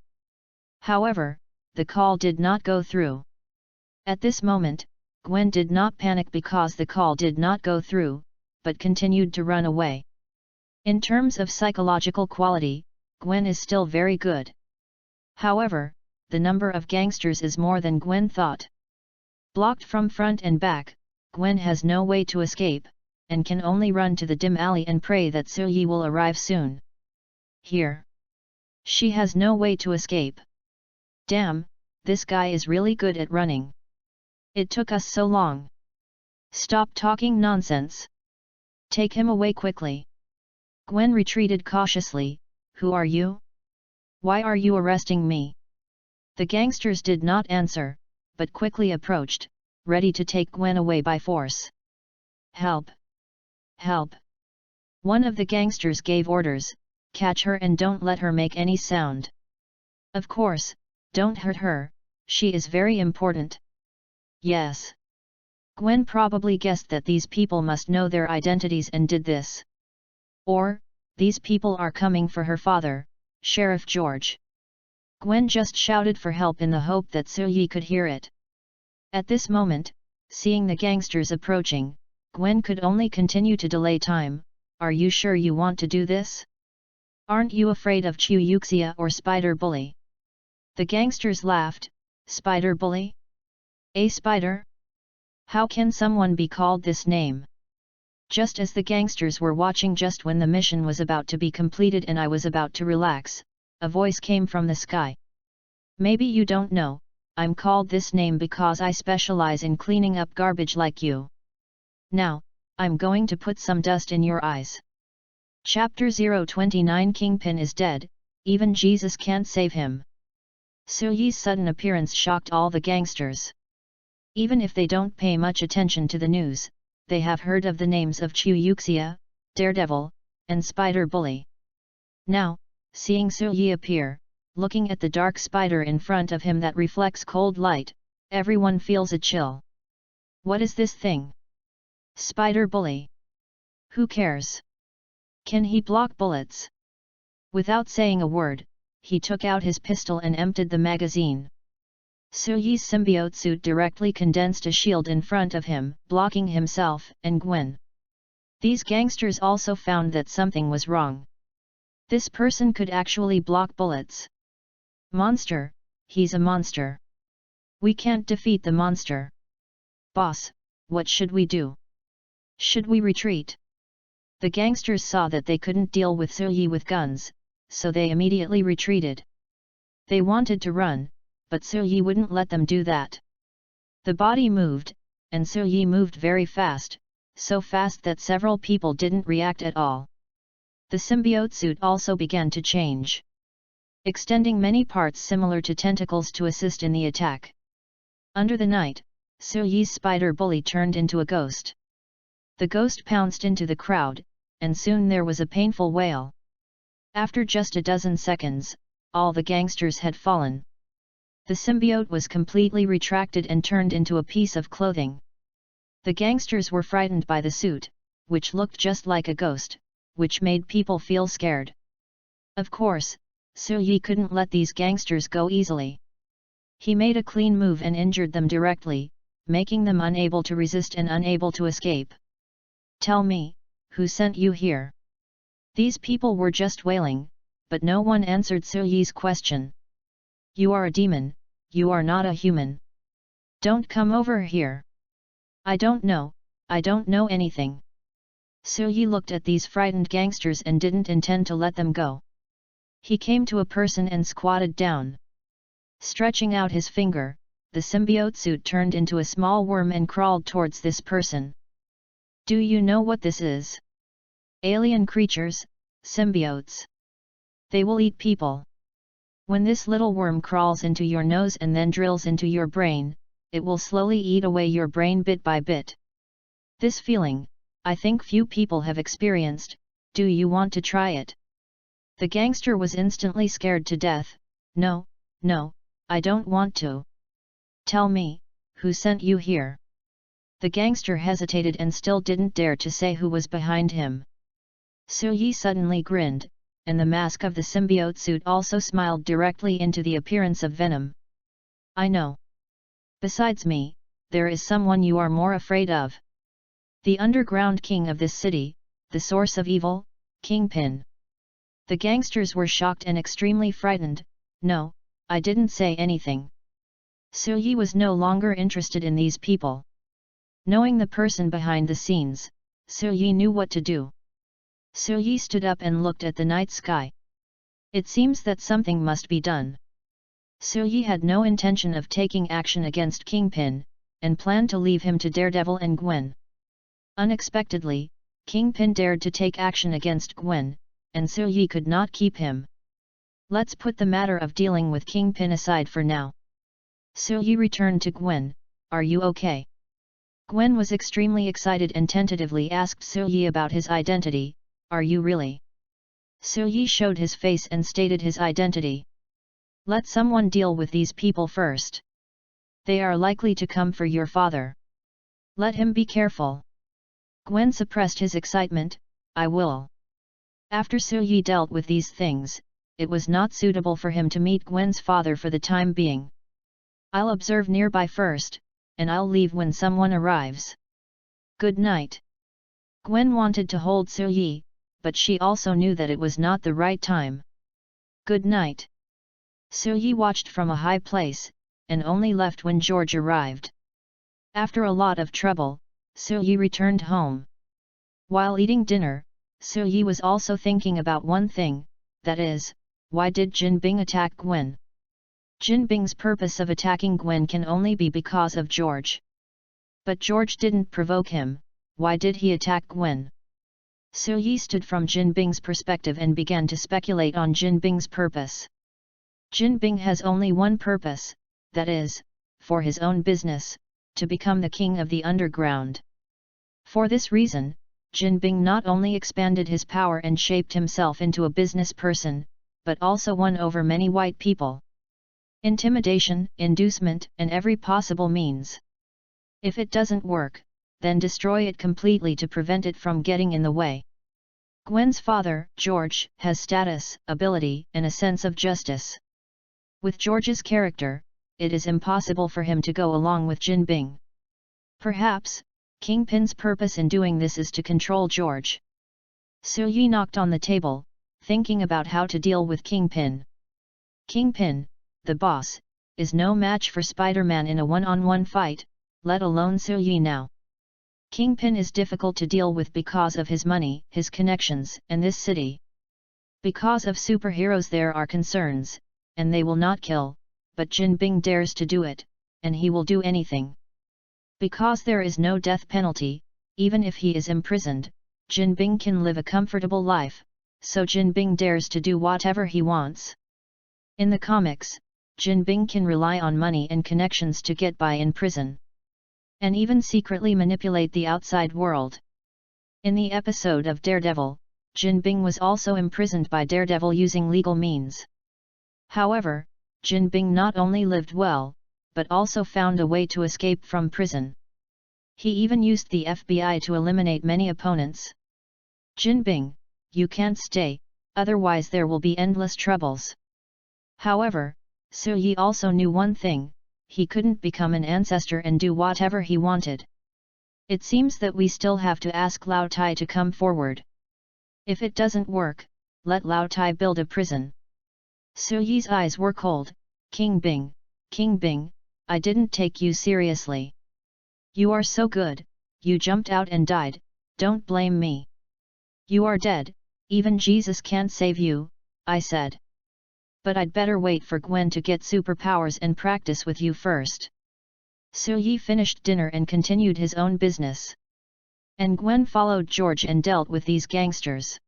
However, the call did not go through. At this moment, Gwen did not panic because the call did not go through, but continued to run away. In terms of psychological quality, Gwen is still very good. However, the number of gangsters is more than Gwen thought. Blocked from front and back, Gwen has no way to escape, and can only run to the dim alley and pray that Suyi will arrive soon. Here. She has no way to escape. Damn, this guy is really good at running. It took us so long. Stop talking nonsense. Take him away quickly. Gwen retreated cautiously. Who are you? Why are you arresting me? The gangsters did not answer, but quickly approached, ready to take Gwen away by force. Help! Help! One of the gangsters gave orders, catch her and don't let her make any sound. Of course, don't hurt her, she is very important. Yes. Gwen probably guessed that these people must know their identities and did this. Or, these people are coming for her father, Sheriff George. Gwen just shouted for help in the hope that Suyi could hear it. At this moment, seeing the gangsters approaching, Gwen could only continue to delay time. Are you sure you want to do this? Aren't you afraid of Chu Yuxia or Spider Bully? The gangsters laughed. Spider Bully? A spider? How can someone be called this name? Just as the gangsters were watching, just when the mission was about to be completed and I was about to relax, a voice came from the sky. Maybe you don't know, I'm called this name because I specialize in cleaning up garbage like you. Now, I'm going to put some dust in your eyes. Chapter 029 Kingpin is dead, even Jesus can't save him. Suyi's sudden appearance shocked all the gangsters. Even if they don't pay much attention to the news, they have heard of the names of Chu Yuxia, Daredevil, and Spider Bully. Now, seeing Suyi appear, looking at the dark spider in front of him that reflects cold light, everyone feels a chill. What is this thing? Spider Bully? Who cares? Can he block bullets? Without saying a word, he took out his pistol and emptied the magazine. Suyi's symbiote suit directly condensed a shield in front of him, blocking himself and Gwen. These gangsters also found that something was wrong. This person could actually block bullets. Monster, he's a monster. We can't defeat the monster. Boss, what should we do? Should we retreat? The gangsters saw that they couldn't deal with Suyi with guns, so they immediately retreated. They wanted to run, but Suyi wouldn't let them do that. The body moved, and Suyi moved very fast, so fast that several people didn't react at all. The symbiote suit also began to change, extending many parts similar to tentacles to assist in the attack. Under the night, Suyi's spider bully turned into a ghost. The ghost pounced into the crowd, and soon there was a painful wail. After just a dozen seconds, all the gangsters had fallen. The symbiote was completely retracted and turned into a piece of clothing. The gangsters were frightened by the suit, which looked just like a ghost, which made people feel scared. Of course, Suyi couldn't let these gangsters go easily. He made a clean move and injured them directly, making them unable to resist and unable to escape. "Tell me, who sent you here?" These people were just wailing, but no one answered Suyi's question. "You are a demon, you are not a human. Don't come over here." I don't know anything." Suyi looked at these frightened gangsters and didn't intend to let them go. He came to a person and squatted down. Stretching out his finger, the symbiote suit turned into a small worm and crawled towards this person. "Do you know what this is?" "Alien creatures, symbiotes. They will eat people. When this little worm crawls into your nose and then drills into your brain, it will slowly eat away your brain bit by bit. This feeling, I think few people have experienced. Do you want to try it?" The gangster was instantly scared to death. No, I don't want to." "Tell me, who sent you here?" The gangster hesitated and still didn't dare to say who was behind him. Suyi suddenly grinned, and the mask of the symbiote suit also smiled directly into the appearance of venom. "I know. Besides me, there is someone you are more afraid of. The underground king of this city, the source of evil, Kingpin." The gangsters were shocked and extremely frightened. "No, I didn't say anything." Suyi was no longer interested in these people. Knowing the person behind the scenes, Suyi knew what to do. Suyi stood up and looked at the night sky. It seems that something must be done. Suyi had no intention of taking action against Kingpin, and planned to leave him to Daredevil and Gwen. Unexpectedly, Kingpin dared to take action against Gwen, and Suyi could not keep him. "Let's put the matter of dealing with Kingpin aside for now." Suyi returned to Gwen. "Are you okay?" Gwen was extremely excited and tentatively asked Suyi about his identity. "Are you really?" Suyi showed his face and stated his identity. "Let someone deal with these people first. They are likely to come for your father. Let him be careful." Gwen suppressed his excitement. "I will." After Suyi dealt with these things, it was not suitable for him to meet Gwen's father for the time being. "I'll observe nearby first, and I'll leave when someone arrives. Good night." Gwen wanted to hold Suyi, but she also knew that it was not the right time. "Good night." Suyi watched from a high place, and only left when George arrived. After a lot of trouble, Suyi returned home. While eating dinner, Suyi was also thinking about one thing, that is, why did Jinbing attack Gwen? Jinbing's purpose of attacking Gwen can only be because of George. But George didn't provoke him. Why did he attack Gwen? Suyi stood from Jinbing's perspective and began to speculate on Jinbing's purpose. Jinbing has only one purpose, that is, for his own business, to become the king of the underground. For this reason, Jinbing not only expanded his power and shaped himself into a business person, but also won over many white people. Intimidation, inducement, and every possible means. If it doesn't work, then destroy it completely to prevent it from getting in the way. Gwen's father, George, has status, ability, and a sense of justice. With George's character, it is impossible for him to go along with Jinbing. Perhaps, Kingpin's purpose in doing this is to control George. Suyi knocked on the table, thinking about how to deal with Kingpin. Kingpin, the boss, is no match for Spider-Man in a one-on-one fight, let alone Suyi now. Kingpin is difficult to deal with because of his money, his connections, and this city. Because of superheroes there are concerns, and they will not kill, but Jinbing dares to do it, and he will do anything. Because there is no death penalty, even if he is imprisoned, Jinbing can live a comfortable life, so Jin Bing dares to do whatever he wants. In the comics, Jin Bing can rely on money and connections to get by in prison, and even secretly manipulate the outside world. In the episode of Daredevil, Jin Bing was also imprisoned by Daredevil using legal means. However, Jin Bing not only lived well, but also found a way to escape from prison. He even used the FBI to eliminate many opponents. Jin Bing, you can't stay, otherwise there will be endless troubles. However, Su Yi also knew one thing: he couldn't become an ancestor and do whatever he wanted. It seems that we still have to ask Lao Tai to come forward. If it doesn't work, let Lao Tai build a prison. Su Yi's eyes were cold. King Bing, I didn't take you seriously. You are so good, you jumped out and died, don't blame me. You are dead, even Jesus can't save you, I said. But I'd better wait for Gwen to get superpowers and practice with you first. Su Yi finished dinner and continued his own business. And Gwen followed George and dealt with these gangsters.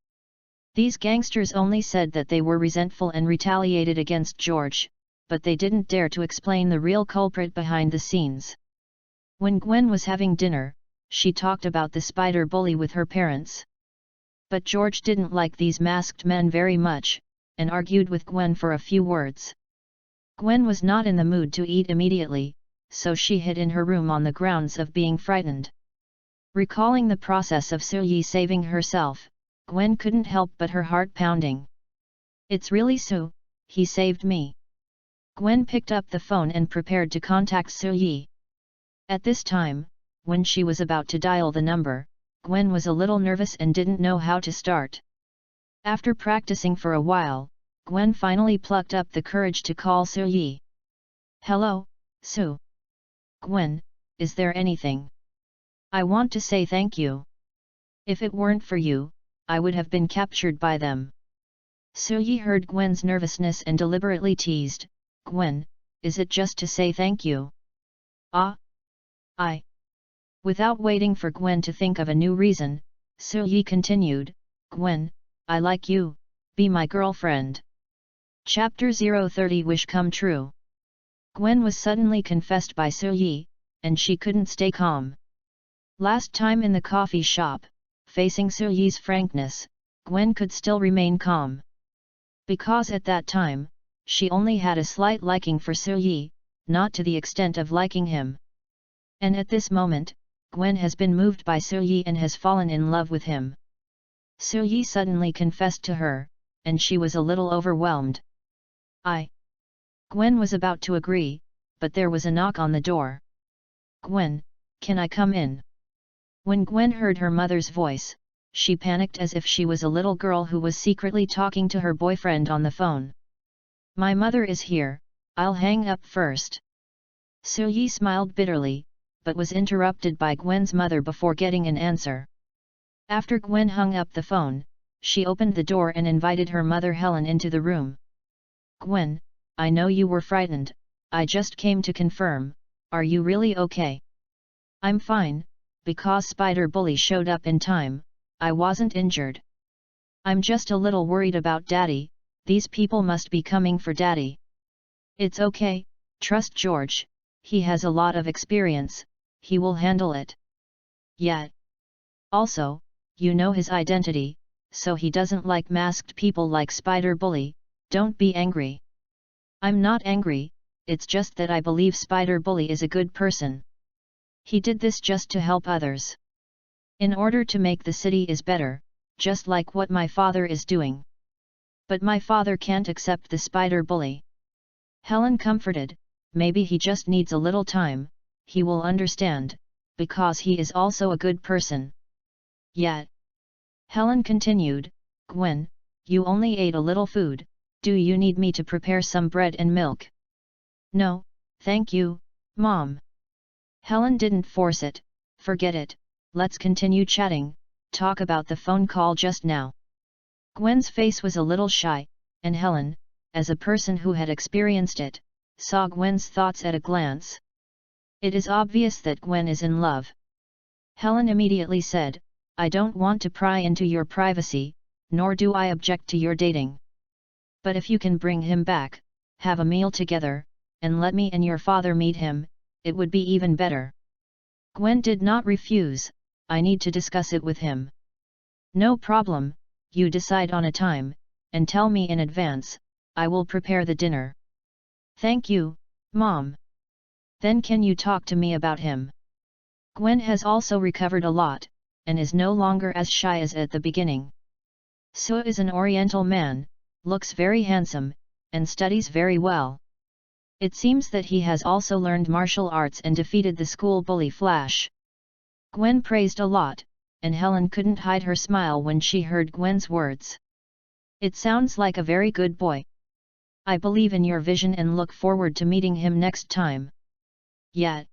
These gangsters only said that they were resentful and retaliated against George, but they didn't dare to explain the real culprit behind the scenes. When Gwen was having dinner, she talked about the spider bully with her parents. But George didn't like these masked men very much, and argued with Gwen for a few words. Gwen was not in the mood to eat immediately, so she hid in her room on the grounds of being frightened. Recalling the process of Su Yi saving herself, Gwen couldn't help but her heart pounding. It's really Su, he saved me. Gwen picked up the phone and prepared to contact Su Yi. At this time, when she was about to dial the number, Gwen was a little nervous and didn't know how to start. After practicing for a while, Gwen finally plucked up the courage to call Su Yi. Hello, Su. Gwen, is there anything? I want to say thank you. If it weren't for you, I would have been captured by them. Su Yi heard Gwen's nervousness and deliberately teased, Gwen, is it just to say thank you? Without waiting for Gwen to think of a new reason, Su Yi continued, Gwen, I like you, be my girlfriend. Chapter 030 Wish Come True. Gwen was suddenly confessed by Su Yi, and she couldn't stay calm. Last time in the coffee shop, facing Su Yi's frankness, Gwen could still remain calm. Because at that time, she only had a slight liking for Su Yi, not to the extent of liking him. And at this moment, Gwen has been moved by Su Yi and has fallen in love with him. Su Yi suddenly confessed to her, and she was a little overwhelmed. Gwen was about to agree, but there was a knock on the door. Gwen, can I come in? When Gwen heard her mother's voice, she panicked as if she was a little girl who was secretly talking to her boyfriend on the phone. My mother is here, I'll hang up first. Su Yi smiled bitterly, but was interrupted by Gwen's mother before getting an answer. After Gwen hung up the phone, she opened the door and invited her mother Helen into the room. Gwen, I know you were frightened, I just came to confirm, are you really okay? I'm fine, because Spider Bully showed up in time, I wasn't injured. I'm just a little worried about Daddy, these people must be coming for Daddy. It's okay, trust George, he has a lot of experience, he will handle it. Yeah. Also, you know his identity, so he doesn't like masked people like Spider Bully, don't be angry. I'm not angry, it's just that I believe Spider Bully is a good person. He did this just to help others. In order to make the city is better, just like what my father is doing. But my father can't accept the Spider Bully. Helen comforted, maybe he just needs a little time, he will understand, because he is also a good person. Yet. Helen continued, Gwen, you only ate a little food, do you need me to prepare some bread and milk? No, thank you, Mom. Helen didn't force it, forget it, let's continue chatting, talk about the phone call just now. Gwen's face was a little shy, and Helen, as a person who had experienced it, saw Gwen's thoughts at a glance. It is obvious that Gwen is in love. Helen immediately said, I don't want to pry into your privacy, nor do I object to your dating. But if you can bring him back, have a meal together, and let me and your father meet him, it would be even better. Gwen did not refuse. I need to discuss it with him. No problem, you decide on a time, and tell me in advance, I will prepare the dinner. Thank you, Mom. Then can you talk to me about him? Gwen has also recovered a lot, and is no longer as shy as at the beginning. Sue is an Oriental man, looks very handsome, and studies very well. It seems that he has also learned martial arts and defeated the school bully Flash. Gwen praised a lot, and Helen couldn't hide her smile when she heard Gwen's words. It sounds like a very good boy. I believe in your vision and look forward to meeting him next time. Yet.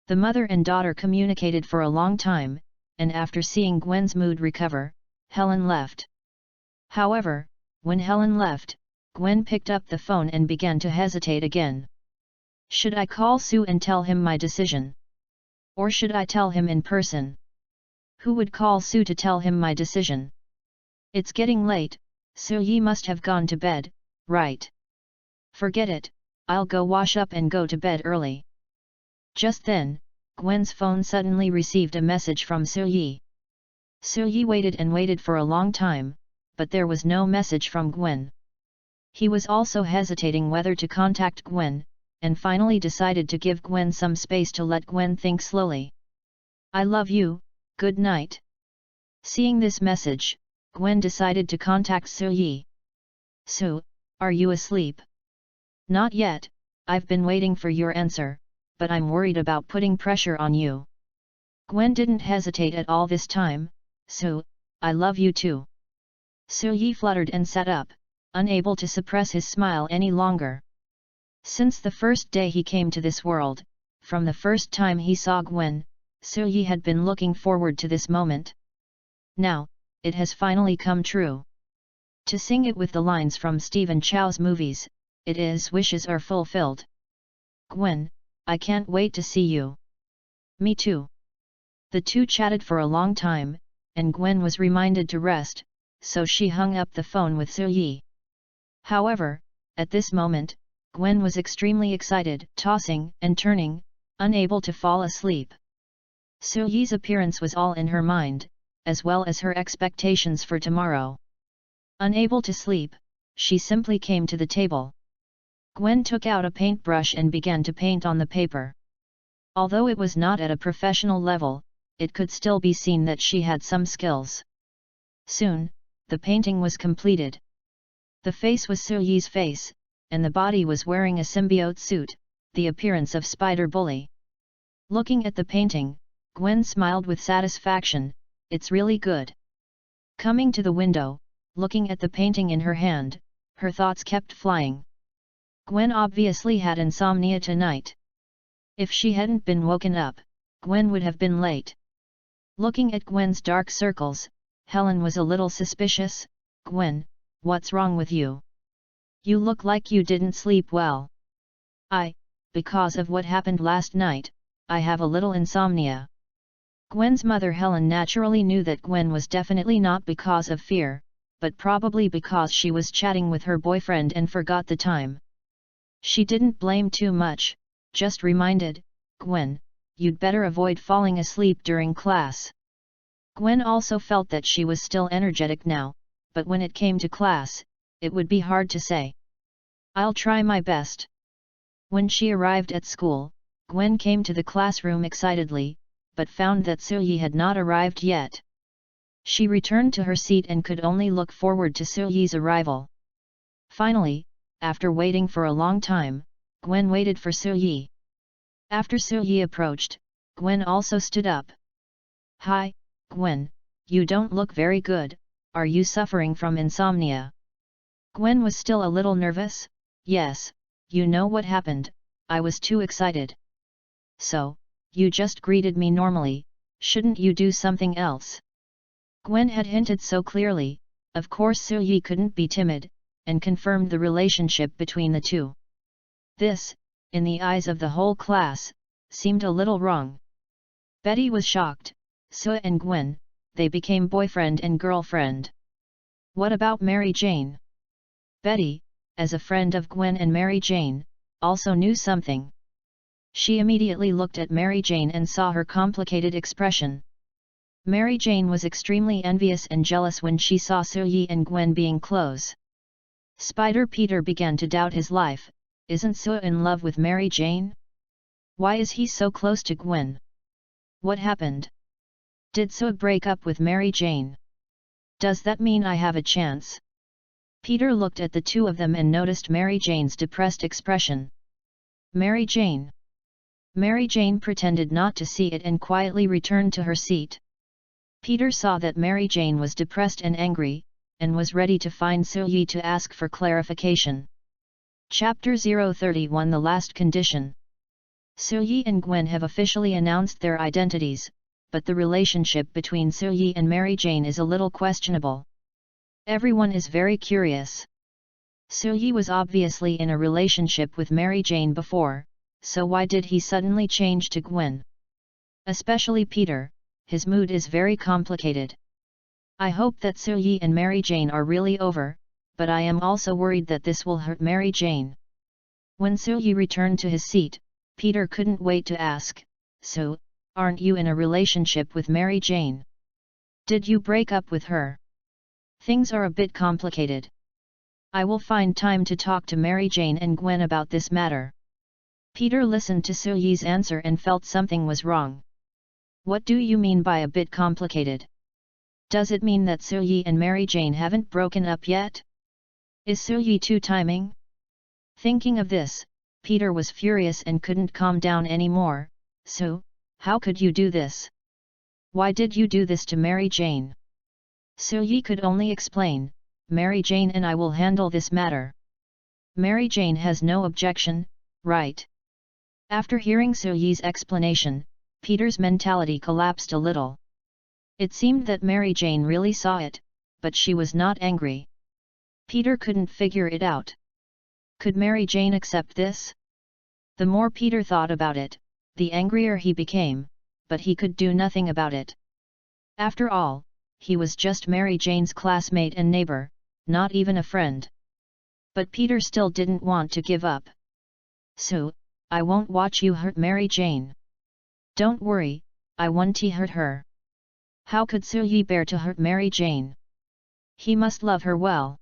The mother and daughter communicated for a long time, and after seeing Gwen's mood recover, Helen left. However, when Helen left, Gwen picked up the phone and began to hesitate again. Should I call Sue and tell him my decision? Or should I tell him in person? Who would call Sue to tell him my decision? It's getting late, Sue Yi must have gone to bed, right? Forget it, I'll go wash up and go to bed early. Just then, Gwen's phone suddenly received a message from Sue Yi. Sue Yi waited and waited for a long time, but there was no message from Gwen. He was also hesitating whether to contact Gwen, and finally decided to give Gwen some space to let Gwen think slowly. I love you, good night. Seeing this message, Gwen decided to contact Sue Yi. Sue, are you asleep? Not yet, I've been waiting for your answer, but I'm worried about putting pressure on you. Gwen didn't hesitate at all this time. Sue, I love you too. Sue Yi fluttered and sat up, unable to suppress his smile any longer. Since the first day he came to this world, from the first time he saw Gwen, Sue Yi had been looking forward to this moment. Now, it has finally come true. To sing it with the lines from Stephen Chow's movies, it is wishes are fulfilled. Gwen, I can't wait to see you. Me too. The two chatted for a long time, and Gwen was reminded to rest, so she hung up the phone with Sue Yi. However, at this moment, Gwen was extremely excited, tossing and turning, unable to fall asleep. Sue Yi's appearance was all in her mind, as well as her expectations for tomorrow. Unable to sleep, she simply came to the table. Gwen took out a paintbrush and began to paint on the paper. Although it was not at a professional level, it could still be seen that she had some skills. Soon, the painting was completed. The face was Sue Yi's face, and the body was wearing a symbiote suit, the appearance of Spider Bully. Looking at the painting, Gwen smiled with satisfaction, it's really good. Coming to the window, looking at the painting in her hand, her thoughts kept flying. Gwen obviously had insomnia tonight. If she hadn't been woken up, Gwen would have been late. Looking at Gwen's dark circles, Helen was a little suspicious. Gwen, what's wrong with you? You look like you didn't sleep well. Because of what happened last night, I have a little insomnia. Gwen's mother Helen naturally knew that Gwen was definitely not because of fear, but probably because she was chatting with her boyfriend and forgot the time. She didn't blame too much, just reminded, Gwen, you'd better avoid falling asleep during class. Gwen also felt that she was still energetic now, but when it came to class, it would be hard to say. I'll try my best. When she arrived at school, Gwen came to the classroom excitedly, but found that Sue Yi had not arrived yet. She returned to her seat and could only look forward to Sue Yi's arrival. Finally, after waiting for a long time, Gwen waited for Sue Yi. After Sue Yi approached, Gwen also stood up. Hi, Gwen, you don't look very good, are you suffering from insomnia? Gwen was still a little nervous. Yes, you know what happened, I was too excited. So, you just greeted me normally, shouldn't you do something else? Gwen had hinted so clearly, of course Sue Yi couldn't be timid, and confirmed the relationship between the two. This, in the eyes of the whole class, seemed a little wrong. Betty was shocked. Sue and Gwen, they became boyfriend and girlfriend. What about Mary Jane? Betty, as a friend of Gwen and Mary Jane, also knew something. She immediately looked at Mary Jane and saw her complicated expression. Mary Jane was extremely envious and jealous when she saw Suyi and Gwen being close. Spider Peter began to doubt his life. Isn't Sue in love with Mary Jane? Why is he so close to Gwen? What happened? Did Sue break up with Mary Jane? Does that mean I have a chance? Peter looked at the two of them and noticed Mary Jane's depressed expression. Mary Jane. Mary Jane pretended not to see it and quietly returned to her seat. Peter saw that Mary Jane was depressed and angry, and was ready to find Suyi to ask for clarification. Chapter 031 The Last Condition. Suyi and Gwen have officially announced their identities, but the relationship between Suyi and Mary Jane is a little questionable. Everyone is very curious. Suyi was obviously in a relationship with Mary Jane before, so why did he suddenly change to Gwen? Especially Peter, his mood is very complicated. I hope that Suyi and Mary Jane are really over, but I am also worried that this will hurt Mary Jane. When Suyi returned to his seat, Peter couldn't wait to ask, "So, aren't you in a relationship with Mary Jane? Did you break up with her?" Things are a bit complicated. I will find time to talk to Mary Jane and Gwen about this matter. Peter listened to Suyi's answer and felt something was wrong. What do you mean by a bit complicated? Does it mean that Suyi and Mary Jane haven't broken up yet? Is Suyi two-timing? Thinking of this, Peter was furious and couldn't calm down anymore. So, how could you do this? Why did you do this to Mary Jane? Suyi could only explain, "Mary Jane and I will handle this matter." Mary Jane has no objection, right? After hearing Suyi's explanation, Peter's mentality collapsed a little. It seemed that Mary Jane really saw it, but she was not angry. Peter couldn't figure it out. Could Mary Jane accept this? The more Peter thought about it, the angrier he became, but he could do nothing about it. After all, he was just Mary Jane's classmate and neighbor, not even a friend. But Peter still didn't want to give up. "So, I won't watch you hurt Mary Jane. Don't worry, I won't hurt her." How could Suyi bear to hurt Mary Jane? He must love her well.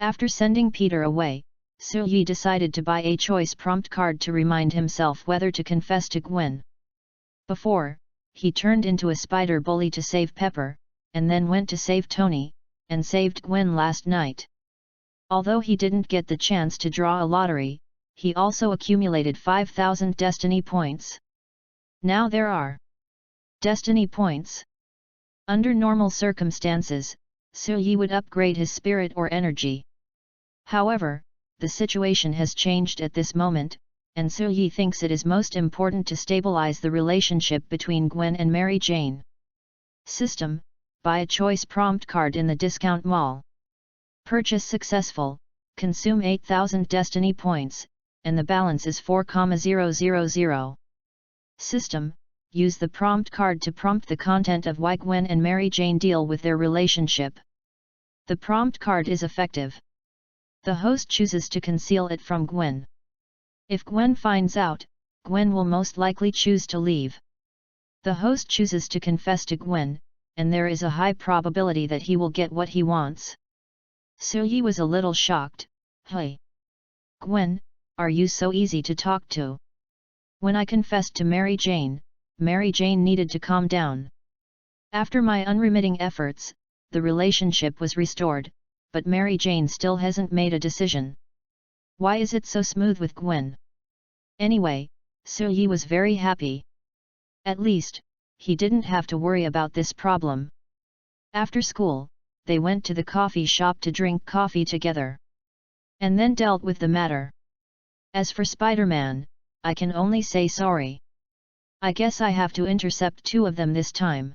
After sending Peter away, Suyi decided to buy a choice prompt card to remind himself whether to confess to Gwen. Before, he turned into a spider bully to save Pepper, and then went to save Tony, and saved Gwen last night. Although he didn't get the chance to draw a lottery, he also accumulated 5,000 destiny points. Now there are destiny points. Under normal circumstances, Suyi would upgrade his spirit or energy. However, the situation has changed at this moment, and Suyi thinks it is most important to stabilize the relationship between Gwen and Mary Jane. System: buy a choice prompt card in the discount mall. Purchase successful, consume 8,000 destiny points, and the balance is 4,000. System: use the prompt card to prompt the content of why Gwen and Mary Jane deal with their relationship. The prompt card is effective. The host chooses to conceal it from Gwen. If Gwen finds out, Gwen will most likely choose to leave. The host chooses to confess to Gwen, and there is a high probability that he will get what he wants. Suyi was a little shocked. "Hey! Gwen, are you so easy to talk to? When I confessed to Mary Jane needed to calm down. After my unremitting efforts, the relationship was restored, but Mary Jane still hasn't made a decision. Why is it so smooth with Gwen?" Anyway, Suyi was very happy. At least, he didn't have to worry about this problem. After school, they went to the coffee shop to drink coffee together. And then dealt with the matter. As for Spider-Man, I can only say sorry. I guess I have to intercept two of them this time.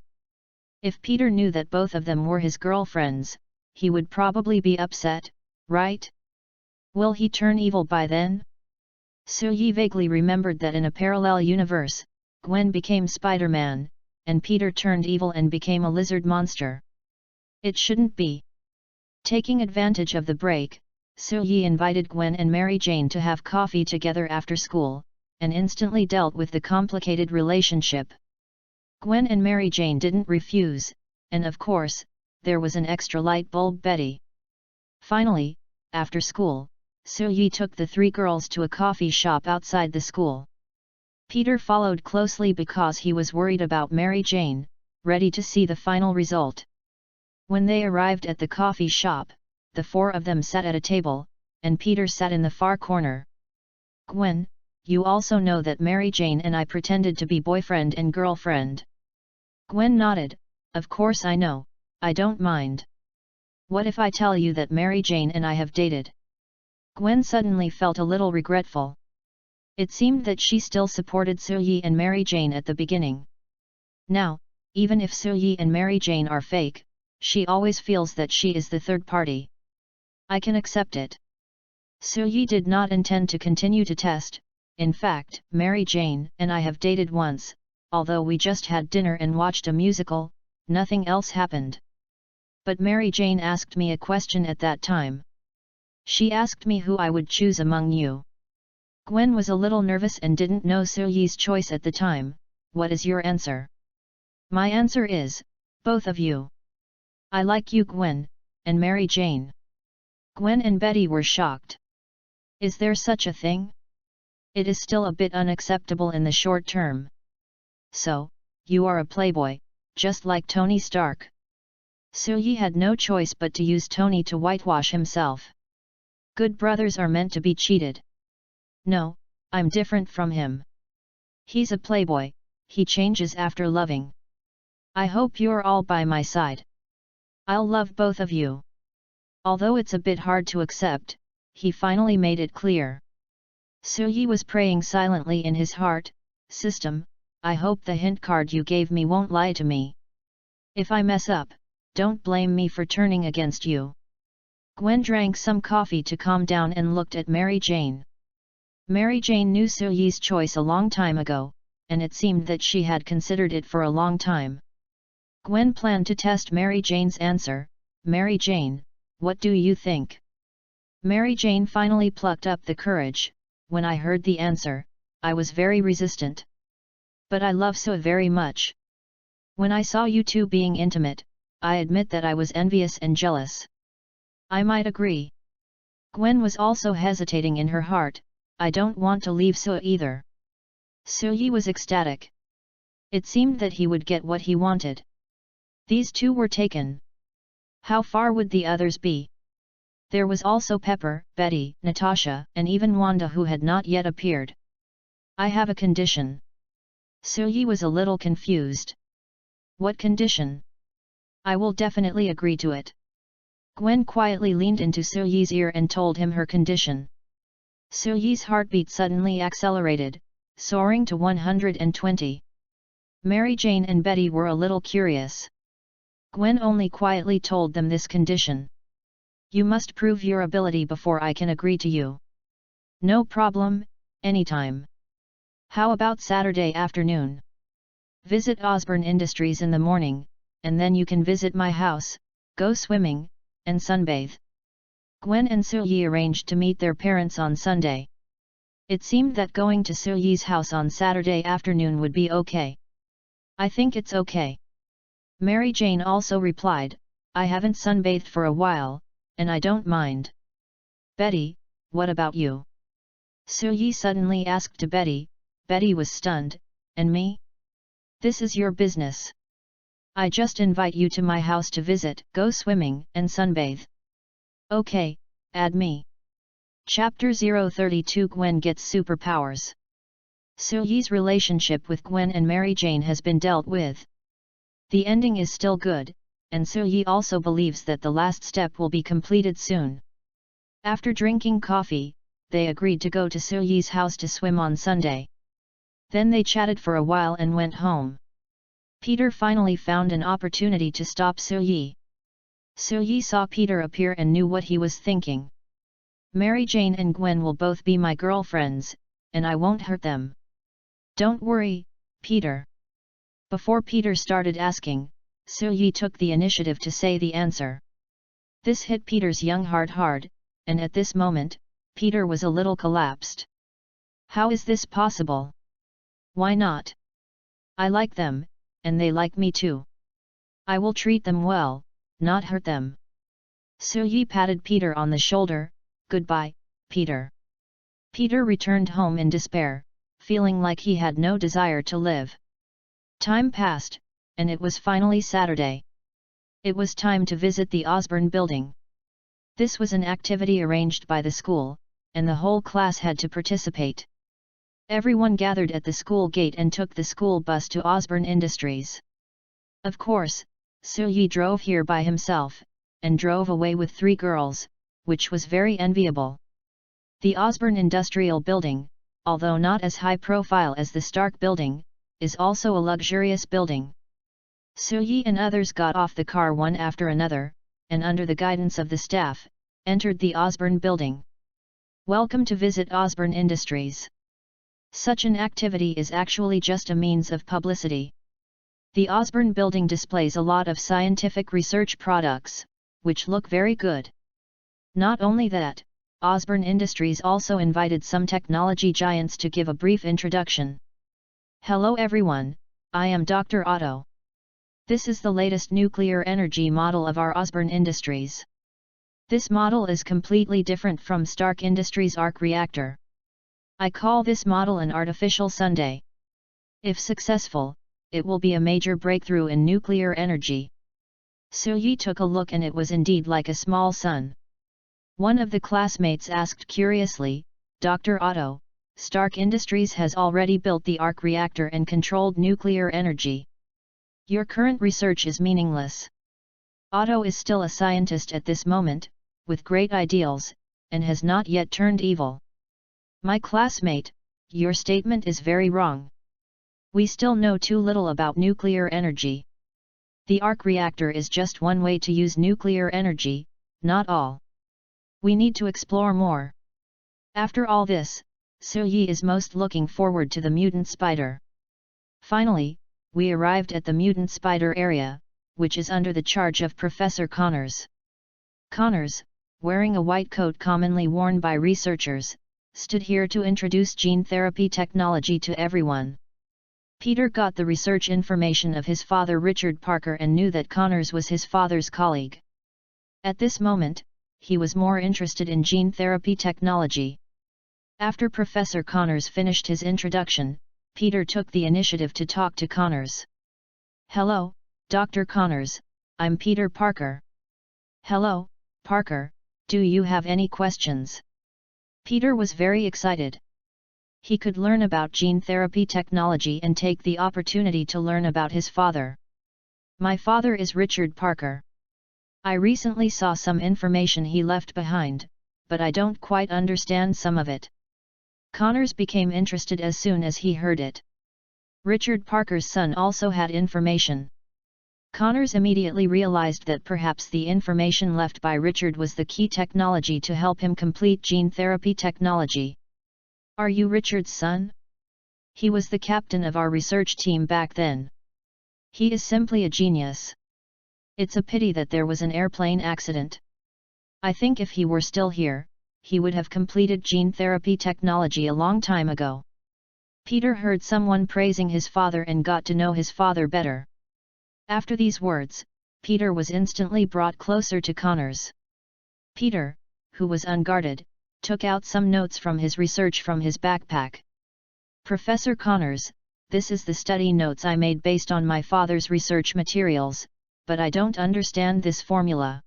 If Peter knew that both of them were his girlfriends, he would probably be upset, right? Will he turn evil by then? Suyi vaguely remembered that in a parallel universe, Gwen became Spider-Man, and Peter turned evil and became a lizard monster. It shouldn't be. Taking advantage of the break, Soo-yi invited Gwen and Mary Jane to have coffee together after school, and instantly dealt with the complicated relationship. Gwen and Mary Jane didn't refuse, and of course, there was an extra light bulb Betty. Finally, after school, Soo-yi took the three girls to a coffee shop outside the school. Peter followed closely because he was worried about Mary Jane, ready to see the final result. When they arrived at the coffee shop, the four of them sat at a table, and Peter sat in the far corner. "Gwen, you also know that Mary Jane and I pretended to be boyfriend and girlfriend." Gwen nodded, "Of course I know, I don't mind. What if I tell you that Mary Jane and I have dated?" Gwen suddenly felt a little regretful. It seemed that she still supported Soo-yi and Mary Jane at the beginning. Now, even if Soo-yi and Mary Jane are fake, she always feels that she is the third party. "I can accept it." Soo-yi did not intend to continue to test. "In fact, Mary Jane and I have dated once, although we just had dinner and watched a musical, nothing else happened. But Mary Jane asked me a question at that time. She asked me who I would choose among you." Gwen was a little nervous and didn't know Soo-yi's choice at the time. "What is your answer?" "My answer is, both of you. I like you, Gwen, and Mary Jane." Gwen and Betty were shocked. Is there such a thing? It is still a bit unacceptable in the short term. "So, you are a playboy, just like Tony Stark." Soo-yi had no choice but to use Tony to whitewash himself. Good brothers are meant to be cheated. "No, I'm different from him. He's a playboy, he changes after loving. I hope you're all by my side. I'll love both of you." Although it's a bit hard to accept, he finally made it clear. Soo-yi was praying silently in his heart, "System, I hope the hint card you gave me won't lie to me. If I mess up, don't blame me for turning against you." Gwen drank some coffee to calm down and looked at Mary Jane. Mary Jane knew Soo-yi's choice a long time ago, and it seemed that she had considered it for a long time. Gwen planned to test Mary Jane's answer. "Mary Jane, what do you think?" Mary Jane finally plucked up the courage. "When I heard the answer, I was very resistant. But I love Soo very much. When I saw you two being intimate, I admit that I was envious and jealous." "I might agree." Gwen was also hesitating in her heart. "I don't want to leave Soo either." Soo-yi was ecstatic. It seemed that he would get what he wanted. These two were taken. How far would the others be? There was also Pepper, Betty, Natasha, and even Wanda, who had not yet appeared. "I have a condition." Soo-yi was a little confused. "What condition?" "I will definitely agree to it." Gwen quietly leaned into Soo-yi's ear and told him her condition. Soo-yi's heartbeat suddenly accelerated, soaring to 120. Mary Jane and Betty were a little curious. Gwen only quietly told them this condition. "You must prove your ability before I can agree to you." "No problem, anytime. How about Saturday afternoon? Visit Osborne Industries in the morning, and then you can visit my house, go swimming, and sunbathe." Gwen and Soo-yi arranged to meet their parents on Sunday. It seemed that going to Soo-yi's house on Saturday afternoon would be okay. "I think it's okay." Mary Jane also replied, "I haven't sunbathed for a while, and I don't mind." "Betty, what about you?" Soo-yi suddenly asked to Betty. Betty was stunned. "And me? This is your business. I just invite you to my house to visit, go swimming, and sunbathe." "Okay, add me." Chapter 032 Gwen Gets Superpowers. Soo-yi's relationship with Gwen and Mary Jane has been dealt with. The ending is still good, and Soo-yi also believes that the last step will be completed soon. After drinking coffee, they agreed to go to Soo-yi's house to swim on Sunday. Then they chatted for a while and went home. Peter finally found an opportunity to stop Soo-yi. Soo-yi saw Peter appear and knew what he was thinking. "Mary Jane and Gwen will both be my girlfriends, and I won't hurt them. Don't worry, Peter." Before Peter started asking, Soo-yi took the initiative to say the answer. This hit Peter's young heart hard, and at this moment, Peter was a little collapsed. How is this possible? Why not? I like them, and they like me too. I will treat them well, not hurt them. Suyi patted Peter on the shoulder. Goodbye, Peter. Peter returned home in despair, feeling like he had no desire to live. Time passed, and it was finally Saturday. It was time to visit the Osborne building. This was an activity arranged by the school, and the whole class had to participate. Everyone gathered at the school gate and took the school bus to Osborne Industries. Of course, Suyi drove here by himself, and drove away with 3 girls, which was very enviable. The Osborne Industrial Building, although not as high profile as the Stark Building, is also a luxurious building. Suyi and others got off the car one after another, and under the guidance of the staff, entered the Osborne building. Welcome to visit Osborne Industries. Such an activity is actually just a means of publicity. The Osborne building displays a lot of scientific research products, which look very good. Not only that, Osborne Industries also invited some technology giants to give a brief introduction. Hello everyone, I am Dr. Otto. This is the latest nuclear energy model of our Osborne Industries. This model is completely different from Stark Industries' arc reactor. I call this model an artificial Sunday. If successful, it will be a major breakthrough in nuclear energy. Suyi took a look and it was indeed like a small sun. One of the classmates asked curiously, Dr. Otto, Stark Industries has already built the arc reactor and controlled nuclear energy. Your current research is meaningless. Otto is still a scientist at this moment, with great ideals, and has not yet turned evil. My classmate, your statement is very wrong. We still know too little about nuclear energy. The arc reactor is just one way to use nuclear energy, not all. We need to explore more. After all this, Suyi is most looking forward to the mutant spider. Finally, we arrived at the mutant spider area, which is under the charge of Professor Connors. Connors, wearing a white coat commonly worn by researchers, stood here to introduce gene therapy technology to everyone. Peter got the research information of his father Richard Parker and knew that Connors was his father's colleague. At this moment, he was more interested in gene therapy technology. After Professor Connors finished his introduction, Peter took the initiative to talk to Connors. Hello, Dr. Connors, I'm Peter Parker. Hello, Parker, do you have any questions? Peter was very excited. He could learn about gene therapy technology and take the opportunity to learn about his father. My father is Richard Parker. I recently saw some information he left behind, but I don't quite understand some of it. Connors became interested as soon as he heard it. Richard Parker's son also had information. Connors immediately realized that perhaps the information left by Richard was the key technology to help him complete gene therapy technology. Are you Richard's son? He was the captain of our research team back then. He is simply a genius. It's a pity that there was an airplane accident. I think if he were still here, he would have completed gene therapy technology a long time ago. Peter heard someone praising his father and got to know his father better. After these words, Peter was instantly brought closer to Connors. Peter, who was unguarded, took out some notes from his research from his backpack. Professor Connors, this is the study notes I made based on my father's research materials, but I don't understand this formula.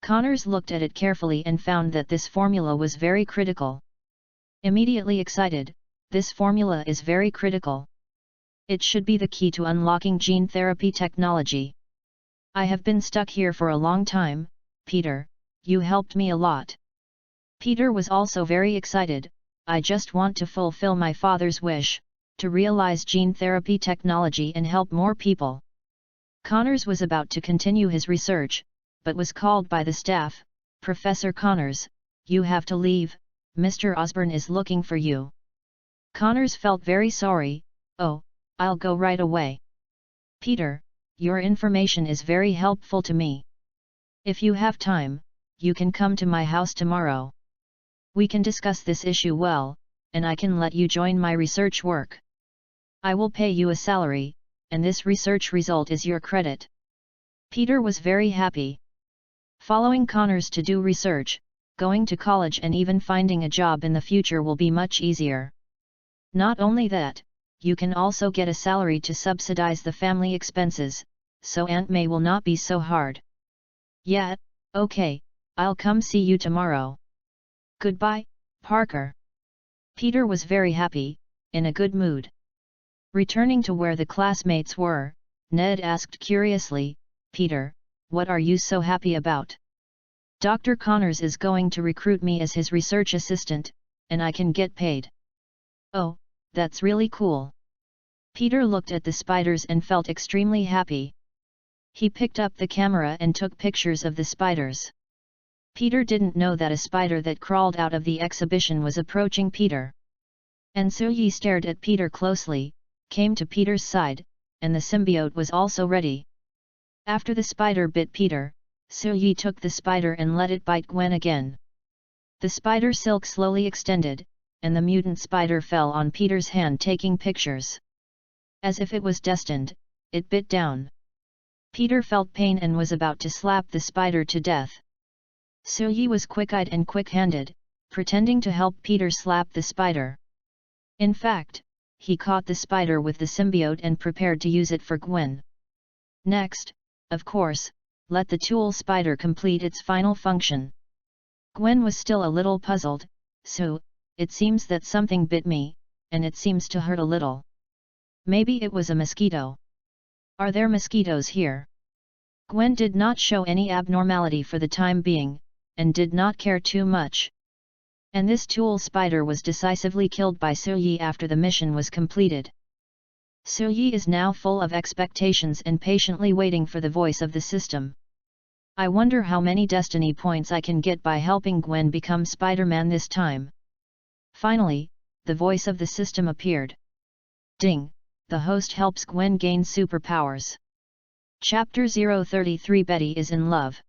Connors looked at it carefully and found that this formula was very critical. Immediately excited, this formula is very critical. It should be the key to unlocking gene therapy technology. I have been stuck here for a long time, Peter, you helped me a lot. Peter was also very excited. I just want to fulfill my father's wish, to realize gene therapy technology and help more people. Connors was about to continue his research, but was called by the staff. Professor Connors, you have to leave, Mr. Osborne is looking for you. Connors felt very sorry. Oh, I'll go right away. Peter, your information is very helpful to me. If you have time, you can come to my house tomorrow. We can discuss this issue well, and I can let you join my research work. I will pay you a salary, and this research result is your credit. Peter was very happy. Following Connors to do research, going to college and even finding a job in the future will be much easier. Not only that, you can also get a salary to subsidize the family expenses, so Aunt May will not be so hard. Yeah, okay, I'll come see you tomorrow. Goodbye, Parker. Peter was very happy, in a good mood. Returning to where the classmates were, Ned asked curiously, Peter, what are you so happy about? Dr. Connors is going to recruit me as his research assistant, and I can get paid. Oh, that's really cool. Peter looked at the spiders and felt extremely happy. He picked up the camera and took pictures of the spiders. Peter didn't know that a spider that crawled out of the exhibition was approaching Peter. And Suyi stared at Peter closely, came to Peter's side, and the symbiote was also ready. After the spider bit Peter, Suyi took the spider and let it bite Gwen again. The spider silk slowly extended, and the mutant spider fell on Peter's hand taking pictures. As if it was destined, it bit down. Peter felt pain and was about to slap the spider to death. Suyi was quick-eyed and quick-handed, pretending to help Peter slap the spider. In fact, he caught the spider with the symbiote and prepared to use it for Gwen. Next, of course, let the tool spider complete its final function. Gwen was still a little puzzled, so, it seems that something bit me, and it seems to hurt a little. Maybe it was a mosquito. Are there mosquitoes here? Gwen did not show any abnormality for the time being, and did not care too much. And this tool spider was decisively killed by Suyi after the mission was completed. Suyi is now full of expectations and patiently waiting for the voice of the system. I wonder how many destiny points I can get by helping Gwen become Spider-Man this time. Finally, the voice of the system appeared. Ding! The host helps Gwen gain superpowers. Chapter 033 Betty is in love.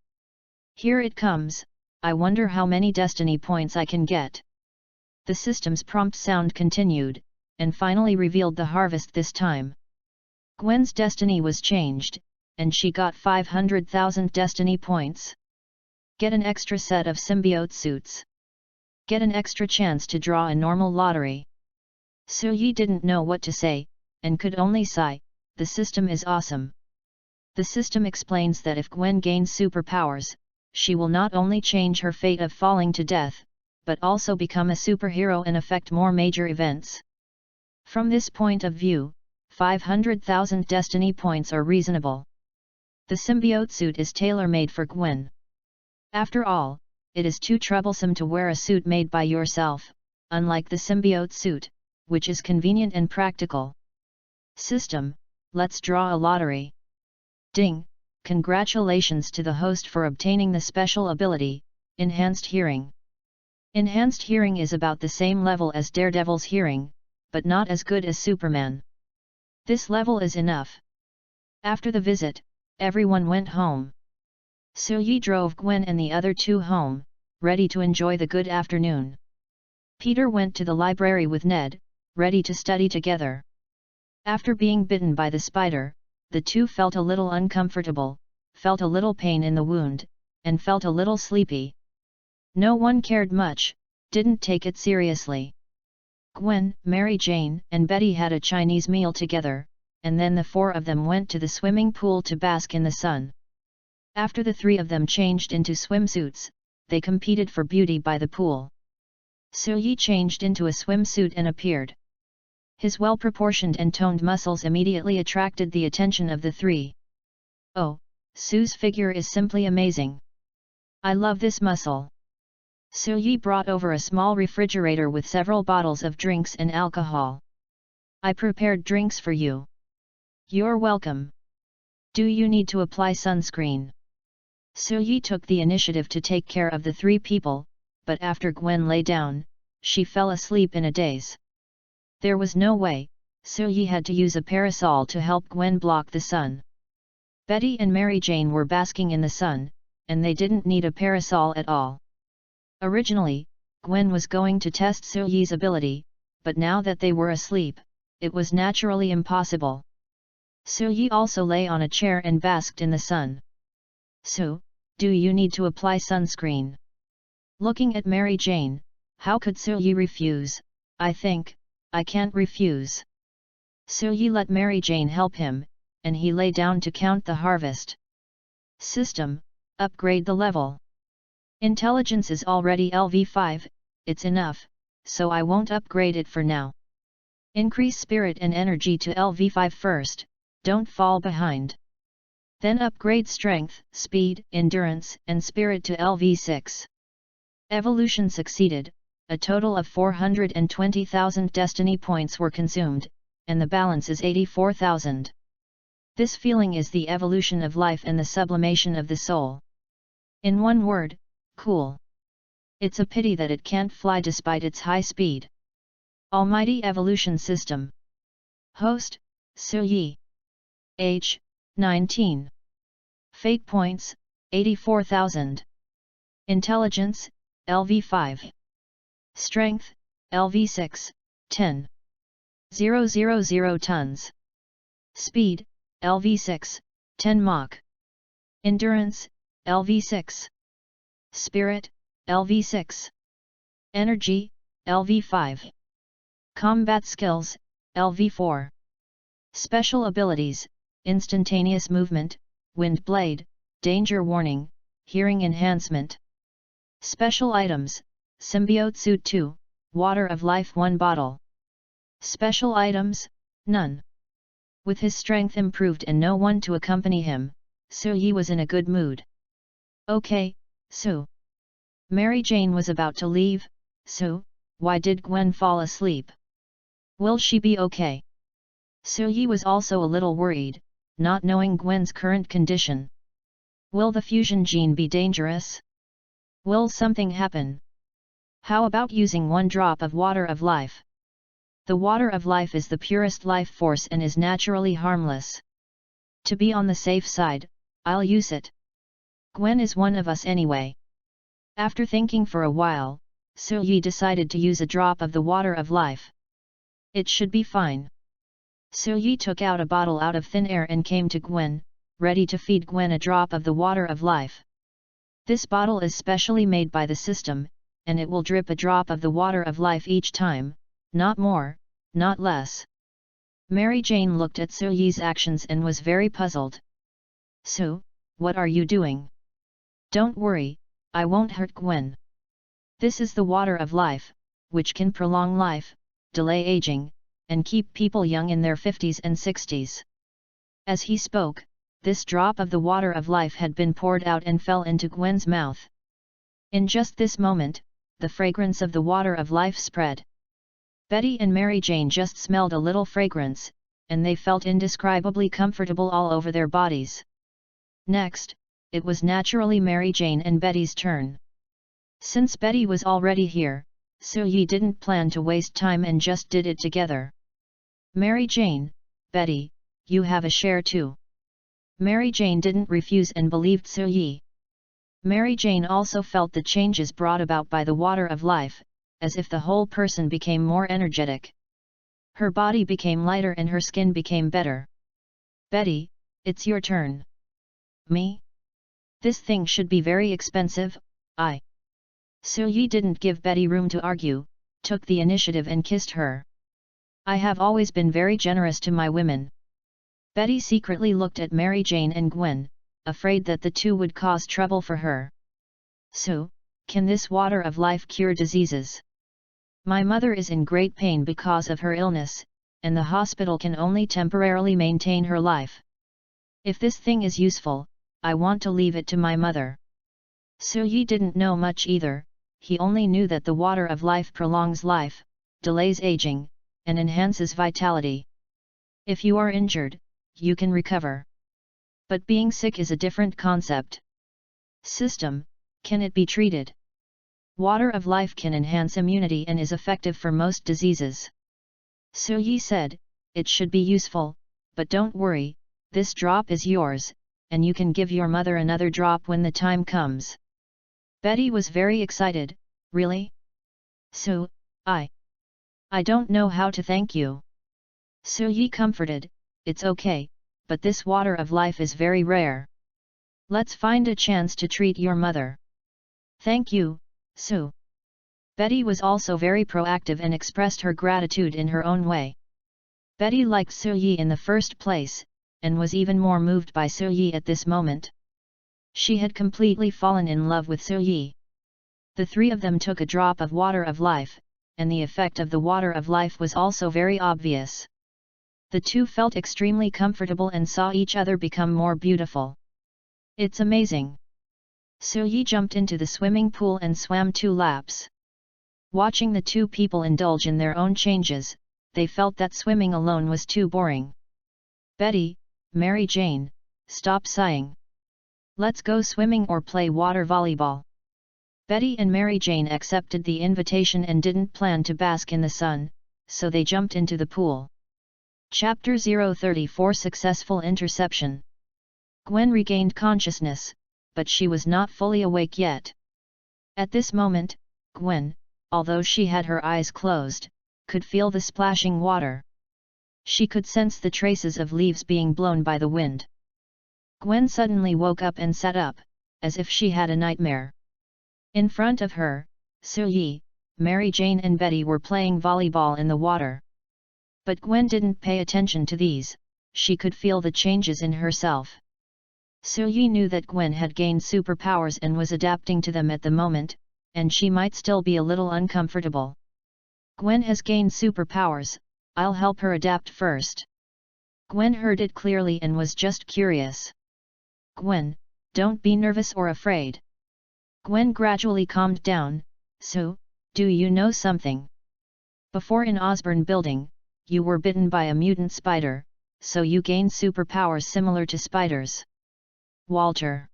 Here it comes, I wonder how many destiny points I can get. The system's prompt sound continued, and finally revealed the harvest this time. Gwen's destiny was changed, and she got 500,000 destiny points. Get an extra set of symbiote suits. Get an extra chance to draw a normal lottery. Suyi didn't know what to say, and could only sigh, the system is awesome. The system explains that if Gwen gains superpowers, she will not only change her fate of falling to death, but also become a superhero and affect more major events. From this point of view, 500,000 destiny points are reasonable. The symbiote suit is tailor-made for Gwen. After all, it is too troublesome to wear a suit made by yourself, unlike the symbiote suit, which is convenient and practical. System, let's draw a lottery. Ding! Congratulations to the host for obtaining the special ability, Enhanced Hearing. Enhanced Hearing is about the same level as Daredevil's hearing, but not as good as Superman. This level is enough. After the visit, everyone went home. Suyi drove Gwen and the other two home, ready to enjoy the good afternoon. Peter went to the library with Ned, ready to study together. After being bitten by the spider, the two felt a little uncomfortable, felt a little pain in the wound, and felt a little sleepy. No one cared much, didn't take it seriously. Gwen, Mary Jane, and Betty had a Chinese meal together, and then the four of them went to the swimming pool to bask in the sun. After the three of them changed into swimsuits, they competed for beauty by the pool. Suyi changed into a swimsuit and appeared. His well-proportioned and toned muscles immediately attracted the attention of the three. Oh, Sue's figure is simply amazing. I love this muscle. Suyi brought over a small refrigerator with several bottles of drinks and alcohol. I prepared drinks for you. You're welcome. Do you need to apply sunscreen? Suyi took the initiative to take care of the three people, but after Gwen lay down, she fell asleep in a daze. There was no way, Suyi had to use a parasol to help Gwen block the sun. Betty and Mary Jane were basking in the sun, and they didn't need a parasol at all. Originally, Gwen was going to test Suyi's ability, but now that they were asleep, it was naturally impossible. Suyi also lay on a chair and basked in the sun. "Su, do you need to apply sunscreen?" Looking at Mary Jane, how could Suyi refuse? "I think, I can't refuse." Suyi let Mary Jane help him, and he lay down to count the harvest. System, upgrade the level. Intelligence is already LV5, it's enough, so I won't upgrade it for now. Increase spirit and energy to LV5 first, don't fall behind. Then upgrade strength, speed, endurance, and spirit to LV6. Evolution succeeded, a total of 420,000 destiny points were consumed, and the balance is 84,000. This feeling is the evolution of life and the sublimation of the soul. In one word, cool. It's a pity that it can't fly despite its high speed. Almighty Evolution System. Host, Suyi. Age, 19. Fate points, 84,000. Intelligence, LV5. Strength, LV6, 10. 000 tons. Speed, LV6, 10 Mach. Endurance, LV6. Spirit, LV6. Energy, LV5. Combat skills, LV4. Special abilities, instantaneous movement, wind blade, danger warning, hearing enhancement. Special items, symbiote suit 2, water of life 1 bottle. Special items, none. With his strength improved and no one to accompany him, Suyi was in a good mood. "Okay, Su." Mary Jane was about to leave. "Su, why did Gwen fall asleep? Will she be okay?" Suyi was also a little worried, not knowing Gwen's current condition. Will the fusion gene be dangerous? Will something happen? How about using 1 drop of water of life? The water of life is the purest life force and is naturally harmless. To be on the safe side, I'll use it. Gwen is one of us anyway. After thinking for a while, Suyi decided to use a drop of the water of life. It should be fine. Suyi took out a bottle out of thin air and came to Gwen, ready to feed Gwen a drop of the water of life. This bottle is specially made by the system, and it will drip a drop of the water of life each time, not more, not less. Mary Jane looked at Suyi's actions and was very puzzled. "Su, what are you doing?" "Don't worry, I won't hurt Gwen. This is the water of life, which can prolong life, delay aging, and keep people young in their 50s and 60s. As he spoke, this drop of the water of life had been poured out and fell into Gwen's mouth. In just this moment, the fragrance of the water of life spread. Betty and Mary Jane just smelled a little fragrance, and they felt indescribably comfortable all over their bodies. Next, it was naturally Mary Jane and Betty's turn. Since Betty was already here, Suyi didn't plan to waste time and just did it together. "Mary Jane, Betty, you have a share too." Mary Jane didn't refuse and believed Suyi. Mary Jane also felt the changes brought about by the water of life, as if the whole person became more energetic. Her body became lighter and her skin became better. "Betty, it's your turn." "Me? This thing should be very expensive, I." Suyi didn't give Betty room to argue, took the initiative and kissed her. "I have always been very generous to my women." Betty secretly looked at Mary Jane and Gwen, afraid that the two would cause trouble for her. "Su, can this water of life cure diseases? My mother is in great pain because of her illness, and the hospital can only temporarily maintain her life. If this thing is useful, I want to leave it to my mother." Suyi didn't know much either, he only knew that the water of life prolongs life, delays aging, and enhances vitality. If you are injured, you can recover. But being sick is a different concept. System, can it be treated? Water of life can enhance immunity and is effective for most diseases. Suyi said, "It should be useful, but don't worry, this drop is yours, and you can give your mother another drop when the time comes. Betty was very excited. Really? So, I don't know how to thank you. Su-yi comforted, it's okay, but this water of life is very rare. Let's find a chance to treat your mother. Thank you, Su. Betty was also very proactive and expressed her gratitude in her own way. Betty liked Su-yi in the first place, and was even more moved by Su-yi at this moment. She had completely fallen in love with Su-yi. The three of them took a drop of water of life, and the effect of the water of life was also very obvious. The two felt extremely comfortable and saw each other become more beautiful. It's amazing. Su-yi jumped into the swimming pool and swam 2 laps. Watching the two people indulge in their own changes, they felt that swimming alone was too boring. Betty, Mary Jane, stop sighing. Let's go swimming or play water volleyball. Betty and Mary Jane accepted the invitation and didn't plan to bask in the sun, so they jumped into the pool. Chapter 034 Successful Interception. Gwen regained consciousness, but she was not fully awake yet. At this moment, Gwen, although she had her eyes closed, could feel the splashing water. She could sense the traces of leaves being blown by the wind. Gwen suddenly woke up and sat up, as if she had a nightmare. In front of her, Su-yi, Mary Jane and Betty were playing volleyball in the water. But Gwen didn't pay attention to these, she could feel the changes in herself. Su-yi knew that Gwen had gained superpowers and was adapting to them at the moment, and she might still be a little uncomfortable. Gwen has gained superpowers, I'll help her adapt first. Gwen heard it clearly and was just curious. Gwen, don't be nervous or afraid. Gwen gradually calmed down. So, do you know something? Before in Osborne Building, you were bitten by a mutant spider, so you gained superpowers similar to spiders. Walter.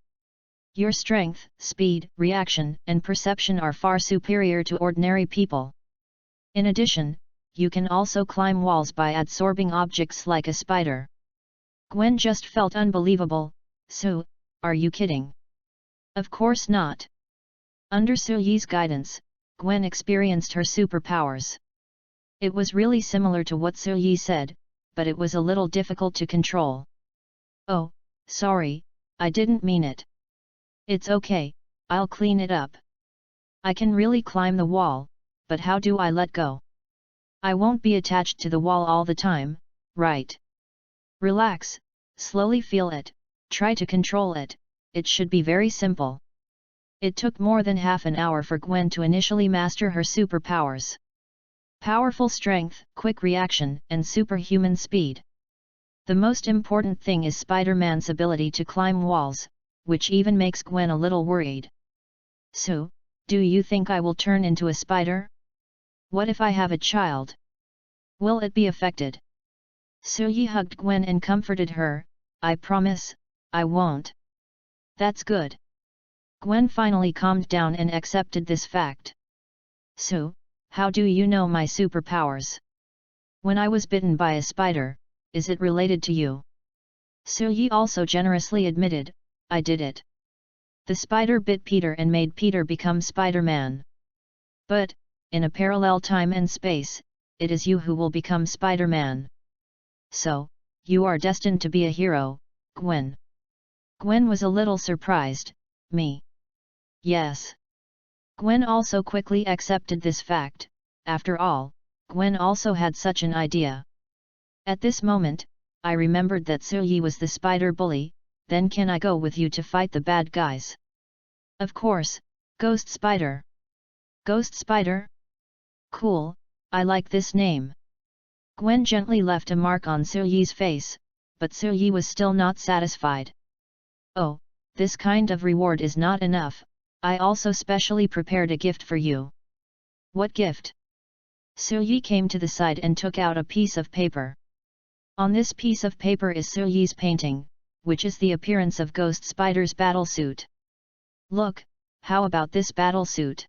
Your strength, speed, reaction, and perception are far superior to ordinary people. In addition, you can also climb walls by absorbing objects like a spider. Gwen just felt unbelievable. So, are you kidding? Of course not. Under Su-yi's guidance, Gwen experienced her superpowers. It was really similar to what Su-yi said, but it was a little difficult to control. Oh, sorry, I didn't mean it. It's okay, I'll clean it up. I can really climb the wall, but how do I let go? I won't be attached to the wall all the time, right? Relax, slowly feel it, try to control it, it should be very simple. It took more than half an hour for Gwen to initially master her superpowers. Powerful strength, quick reaction, and superhuman speed. The most important thing is Spider-Man's ability to climb walls, which even makes Gwen a little worried. So, do you think I will turn into a spider? What if I have a child? Will it be affected? Su-yi hugged Gwen and comforted her. I promise, I won't. That's good. Gwen finally calmed down and accepted this fact. So, how do you know my superpowers? When I was bitten by a spider, is it related to you? Su-yi also generously admitted, I did it. The spider bit Peter and made Peter become Spider-Man. But, in a parallel time and space, it is you who will become Spider-Man. So, you are destined to be a hero, Gwen. Gwen was a little surprised. Me? Yes. Gwen also quickly accepted this fact. After all, Gwen also had such an idea. At this moment, I remembered that Su-yi was the spider bully. Then can I go with you to fight the bad guys? Of course, Ghost Spider. Ghost Spider? Cool, I like this name. Gwen gently left a mark on Su-yi's face, but Su-yi was still not satisfied. Oh, this kind of reward is not enough, I also specially prepared a gift for you. What gift? Su-yi came to the side and took out a piece of paper. On this piece of paper is Su-yi's painting, which is the appearance of Ghost Spider's battlesuit. Look, how about this battlesuit?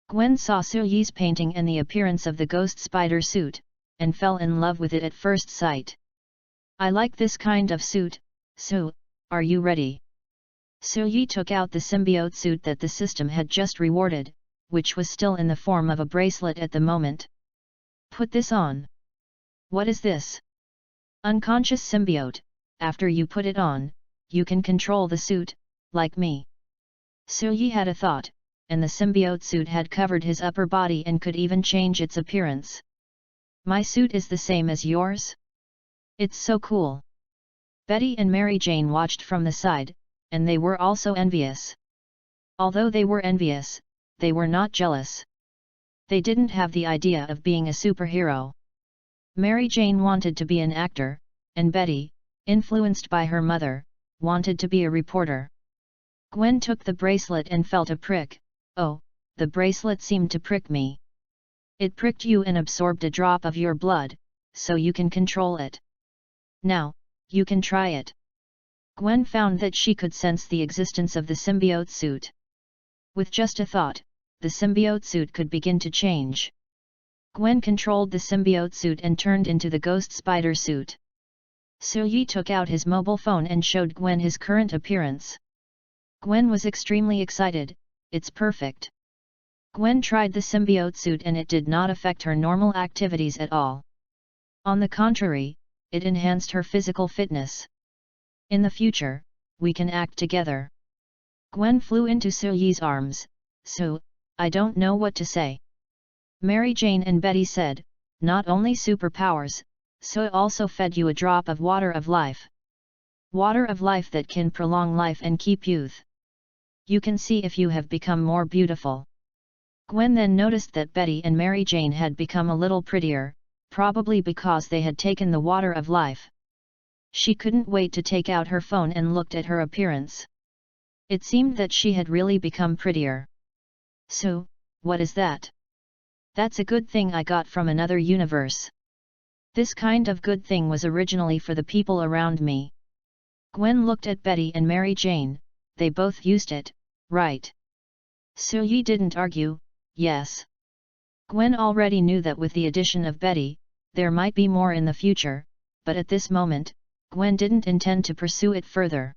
Gwen saw Su-yi's painting and the appearance of the Ghost Spider suit, and fell in love with it at first sight. I like this kind of suit, Su, Are you ready? Yi took out the symbiote suit that the system had just rewarded, which was still in the form of a bracelet at the moment. Put this on. What is this? Unconscious symbiote. After you put it on, you can control the suit, like me. Yi had a thought, and the symbiote suit had covered his upper body and could even change its appearance. My suit is the same as yours? It's so cool. Betty and Mary Jane watched from the side, and they were also envious. Although they were envious, they were not jealous. They didn't have the idea of being a superhero. Mary Jane wanted to be an actor, and Betty, influenced by her mother, wanted to be a reporter. Gwen took the bracelet and felt a prick. Oh, the bracelet seemed to prick me. It pricked you and absorbed a drop of your blood, so you can control it. Now, you can try it. Gwen found that she could sense the existence of the symbiote suit. With just a thought, the symbiote suit could begin to change. Gwen controlled the symbiote suit and turned into the ghost spider suit. Yi took out his mobile phone and showed Gwen his current appearance. Gwen was extremely excited. It's perfect. Gwen tried the symbiote suit and it did not affect her normal activities at all. On the contrary, it enhanced her physical fitness. In the future, we can act together. Gwen flew into Yi's arms. I don't know what to say. Mary Jane and Betty said, not only superpowers, also fed you a drop of water of life. Water of life that can prolong life and keep youth. You can see if you have become more beautiful. Gwen then noticed that Betty and Mary Jane had become a little prettier, probably because they had taken the water of life. She couldn't wait to take out her phone and looked at her appearance. It seemed that she had really become prettier. What is that? That's a good thing I got from another universe. This kind of good thing was originally for the people around me. Gwen looked at Betty and Mary Jane, they both used it, right? Yi didn't argue, yes. Gwen already knew that with the addition of Betty, there might be more in the future, but at this moment, Gwen didn't intend to pursue it further.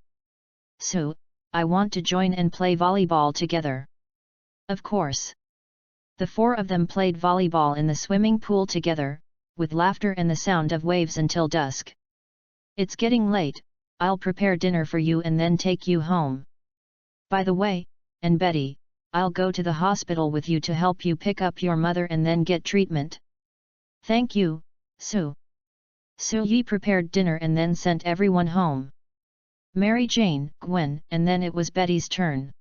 I want to join and play volleyball together. Of course. The four of them played volleyball in the swimming pool together, with laughter and the sound of waves until dusk. It's getting late, I'll prepare dinner for you and then take you home. By the way, and Betty, I'll go to the hospital with you to help you pick up your mother and then get treatment. Thank you, Sue. Yi prepared dinner and then sent everyone home. Mary Jane, Gwen, and then it was Betty's turn.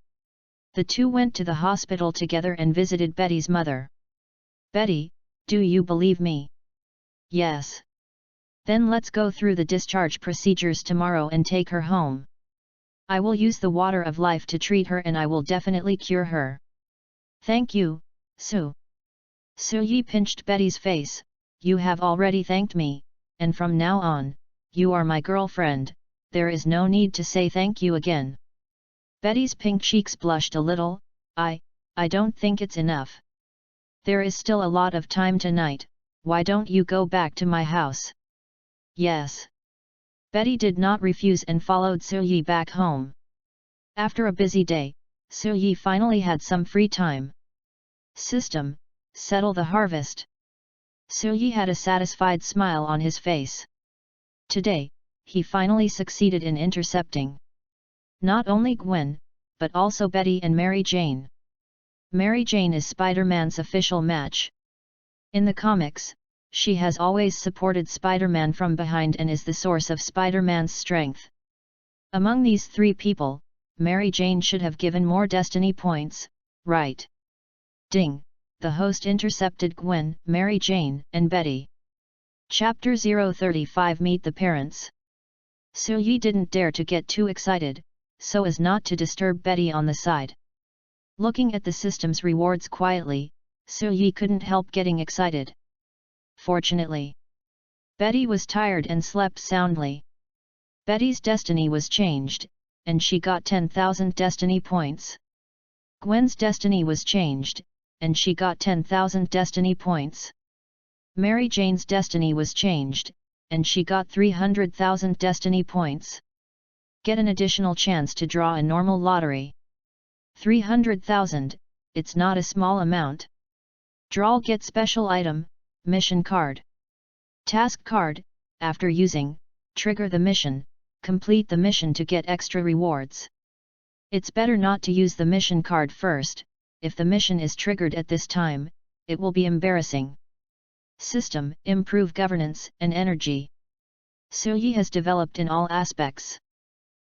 The two went to the hospital together and visited Betty's mother. Betty, do you believe me? Yes. Then let's go through the discharge procedures tomorrow and take her home. I will use the water of life to treat her and I will definitely cure her. Thank you, Sue. Yi pinched Betty's face. You have already thanked me, and from now on, you are my girlfriend, there is no need to say thank you again. Betty's pink cheeks blushed a little. I don't think it's enough. There is still a lot of time tonight, why don't you go back to my house? Yes. Betty did not refuse and followed Yi back home. After a busy day, Yi finally had some free time. System, settle the harvest. Yi had a satisfied smile on his face. Today, he finally succeeded in intercepting. Not only Gwen, but also Betty and Mary Jane. Mary Jane is Spider-Man's official match. In the comics, she has always supported Spider-Man from behind and is the source of Spider-Man's strength. Among these three people, Mary Jane should have given more destiny points, right? Ding! The host intercepted Gwen, Mary Jane, and Betty. Chapter 035 Meet the Parents. Yi didn't dare to get too excited, so as not to disturb Betty on the side. Looking at the system's rewards quietly, Yi couldn't help getting excited. Fortunately, Betty was tired and slept soundly. Betty's destiny was changed, and she got 10,000 destiny points. Gwen's destiny was changed, and she got 10,000 destiny points. Mary Jane's destiny was changed, and she got 300,000 destiny points. Get an additional chance to draw a normal lottery. 300,000, it's not a small amount. Draw get special item, mission card. Task card, after using, trigger the mission, complete the mission to get extra rewards. It's better not to use the mission card first, if the mission is triggered at this time, it will be embarrassing. System, improve governance and energy. Suyi has developed in all aspects.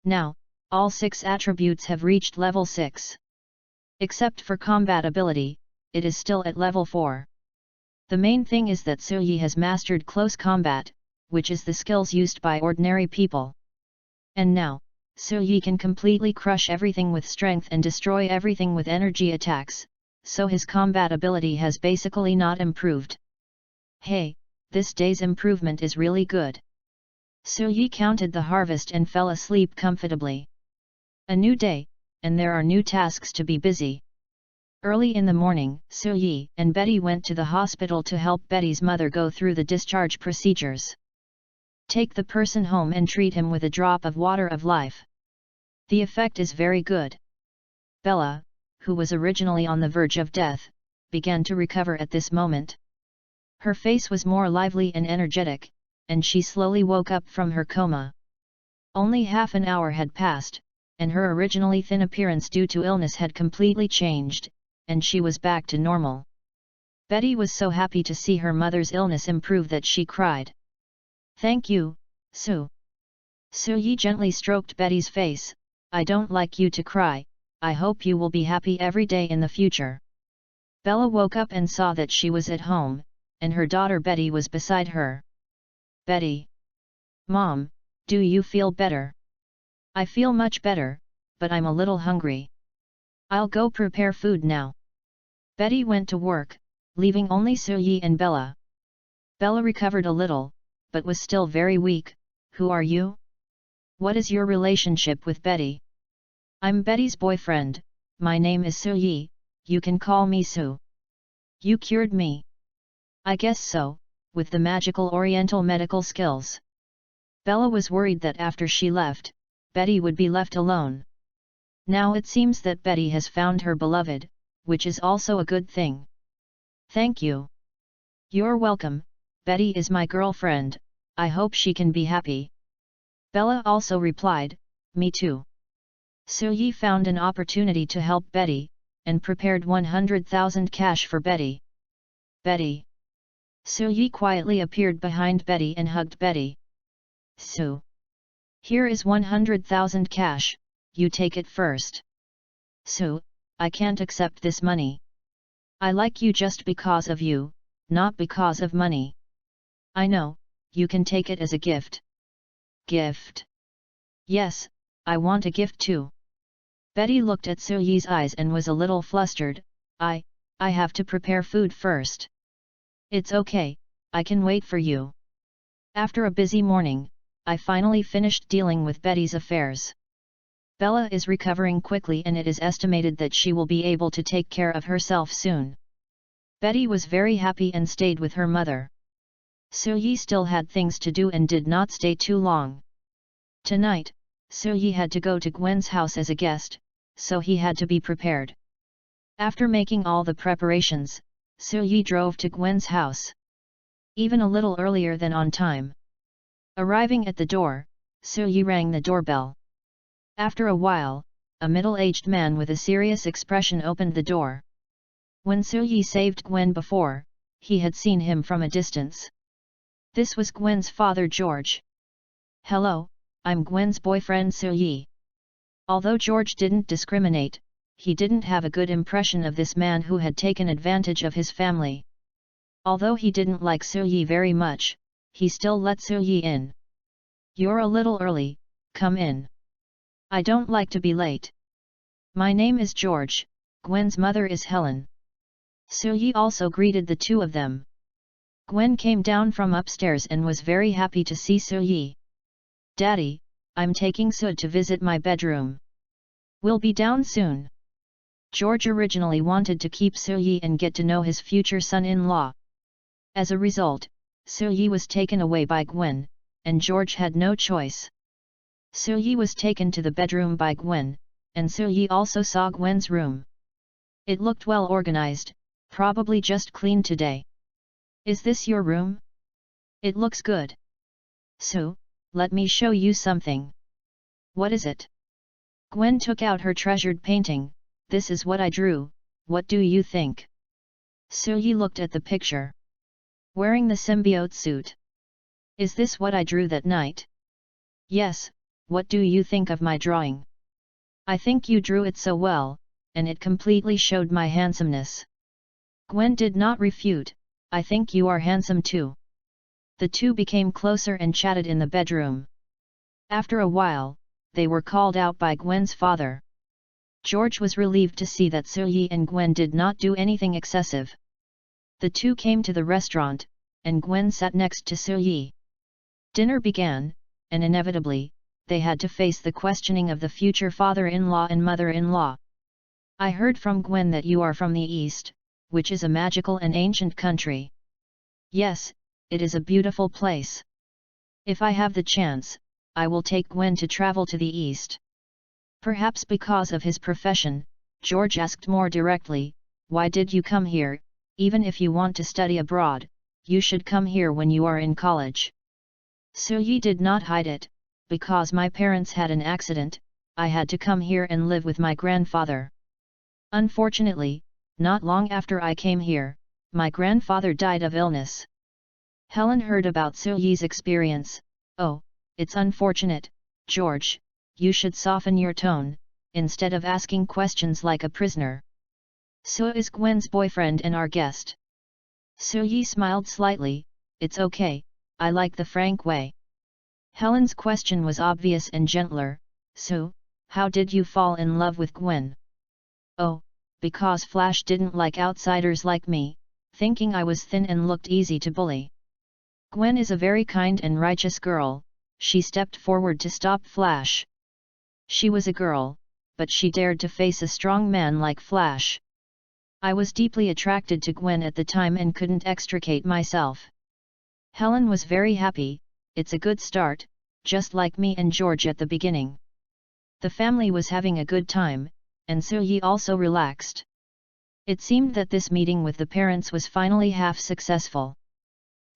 Now, all 6 attributes have reached level 6. Except for combat ability, it is still at level 4. The main thing is that Suyi has mastered close combat, which is the skills used by ordinary people. And now, Suyi can completely crush everything with strength and destroy everything with energy attacks, so his combat ability has basically not improved. Hey, this day's improvement is really good. Suyi counted the harvest and fell asleep comfortably. A new day, and there are new tasks to be busy. Early in the morning, Suyi and Betty went to the hospital to help Betty's mother go through the discharge procedures. Take the person home and treat him with a drop of water of life. The effect is very good. Bella, who was originally on the verge of death, began to recover at this moment. Her face was more lively and energetic, and she slowly woke up from her coma. Only half an hour had passed, and her originally thin appearance due to illness had completely changed, and she was back to normal. Betty was so happy to see her mother's illness improve that she cried. "Thank you, Sue." Suyi gently stroked Betty's face. "I don't like you to cry, I hope you will be happy every day in the future." Bella woke up and saw that she was at home, and her daughter Betty was beside her. "Betty. Mom, do you feel better?" "I feel much better, but I'm a little hungry. I'll go prepare food now." Betty went to work, leaving only Suyi and Bella. Bella recovered a little, but was still very weak. "Who are you? What is your relationship with Betty?" "I'm Betty's boyfriend, my name is Suyi, you can call me Sue." "You cured me?" "I guess so, with the magical oriental medical skills." Bella was worried that after she left, Betty would be left alone. Now it seems that Betty has found her beloved, which is also a good thing. "Thank you." "You're welcome, Betty is my girlfriend, I hope she can be happy." Bella also replied, "Me too." Suyi found an opportunity to help Betty, and prepared 100,000 cash for Betty. "Betty." Suyi quietly appeared behind Betty and hugged Betty. "Sue. Here is 100,000 cash, you take it first." "Sue, I can't accept this money. I like you just because of you, not because of money." "I know, you can take it as a gift." "Gift?" "Yes, I want a gift too." Betty looked at Suyi's eyes and was a little flustered. I have to prepare food first." "It's okay, I can wait for you." After a busy morning, I finally finished dealing with Betty's affairs. Bella is recovering quickly and it is estimated that she will be able to take care of herself soon. Betty was very happy and stayed with her mother. Suyi still had things to do and did not stay too long. Tonight, Suyi had to go to Gwen's house as a guest, so he had to be prepared. After making all the preparations, Suyi drove to Gwen's house. Even a little earlier than on time. Arriving at the door, Suyi rang the doorbell. After a while, a middle-aged man with a serious expression opened the door. When Suyi saved Gwen before, he had seen him from a distance. This was Gwen's father George. "Hello, I'm Gwen's boyfriend Suyi." Although George didn't discriminate, he didn't have a good impression of this man who had taken advantage of his family. Although he didn't like Suyi very much, he still let Suyi in. "You're a little early, come in. I don't like to be late. My name is George, Gwen's mother is Helen." Suyi also greeted the two of them. Gwen came down from upstairs and was very happy to see Suyi. "Daddy, I'm taking Sue to visit my bedroom. We'll be down soon." George originally wanted to keep Suyi and get to know his future son-in-law. As a result, Suyi was taken away by Gwen, and George had no choice. Soo-yi was taken to the bedroom by Gwen, and Soo-yi also saw Gwen's room. It looked well organized, probably just cleaned today. Is this your room? It looks good. So, let me show you something. What is it? Gwen took out her treasured painting. This is what I drew, what do you think? Soo-yi looked at the picture. Wearing the symbiote suit. Is this what I drew that night? Yes, what do you think of my drawing? I think you drew it so well, and it completely showed my handsomeness. Gwen did not refute, I think you are handsome too. The two became closer and chatted in the bedroom. After a while, they were called out by Gwen's father. George was relieved to see that Soo-yi and Gwen did not do anything excessive. The two came to the restaurant, and Gwen sat next to Soo-yi. Dinner began, and inevitably, they had to face the questioning of the future father-in-law and mother-in-law. I heard from Gwen that you are from the East, which is a magical and ancient country. Yes, it is a beautiful place. If I have the chance, I will take Gwen to travel to the East. Perhaps because of his profession, George asked more directly, why did you come here? Even if you want to study abroad, you should come here when you are in college. Soo-yi did not hide it, because my parents had an accident, I had to come here and live with my grandfather. Unfortunately, not long after I came here, my grandfather died of illness. Helen heard about Soo-yi's experience. Oh, it's unfortunate, George, you should soften your tone, instead of asking questions like a prisoner. Soo is Gwen's boyfriend and our guest. Soo-yi smiled slightly, it's okay, I like the frank way. Helen's question was obvious and gentler, Soo, how did you fall in love with Gwen? Oh, because Flash didn't like outsiders like me, thinking I was thin and looked easy to bully. Gwen is a very kind and righteous girl, she stepped forward to stop Flash. She was a girl, but she dared to face a strong man like Flash. I was deeply attracted to Gwen at the time and couldn't extricate myself. Helen was very happy, it's a good start, just like me and George at the beginning. The family was having a good time, and Soo-yi also relaxed. It seemed that this meeting with the parents was finally half successful.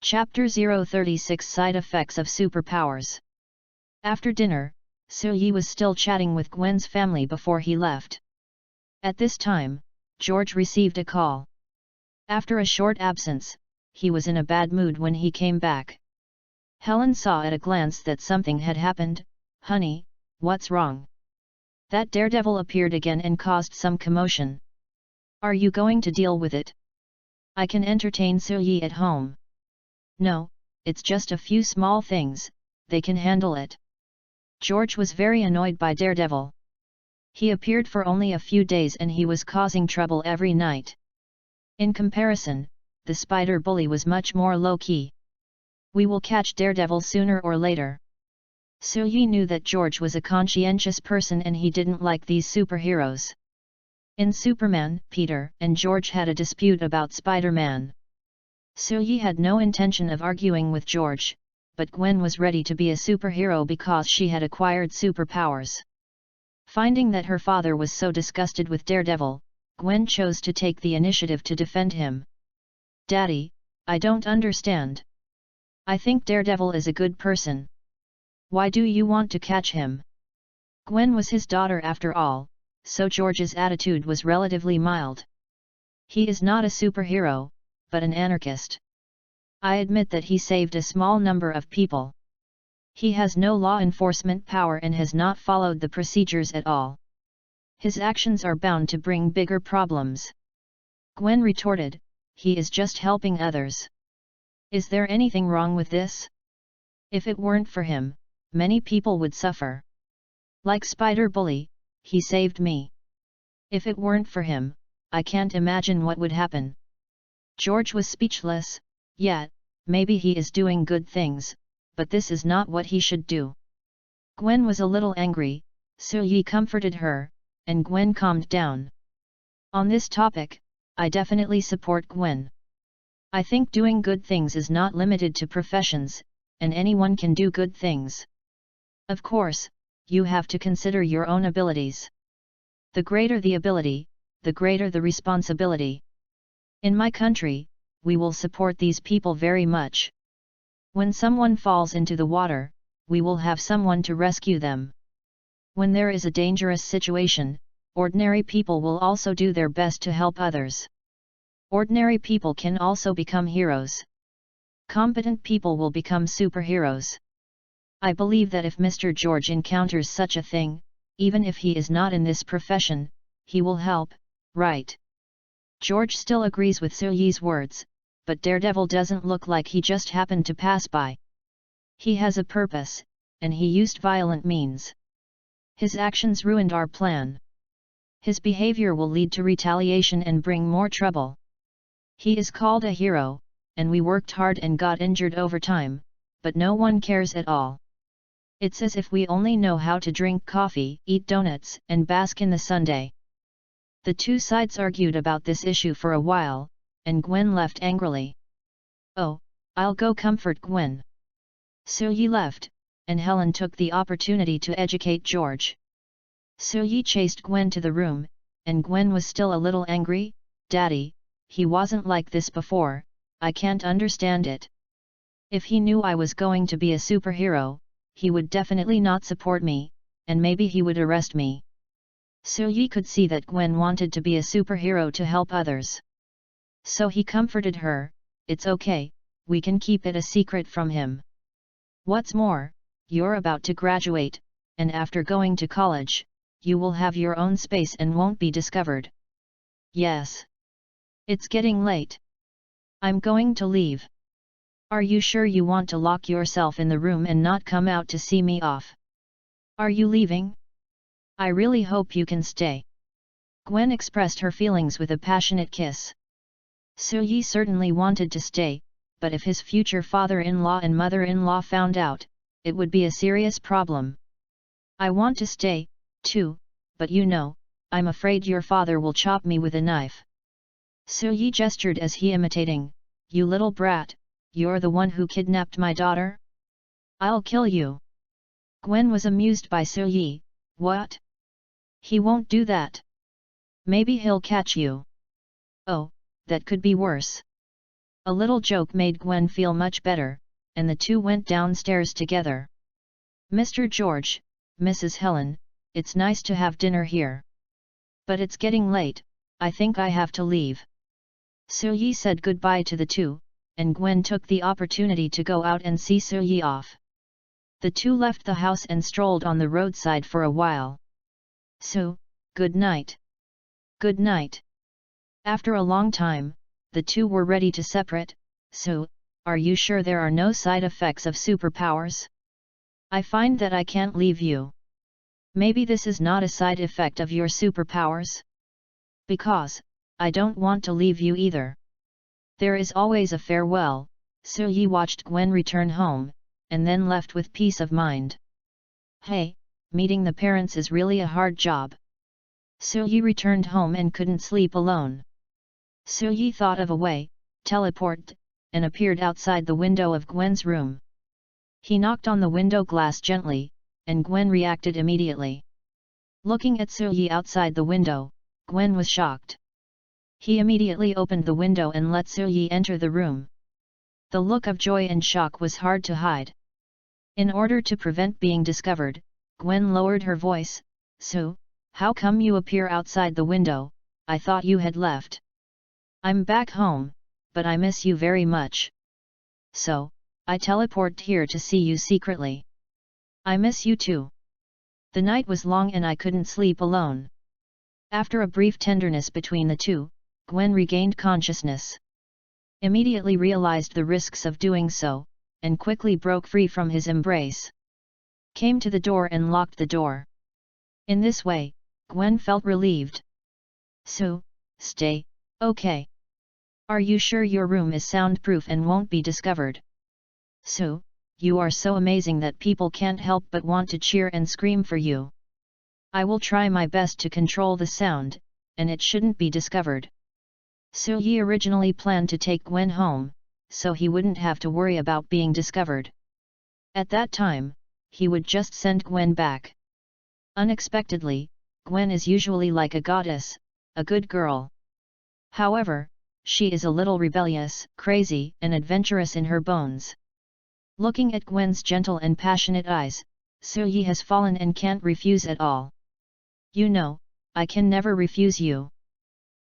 Chapter 036 Side Effects of Superpowers. After dinner, Soo-yi was still chatting with Gwen's family before he left. At this time, George received a call. After a short absence, he was in a bad mood when he came back. Helen saw at a glance that something had happened. Honey, what's wrong? That daredevil appeared again and caused some commotion. Are you going to deal with it? I can entertain Soo-yi at home. No, it's just a few small things, they can handle it. George was very annoyed by Daredevil. He appeared for only a few days and he was causing trouble every night. In comparison, the spider bully was much more low-key. We will catch Daredevil sooner or later. Soo-yi knew that George was a conscientious person and he didn't like these superheroes. In Superman, Peter and George had a dispute about Spider-Man. Soo-yi had no intention of arguing with George, but Gwen was ready to be a superhero because she had acquired superpowers. Finding that her father was so disgusted with Daredevil, Gwen chose to take the initiative to defend him. Daddy, I don't understand. I think Daredevil is a good person. Why do you want to catch him? Gwen was his daughter after all, so George's attitude was relatively mild. He is not a superhero, but an anarchist. I admit that he saved a small number of people. He has no law enforcement power and has not followed the procedures at all. His actions are bound to bring bigger problems. Gwen retorted, he is just helping others. Is there anything wrong with this? If it weren't for him, many people would suffer. Like Spider Bully, he saved me. If it weren't for him, I can't imagine what would happen. George was speechless. Yeah, maybe he is doing good things, but this is not what he should do. Gwen was a little angry, Soo-yi comforted her, and Gwen calmed down. On this topic, I definitely support Gwen. I think doing good things is not limited to professions, and anyone can do good things. Of course, you have to consider your own abilities. The greater the ability, the greater the responsibility. In my country, we will support these people very much. When someone falls into the water, we will have someone to rescue them. When there is a dangerous situation, ordinary people will also do their best to help others. Ordinary people can also become heroes. Competent people will become superheroes. I believe that if Mr. George encounters such a thing, even if he is not in this profession, he will help, right? George still agrees with Soo-yi's words, but Daredevil doesn't look like he just happened to pass by. He has a purpose, and he used violent means. His actions ruined our plan. His behavior will lead to retaliation and bring more trouble. He is called a hero, and we worked hard and got injured over time, but no one cares at all. It's as if we only know how to drink coffee, eat donuts, and bask in the sunday. The two sides argued about this issue for a while, and Gwen left angrily. Oh, I'll go comfort Gwen. Soo-yi left, and Helen took the opportunity to educate George. Soo-yi chased Gwen to the room, and Gwen was still a little angry. Daddy, he wasn't like this before, I can't understand it. If he knew I was going to be a superhero, he would definitely not support me, and maybe he would arrest me. Soo-yi could see that Gwen wanted to be a superhero to help others. So he comforted her, it's okay, we can keep it a secret from him. What's more, you're about to graduate, and after going to college, you will have your own space and won't be discovered. Yes. It's getting late. I'm going to leave. Are you sure you want to lock yourself in the room and not come out to see me off? Are you leaving? I really hope you can stay. Gwen expressed her feelings with a passionate kiss. Soo-yi certainly wanted to stay, but if his future father-in-law and mother-in-law found out, it would be a serious problem. I want to stay, too, but you know, I'm afraid your father will chop me with a knife. Soo-yi gestured as he imitating, you little brat, you're the one who kidnapped my daughter? I'll kill you. Gwen was amused by Soo-yi. What? He won't do that. Maybe he'll catch you. Oh, that could be worse. A little joke made Gwen feel much better, and the two went downstairs together. Mr. George, Mrs. Helen, it's nice to have dinner here. But it's getting late, I think I have to leave. Soo-yi said goodbye to the two, and Gwen took the opportunity to go out and see Soo-yi off. The two left the house and strolled on the roadside for a while. So, good night. Good night. After a long time, the two were ready to separate. So, are you sure there are no side effects of superpowers? I find that I can't leave you. Maybe this is not a side effect of your superpowers? Because, I don't want to leave you either. There is always a farewell. Soo-yi watched Gwen return home, and then left with peace of mind. Hey, meeting the parents is really a hard job. Soo-yi returned home and couldn't sleep alone. Soo-yi thought of a way, teleported, and appeared outside the window of Gwen's room. He knocked on the window glass gently, and Gwen reacted immediately. Looking at Soo-yi outside the window, Gwen was shocked. He immediately opened the window and let Soo-yi enter the room. The look of joy and shock was hard to hide. In order to prevent being discovered, Gwen lowered her voice, So, how come you appear outside the window? I thought you had left. I'm back home, but I miss you very much. So, I teleported here to see you secretly. I miss you too. The night was long and I couldn't sleep alone. After a brief tenderness between the two, Gwen regained consciousness. Immediately realized the risks of doing so, and quickly broke free from his embrace. Came to the door and locked the door. In this way, Gwen felt relieved. So, stay, okay. Are you sure your room is soundproof and won't be discovered? So, you are so amazing that people can't help but want to cheer and scream for you. I will try my best to control the sound, and it shouldn't be discovered. Soo-yi originally planned to take Gwen home, so he wouldn't have to worry about being discovered. At that time, he would just send Gwen back. Unexpectedly, Gwen is usually like a goddess, a good girl. However, she is a little rebellious, crazy, and adventurous in her bones. Looking at Gwen's gentle and passionate eyes, Soo-yi has fallen and can't refuse at all. You know, I can never refuse you.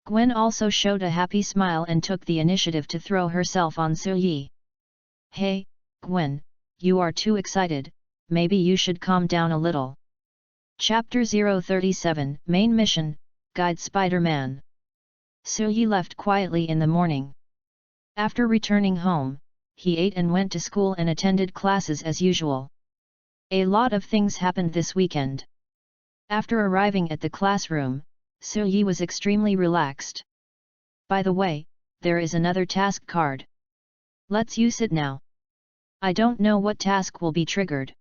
Gwen also showed a happy smile and took the initiative to throw herself on Soo-yi. Hey, Gwen, you are too excited, maybe you should calm down a little. Chapter 037, Main Mission, Guide Spider-Man. Soo-yi left quietly in the morning. After returning home, he ate and went to school and attended classes as usual. A lot of things happened this weekend. After arriving at the classroom, Soo-yi was extremely relaxed. By the way, there is another task card. Let's use it now. I don't know what task will be triggered.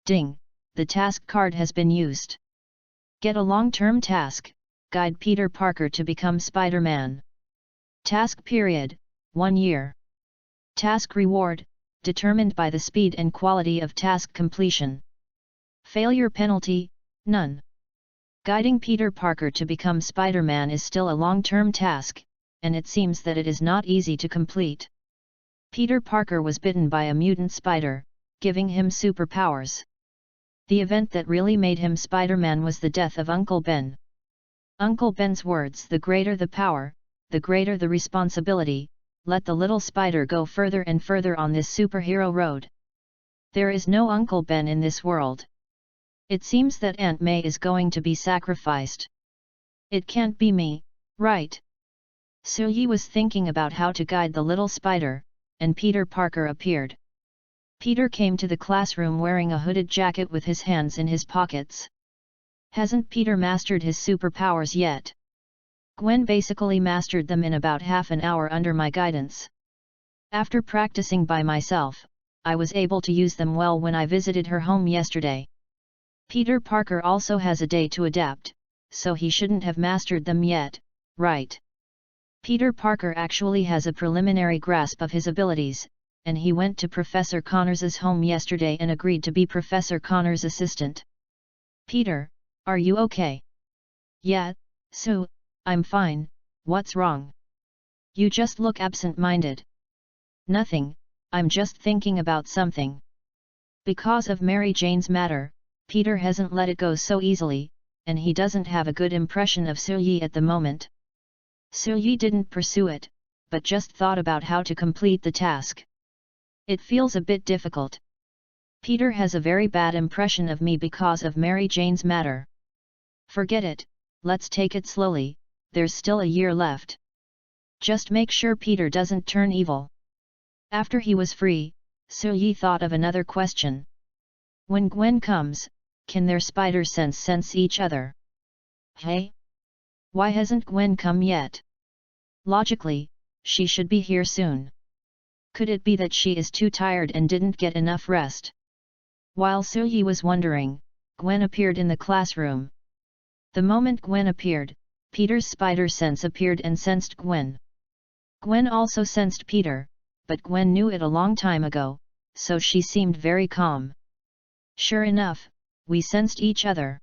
Ding, the task card has been used. Get a long-term task, guide Peter Parker to become Spider-Man. Task period, 1 year. Task reward, determined by the speed and quality of task completion. Failure penalty, none. Guiding Peter Parker to become Spider-Man is still a long-term task, and it seems that it is not easy to complete. Peter Parker was bitten by a mutant spider, giving him superpowers. The event that really made him Spider-Man was the death of Uncle Ben. Uncle Ben's words, "The greater the power, the greater the responsibility, let the little spider go further and further on this superhero road." There is no Uncle Ben in this world. It seems that Aunt May is going to be sacrificed. It can't be me, right? Soo-yi was thinking about how to guide the little spider, and Peter Parker appeared. Peter came to the classroom wearing a hooded jacket with his hands in his pockets. Hasn't Peter mastered his superpowers yet? Gwen basically mastered them in about half an hour under my guidance. After practicing by myself, I was able to use them well when I visited her home yesterday. Peter Parker also has a day to adapt, so he shouldn't have mastered them yet, right? Peter Parker actually has a preliminary grasp of his abilities, and he went to Professor Connors's home yesterday and agreed to be Professor Connors's assistant. Peter, are you okay? Yeah, Sue, I'm fine, what's wrong? You just look absent-minded. Nothing, I'm just thinking about something. Because of Mary Jane's matter, Peter hasn't let it go so easily, and he doesn't have a good impression of Soo-yi at the moment. Soo-yi didn't pursue it, but just thought about how to complete the task. It feels a bit difficult. Peter has a very bad impression of me because of Mary Jane's matter. Forget it, let's take it slowly, there's still a year left. Just make sure Peter doesn't turn evil. After he was free, Soo-yi thought of another question. When Gwen comes, can their spider sense each other? Hey? Why hasn't Gwen come yet? Logically, she should be here soon. Could it be that she is too tired and didn't get enough rest? While Soo-yi was wondering, Gwen appeared in the classroom. The moment Gwen appeared, Peter's spider sense appeared and sensed Gwen. Gwen also sensed Peter, but Gwen knew it a long time ago, so she seemed very calm. Sure enough, we sensed each other.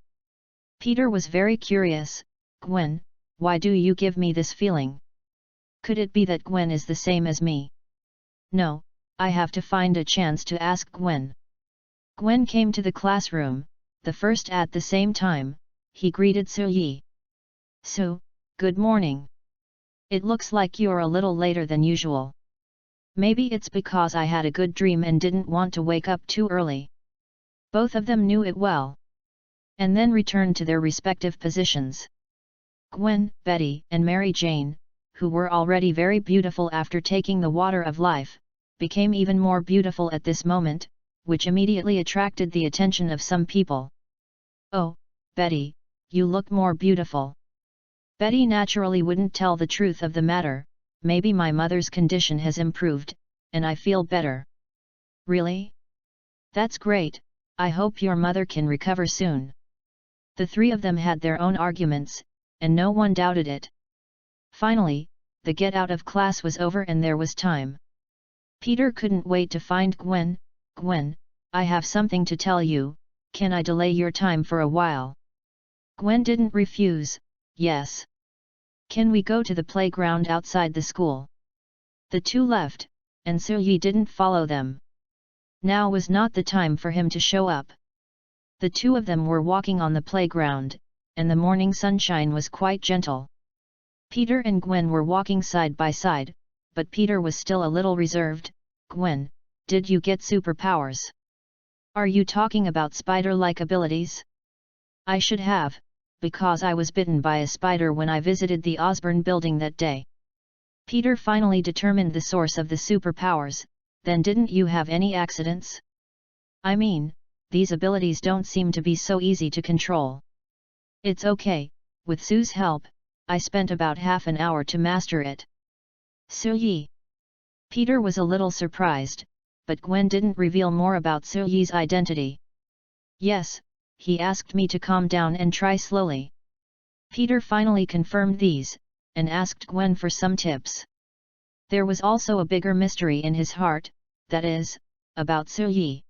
Peter was very curious. Gwen, why do you give me this feeling? Could it be that Gwen is the same as me? No, I have to find a chance to ask Gwen. Gwen came to the classroom, the first at the same time. He greeted Soo-yi. Soo, good morning. It looks like you're a little later than usual. Maybe it's because I had a good dream and didn't want to wake up too early. Both of them knew it well. And then returned to their respective positions. Gwen, Betty, and Mary Jane, who were already very beautiful after taking the water of life, became even more beautiful at this moment, which immediately attracted the attention of some people. Oh, Betty, you look more beautiful. Betty naturally wouldn't tell the truth of the matter. Maybe my mother's condition has improved, and I feel better. Really? That's great, I hope your mother can recover soon. The three of them had their own arguments, and no one doubted it. Finally, the get out of class was over and there was time. Peter couldn't wait to find Gwen. Gwen, I have something to tell you, Can I delay your time for a while? Gwen didn't refuse. Yes. Can we go to the playground outside the school? The two left, and Soo-yi didn't follow them. Now was not the time for him to show up. The two of them were walking on the playground, and the morning sunshine was quite gentle. Peter and Gwen were walking side by side, but Peter was still a little reserved. Gwen, did you get superpowers? Are you talking about spider-like abilities? I should have, because I was bitten by a spider when I visited the Osborne building that day. Peter finally determined the source of the superpowers. Then didn't you have any accidents? I mean, these abilities don't seem to be so easy to control. It's okay, with Sue's help, I spent about half an hour to master it. Soo-yi. Peter was a little surprised, but Gwen didn't reveal more about Soo-yi's identity. Yes, he asked me to calm down and try slowly. Peter finally confirmed these, and asked Gwen for some tips. There was also a bigger mystery in his heart, that is, about Soo-yi.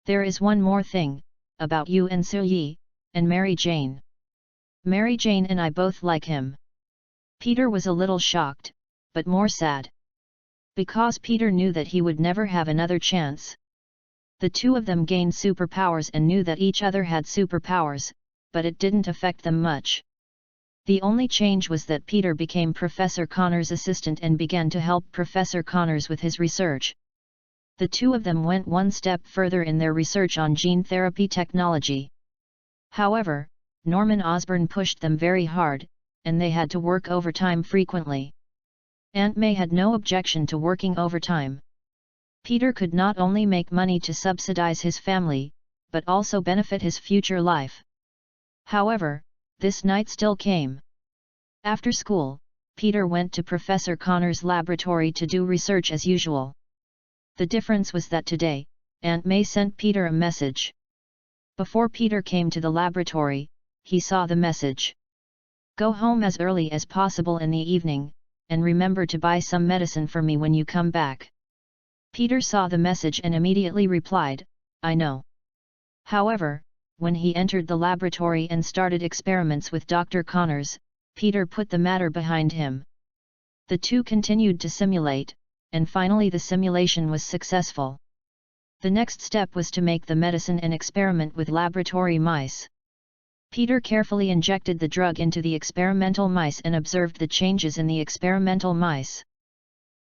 There is one more thing, about you and Soo-yi, and Mary Jane. Mary Jane and I both like him. Peter was a little shocked, but more sad. Because Peter knew that he would never have another chance. The two of them gained superpowers and knew that each other had superpowers, but it didn't affect them much. The only change was that Peter became Professor Connor's assistant and began to help Professor Connors with his research. The two of them went one step further in their research on gene therapy technology. However, Norman Osborn pushed them very hard, and they had to work overtime frequently. Aunt May had no objection to working overtime. Peter could not only make money to subsidize his family, but also benefit his future life. However, this night still came. After school, Peter went to Professor Connor's laboratory to do research as usual. The difference was that today, Aunt May sent Peter a message. Before Peter came to the laboratory, he saw the message. Go home as early as possible in the evening, and remember to buy some medicine for me when you come back. Peter saw the message and immediately replied, I know. However, when he entered the laboratory and started experiments with Dr. Connors, Peter put the matter behind him. The two continued to simulate, and finally the simulation was successful. The next step was to make the medicine and experiment with laboratory mice. Peter carefully injected the drug into the experimental mice and observed the changes in the experimental mice.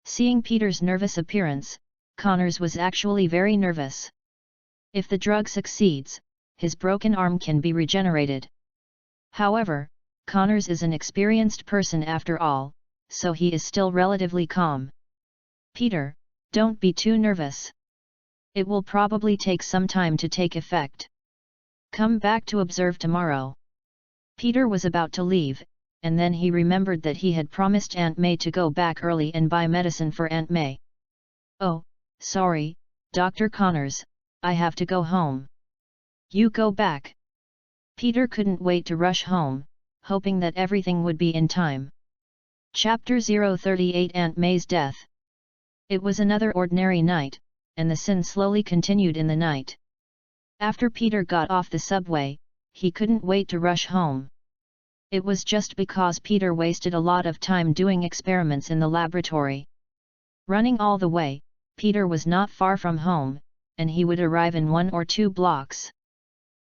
Seeing Peter's nervous appearance, Connors was actually very nervous. If the drug succeeds, his broken arm can be regenerated. However, Connors is an experienced person after all, so he is still relatively calm. Peter, don't be too nervous. It will probably take some time to take effect. Come back to observe tomorrow. Peter was about to leave, and then he remembered that he had promised Aunt May to go back early and buy medicine for Aunt May. Oh, sorry, Dr. Connors, I have to go home. You go back. Peter couldn't wait to rush home, hoping that everything would be in time. Chapter 038 Aunt May's Death. It was another ordinary night, and the sin slowly continued in the night. After Peter got off the subway, he couldn't wait to rush home. It was just because Peter wasted a lot of time doing experiments in the laboratory. Running all the way, Peter was not far from home, and he would arrive in 1 or 2 blocks.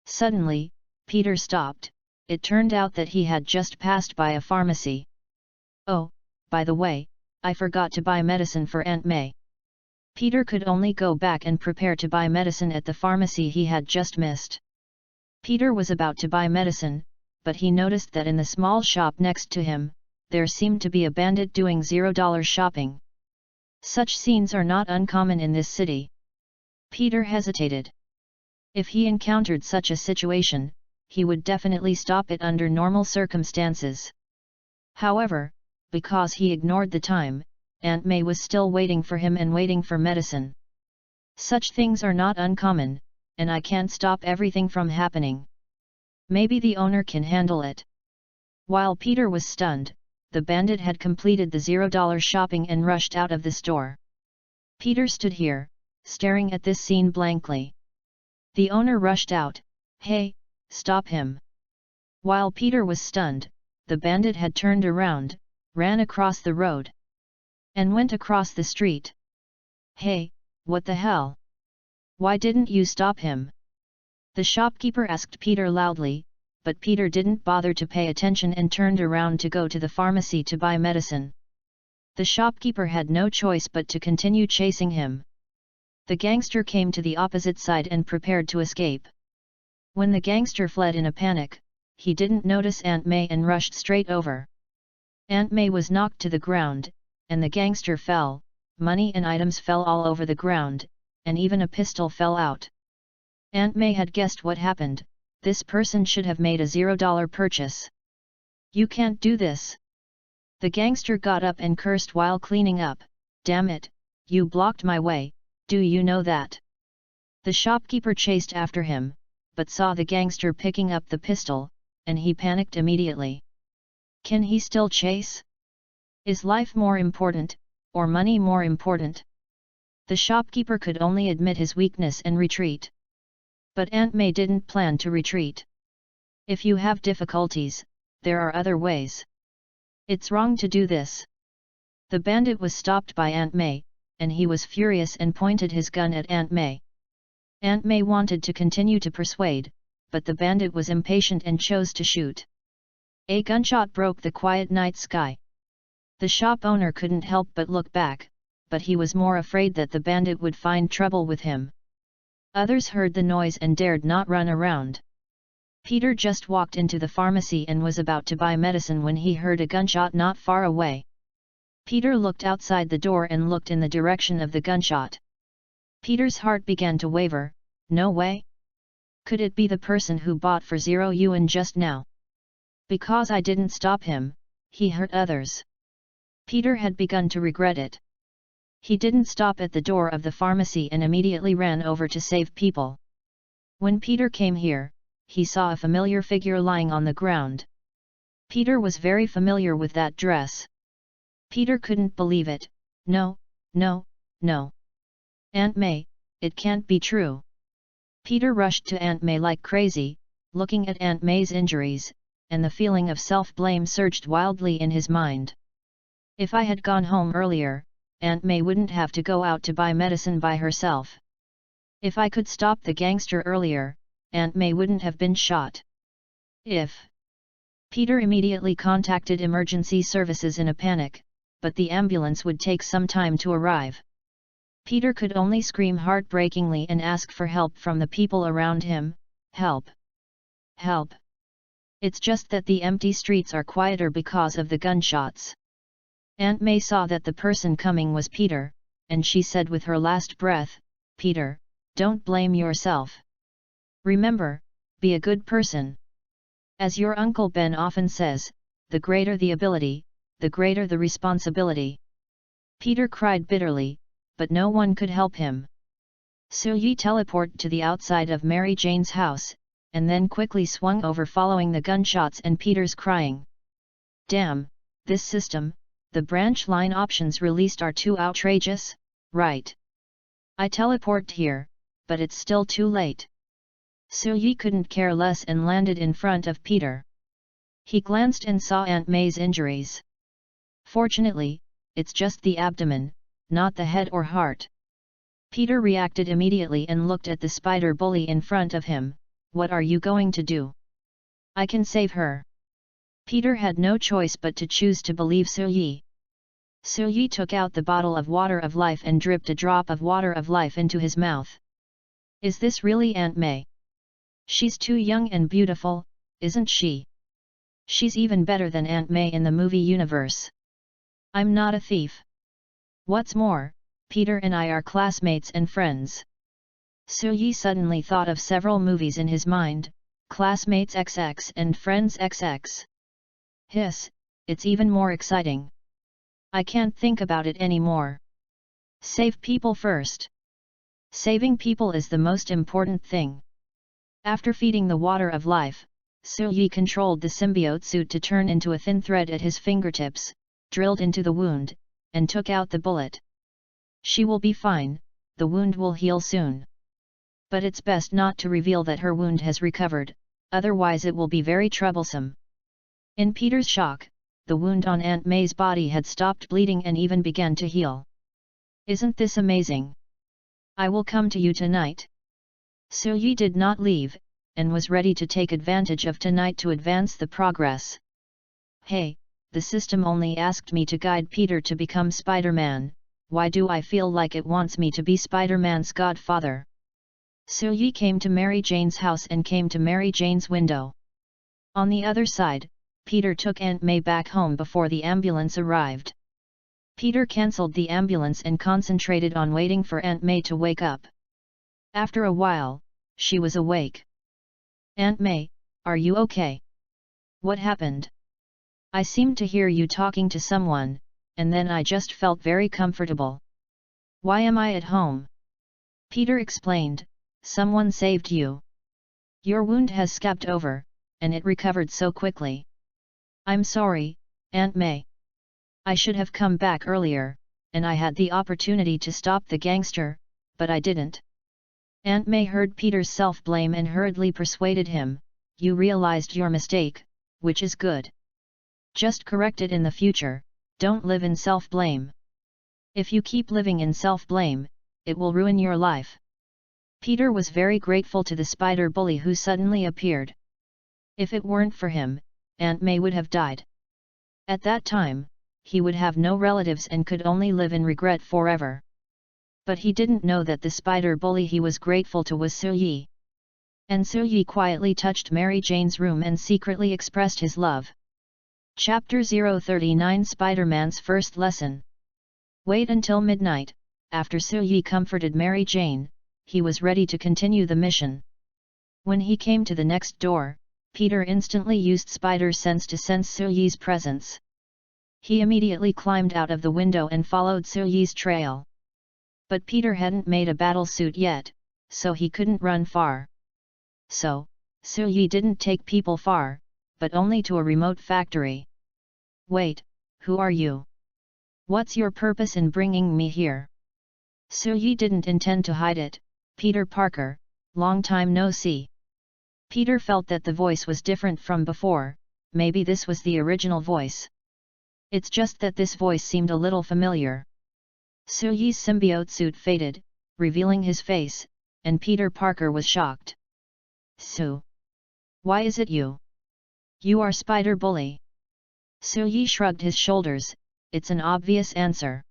Suddenly, Peter stopped. It turned out that he had just passed by a pharmacy. Oh, by the way, I forgot to buy medicine for Aunt May. Peter could only go back and prepare to buy medicine at the pharmacy he had just missed. Peter was about to buy medicine, but he noticed that in the small shop next to him, there seemed to be a bandit doing $0 shopping. Such scenes are not uncommon in this city. Peter hesitated. If he encountered such a situation, he would definitely stop it under normal circumstances. However, because he ignored the time, Aunt May was still waiting for him and waiting for medicine. Such things are not uncommon, and I can't stop everything from happening. Maybe the owner can handle it. While Peter was stunned, the bandit had completed the $0 shopping and rushed out of the store. Peter stood here, staring at this scene blankly. The owner rushed out, "Hey, stop him!" While Peter was stunned, the bandit had turned around, ran across the road, and went across the street. "Hey, what the hell? Why didn't you stop him?" The shopkeeper asked Peter loudly, but Peter didn't bother to pay attention and turned around to go to the pharmacy to buy medicine. The shopkeeper had no choice but to continue chasing him. The gangster came to the opposite side and prepared to escape. When the gangster fled in a panic, he didn't notice Aunt May and rushed straight over. Aunt May was knocked to the ground, and the gangster fell. Money and items fell all over the ground, and even a pistol fell out. Aunt May had guessed what happened. This person should have made a $0 purchase. "You can't do this." The gangster got up and cursed while cleaning up, "Damn it, you blocked my way, do you know that?" The shopkeeper chased after him, but saw the gangster picking up the pistol, and he panicked immediately. Can he still chase? Is life more important, or money more important? The shopkeeper could only admit his weakness and retreat. But Aunt May didn't plan to retreat. If you have difficulties, there are other ways. It's wrong to do this. The bandit was stopped by Aunt May, and he was furious and pointed his gun at Aunt May. Aunt May wanted to continue to persuade, but the bandit was impatient and chose to shoot. A gunshot broke the quiet night sky. The shop owner couldn't help but look back, but he was more afraid that the bandit would find trouble with him. Others heard the noise and dared not run around. Peter just walked into the pharmacy and was about to buy medicine when he heard a gunshot not far away. Peter looked outside the door and looked in the direction of the gunshot. Peter's heart began to waver. No way? Could it be the person who bought for €0 just now? Because I didn't stop him, he hurt others. Peter had begun to regret it. He didn't stop at the door of the pharmacy and immediately ran over to save people. When Peter came here, he saw a familiar figure lying on the ground. Peter was very familiar with that dress. Peter couldn't believe it. No, no, no. Aunt May, it can't be true. Peter rushed to Aunt May like crazy, looking at Aunt May's injuries, and the feeling of self-blame surged wildly in his mind. If I had gone home earlier, Aunt May wouldn't have to go out to buy medicine by herself. If I could stop the gangster earlier, Aunt May wouldn't have been shot. Peter immediately contacted emergency services in a panic, but the ambulance would take some time to arrive. Peter could only scream heartbreakingly and ask for help from the people around him. Help! Help! It's just that the empty streets are quieter because of the gunshots. Aunt May saw that the person coming was Peter, and she said with her last breath, "Peter, don't blame yourself. Remember, be a good person. As your Uncle Ben often says, the greater the ability, the greater the responsibility." Peter cried bitterly, but no one could help him. Suyi teleported to the outside of Mary Jane's house, and then quickly swung over following the gunshots and Peter's crying. "Damn, this system, the branch line options released are too outrageous, right? I teleport here, but it's still too late." Suyi couldn't care less and landed in front of Peter. He glanced and saw Aunt May's injuries. Fortunately, it's just the abdomen, not the head or heart. Peter reacted immediately and looked at the spider bully in front of him. "What are you going to do? I can save her." Peter had no choice but to choose to believe Suyi. Suyi took out the bottle of water of life and dripped a drop of water of life into his mouth. "Is this really Aunt May? She's too young and beautiful, isn't she? She's even better than Aunt May in the movie universe. I'm not a thief. What's more, Peter and I are classmates and friends." Suyi suddenly thought of several movies in his mind, Classmates XX and Friends XX. Hiss, it's even more exciting. I can't think about it anymore. Save people first. Saving people is the most important thing. After feeding the water of life, Suyi controlled the symbiote suit to turn into a thin thread at his fingertips, drilled into the wound, and took out the bullet. "She will be fine, the wound will heal soon." But it's best not to reveal that her wound has recovered, otherwise it will be very troublesome. In Peter's shock, the wound on Aunt May's body had stopped bleeding and even began to heal. Isn't this amazing? I will come to you tonight. Soo-yi did not leave, and was ready to take advantage of tonight to advance the progress. Hey, the system only asked me to guide Peter to become Spider-Man, why do I feel like it wants me to be Spider-Man's godfather? Soo-yi came to Mary Jane's house and came to Mary Jane's window. On the other side, Peter took Aunt May back home before the ambulance arrived. Peter cancelled the ambulance and concentrated on waiting for Aunt May to wake up. After a while, she was awake. Aunt May, are you okay? What happened? I seemed to hear you talking to someone, and then I just felt very comfortable. Why am I at home? Peter explained, someone saved you. Your wound has scabbed over, and it recovered so quickly. I'm sorry, Aunt May. I should have come back earlier, and I had the opportunity to stop the gangster, but I didn't. Aunt May heard Peter's self-blame and hurriedly persuaded him, you realized your mistake, which is good. Just correct it in the future, don't live in self-blame. If you keep living in self-blame, it will ruin your life. Peter was very grateful to the spider bully who suddenly appeared. If it weren't for him, Aunt May would have died. At that time, he would have no relatives and could only live in regret forever. But he didn't know that the spider bully he was grateful to was Soo-yi. And Soo-yi quietly touched Mary Jane's room and secretly expressed his love. Chapter 039 Spider-Man's First Lesson. Wait until midnight. After Soo-yi comforted Mary Jane, he was ready to continue the mission. When he came to the next door, Peter instantly used spider sense to sense Soo-yi's presence. He immediately climbed out of the window and followed Soo-yi's trail. But Peter hadn't made a battle suit yet, so he couldn't run far. So, Soo-yi didn't take people far, but only to a remote factory. Wait, who are you? What's your purpose in bringing me here? Soo-yi didn't intend to hide it. Peter Parker, long time no see. Peter felt that the voice was different from before, maybe this was the original voice. It's just that this voice seemed a little familiar. Soo-yi's symbiote suit faded, revealing his face, and Peter Parker was shocked. Soo! Why is it you? You are Spider Bully. Soo-yi shrugged his shoulders, it's an obvious answer.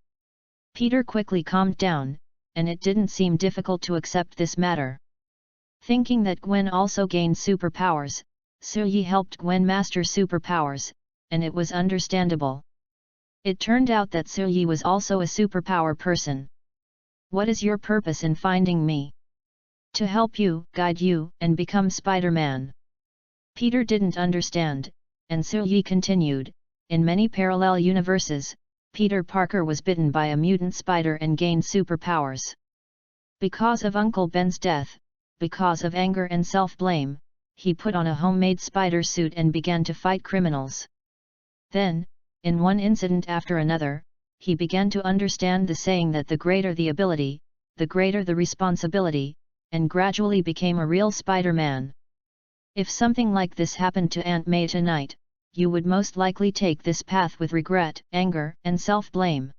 Peter quickly calmed down, and it didn't seem difficult to accept this matter. Thinking that Gwen also gained superpowers, Soo-yi helped Gwen master superpowers, and it was understandable. It turned out that Soo-yi was also a superpower person. What is your purpose in finding me? To help you, guide you, and become Spider-Man. Peter didn't understand, and Soo-yi continued, in many parallel universes, Peter Parker was bitten by a mutant spider and gained superpowers. Because of Uncle Ben's death, because of anger and self-blame, he put on a homemade spider suit and began to fight criminals. Then, in one incident after another, he began to understand the saying that the greater the ability, the greater the responsibility, and gradually became a real Spider-Man. If something like this happened to Aunt May tonight, you would most likely take this path with regret, anger, and self-blame.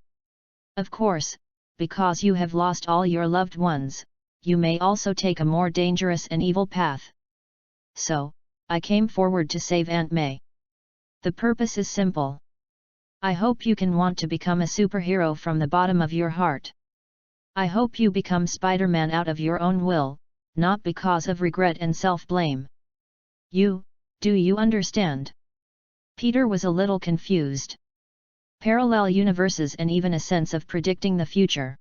Of course, because you have lost all your loved ones, you may also take a more dangerous and evil path. So, I came forward to save Aunt May. The purpose is simple. I hope you can want to become a superhero from the bottom of your heart. I hope you become Spider-Man out of your own will, not because of regret and self-blame. Do you understand? Peter was a little confused. Parallel universes and even a sense of predicting the future.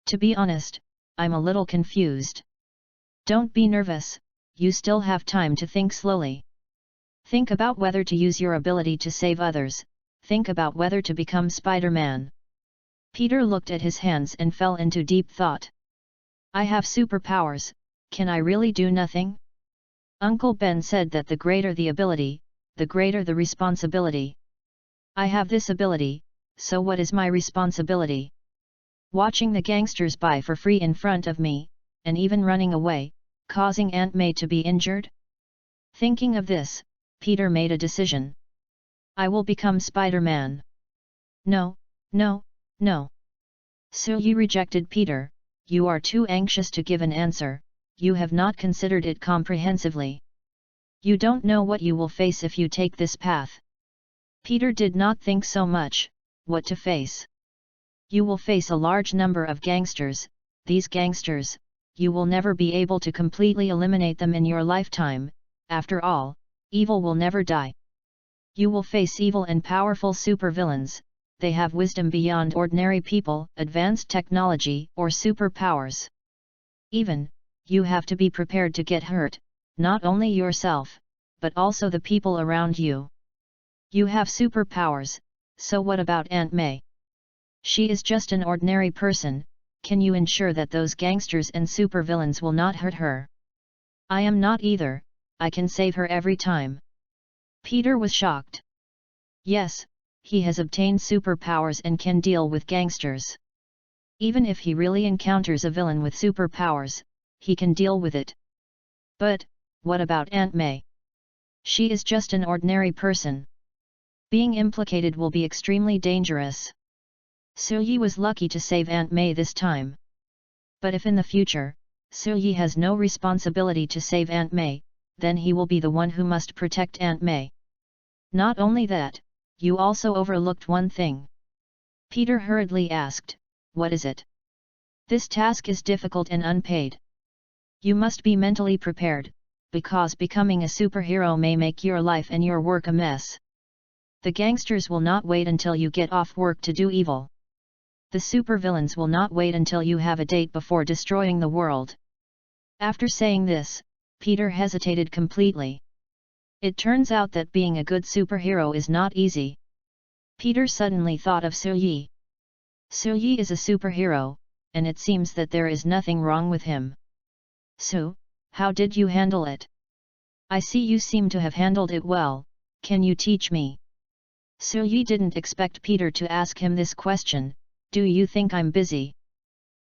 To be honest, I'm a little confused. Don't be nervous, you still have time to think slowly. Think about whether to use your ability to save others, think about whether to become Spider-Man. Peter looked at his hands and fell into deep thought. I have superpowers, can I really do nothing? Uncle Ben said that the greater the ability, the greater the responsibility. I have this ability, so what is my responsibility? Watching the gangsters buy for free in front of me, and even running away, causing Aunt May to be injured? Thinking of this, Peter made a decision. I will become Spider-Man. No, no, no. Suyi rejected Peter. You are too anxious to give an answer, you have not considered it comprehensively. You don't know what you will face if you take this path. Peter did not think so much, what to face. You will face a large number of gangsters, these gangsters, you will never be able to completely eliminate them in your lifetime, after all, evil will never die. You will face evil and powerful supervillains, they have wisdom beyond ordinary people, advanced technology, or superpowers. Even, you have to be prepared to get hurt, not only yourself, but also the people around you. You have superpowers, so what about Aunt May? She is just an ordinary person, can you ensure that those gangsters and supervillains will not hurt her? I am not either, I can save her every time. Peter was shocked. Yes, he has obtained superpowers and can deal with gangsters. Even if he really encounters a villain with superpowers, he can deal with it. But, what about Aunt May? She is just an ordinary person. Being implicated will be extremely dangerous. Suyi was lucky to save Aunt May this time. But if in the future, Suyi has no responsibility to save Aunt May, then he will be the one who must protect Aunt May. Not only that, you also overlooked one thing. Peter hurriedly asked, what is it? This task is difficult and unpaid. You must be mentally prepared, because becoming a superhero may make your life and your work a mess. The gangsters will not wait until you get off work to do evil. The supervillains will not wait until you have a date before destroying the world. After saying this, Peter hesitated completely. It turns out that being a good superhero is not easy. Peter suddenly thought of Suyi. Suyi is a superhero, and it seems that there is nothing wrong with him. So, how did you handle it? I see you seem to have handled it well, can you teach me? Suyi didn't expect Peter to ask him this question, do you think I'm busy?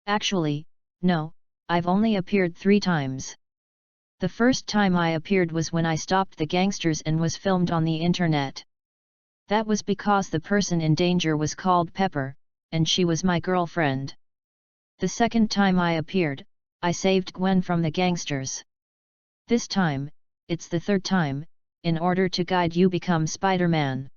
Actually, no, I've only appeared 3 times. The first time I appeared was when I stopped the gangsters and was filmed on the internet. That was because the person in danger was called Pepper, and she was my girlfriend. The second time I appeared, I saved Gwen from the gangsters. This time, it's the 3rd time, in order to guide you become Spider-Man.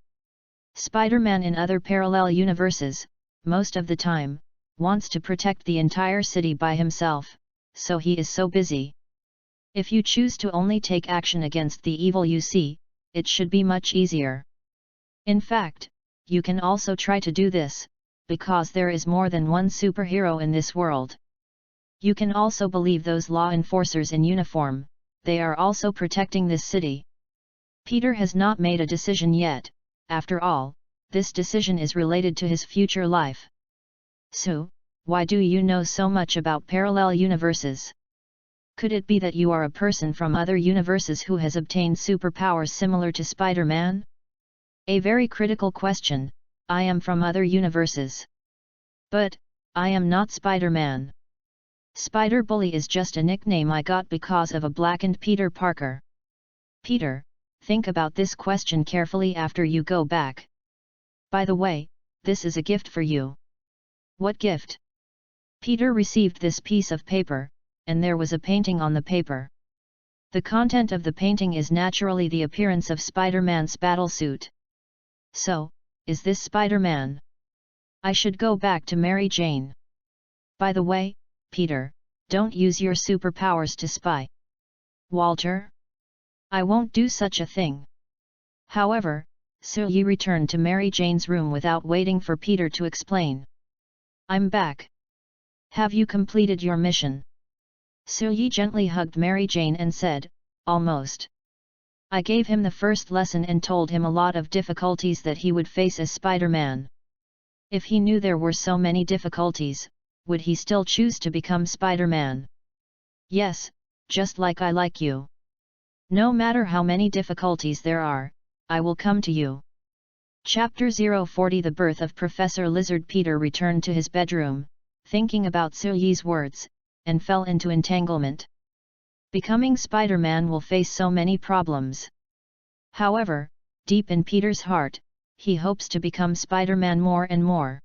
Spider-Man in other parallel universes, most of the time, wants to protect the entire city by himself, so he is so busy. If you choose to only take action against the evil you see, it should be much easier. In fact, you can also try to do this, because there is more than one superhero in this world. You can also believe those law enforcers in uniform, they are also protecting this city. Peter has not made a decision yet, after all, this decision is related to his future life. So, why do you know so much about parallel universes? Could it be that you are a person from other universes who has obtained superpowers similar to Spider-Man? A very critical question, I am from other universes. But, I am not Spider-Man. Spider-Bully is just a nickname I got because of a blackened Peter Parker. Peter, think about this question carefully after you go back. By the way, this is a gift for you. What gift? Peter received this piece of paper, and there was a painting on the paper. The content of the painting is naturally the appearance of Spider-Man's battlesuit. So, is this Spider-Man? I should go back to Mary Jane. By the way, Peter, don't use your superpowers to spy. Walter? I won't do such a thing. However, Suyi returned to Mary Jane's room without waiting for Peter to explain. I'm back. Have you completed your mission? Suyi gently hugged Mary Jane and said, almost. I gave him the first lesson and told him a lot of difficulties that he would face as Spider-Man. If he knew there were so many difficulties, would he still choose to become Spider-Man? Yes, just like I like you. No matter how many difficulties there are, I will come to you. Chapter 040 The Birth of Professor Lizard. Peter returned to his bedroom, thinking about Suyi's words, and fell into entanglement. Becoming Spider-Man will face so many problems. However, deep in Peter's heart, he hopes to become Spider-Man more and more.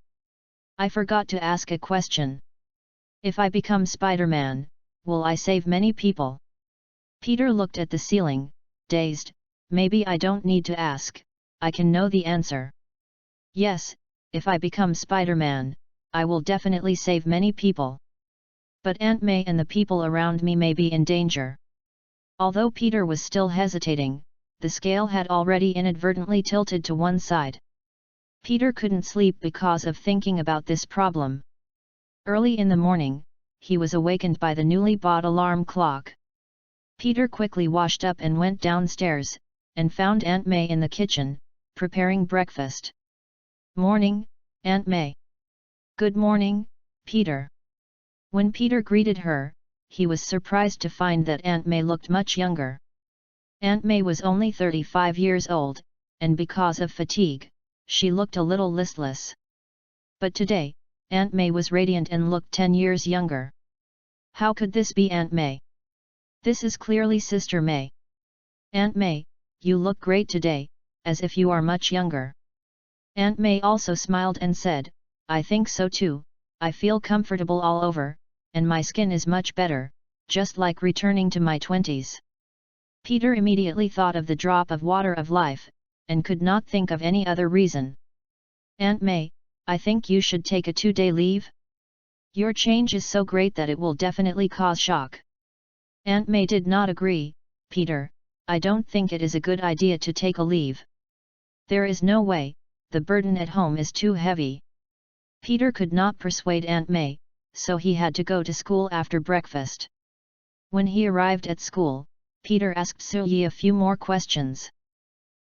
I forgot to ask a question. If I become Spider-Man, will I save many people? Peter looked at the ceiling, dazed. Maybe I don't need to ask, I can know the answer. Yes, if I become Spider-Man, I will definitely save many people. But Aunt May and the people around me may be in danger. Although Peter was still hesitating, the scale had already inadvertently tilted to one side. Peter couldn't sleep because of thinking about this problem. Early in the morning, he was awakened by the newly bought alarm clock. Peter quickly washed up and went downstairs, and found Aunt May in the kitchen, preparing breakfast. "Morning, Aunt May." "Good morning, Peter." When Peter greeted her, he was surprised to find that Aunt May looked much younger. Aunt May was only 35 years old, and because of fatigue, she looked a little listless. But today, Aunt May was radiant and looked 10 years younger. How could this be Aunt May? This is clearly Sister May. "Aunt May, you look great today, as if you are much younger." Aunt May also smiled and said, "I think so too, I feel comfortable all over, and my skin is much better, just like returning to my 20s. Peter immediately thought of the drop of water of life, and could not think of any other reason. "Aunt May, I think you should take a 2-day leave. Your change is so great that it will definitely cause shock." Aunt May did not agree. "Peter, I don't think it is a good idea to take a leave. There is no way, the burden at home is too heavy." Peter could not persuade Aunt May, so he had to go to school after breakfast. When he arrived at school, Peter asked Sue a few more questions.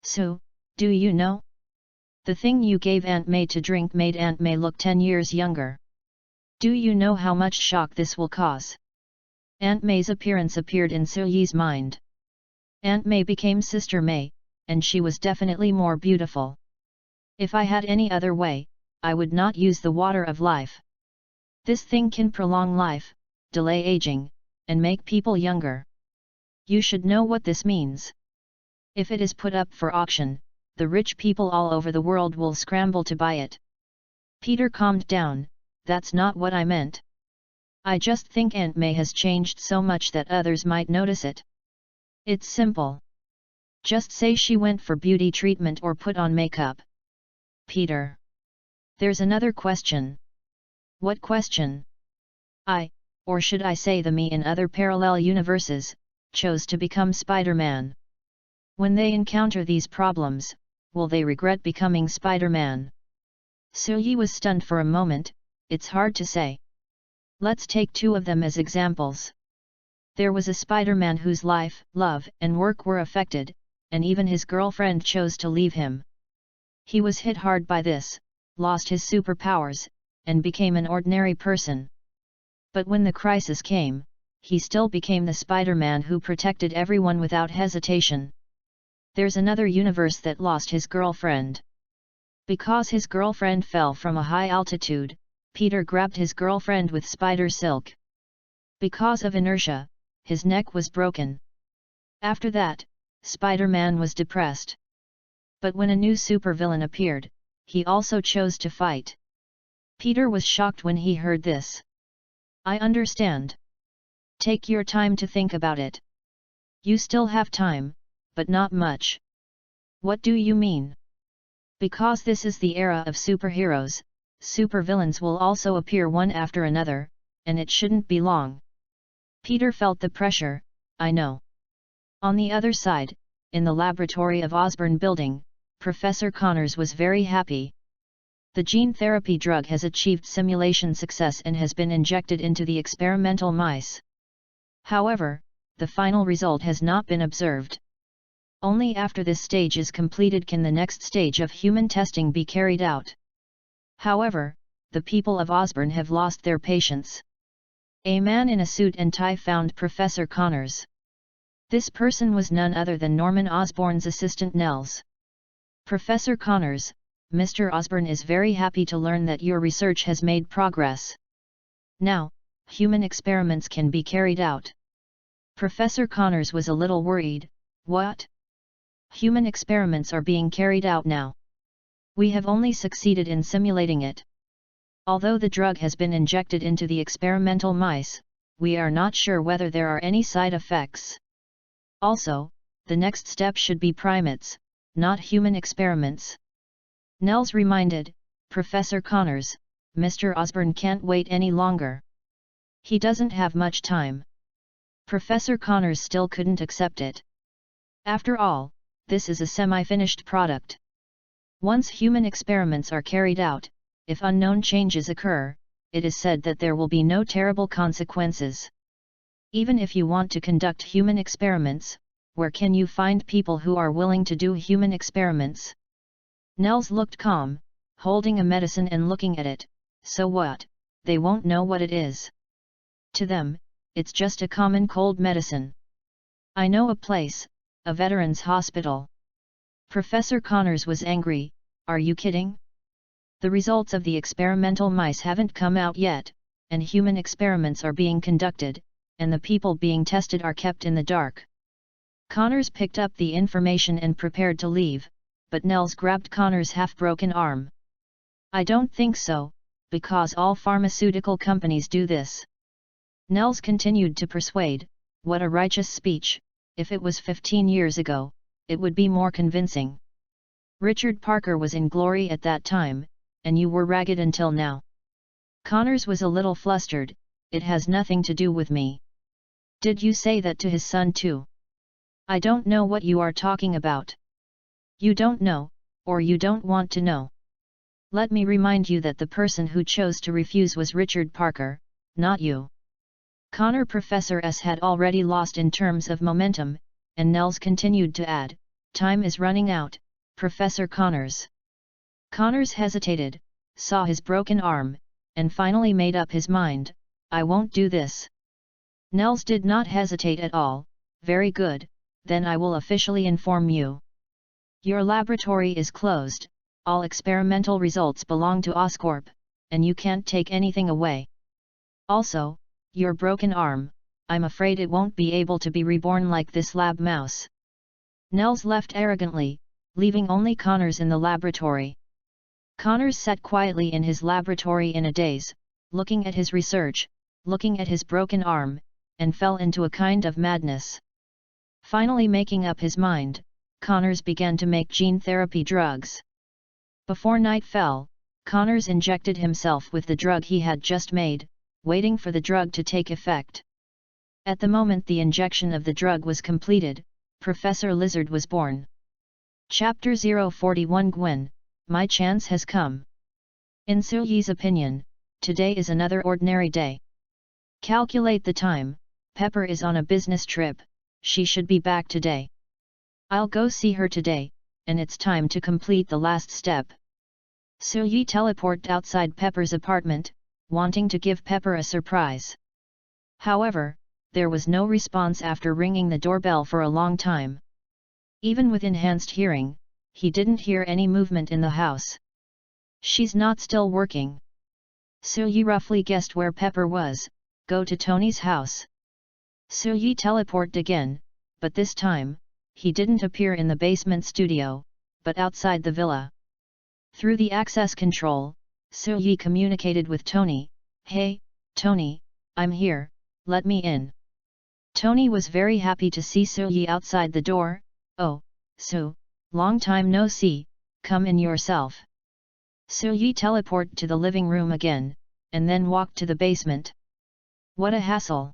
"Sue, do you know? The thing you gave Aunt May to drink made Aunt May look 10 years younger. Do you know how much shock this will cause?" Aunt May's appearance appeared in Sue's mind. Aunt May became Sister May, and she was definitely more beautiful. "If I had any other way, I would not use the water of life. This thing can prolong life, delay aging, and make people younger. You should know what this means. If it is put up for auction, the rich people all over the world will scramble to buy it." Peter calmed down. "That's not what I meant. I just think Aunt May has changed so much that others might notice it. It's simple. Just say she went for beauty treatment or put on makeup." "Peter. There's another question." "What question?" Or should I say the me in other parallel universes, chose to become Spider-Man. When they encounter these problems, will they regret becoming Spider-Man?" Sue was stunned for a moment. "It's hard to say. Let's take 2 of them as examples. There was a Spider-Man whose life, love, and work were affected, and even his girlfriend chose to leave him. He was hit hard by this, lost his superpowers, and became an ordinary person. But when the crisis came, he still became the Spider-Man who protected everyone without hesitation. There's another universe that lost his girlfriend. Because his girlfriend fell from a high altitude, Peter grabbed his girlfriend with spider silk. Because of inertia, his neck was broken. After that, Spider-Man was depressed. But when a new supervillain appeared, he also chose to fight." Peter was shocked when he heard this. "I understand. Take your time to think about it. You still have time, but not much." "What do you mean?" "Because this is the era of superheroes, supervillains will also appear one after another, and it shouldn't be long." Peter felt the pressure. "I know." On the other side, in the laboratory of Osborn Building, Professor Connors was very happy. The gene therapy drug has achieved simulation success and has been injected into the experimental mice. However, the final result has not been observed. Only after this stage is completed can the next stage of human testing be carried out. However, the people of Osborn have lost their patience. A man in a suit and tie found Professor Connors. This person was none other than Norman Osborn's assistant Nels. "Professor Connors, Mr. Osborn is very happy to learn that your research has made progress. Now, human experiments can be carried out. Professor Connors was a little worried. What? Human experiments are being carried out now. We have only succeeded in simulating it. Although the drug has been injected into the experimental mice, we are not sure whether there are any side effects. Also, the next step should be primates, not human experiments. Nels reminded Professor Connors, Mr. Osborne can't wait any longer. He doesn't have much time. Professor Connors still couldn't accept it. After all, this is a semi-finished product. Once human experiments are carried out, if unknown changes occur, it is said that there will be no terrible consequences. Even if you want to conduct human experiments, where can you find people who are willing to do human experiments? Nels looked calm, holding a medicine and looking at it. So what? They won't know what it is. To them, it's just a common cold medicine. I know a place, a veterans' hospital. Professor Connors was angry. Are you kidding? The results of the experimental mice haven't come out yet, and human experiments are being conducted, and the people being tested are kept in the dark. Connors picked up the information and prepared to leave, but Nels grabbed Connors' half-broken arm. I don't think so, because all pharmaceutical companies do this. Nels continued to persuade. What a righteous speech. If it was 15 years ago, it would be more convincing. Richard Parker was in glory at that time, and you were ragged until now. Connors was a little flustered. It has nothing to do with me. Did you say that to his son too? I don't know what you are talking about. You don't know, or you don't want to know. Let me remind you that the person who chose to refuse was Richard Parker, not you. Connor Professor S had already lost in terms of momentum, and Nels continued to add, time is running out, Professor Connors. Connors hesitated, saw his broken arm, and finally made up his mind, I won't do this. Nels did not hesitate at all. Very good, then I will officially inform you. Your laboratory is closed, all experimental results belong to Oscorp, and you can't take anything away. Also, your broken arm, I'm afraid it won't be able to be reborn like this lab mouse. Nels left arrogantly, leaving only Connors in the laboratory. Connors sat quietly in his laboratory in a daze, looking at his research, looking at his broken arm, and fell into a kind of madness. Finally making up his mind, Connors began to make gene therapy drugs. Before night fell, Connors injected himself with the drug he had just made, waiting for the drug to take effect. At the moment the injection of the drug was completed, Professor Lizard was born. Chapter 041 Gwen, my chance has come. In Suyi's opinion, today is another ordinary day. Calculate the time, Pepper is on a business trip, she should be back today. I'll go see her today, and it's time to complete the last step. Suyi teleported outside Pepper's apartment, wanting to give Pepper a surprise. However, there was no response after ringing the doorbell for a long time. Even with enhanced hearing, he didn't hear any movement in the house. She's not still working. Suyi roughly guessed where Pepper was, go to Tony's house. Suyi teleported again, but this time, he didn't appear in the basement studio, but outside the villa. Through the access control, Suyi communicated with Tony. Hey, Tony, I'm here, let me in. Tony was very happy to see Suyi outside the door. Oh, Su, long time no see, come in yourself. Suyi teleported to the living room again, and then walked to the basement. What a hassle.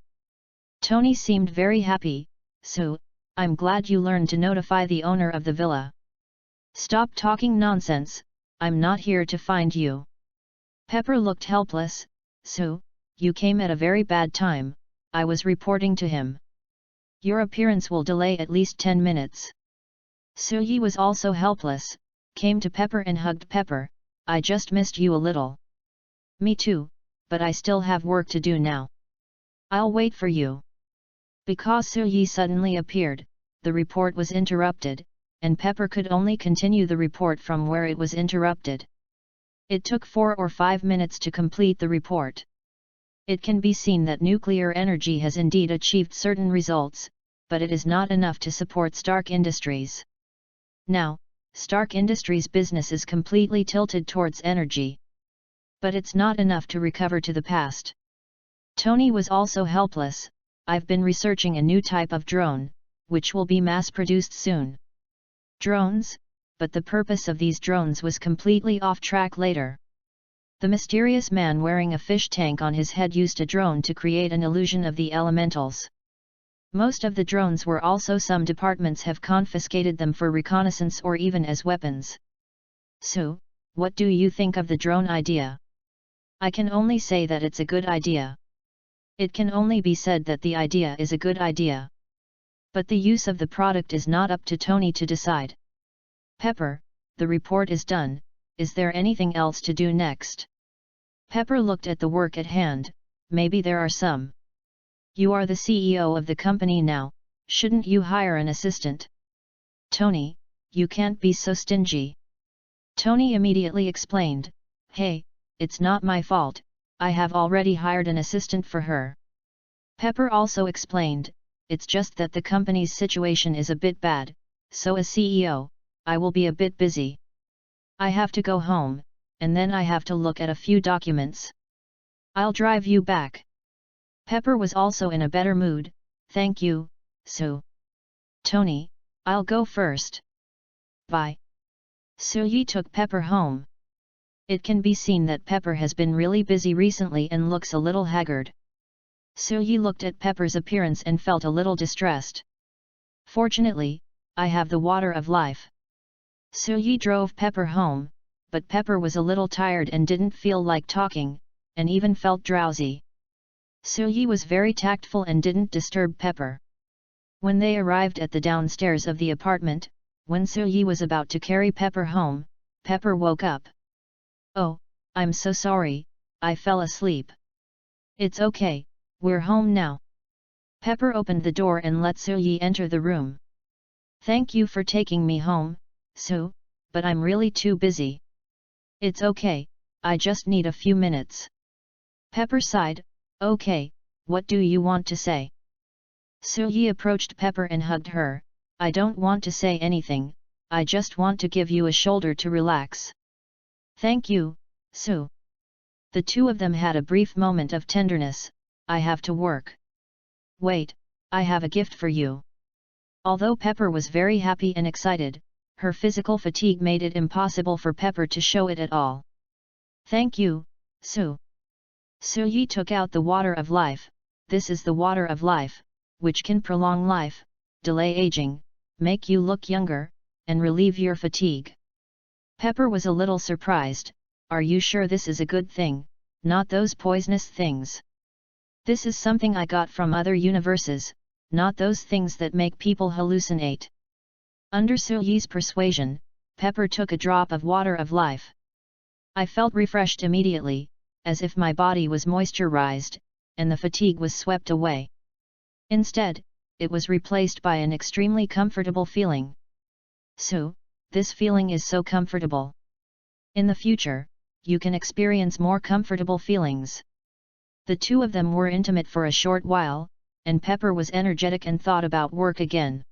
Tony seemed very happy. Su, I'm glad you learned to notify the owner of the villa. Stop talking nonsense, I'm not here to find you. Pepper looked helpless. Su, you came at a very bad time, I was reporting to him. Your appearance will delay at least 10 minutes. Suyi was also helpless, came to Pepper and hugged Pepper. I just missed you a little. Me too, but I still have work to do now. I'll wait for you. Because Suyi suddenly appeared, the report was interrupted, and Pepper could only continue the report from where it was interrupted. It took 4 or 5 minutes to complete the report. It can be seen that nuclear energy has indeed achieved certain results, but it is not enough to support Stark Industries. Now, Stark Industries' business is completely tilted towards energy. But it's not enough to recover to the past. Tony was also helpless. I've been researching a new type of drone, which will be mass-produced soon. Drones? But the purpose of these drones was completely off track later. The mysterious man wearing a fish tank on his head used a drone to create an illusion of the elementals. Most of the drones were also some departments have confiscated them for reconnaissance or even as weapons. So, what do you think of the drone idea? I can only say that it's a good idea. It can only be said that the idea is a good idea. But the use of the product is not up to Tony to decide. Pepper, the report is done, is there anything else to do next? Pepper looked at the work at hand, maybe there are some. You are the CEO of the company now, shouldn't you hire an assistant? Tony, you can't be so stingy. Tony immediately explained, hey, it's not my fault, I have already hired an assistant for her. Pepper also explained, it's just that the company's situation is a bit bad, so as CEO, I will be a bit busy. I have to go home, and then I have to look at a few documents. I'll drive you back. Pepper was also in a better mood, thank you, Sue. Tony, I'll go first. Bye. Soo-yi took Pepper home. It can be seen that Pepper has been really busy recently and looks a little haggard. Soo-yi looked at Pepper's appearance and felt a little distressed. Fortunately, I have the water of life. Soo-yi drove Pepper home, but Pepper was a little tired and didn't feel like talking, and even felt drowsy. Soo-yi was very tactful and didn't disturb Pepper. When they arrived at the downstairs of the apartment, when Soo-yi was about to carry Pepper home, Pepper woke up. Oh, I'm so sorry, I fell asleep. It's okay, we're home now. Pepper opened the door and let Soo-yi enter the room. Thank you for taking me home, Soo, but I'm really too busy. It's okay, I just need a few minutes. Pepper sighed, okay, what do you want to say? Soo-yi approached Pepper and hugged her, I don't want to say anything, I just want to give you a shoulder to relax. Thank you, Soo. The two of them had a brief moment of tenderness, I have to work. Wait, I have a gift for you. Although Pepper was very happy and excited, her physical fatigue made it impossible for Pepper to show it at all. Thank you, Soo. Soo-yi took out the water of life. This is the water of life, which can prolong life, delay aging, make you look younger, and relieve your fatigue. Pepper was a little surprised, are you sure this is a good thing, not those poisonous things? This is something I got from other universes, not those things that make people hallucinate. Under Soo-yi's persuasion, Pepper took a drop of water of life. I felt refreshed immediately, as if my body was moisturized, and the fatigue was swept away. Instead, it was replaced by an extremely comfortable feeling. So, this feeling is so comfortable. In the future, you can experience more comfortable feelings. The two of them were intimate for a short while, and Pepper was energetic and thought about work again.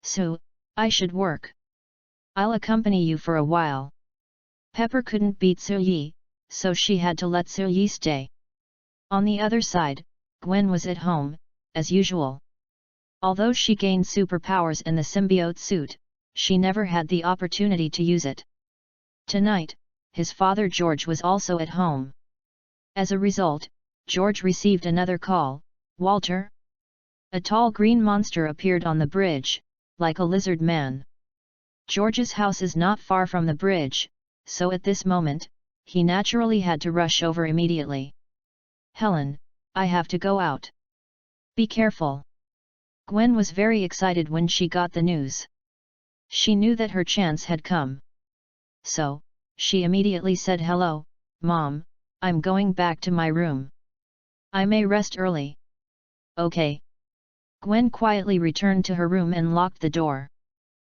So, I should work. I'll accompany you for a while. Pepper couldn't beat Soo-yi, so she had to let Soo-yi stay. On the other side, Gwen was at home, as usual. Although she gained superpowers in the symbiote suit, she never had the opportunity to use it. Tonight, his father George was also at home. As a result, George received another call, Walter? A tall green monster appeared on the bridge, like a lizard man. George's house is not far from the bridge, so at this moment, he naturally had to rush over immediately. Helen, I have to go out. Be careful. Gwen was very excited when she got the news. She knew that her chance had come. So, she immediately said hello, Mom, I'm going back to my room. I may rest early. Okay. Gwen quietly returned to her room and locked the door.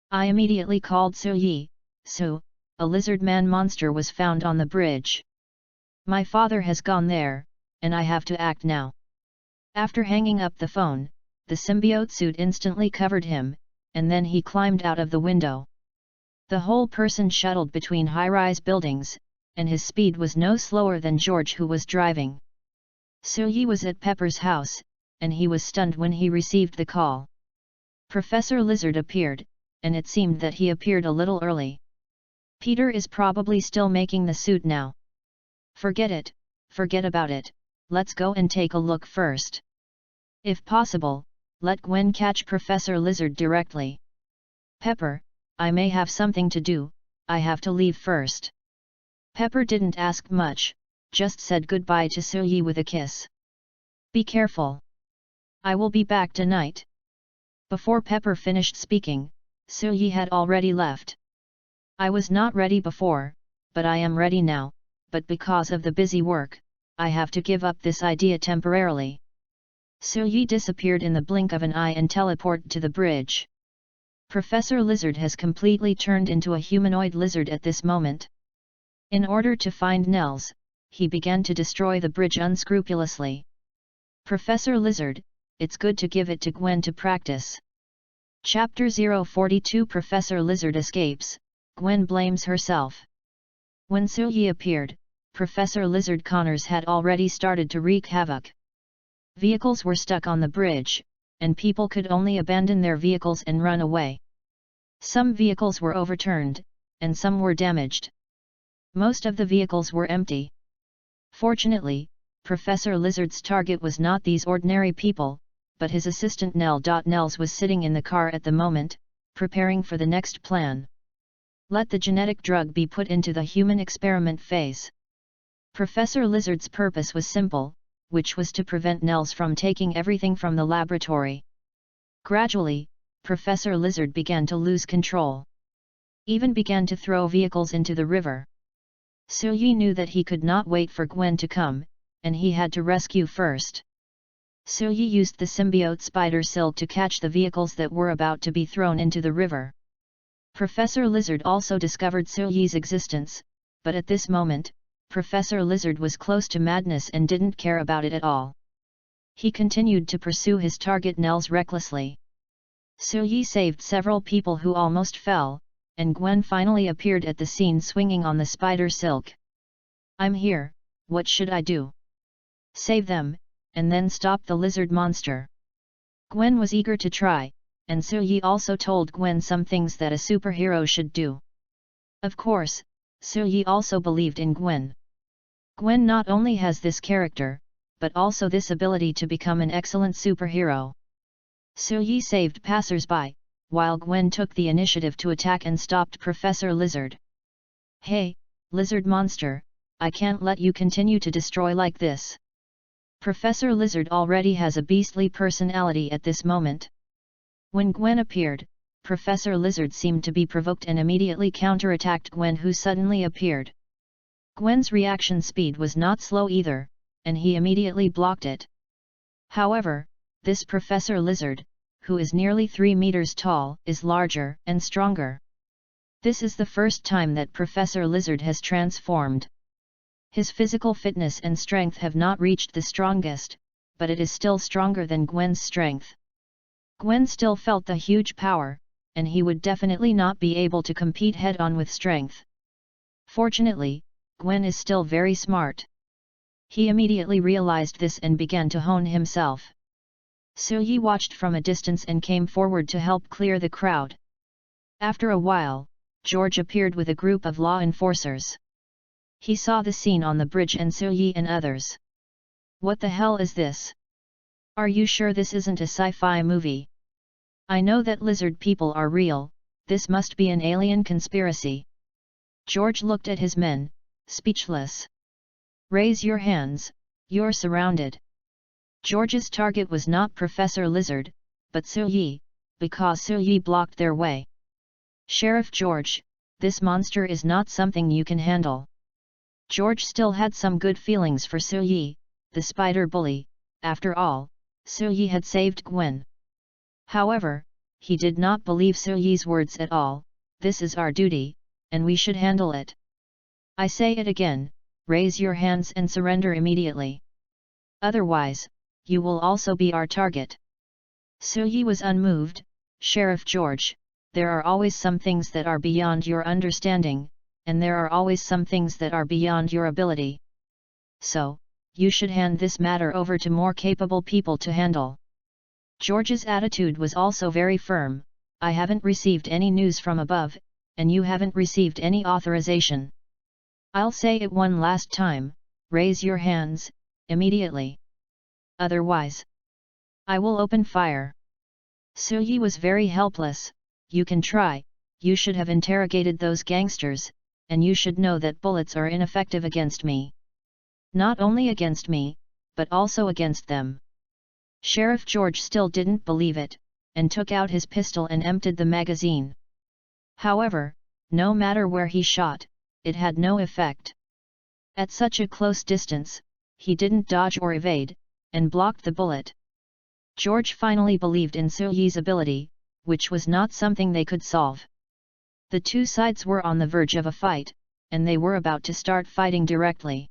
I immediately called Soo-yi. Soo, a lizard man monster was found on the bridge. My father has gone there, and I have to act now. After hanging up the phone, the symbiote suit instantly covered him, and then he climbed out of the window. The whole person shuttled between high-rise buildings, and his speed was no slower than George, who was driving. Soo-yi was at Pepper's house, and he was stunned when he received the call. Professor Lizard appeared, and it seemed that he appeared a little early. Peter is probably still making the suit now. Forget it, forget about it, let's go and take a look first. If possible, let Gwen catch Professor Lizard directly. Pepper, I may have something to do, I have to leave first. Pepper didn't ask much, just said goodbye to Soo-yi with a kiss. Be careful. I will be back tonight. Before Pepper finished speaking, Soo-yi had already left. I was not ready before, but I am ready now, but because of the busy work, I have to give up this idea temporarily. Soo-yi disappeared in the blink of an eye and teleported to the bridge. Professor Lizard has completely turned into a humanoid lizard at this moment. In order to find Nels, he began to destroy the bridge unscrupulously. Professor Lizard, it's good to give it to Gwen to practice. Chapter 042 Professor Lizard escapes, Gwen blames herself. When Soo-yi appeared, Professor Lizard Connors had already started to wreak havoc. Vehicles were stuck on the bridge, and people could only abandon their vehicles and run away. Some vehicles were overturned, and some were damaged. Most of the vehicles were empty. Fortunately, Professor Lizard's target was not these ordinary people, but his assistant Nels was sitting in the car at the moment, preparing for the next plan. Let the genetic drug be put into the human experiment phase. Professor Lizard's purpose was simple, which was to prevent Nels from taking everything from the laboratory. Gradually, Professor Lizard began to lose control. Even began to throw vehicles into the river. Soo-yi knew that he could not wait for Gwen to come, and he had to rescue first. Soo-yi used the symbiote spider silk to catch the vehicles that were about to be thrown into the river. Professor Lizard also discovered Soo-yi's existence, but at this moment, Professor Lizard was close to madness and didn't care about it at all. He continued to pursue his target Nels recklessly. Soo-yi saved several people who almost fell, and Gwen finally appeared at the scene swinging on the spider silk. I'm here, what should I do? Save them, and then stop the lizard monster. Gwen was eager to try, and Soo-yi also told Gwen some things that a superhero should do. Of course, Soo-yi also believed in Gwen. Gwen not only has this character, but also this ability to become an excellent superhero. Soo-yi saved passers-by, while Gwen took the initiative to attack and stopped Professor Lizard. Hey, lizard monster, I can't let you continue to destroy like this. Professor Lizard already has a beastly personality at this moment. When Gwen appeared, Professor Lizard seemed to be provoked and immediately counterattacked Gwen, who suddenly appeared. Gwen's reaction speed was not slow either, and he immediately blocked it. However, this Professor Lizard, who is nearly 3 meters tall, is larger and stronger. This is the first time that Professor Lizard has transformed. His physical fitness and strength have not reached the strongest, but it is still stronger than Gwen's strength. Gwen still felt the huge power, and he would definitely not be able to compete head-on with strength. Fortunately, Gwen is still very smart. He immediately realized this and began to hone himself. Soo-yi watched from a distance and came forward to help clear the crowd. After a while, George appeared with a group of law enforcers. He saw the scene on the bridge and Soo-yi and others. What the hell is this? Are you sure this isn't a sci-fi movie? I know that lizard people are real, this must be an alien conspiracy. George looked at his men, speechless. Raise your hands, you're surrounded. George's target was not Professor Lizard, but Soo-yi, because Soo-yi blocked their way. Sheriff George, this monster is not something you can handle. George still had some good feelings for Soo-yi, the spider bully. After all, Soo-yi had saved Gwen. However, he did not believe Soo-yi's words at all. This is our duty, and we should handle it. I say it again, raise your hands and surrender immediately. Otherwise, you will also be our target." Suyi was unmoved. "Sheriff George, there are always some things that are beyond your understanding, and there are always some things that are beyond your ability. So, you should hand this matter over to more capable people to handle." George's attitude was also very firm. "I haven't received any news from above, and you haven't received any authorization. I'll say it one last time, raise your hands, immediately. Otherwise, I will open fire." Suyi was very helpless. "You can try, you should have interrogated those gangsters, and you should know that bullets are ineffective against me. Not only against me, but also against them." Sheriff George still didn't believe it, and took out his pistol and emptied the magazine. However, no matter where he shot, it had no effect. At such a close distance, he didn't dodge or evade, and blocked the bullet. George finally believed in Suyi's ability, which was not something they could solve. The two sides were on the verge of a fight, and they were about to start fighting directly.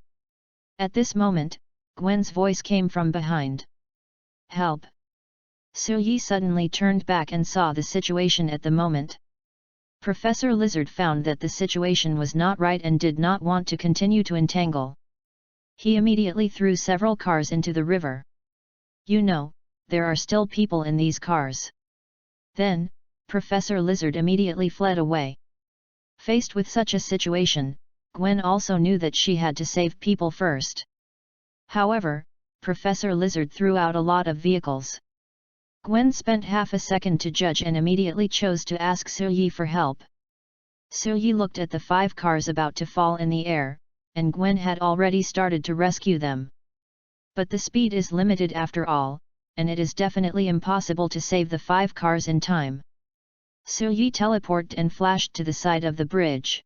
At this moment, Gwen's voice came from behind. "Help!" Suyi suddenly turned back and saw the situation at the moment. Professor Lizard found that the situation was not right and did not want to continue to entangle. He immediately threw several cars into the river. "You know, there are still people in these cars." Then, Professor Lizard immediately fled away. Faced with such a situation, Gwen also knew that she had to save people first. However, Professor Lizard threw out a lot of vehicles. Gwen spent half a second to judge and immediately chose to ask Suyi for help. Suyi looked at the 5 cars about to fall in the air, and Gwen had already started to rescue them. But the speed is limited after all, and it is definitely impossible to save the 5 cars in time. Suyi teleported and flashed to the side of the bridge.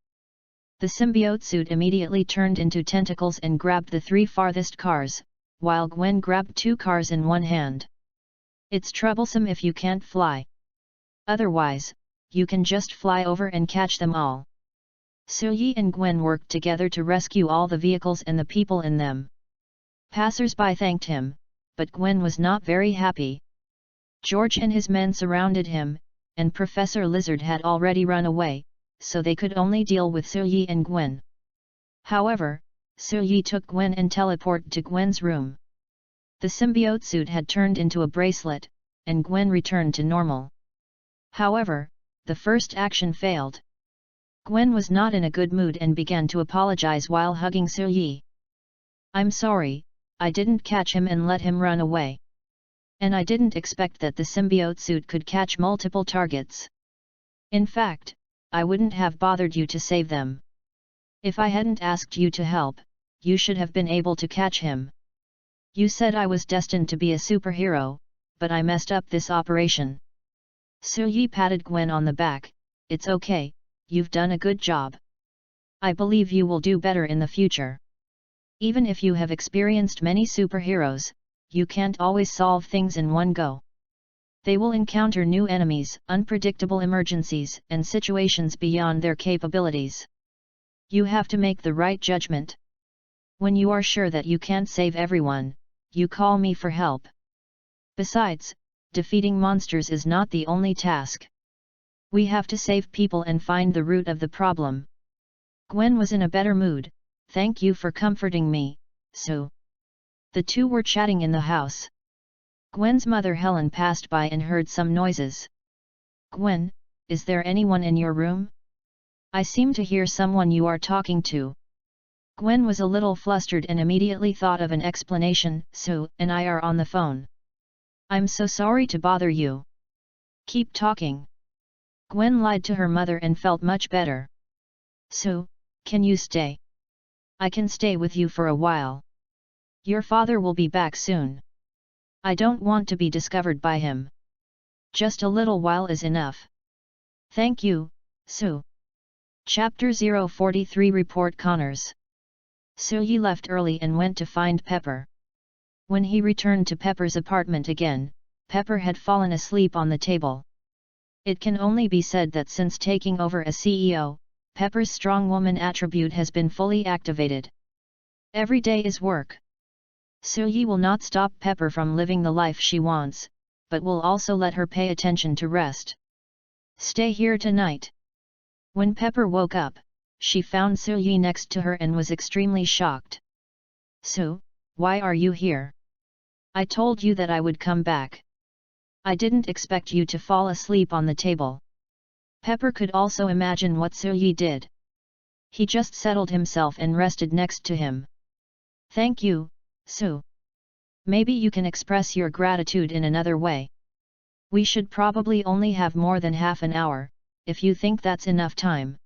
The symbiote suit immediately turned into tentacles and grabbed the 3 farthest cars, while Gwen grabbed 2 cars in one hand. "It's troublesome if you can't fly. Otherwise, you can just fly over and catch them all." Suyi and Gwen worked together to rescue all the vehicles and the people in them. Passers-by thanked him, but Gwen was not very happy. George and his men surrounded him, and Professor Lizard had already run away, so they could only deal with Suyi and Gwen. However, Suyi took Gwen and teleported to Gwen's room. The symbiote suit had turned into a bracelet, and Gwen returned to normal. However, the first action failed. Gwen was not in a good mood and began to apologize while hugging Suyi. "I'm sorry, I didn't catch him and let him run away. And I didn't expect that the symbiote suit could catch multiple targets. In fact, I wouldn't have bothered you to save them. If I hadn't asked you to help, you should have been able to catch him. You said I was destined to be a superhero, but I messed up this operation." Suyi patted Gwen on the back. "It's okay, you've done a good job. I believe you will do better in the future. Even if you have experienced many superheroes, you can't always solve things in one go. They will encounter new enemies, unpredictable emergencies, and situations beyond their capabilities. You have to make the right judgment. When you are sure that you can't save everyone, you call me for help. Besides, defeating monsters is not the only task. We have to save people and find the root of the problem." Gwen was in a better mood. "Thank you for comforting me, Sue." The two were chatting in the house. Gwen's mother Helen passed by and heard some noises. "Gwen, is there anyone in your room? I seem to hear someone you are talking to." Gwen was a little flustered and immediately thought of an explanation. "Sue and I are on the phone. I'm so sorry to bother you. Keep talking." Gwen lied to her mother and felt much better. "Sue, can you stay? I can stay with you for a while. Your father will be back soon. I don't want to be discovered by him. Just a little while is enough." "Thank you, Sue." Chapter 043 Report Connors. Suyi left early and went to find Pepper. When he returned to Pepper's apartment again, Pepper had fallen asleep on the table. It can only be said that since taking over as CEO, Pepper's strong woman attribute has been fully activated. Every day is work. Suyi will not stop Pepper from living the life she wants, but will also let her pay attention to rest. Stay here tonight. When Pepper woke up, she found Suyi next to her and was extremely shocked. Su, why are you here? I told you that I would come back. I didn't expect you to fall asleep on the table. Pepper could also imagine what Suyi did. He just settled himself and rested next to him. Thank you, Su. Maybe you can express your gratitude in another way. We should probably only have more than half an hour, if you think that's enough time.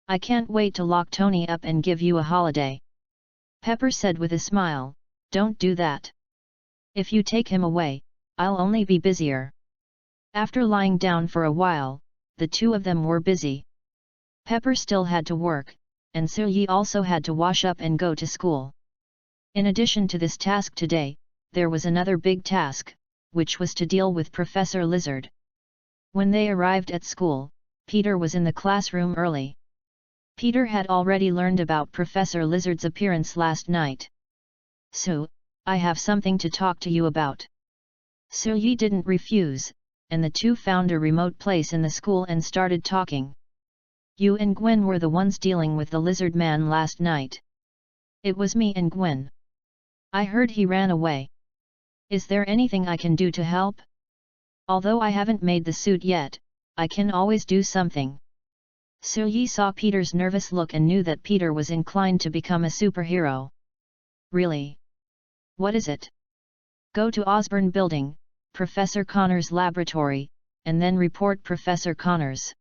I can't wait to lock Tony up and give you a holiday. Pepper said with a smile, don't do that. If you take him away, I'll only be busier. After lying down for a while, the two of them were busy. Pepper still had to work, and Suyi also had to wash up and go to school. In addition to this task today, there was another big task, which was to deal with Professor Lizard. When they arrived at school, Peter was in the classroom early. Peter had already learned about Professor Lizard's appearance last night. Su, I have something to talk to you about. Suyi didn't refuse, and the two found a remote place in the school and started talking. You and Gwen were the ones dealing with the lizard man last night. It was me and Gwen. I heard he ran away. Is there anything I can do to help? Although I haven't made the suit yet, I can always do something. Suyi saw Peter's nervous look and knew that Peter was inclined to become a superhero. Really? What is it? Go to Osborne Building, Professor Connor's laboratory, and then report Professor Connors.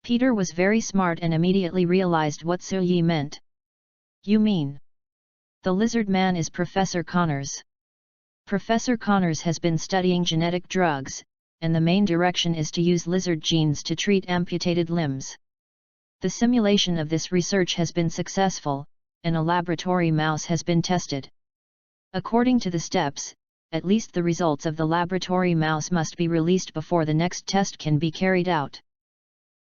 Peter was very smart and immediately realized what Suyi meant. You mean? The lizard man is Professor Connors. Professor Connors has been studying genetic drugs, and the main direction is to use lizard genes to treat amputated limbs. The simulation of this research has been successful, and a laboratory mouse has been tested. According to the steps, at least the results of the laboratory mouse must be released before the next test can be carried out.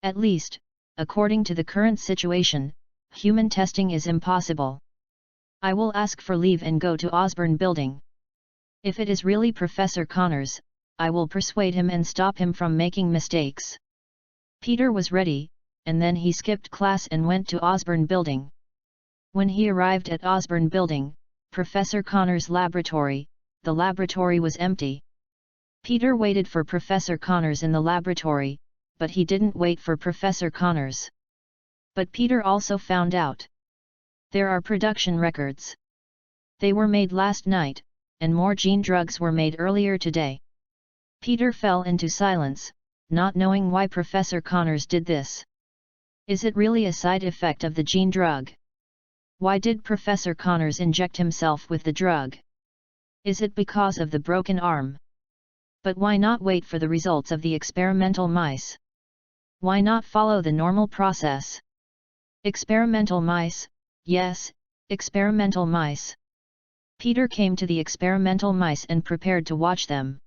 At least, according to the current situation, human testing is impossible. I will ask for leave and go to Osborne Building. If it is really Professor Connors, I will persuade him and stop him from making mistakes. Peter was ready, and then he skipped class and went to Osborne Building. When he arrived at Osborne Building, Professor Connors' laboratory, the laboratory was empty. Peter waited for Professor Connors in the laboratory, but he didn't wait for Professor Connors. But Peter also found out. There are production records. They were made last night, and more gene drugs were made earlier today. Peter fell into silence, not knowing why Professor Connors did this. Is it really a side effect of the gene drug? Why did Professor Connors inject himself with the drug? Is it because of the broken arm? But why not wait for the results of the experimental mice? Why not follow the normal process? Experimental mice, yes, experimental mice. Peter came to the experimental mice and prepared to watch them.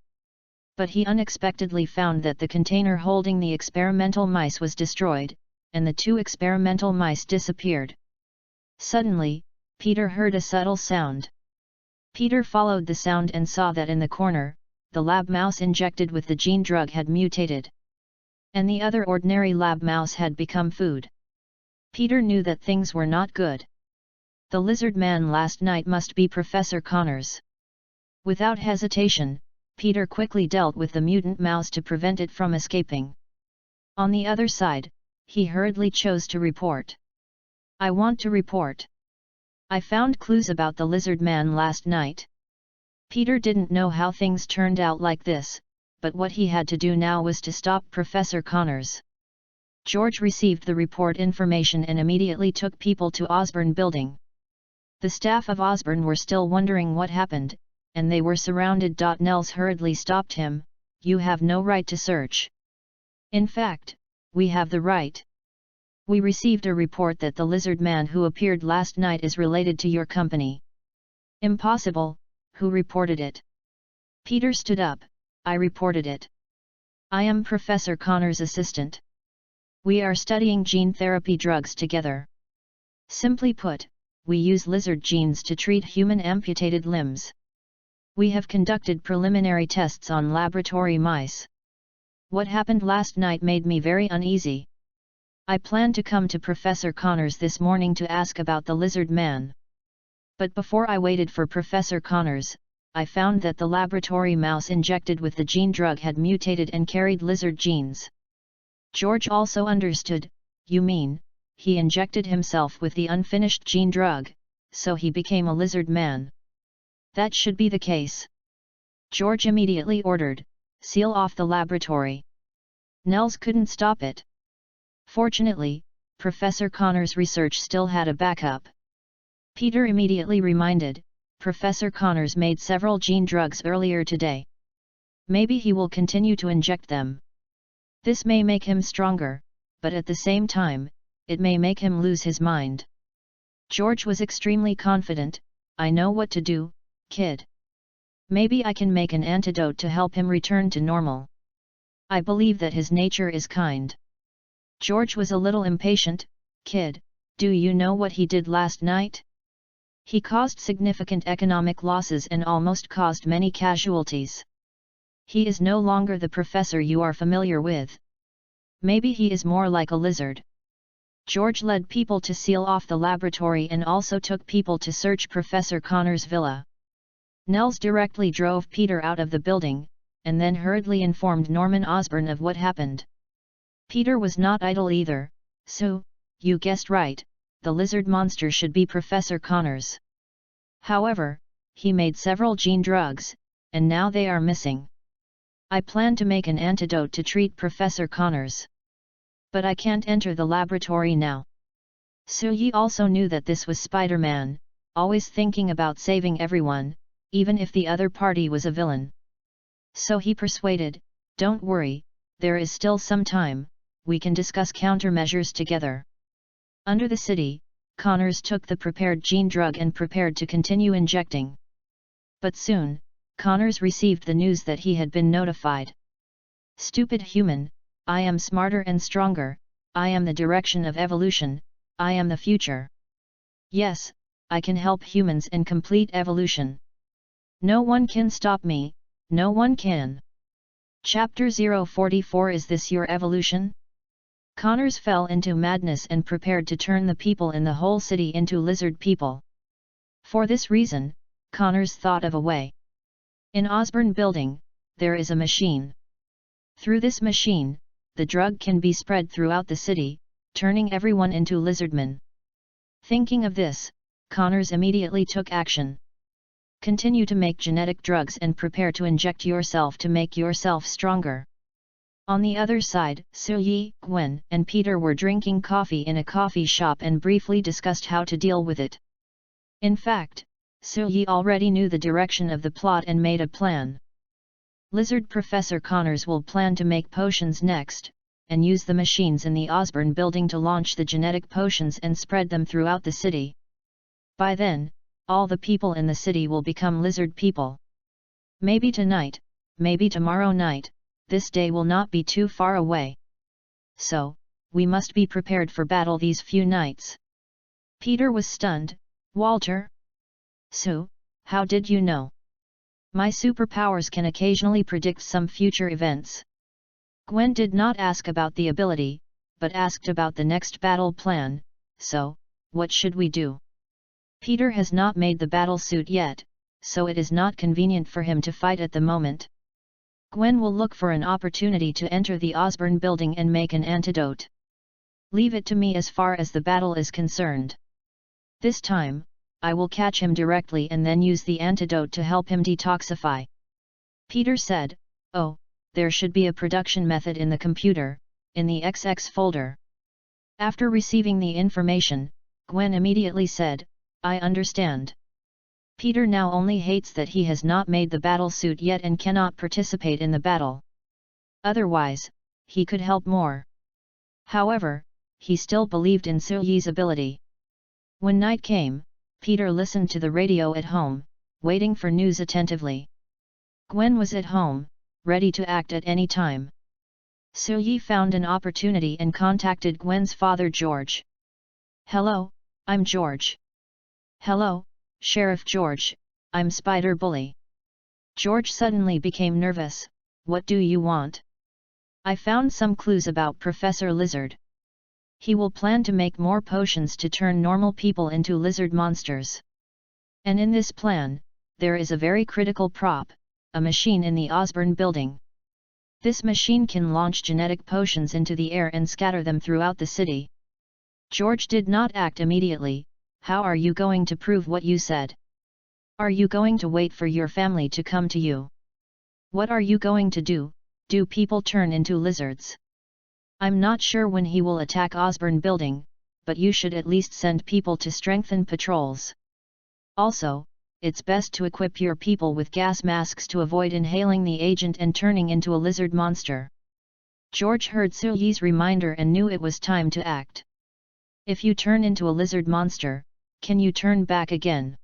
But he unexpectedly found that the container holding the experimental mice was destroyed, and the two experimental mice disappeared. Suddenly, Peter heard a subtle sound. Peter followed the sound and saw that in the corner, the lab mouse injected with the gene drug had mutated. And the other ordinary lab mouse had become food. Peter knew that things were not good. The lizard man last night must be Professor Connors. Without hesitation, Peter quickly dealt with the mutant mouse to prevent it from escaping. On the other side, he hurriedly chose to report. I want to report. I found clues about the lizard man last night. Peter didn't know how things turned out like this, but what he had to do now was to stop Professor Connors. George received the report information and immediately took people to Osborne Building. The staff of Osborne were still wondering what happened, and they were surrounded. Nels hurriedly stopped him. You have no right to search. In fact, we have the right. We received a report that the lizard man who appeared last night is related to your company. Impossible. Who reported it? Peter stood up. I reported it. I am Professor Connor's assistant. We are studying gene therapy drugs together. Simply put, we use lizard genes to treat human amputated limbs. We have conducted preliminary tests on laboratory mice. What happened last night made me very uneasy. I planned to come to Professor Connors this morning to ask about the lizard man. But before I waited for Professor Connors, I found that the laboratory mouse injected with the gene drug had mutated and carried lizard genes. George also understood. You mean, he injected himself with the unfinished gene drug, so he became a lizard man? That should be the case. George immediately ordered, seal off the laboratory. Nels couldn't stop it. Fortunately, Professor Connors' research still had a backup. Peter immediately reminded, Professor Connors made several gene drugs earlier today. Maybe he will continue to inject them. This may make him stronger, but at the same time, it may make him lose his mind. George was extremely confident. I know what to do, kid. Maybe I can make an antidote to help him return to normal. I believe that his nature is kind. George was a little impatient. Kid, do you know what he did last night? He caused significant economic losses and almost caused many casualties. He is no longer the professor you are familiar with. Maybe he is more like a lizard. George led people to seal off the laboratory and also took people to search Professor Connors' villa. Nels directly drove Peter out of the building, and then hurriedly informed Norman Osborn of what happened. Peter was not idle either. So, you guessed right, the lizard monster should be Professor Connors. However, he made several gene drugs, and now they are missing. I plan to make an antidote to treat Professor Connors. But I can't enter the laboratory now. Suyi also knew that this was Spider-Man, always thinking about saving everyone, even if the other party was a villain. So he persuaded, don't worry, there is still some time, we can discuss countermeasures together. Under the city, Connors took the prepared gene drug and prepared to continue injecting. But soon, Connors received the news that he had been notified. Stupid human, I am smarter and stronger, I am the direction of evolution, I am the future. Yes, I can help humans in complete evolution. No one can stop me, no one can. Chapter 044 Is this your evolution? Connors fell into madness and prepared to turn the people in the whole city into lizard people. For this reason, Connors thought of a way. In Osborn Building, there is a machine. Through this machine, the drug can be spread throughout the city, turning everyone into lizardmen. Thinking of this, Connors immediately took action. Continue to make genetic drugs and prepare to inject yourself to make yourself stronger. On the other side, Suyi, Gwen, and Peter were drinking coffee in a coffee shop and briefly discussed how to deal with it. In fact, Suyi already knew the direction of the plot and made a plan. Lizard Professor Connors will plan to make potions next, and use the machines in the Osborn Building to launch the genetic potions and spread them throughout the city. By then, all the people in the city will become lizard people. Maybe tonight, maybe tomorrow night, this day will not be too far away. So, we must be prepared for battle these few nights. Peter was stunned. Walter? So, how did you know? My superpowers can occasionally predict some future events. Gwen did not ask about the ability, but asked about the next battle plan. So, what should we do? Peter has not made the battle suit yet, so it is not convenient for him to fight at the moment. Gwen will look for an opportunity to enter the Osborn Building and make an antidote. Leave it to me as far as the battle is concerned. This time, I will catch him directly and then use the antidote to help him detoxify. Peter said, oh, there should be a production method in the computer, in the XX folder. After receiving the information, Gwen immediately said, I understand. Peter now only hates that he has not made the battle suit yet and cannot participate in the battle. Otherwise, he could help more. However, he still believed in Suyi's ability. When night came, Peter listened to the radio at home, waiting for news attentively. Gwen was at home, ready to act at any time. Suyi found an opportunity and contacted Gwen's father George. Hello, I'm George. Hello, Sheriff George, I'm Spider Bully. George suddenly became nervous. What do you want? I found some clues about Professor Lizard. He will plan to make more potions to turn normal people into lizard monsters. And in this plan, there is a very critical prop, a machine in the Osborne building. This machine can launch genetic potions into the air and scatter them throughout the city. George did not act immediately. How are you going to prove what you said? Are you going to wait for your family to come to you? What are you going to do? Do people turn into lizards? I'm not sure when he will attack Osborne building, but you should at least send people to strengthen patrols. Also, it's best to equip your people with gas masks to avoid inhaling the agent and turning into a lizard monster. George heard Sully's reminder and knew it was time to act. If you turn into a lizard monster, can you turn back again?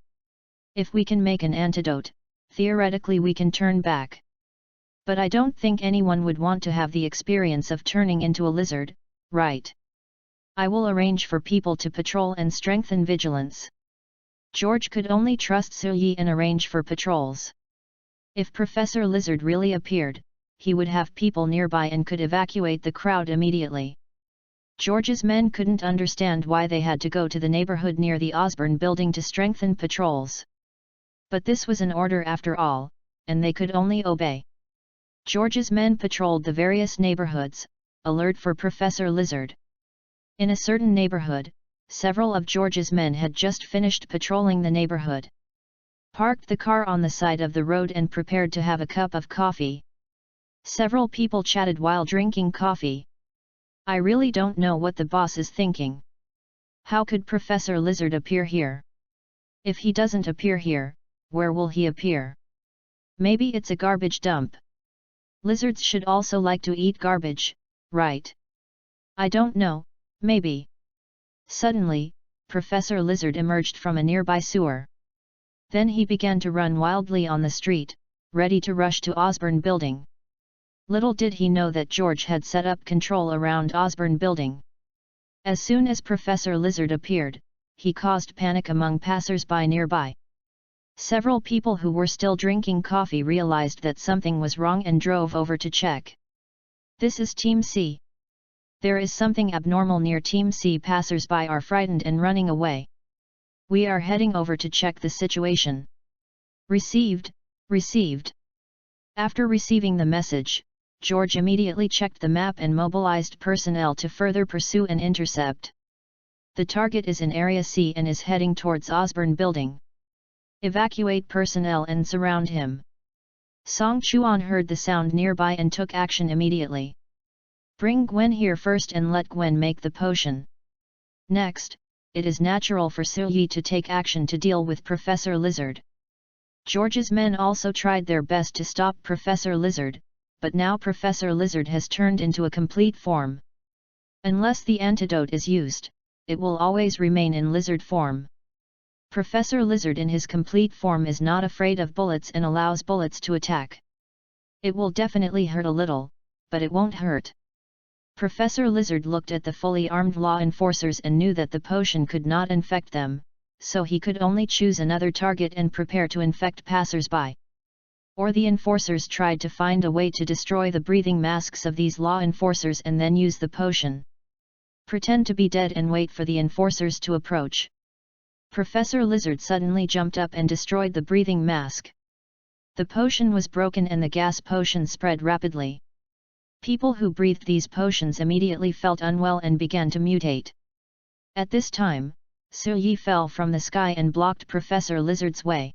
If we can make an antidote, theoretically we can turn back. But I don't think anyone would want to have the experience of turning into a lizard, right? I will arrange for people to patrol and strengthen vigilance. George could only trust Sully and arrange for patrols. If Professor Lizard really appeared, he would have people nearby and could evacuate the crowd immediately. George's men couldn't understand why they had to go to the neighborhood near the Osborne building to strengthen patrols. But this was an order after all, and they could only obey. George's men patrolled the various neighborhoods, alert for Professor Lizard. In a certain neighborhood, several of George's men had just finished patrolling the neighborhood. Parked the car on the side of the road and prepared to have a cup of coffee. Several people chatted while drinking coffee. I really don't know what the boss is thinking. How could Professor Lizard appear here? If he doesn't appear here, where will he appear? Maybe it's a garbage dump. Lizards should also like to eat garbage, right? I don't know, maybe. Suddenly, Professor Lizard emerged from a nearby sewer. Then he began to run wildly on the street, ready to rush to Osborne building. Little did he know that George had set up control around Osborne building. As soon as Professor Lizard appeared, he caused panic among passers-by nearby. Several people who were still drinking coffee realized that something was wrong and drove over to check. This is Team C. There is something abnormal near Team C. Passers-by are frightened and running away. We are heading over to check the situation. Received, received. After receiving the message, George immediately checked the map and mobilized personnel to further pursue and intercept. The target is in Area C and is heading towards Osborne building. Evacuate personnel and surround him. Song Chuan heard the sound nearby and took action immediately. Bring Gwen here first and let Gwen make the potion. Next, it is natural for Sully to take action to deal with Professor Lizard. George's men also tried their best to stop Professor Lizard, but now Professor Lizard has turned into a complete form. Unless the antidote is used, it will always remain in lizard form. Professor Lizard in his complete form is not afraid of bullets and allows bullets to attack. It will definitely hurt a little, but it won't hurt. Professor Lizard looked at the fully armed law enforcers and knew that the potion could not infect them, so he could only choose another target and prepare to infect passers-by. Or the enforcers tried to find a way to destroy the breathing masks of these law enforcers and then use the potion. Pretend to be dead and wait for the enforcers to approach. Professor Lizard suddenly jumped up and destroyed the breathing mask. The potion was broken and the gas potion spread rapidly. People who breathed these potions immediately felt unwell and began to mutate. At this time, Sully fell from the sky and blocked Professor Lizard's way.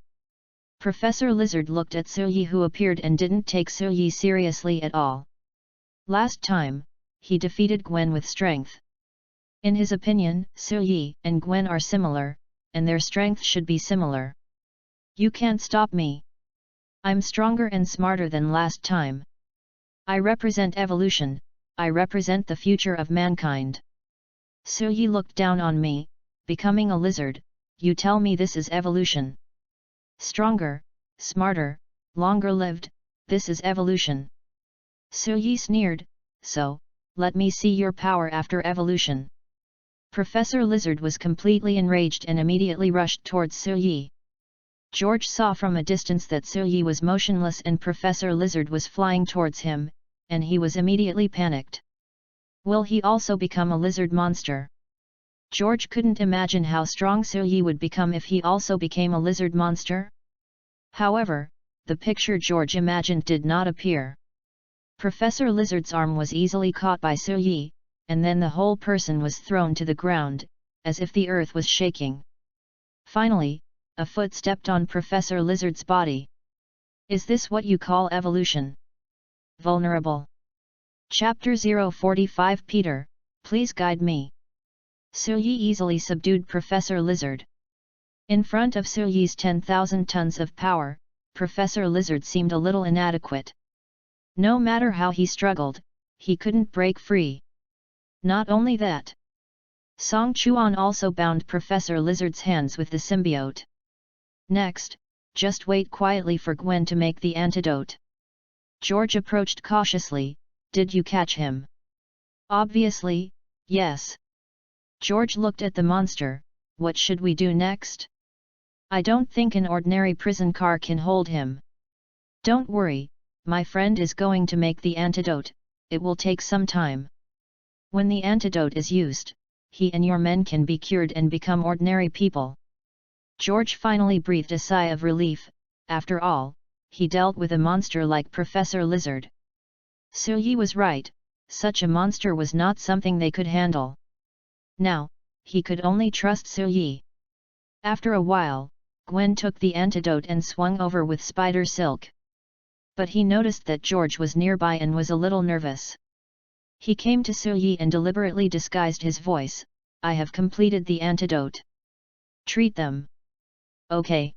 Professor Lizard looked at Sully who appeared and didn't take Sully seriously at all. Last time, he defeated Gwen with strength. In his opinion, Sully and Gwen are similar, and their strength should be similar. You can't stop me. I'm stronger and smarter than last time. I represent evolution, I represent the future of mankind. Sully looked down on me, becoming a lizard, you tell me this is evolution. Stronger, smarter, longer lived, this is evolution. Sully sneered, so, let me see your power after evolution. Professor Lizard was completely enraged and immediately rushed towards Suyi. George saw from a distance that Suyi was motionless and Professor Lizard was flying towards him, and he was immediately panicked. Will he also become a lizard monster? George couldn't imagine how strong Suyi would become if he also became a lizard monster. However, the picture George imagined did not appear. Professor Lizard's arm was easily caught by Suyi, and then the whole person was thrown to the ground, as if the earth was shaking. Finally, a foot stepped on Professor Lizard's body. Is this what you call evolution? Vulnerable. Chapter 045 Peter, please guide me. Suyi easily subdued Professor Lizard. In front of Suyi's 10,000 tons of power, Professor Lizard seemed a little inadequate. No matter how he struggled, he couldn't break free. Not only that, Song Chuan also bound Professor Lizard's hands with the symbiote. Next, just wait quietly for Gwen to make the antidote. George approached cautiously. Did you catch him? Obviously, yes. George looked at the monster. What should we do next? I don't think an ordinary prison car can hold him. Don't worry, my friend is going to make the antidote. It will take some time. When the antidote is used, he and your men can be cured and become ordinary people. George finally breathed a sigh of relief. After all, he dealt with a monster like Professor Lizard. Suyi was right, such a monster was not something they could handle. Now, he could only trust Suyi. After a while, Gwen took the antidote and swung over with spider silk. But he noticed that George was nearby and was a little nervous. He came to Suyi and deliberately disguised his voice. I have completed the antidote. Treat them. Okay.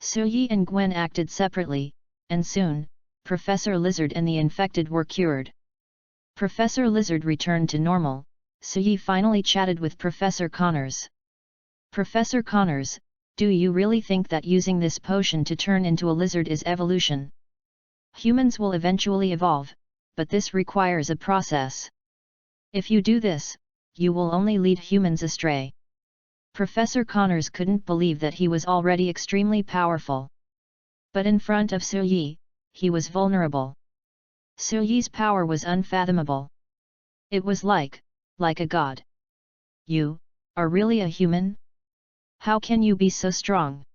Suyi and Gwen acted separately, and soon, Professor Lizard and the infected were cured. Professor Lizard returned to normal. Suyi finally chatted with Professor Connors. Professor Connors, do you really think that using this potion to turn into a lizard is evolution? Humans will eventually evolve, but this requires a process. If you do this, you will only lead humans astray. Professor Connors couldn't believe that he was already extremely powerful. But in front of Suyi, he was vulnerable. Suyi's power was unfathomable. It was like a god. You are really a human? How can you be so strong?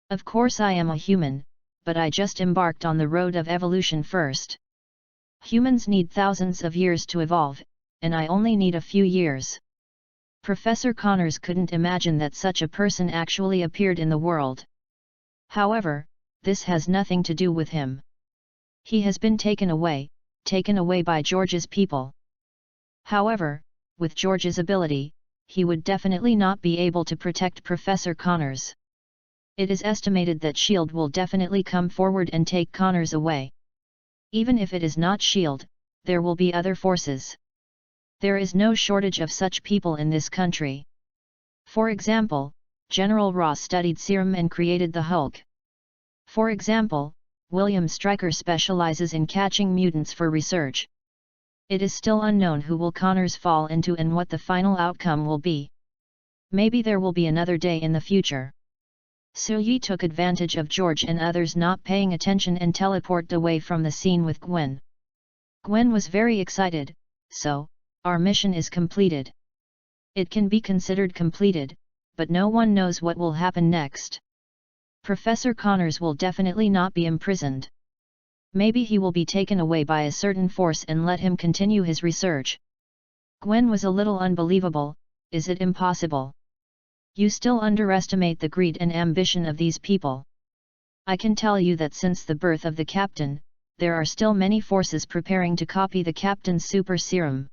Of course I am a human, but I just embarked on the road of evolution first. Humans need thousands of years to evolve, and I only need a few years. Professor Connors couldn't imagine that such a person actually appeared in the world. However, this has nothing to do with him. He has been taken away by George's people. However, with George's ability, he would definitely not be able to protect Professor Connors. It is estimated that S.H.I.E.L.D. will definitely come forward and take Connors away. Even if it is not S.H.I.E.L.D., there will be other forces. There is no shortage of such people in this country. For example, General Ross studied serum and created the Hulk. For example, William Stryker specializes in catching mutants for research. It is still unknown who will Connors fall into and what the final outcome will be. Maybe there will be another day in the future. Suyi took advantage of George and others not paying attention and teleported away from the scene with Gwen. Gwen was very excited. So, our mission is completed. It can be considered completed, but no one knows what will happen next. Professor Connors will definitely not be imprisoned. Maybe he will be taken away by a certain force and let him continue his research. Gwen was a little unbelievable. Is it impossible? You still underestimate the greed and ambition of these people. I can tell you that since the birth of the captain, there are still many forces preparing to copy the captain's super serum.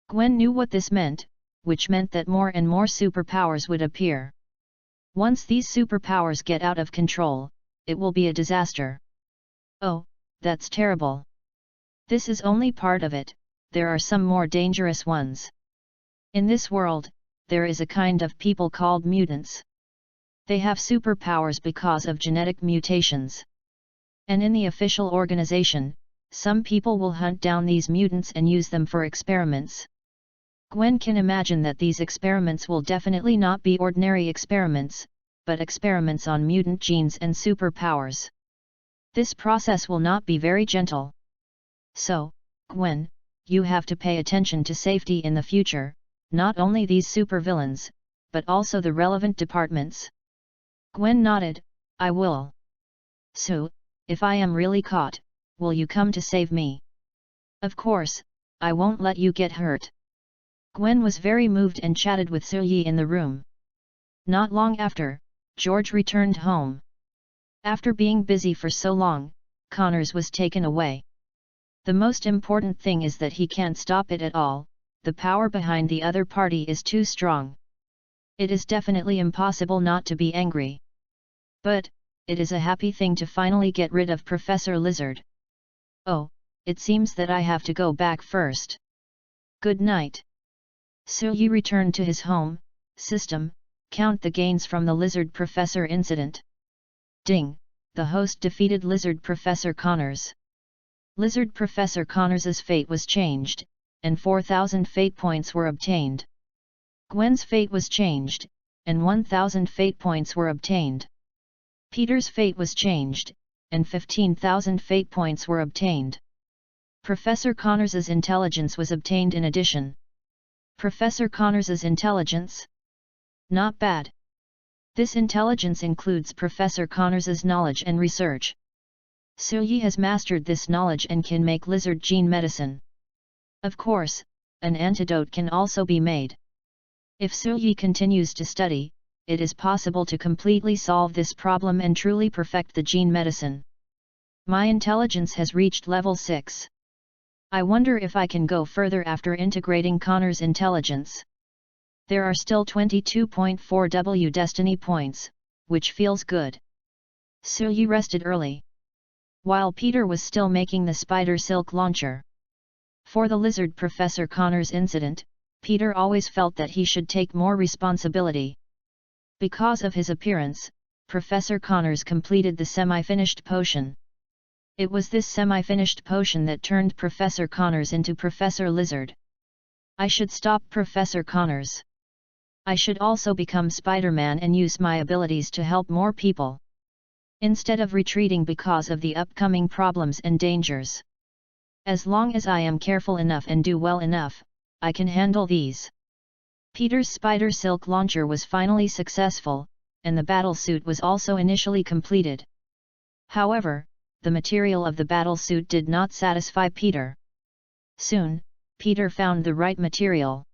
Gwen knew what this meant, which meant that more and more superpowers would appear. Once these superpowers get out of control, it will be a disaster. Oh, that's terrible. This is only part of it, there are some more dangerous ones. In this world, there is a kind of people called mutants. They have superpowers because of genetic mutations. And in the official organization, some people will hunt down these mutants and use them for experiments. Gwen can imagine that these experiments will definitely not be ordinary experiments, but experiments on mutant genes and superpowers. This process will not be very gentle. So, Gwen, you have to pay attention to safety in the future, not only these supervillains, but also the relevant departments. Gwen nodded, I will. So, if I am really caught, will you come to save me? Of course, I won't let you get hurt. Gwen was very moved and chatted with Suyi in the room. Not long after, George returned home. After being busy for so long, Connors was taken away. The most important thing is that he can't stop it at all, the power behind the other party is too strong. It is definitely impossible not to be angry. But, it is a happy thing to finally get rid of Professor Lizard. Oh, it seems that I have to go back first. Good night. Suyi returned to his home system, count the gains from the Lizard Professor incident. Ding, the host defeated Lizard Professor Connors. Lizard Professor Connors's fate was changed, and 4,000 fate points were obtained. Gwen's fate was changed, and 1,000 fate points were obtained. Peter's fate was changed, and 15,000 fate points were obtained. Professor Connors's intelligence was obtained in addition. Professor Connors's intelligence? Not bad. This intelligence includes Professor Connors's knowledge and research. Suyi has mastered this knowledge and can make lizard gene medicine. Of course, an antidote can also be made. If Suyi continues to study, it is possible to completely solve this problem and truly perfect the gene medicine. My intelligence has reached level 6. I wonder if I can go further after integrating Connor's intelligence. There are still 22.4 W destiny points, which feels good. Suyi rested early. While Peter was still making the spider silk launcher. For the Lizard Professor Connors incident, Peter always felt that he should take more responsibility. Because of his appearance, Professor Connors completed the semi-finished potion. It was this semi-finished potion that turned Professor Connors into Professor Lizard. I should stop Professor Connors. I should also become Spider-Man and use my abilities to help more people. Instead of retreating because of the upcoming problems and dangers. As long as I am careful enough and do well enough, I can handle these. Peter's spider silk launcher was finally successful, and the battle suit was also initially completed. However, the material of the battle suit did not satisfy Peter. Soon, Peter found the right material.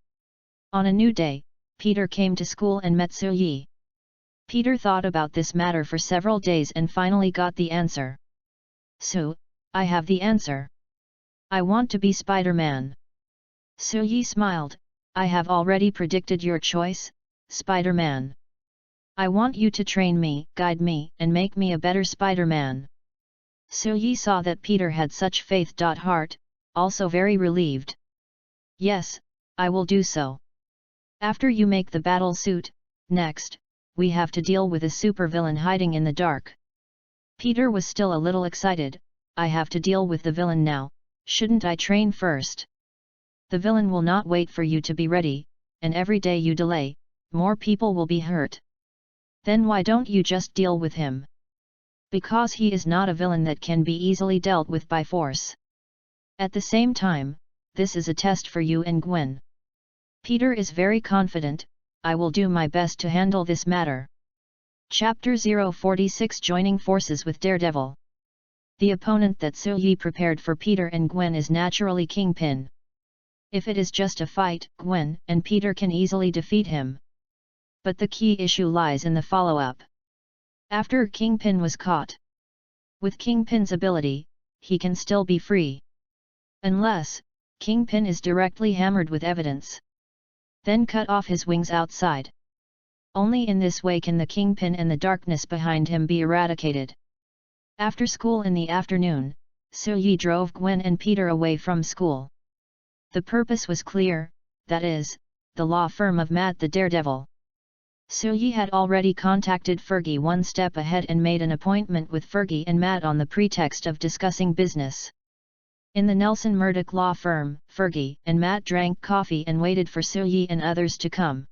On a new day, Peter came to school and met Suyi. Peter thought about this matter for several days and finally got the answer. So, I have the answer. I want to be Spider-Man. Suyi smiled, I have already predicted your choice, Spider-Man. I want you to train me, guide me, and make me a better Spider-Man. Suyi saw that Peter had such faith. Heart, also very relieved. Yes, I will do so. After you make the battle suit, next, we have to deal with a supervillain hiding in the dark. Peter was still a little excited, I have to deal with the villain now, shouldn't I train first? The villain will not wait for you to be ready, and every day you delay, more people will be hurt. Then why don't you just deal with him? Because he is not a villain that can be easily dealt with by force. At the same time, this is a test for you and Gwen. Peter is very confident, I will do my best to handle this matter. Chapter 046 Joining Forces with Daredevil. The opponent that Suyi prepared for Peter and Gwen is naturally Kingpin. If it is just a fight, Gwen and Peter can easily defeat him. But the key issue lies in the follow-up. After Kingpin was caught. With Kingpin's ability, he can still be free. Unless, Kingpin is directly hammered with evidence. Then cut off his wings outside. Only in this way can the Kingpin and the darkness behind him be eradicated. After school in the afternoon, Suyi drove Gwen and Peter away from school. The purpose was clear, that is, the law firm of Matt the Daredevil. Suyi had already contacted Fergie one step ahead and made an appointment with Fergie and Matt on the pretext of discussing business. In the Nelson Murdoch law firm, Fergie and Matt drank coffee and waited for Silyi and others to come.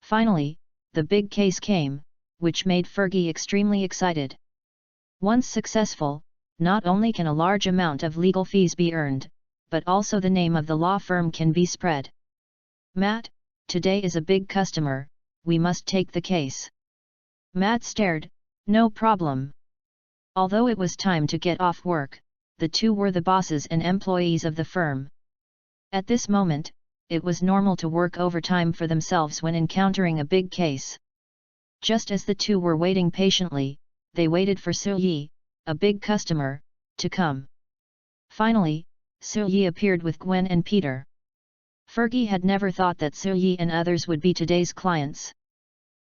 Finally, the big case came, which made Fergie extremely excited. Once successful, not only can a large amount of legal fees be earned, but also the name of the law firm can be spread. Matt, today is a big customer, we must take the case. Matt stared, no problem. Although it was time to get off work, the two were the bosses and employees of the firm. At this moment, it was normal to work overtime for themselves when encountering a big case. Just as the two were waiting patiently, they waited for Silyi, a big customer, to come. Finally, Silyi appeared with Gwen and Peter. Fergie had never thought that Silyi and others would be today's clients.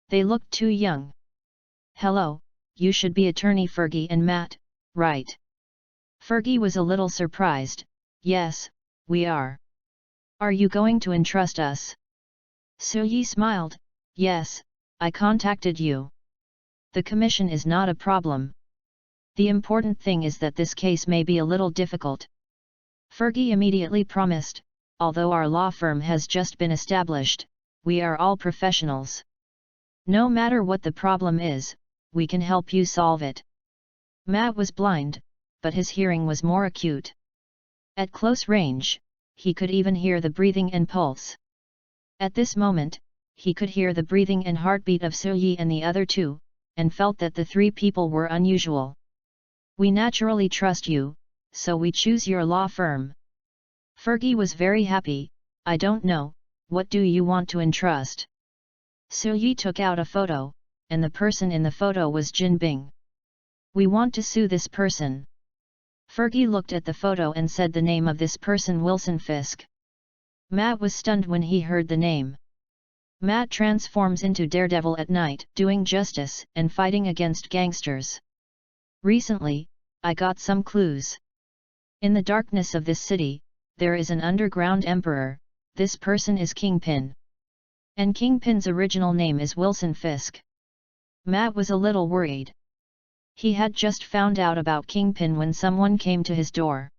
They looked too young. Hello, you should be attorney Fergie and Matt, right? Fergie was a little surprised. Yes, we are. Are you going to entrust us? Silyi smiled. Yes, I contacted you. The commission is not a problem. The important thing is that this case may be a little difficult. Fergie immediately promised, although our law firm has just been established, we are all professionals. No matter what the problem is, we can help you solve it. Matt was blind, but his hearing was more acute. At close range, he could even hear the breathing and pulse. At this moment, he could hear the breathing and heartbeat of Silyi and the other two, and felt that the three people were unusual. We naturally trust you, so we choose your law firm. Fergie was very happy. I don't know, what do you want to entrust? Silyi took out a photo, and the person in the photo was Jin Bing. We want to sue this person. Fergie looked at the photo and said the name of this person, Wilson Fisk. Matt was stunned when he heard the name. Matt transforms into Daredevil at night, doing justice and fighting against gangsters. Recently, I got some clues. In the darkness of this city, there is an underground emperor. This person is Kingpin. And Kingpin's original name is Wilson Fisk. Matt was a little worried. He had just found out about Kingpin when someone came to his door.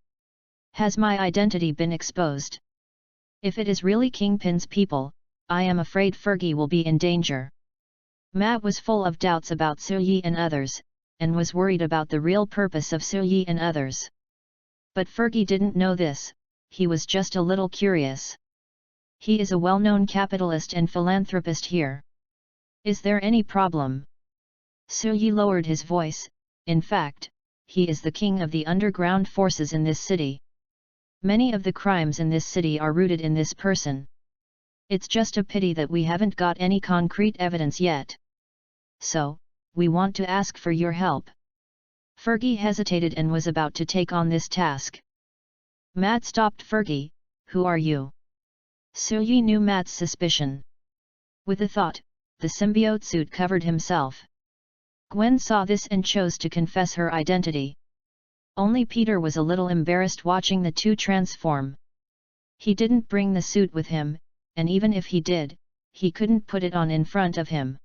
Has my identity been exposed? If it is really Kingpin's people, I am afraid Fergie will be in danger. Matt was full of doubts about Silyi and others, and was worried about the real purpose of Silyi and others. But Fergie didn't know this, he was just a little curious. He is a well-known capitalist and philanthropist here. Is there any problem? Silyi lowered his voice. In fact, he is the king of the underground forces in this city. Many of the crimes in this city are rooted in this person. It's just a pity that we haven't got any concrete evidence yet. So, we want to ask for your help. Fergie hesitated and was about to take on this task. Matt stopped Fergie. Who are you? Silyi knew Matt's suspicion. With a thought, the symbiote suit covered himself. Gwen saw this and chose to confess her identity. Only Peter was a little embarrassed watching the two transform. He didn't bring the suit with him, and even if he did, he couldn't put it on in front of him.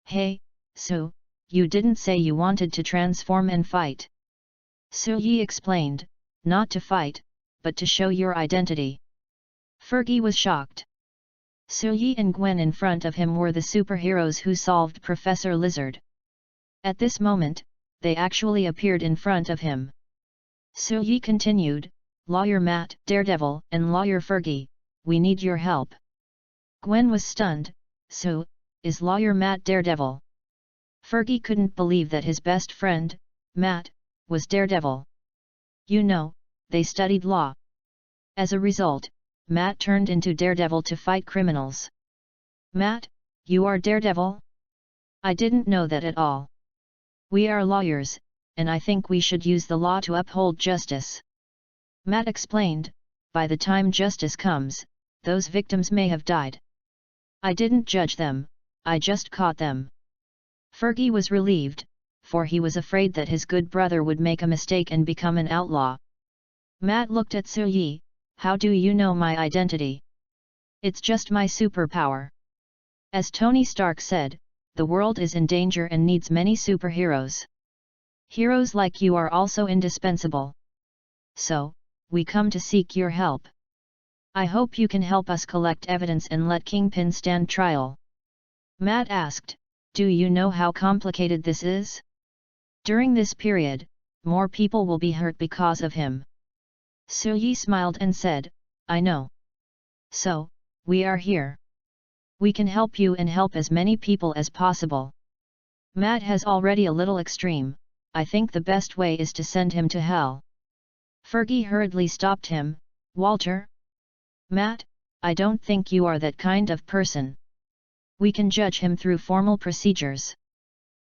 Hey, so, you didn't say you wanted to transform and fight. Silyi explained, not to fight, but to show your identity. Fergie was shocked. Silyi and Gwen in front of him were the superheroes who solved Professor Lizard. At this moment, they actually appeared in front of him. Silyi continued, Lawyer Matt, Daredevil, and Lawyer Fergie, we need your help. Gwen was stunned. So, is Lawyer Matt Daredevil? Fergie couldn't believe that his best friend, Matt, was Daredevil. You know, they studied law. As a result, Matt turned into Daredevil to fight criminals. Matt, you are Daredevil? I didn't know that at all. We are lawyers, and I think we should use the law to uphold justice. Matt explained, by the time justice comes, those victims may have died. I didn't judge them, I just caught them. Fergie was relieved, for he was afraid that his good brother would make a mistake and become an outlaw. Matt looked at Silyi. How do you know my identity? It's just my superpower. As Tony Stark said, the world is in danger and needs many superheroes. Heroes like you are also indispensable. So, we come to seek your help. I hope you can help us collect evidence and let Kingpin stand trial." Matt asked, "Do you know how complicated this is? During this period, more people will be hurt because of him." Soo-yi smiled and said, "I know. So, we are here. We can help you and help as many people as possible." Matt has already a little extreme. I think the best way is to send him to hell. Fergie hurriedly stopped him. "Walter? Matt, I don't think you are that kind of person. We can judge him through formal procedures.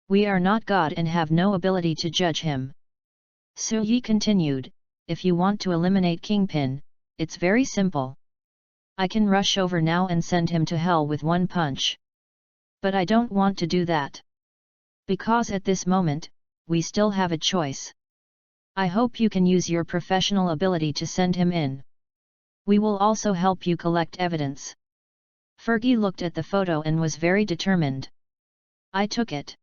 We are not God and have no ability to judge him." Soo-yi continued, "If you want to eliminate Kingpin, it's very simple. I can rush over now and send him to hell with one punch. But I don't want to do that. Because at this moment, we still have a choice. I hope you can use your professional ability to send him in. We will also help you collect evidence." Fergie looked at the photo and was very determined. "I took it.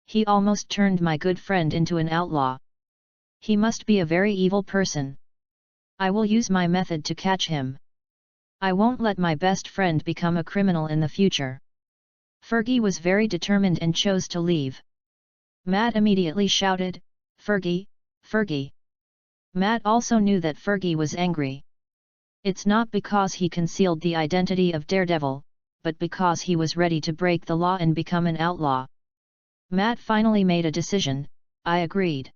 He almost turned my good friend into an outlaw. He must be a very evil person. I will use my method to catch him. I won't let my best friend become a criminal in the future." Fergie was very determined and chose to leave. Matt immediately shouted, "Fergie, Fergie!" Matt also knew that Fergie was angry. It's not because he concealed the identity of Daredevil, but because he was ready to break the law and become an outlaw. Matt finally made a decision. "I agreed.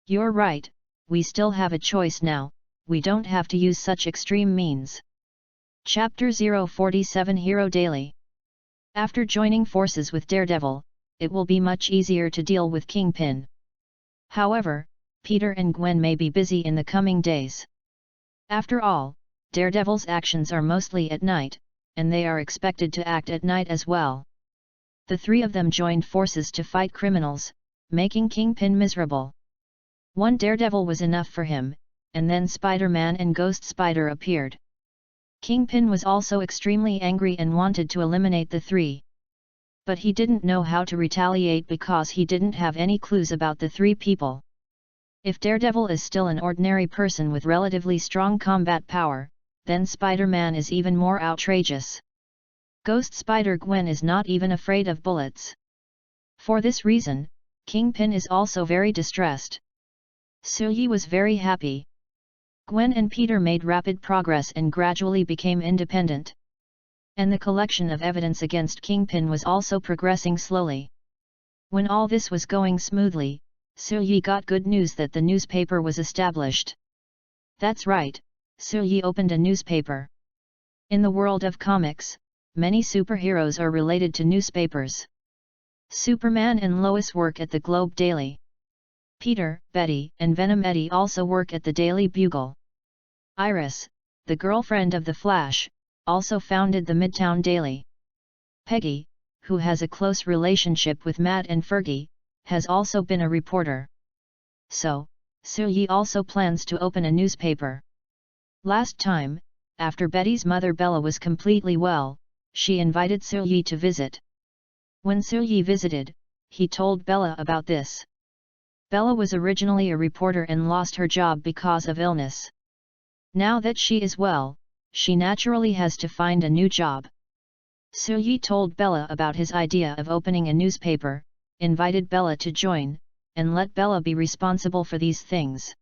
You're right, we still have a choice now, we don't have to use such extreme means." Chapter 047 Hero Daily. After joining forces with Daredevil, it will be much easier to deal with Kingpin. However, Peter and Gwen may be busy in the coming days. After all, Daredevil's actions are mostly at night, and they are expected to act at night as well. The three of them joined forces to fight criminals, making Kingpin miserable. One Daredevil was enough for him, and then Spider-Man and Ghost Spider appeared. Kingpin was also extremely angry and wanted to eliminate the three. But he didn't know how to retaliate because he didn't have any clues about the three people. If Daredevil is still an ordinary person with relatively strong combat power, then Spider-Man is even more outrageous. Ghost Spider Gwen is not even afraid of bullets. For this reason, Kingpin is also very distressed. Soo-yi was very happy. Gwen and Peter made rapid progress and gradually became independent. And the collection of evidence against Kingpin was also progressing slowly. When all this was going smoothly, Soo-yi got good news that the newspaper was established. That's right, Soo-yi opened a newspaper. In the world of comics, many superheroes are related to newspapers. Superman and Lois work at the Globe Daily. Peter, Betty, and Venom Eddie also work at the Daily Bugle. Iris, the girlfriend of the Flash, also founded the Midtown Daily. Peggy, who has a close relationship with Matt and Fergie, has also been a reporter. So, Soo-yi also plans to open a newspaper. Last time, after Betty's mother Bella was completely well, she invited Soo-yi to visit. When Soo-yi visited, he told Bella about this. Bella was originally a reporter and lost her job because of illness. Now that she is well, she naturally has to find a new job. Soo-yi told Bella about his idea of opening a newspaper, invited Bella to join, and let Bella be responsible for these things.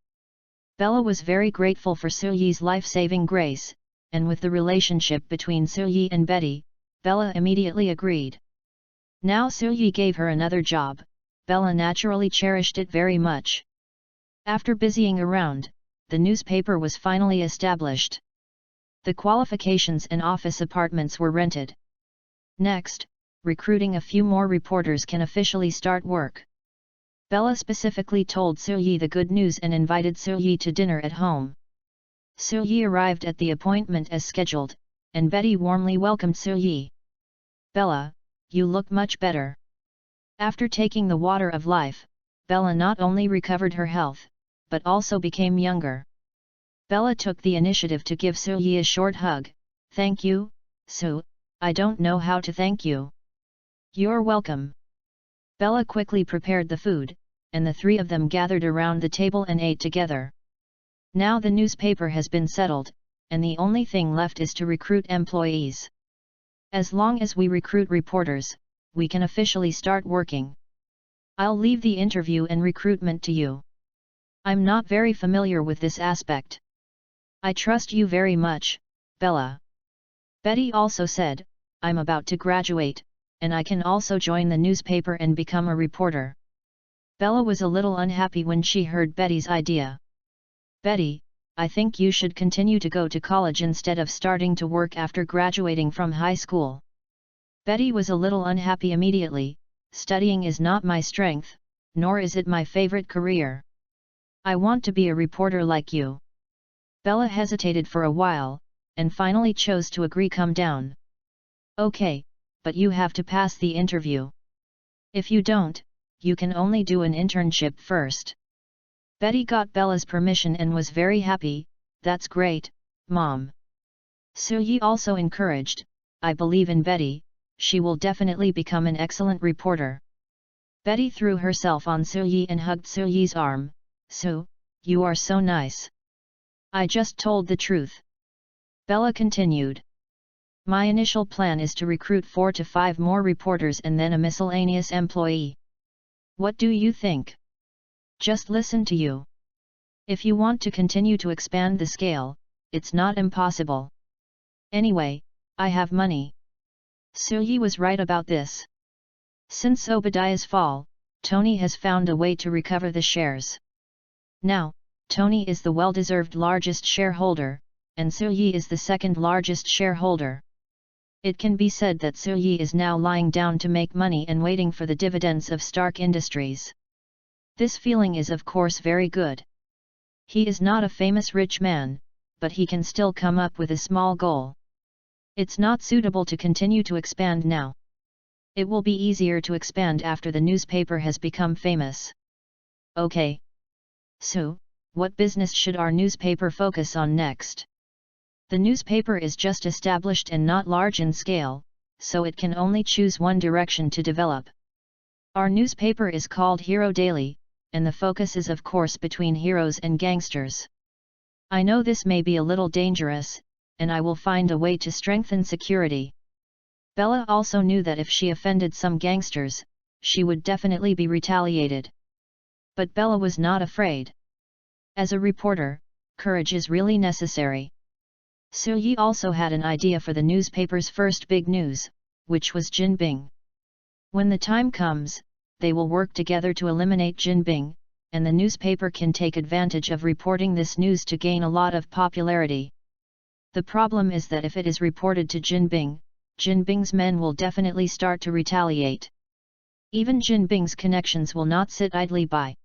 Bella was very grateful for Soo-yi's life-saving grace, and with the relationship between Soo-yi and Betty, Bella immediately agreed. Now Soo-yi gave her another job. Bella naturally cherished it very much. After busying around, the newspaper was finally established. The qualifications and office apartments were rented. Next, recruiting a few more reporters can officially start work. Bella specifically told Soo-yi the good news and invited Soo-yi to dinner at home. Soo-yi arrived at the appointment as scheduled, and Betty warmly welcomed Soo-yi. "Bella, you look much better." After taking the water of life, Bella not only recovered her health, but also became younger. Bella took the initiative to give Soo-yi a short hug. "Thank you, Soo, I don't know how to thank you." "You're welcome." Bella quickly prepared the food, and the three of them gathered around the table and ate together. Now the newspaper has been settled, and the only thing left is to recruit employees. As long as we recruit reporters, we can officially start working. I'll leave the interview and recruitment to you. I'm not very familiar with this aspect. I trust you very much, Bella. Betty also said, I'm about to graduate, and I can also join the newspaper and become a reporter. Bella was a little unhappy when she heard Betty's idea. Betty, I think you should continue to go to college instead of starting to work after graduating from high school. Betty was a little unhappy immediately. Studying is not my strength, nor is it my favorite career. I want to be a reporter like you. Bella hesitated for a while, and finally chose to agree. Come down. Okay, but you have to pass the interview. If you don't, you can only do an internship first. Betty got Bella's permission and was very happy. That's great, Mom. Suyi also encouraged, I believe in Betty. She will definitely become an excellent reporter. Betty threw herself on Suyi and hugged Suyi's arm. Su, you are so nice. I just told the truth. Bella continued. My initial plan is to recruit 4 to 5 more reporters and then a miscellaneous employee. What do you think? Just listen to you. If you want to continue to expand the scale, it's not impossible. Anyway, I have money. Suyi was right about this. Since Obadiah's fall, Tony has found a way to recover the shares. Now, Tony is the well-deserved largest shareholder, and Suyi is the second largest shareholder. It can be said that Suyi is now lying down to make money and waiting for the dividends of Stark Industries. This feeling is of course very good. He is not a famous rich man, but he can still come up with a small goal. It's not suitable to continue to expand now. It will be easier to expand after the newspaper has become famous. Okay. So, what business should our newspaper focus on next? The newspaper is just established and not large in scale, so it can only choose one direction to develop. Our newspaper is called Hero Daily, and the focus is of course between heroes and gangsters. I know this may be a little dangerous, and I will find a way to strengthen security. Bella also knew that if she offended some gangsters, she would definitely be retaliated. But Bella was not afraid. As a reporter, courage is really necessary. Suyi also had an idea for the newspaper's first big news, which was Jinbing. When the time comes, they will work together to eliminate Jinbing, and the newspaper can take advantage of reporting this news to gain a lot of popularity. The problem is that if it is reported to Jinbing, Jinbing's men will definitely start to retaliate. Even Jinbing's connections will not sit idly by.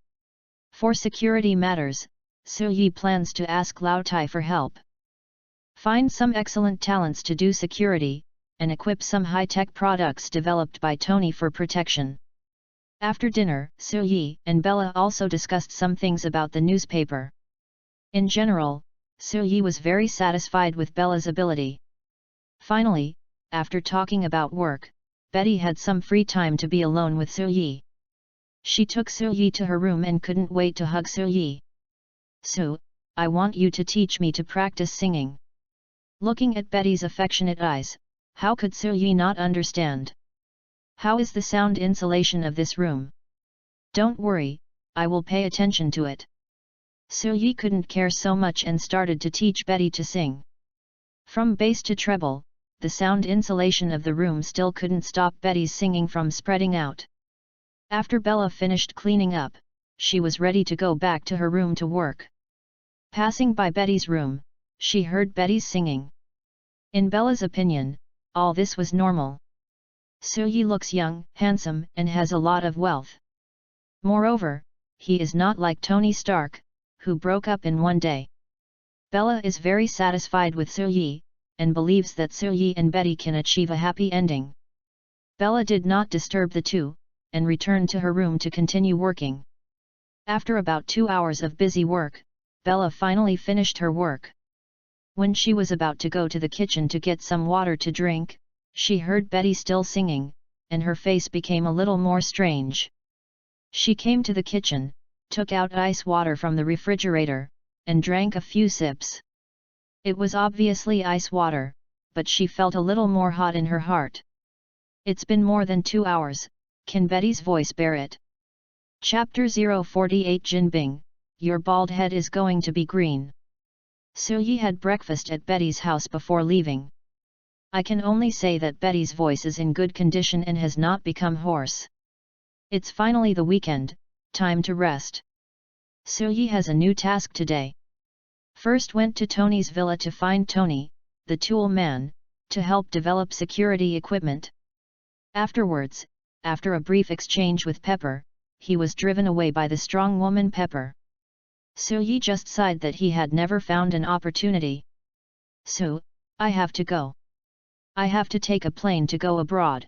For security matters, Suyi plans to ask Lao Tai for help. Find some excellent talents to do security, and equip some high-tech products developed by Tony for protection. After dinner, Suyi and Bella also discussed some things about the newspaper. In general, Suyi was very satisfied with Bella's ability. Finally, after talking about work, Betty had some free time to be alone with Suyi. She took Suyi to her room and couldn't wait to hug Suyi. Su, I want you to teach me to practice singing. Looking at Betty's affectionate eyes, how could Suyi not understand? How is the sound insulation of this room? Don't worry, I will pay attention to it. Suyi couldn't care so much and started to teach Betty to sing. From bass to treble, the sound insulation of the room still couldn't stop Betty's singing from spreading out. After Bella finished cleaning up, she was ready to go back to her room to work. Passing by Betty's room, she heard Betty's singing. In Bella's opinion, all this was normal. Suyi looks young, handsome, and has a lot of wealth. Moreover, he is not like Tony Stark, who broke up in one day. Bella is very satisfied with Suyi, and believes that Suyi and Betty can achieve a happy ending. Bella did not disturb the two, and returned to her room to continue working. After about 2 hours of busy work, Bella finally finished her work. When she was about to go to the kitchen to get some water to drink, she heard Betty still singing, and her face became a little more strange. She came to the kitchen, took out ice water from the refrigerator, and drank a few sips. It was obviously ice water, but she felt a little more hot in her heart. It's been more than 2 hours, can Betty's voice bear it? Chapter 048 Jinbing, your bald head is going to be green. Su-yi had breakfast at Betty's house before leaving. I can only say that Betty's voice is in good condition and has not become hoarse. It's finally the weekend, time to rest. Su-yi has a new task today. First went to Tony's villa to find Tony, the tool man, to help develop security equipment. Afterwards, after a brief exchange with Pepper, he was driven away by the strong woman Pepper. Su-yi just sighed that he had never found an opportunity. "So, I have to go. I have to take a plane to go abroad."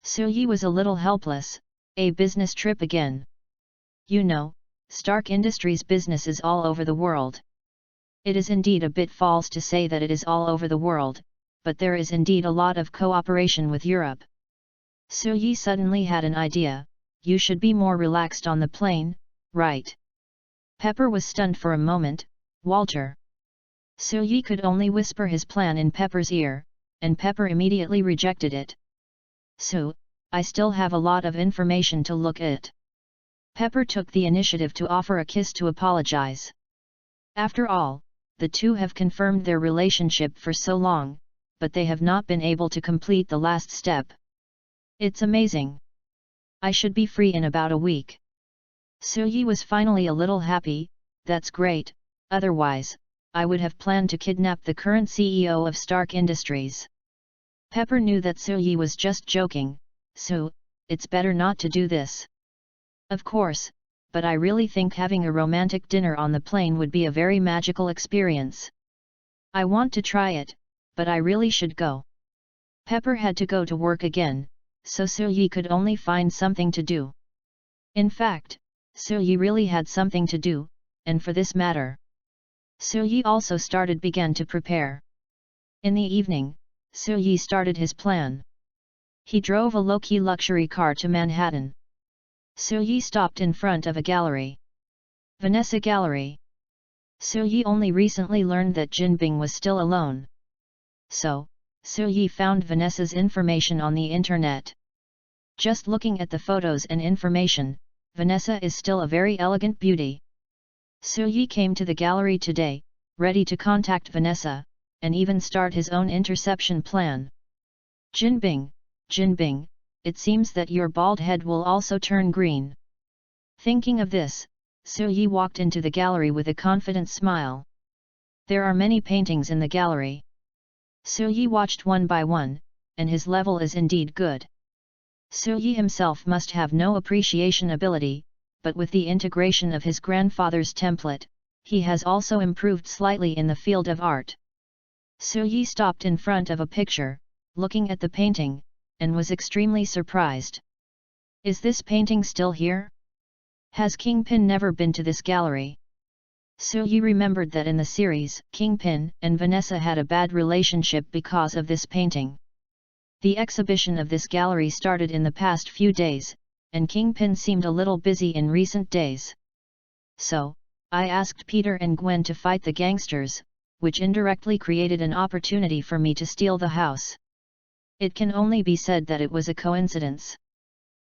Su-yi was a little helpless. A business trip again. You know, Stark Industries' business is all over the world. It is indeed a bit false to say that it is all over the world, but there is indeed a lot of cooperation with Europe. Su-yi suddenly had an idea. You should be more relaxed on the plane, right? Pepper was stunned for a moment. Walter. Su-yi could only whisper his plan in Pepper's ear, and Pepper immediately rejected it. "So, I still have a lot of information to look at." Pepper took the initiative to offer a kiss to apologize. After all, the two have confirmed their relationship for so long, but they have not been able to complete the last step. It's amazing. I should be free in about a week. Su-yi was finally a little happy. That's great, otherwise, I would have planned to kidnap the current CEO of Stark Industries. Pepper knew that Su-yi was just joking, so, it's better not to do this. Of course, but I really think having a romantic dinner on the plane would be a very magical experience. I want to try it, but I really should go. Pepper had to go to work again, so Su-yi could only find something to do. In fact, Su-yi really had something to do, and for this matter. Su-yi also began to prepare. In the evening, Su-yi started his plan. He drove a low-key luxury car to Manhattan. Su-yi stopped in front of a gallery. Vanessa Gallery. Su-yi only recently learned that Jinbing was still alone. So, Su-yi found Vanessa's information on the internet. Just looking at the photos and information, Vanessa is still a very elegant beauty. Su-yi came to the gallery today, ready to contact Vanessa, and even start his own interception plan. Jinbing, Jinbing, it seems that your bald head will also turn green. Thinking of this, Su-yi walked into the gallery with a confident smile. There are many paintings in the gallery. Su-yi watched one by one, and his level is indeed good. Su-yi himself must have no appreciation ability, but with the integration of his grandfather's template, he has also improved slightly in the field of art. Su-yi stopped in front of a picture, looking at the painting, and was extremely surprised. Is this painting still here? Has Kingpin never been to this gallery? Su-yi remembered that in the series, Kingpin and Vanessa had a bad relationship because of this painting. The exhibition of this gallery started in the past few days, and Kingpin seemed a little busy in recent days. So, I asked Peter and Gwen to fight the gangsters, which indirectly created an opportunity for me to steal the house. It can only be said that it was a coincidence.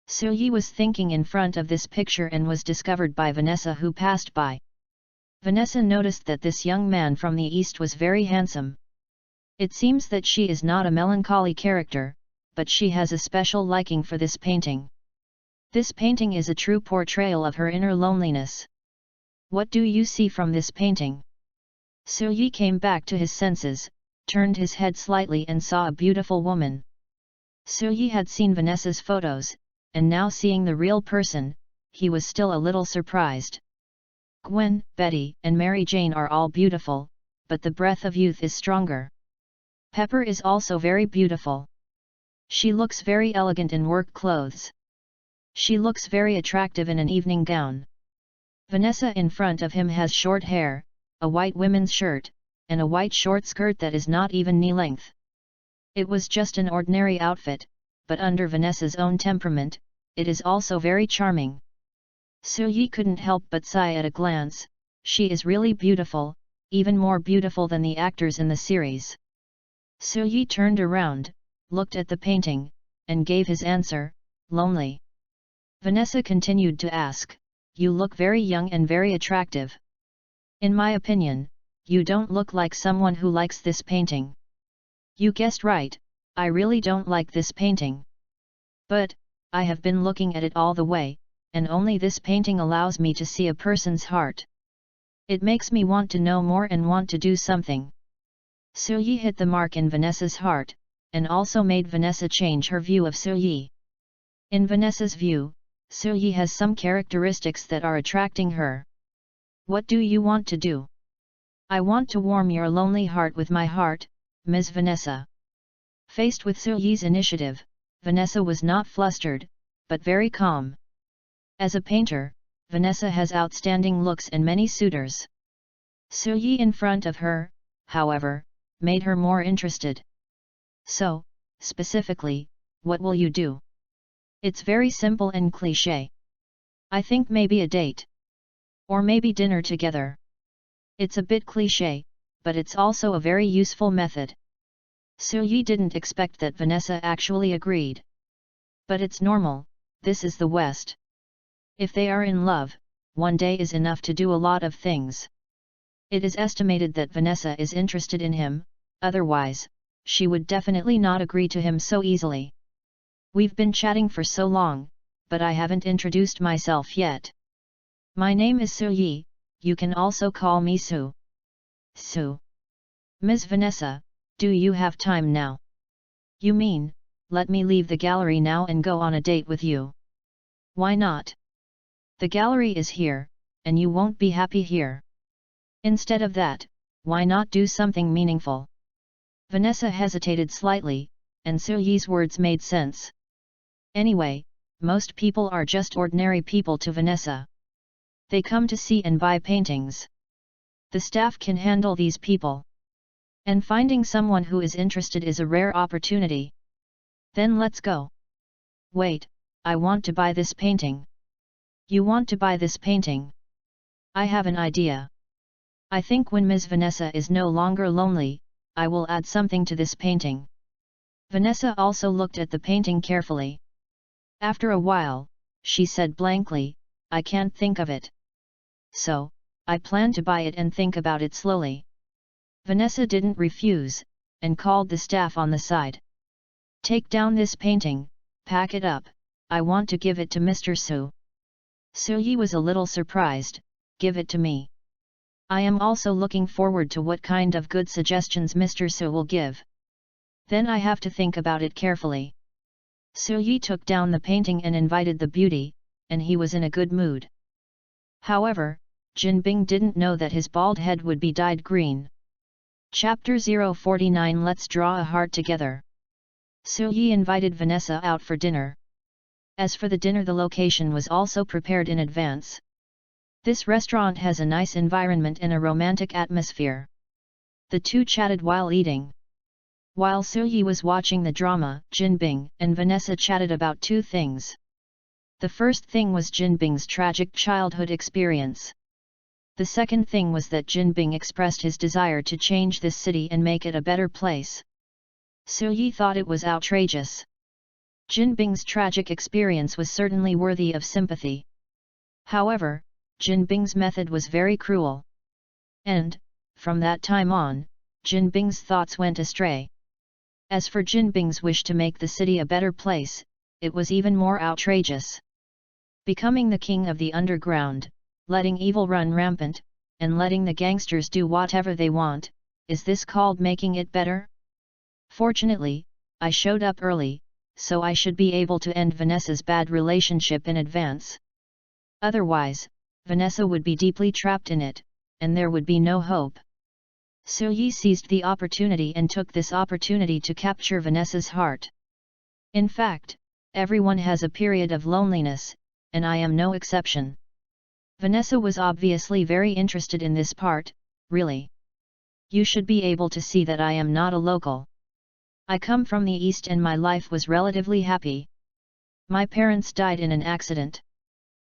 Su-yi was thinking in front of this picture and was discovered by Vanessa, who passed by. Vanessa noticed that this young man from the east was very handsome. It seems that she is not a melancholy character, but she has a special liking for this painting. This painting is a true portrayal of her inner loneliness. What do you see from this painting? Su-yi came back to his senses, turned his head slightly and saw a beautiful woman. Su-yi had seen Vanessa's photos, and now seeing the real person, he was still a little surprised. Gwen, Betty, and Mary Jane are all beautiful, but the breath of youth is stronger. Pepper is also very beautiful. She looks very elegant in work clothes. She looks very attractive in an evening gown. Vanessa in front of him has short hair, a white women's shirt, and a white short skirt that is not even knee-length. It was just an ordinary outfit, but under Vanessa's own temperament, it is also very charming. Su-yi couldn't help but sigh at a glance. She is really beautiful, even more beautiful than the actors in the series. Soo-yi turned around, looked at the painting, and gave his answer, lonely. Vanessa continued to ask, you look very young and very attractive. In my opinion, you don't look like someone who likes this painting. You guessed right, I really don't like this painting. But, I have been looking at it all the way, and only this painting allows me to see a person's heart. It makes me want to know more and want to do something. Soo-yi hit the mark in Vanessa's heart, and also made Vanessa change her view of Soo-yi. In Vanessa's view, Soo-yi has some characteristics that are attracting her. What do you want to do? I want to warm your lonely heart with my heart, Ms. Vanessa. Faced with Soo-yi's initiative, Vanessa was not flustered, but very calm. As a painter, Vanessa has outstanding looks and many suitors. Soo-yi in front of her, however, made her more interested. So, specifically, what will you do? It's very simple and cliché. I think maybe a date. Or maybe dinner together. It's a bit cliché, but it's also a very useful method. Soo-yi didn't expect that Vanessa actually agreed. But it's normal, this is the West. If they are in love, one day is enough to do a lot of things. It is estimated that Vanessa is interested in him, otherwise, she would definitely not agree to him so easily. We've been chatting for so long, but I haven't introduced myself yet. My name is Soo-yi, you can also call me Soo. Soo. Ms. Vanessa, do you have time now? You mean, let me leave the gallery now and go on a date with you? Why not? The gallery is here, and you won't be happy here. Instead of that, why not do something meaningful? Vanessa hesitated slightly, and Soo-yi's words made sense. Anyway, most people are just ordinary people to Vanessa. They come to see and buy paintings. The staff can handle these people. And finding someone who is interested is a rare opportunity. Then let's go. Wait, I want to buy this painting. You want to buy this painting? I have an idea. I think when Ms. Vanessa is no longer lonely, I will add something to this painting. Vanessa also looked at the painting carefully. After a while, she said blankly, I can't think of it. So, I plan to buy it and think about it slowly. Vanessa didn't refuse, and called the staff on the side. Take down this painting, pack it up, I want to give it to Mr. Soo. Soo-yi was a little surprised, give it to me. I am also looking forward to what kind of good suggestions Mr. Soo will give. Then I have to think about it carefully. Soo-yi took down the painting and invited the beauty, and he was in a good mood. However, Jinbing didn't know that his bald head would be dyed green. Chapter 049 Let's draw a heart together. Soo-yi invited Vanessa out for dinner. As for the dinner, the location was also prepared in advance. This restaurant has a nice environment and a romantic atmosphere. The two chatted while eating. While Soo-yi was watching the drama, Jinbing and Vanessa chatted about two things. The first thing was Jinbing's tragic childhood experience. The second thing was that Jinbing expressed his desire to change this city and make it a better place. Soo-yi thought it was outrageous. Jinbing's tragic experience was certainly worthy of sympathy. However, Jinbing's method was very cruel. And, from that time on, Jinbing's thoughts went astray. As for Jinbing's wish to make the city a better place, it was even more outrageous. Becoming the king of the underground, letting evil run rampant, and letting the gangsters do whatever they want, is this called making it better? Fortunately, I showed up early, so I should be able to end Vanessa's bad relationship in advance. Otherwise, Vanessa would be deeply trapped in it, and there would be no hope. Soo-yi seized the opportunity and took this opportunity to capture Vanessa's heart. In fact, everyone has a period of loneliness, and I am no exception. Vanessa was obviously very interested in this part, really. You should be able to see that I am not a local. I come from the East and my life was relatively happy. My parents died in an accident.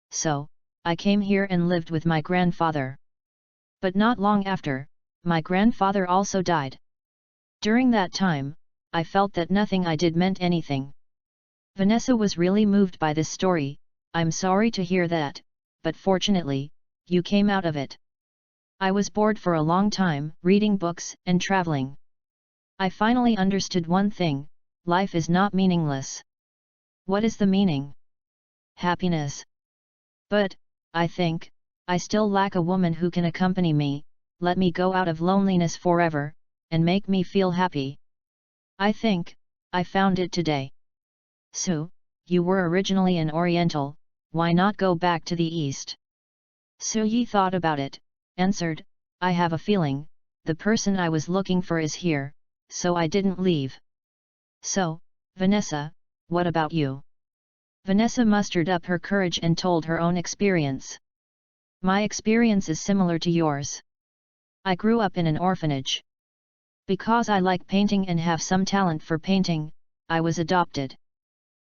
So, I came here and lived with my grandfather. But not long after, my grandfather also died. During that time, I felt that nothing I did meant anything. Vanessa was really moved by this story. I'm sorry to hear that, but fortunately, you came out of it. I was bored for a long time, reading books and traveling. I finally understood one thing: life is not meaningless. What is the meaning? Happiness. But, I think, I still lack a woman who can accompany me, let me go out of loneliness forever, and make me feel happy. I think, I found it today. So, you were originally an Oriental, why not go back to the East? Su Yi thought about it, answered, I have a feeling, the person I was looking for is here, so I didn't leave. So, Vanessa, what about you? Vanessa mustered up her courage and told her own experience. My experience is similar to yours. I grew up in an orphanage. Because I like painting and have some talent for painting, I was adopted.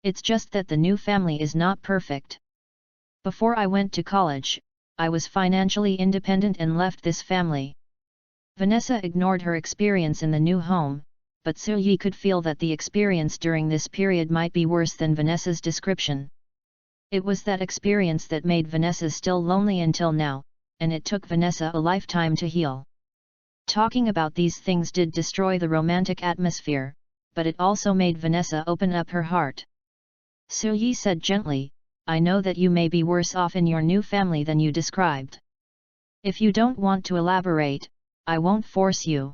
It's just that the new family is not perfect. Before I went to college, I was financially independent and left this family. Vanessa ignored her experience in the new home, but Su Yi could feel that the experience during this period might be worse than Vanessa's description. It was that experience that made Vanessa still lonely until now, and it took Vanessa a lifetime to heal. Talking about these things did destroy the romantic atmosphere, but it also made Vanessa open up her heart. Su Yi said gently, I know that you may be worse off in your new family than you described. If you don't want to elaborate, I won't force you.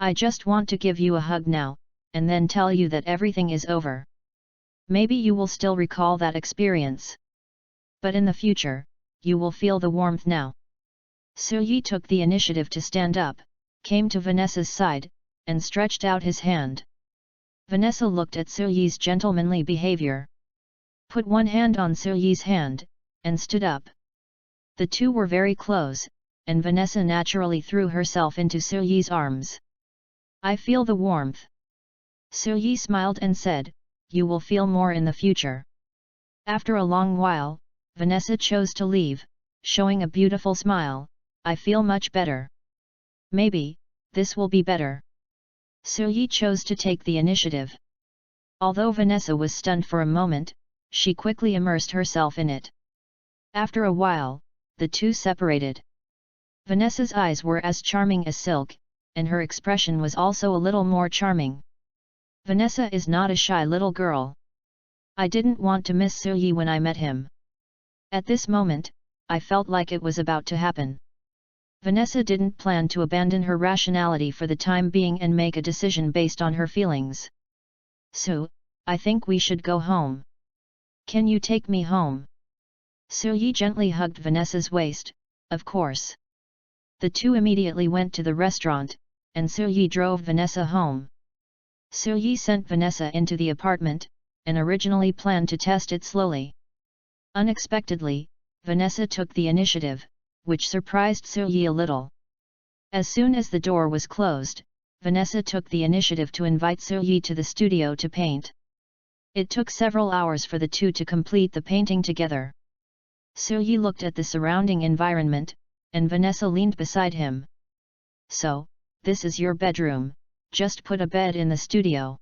I just want to give you a hug now, and then tell you that everything is over. Maybe you will still recall that experience. But in the future, you will feel the warmth now. Su Yi took the initiative to stand up, came to Vanessa's side, and stretched out his hand. Vanessa looked at Su Yi's gentlemanly behavior. Put one hand on Su Yi's hand, and stood up. The two were very close, and Vanessa naturally threw herself into Su Yi's arms. I feel the warmth. Su Yi smiled and said, you will feel more in the future. After a long while, Vanessa chose to leave, showing a beautiful smile, I feel much better. Maybe, this will be better. Su Yi chose to take the initiative. Although Vanessa was stunned for a moment, she quickly immersed herself in it. After a while, the two separated. Vanessa's eyes were as charming as silk, and her expression was also a little more charming. Vanessa is not a shy little girl. I didn't want to miss Su Yi when I met him. At this moment, I felt like it was about to happen. Vanessa didn't plan to abandon her rationality for the time being and make a decision based on her feelings. Su, I think we should go home. Can you take me home? Su Yi gently hugged Vanessa's waist, of course. The two immediately went to the restaurant, and Su Yi drove Vanessa home. Su Yi sent Vanessa into the apartment, and originally planned to test it slowly. Unexpectedly, Vanessa took the initiative, which surprised Su Yi a little. As soon as the door was closed, Vanessa took the initiative to invite Su Yi to the studio to paint. It took several hours for the two to complete the painting together. Su Yi looked at the surrounding environment, and Vanessa leaned beside him. So, this is your bedroom, just put a bed in the studio.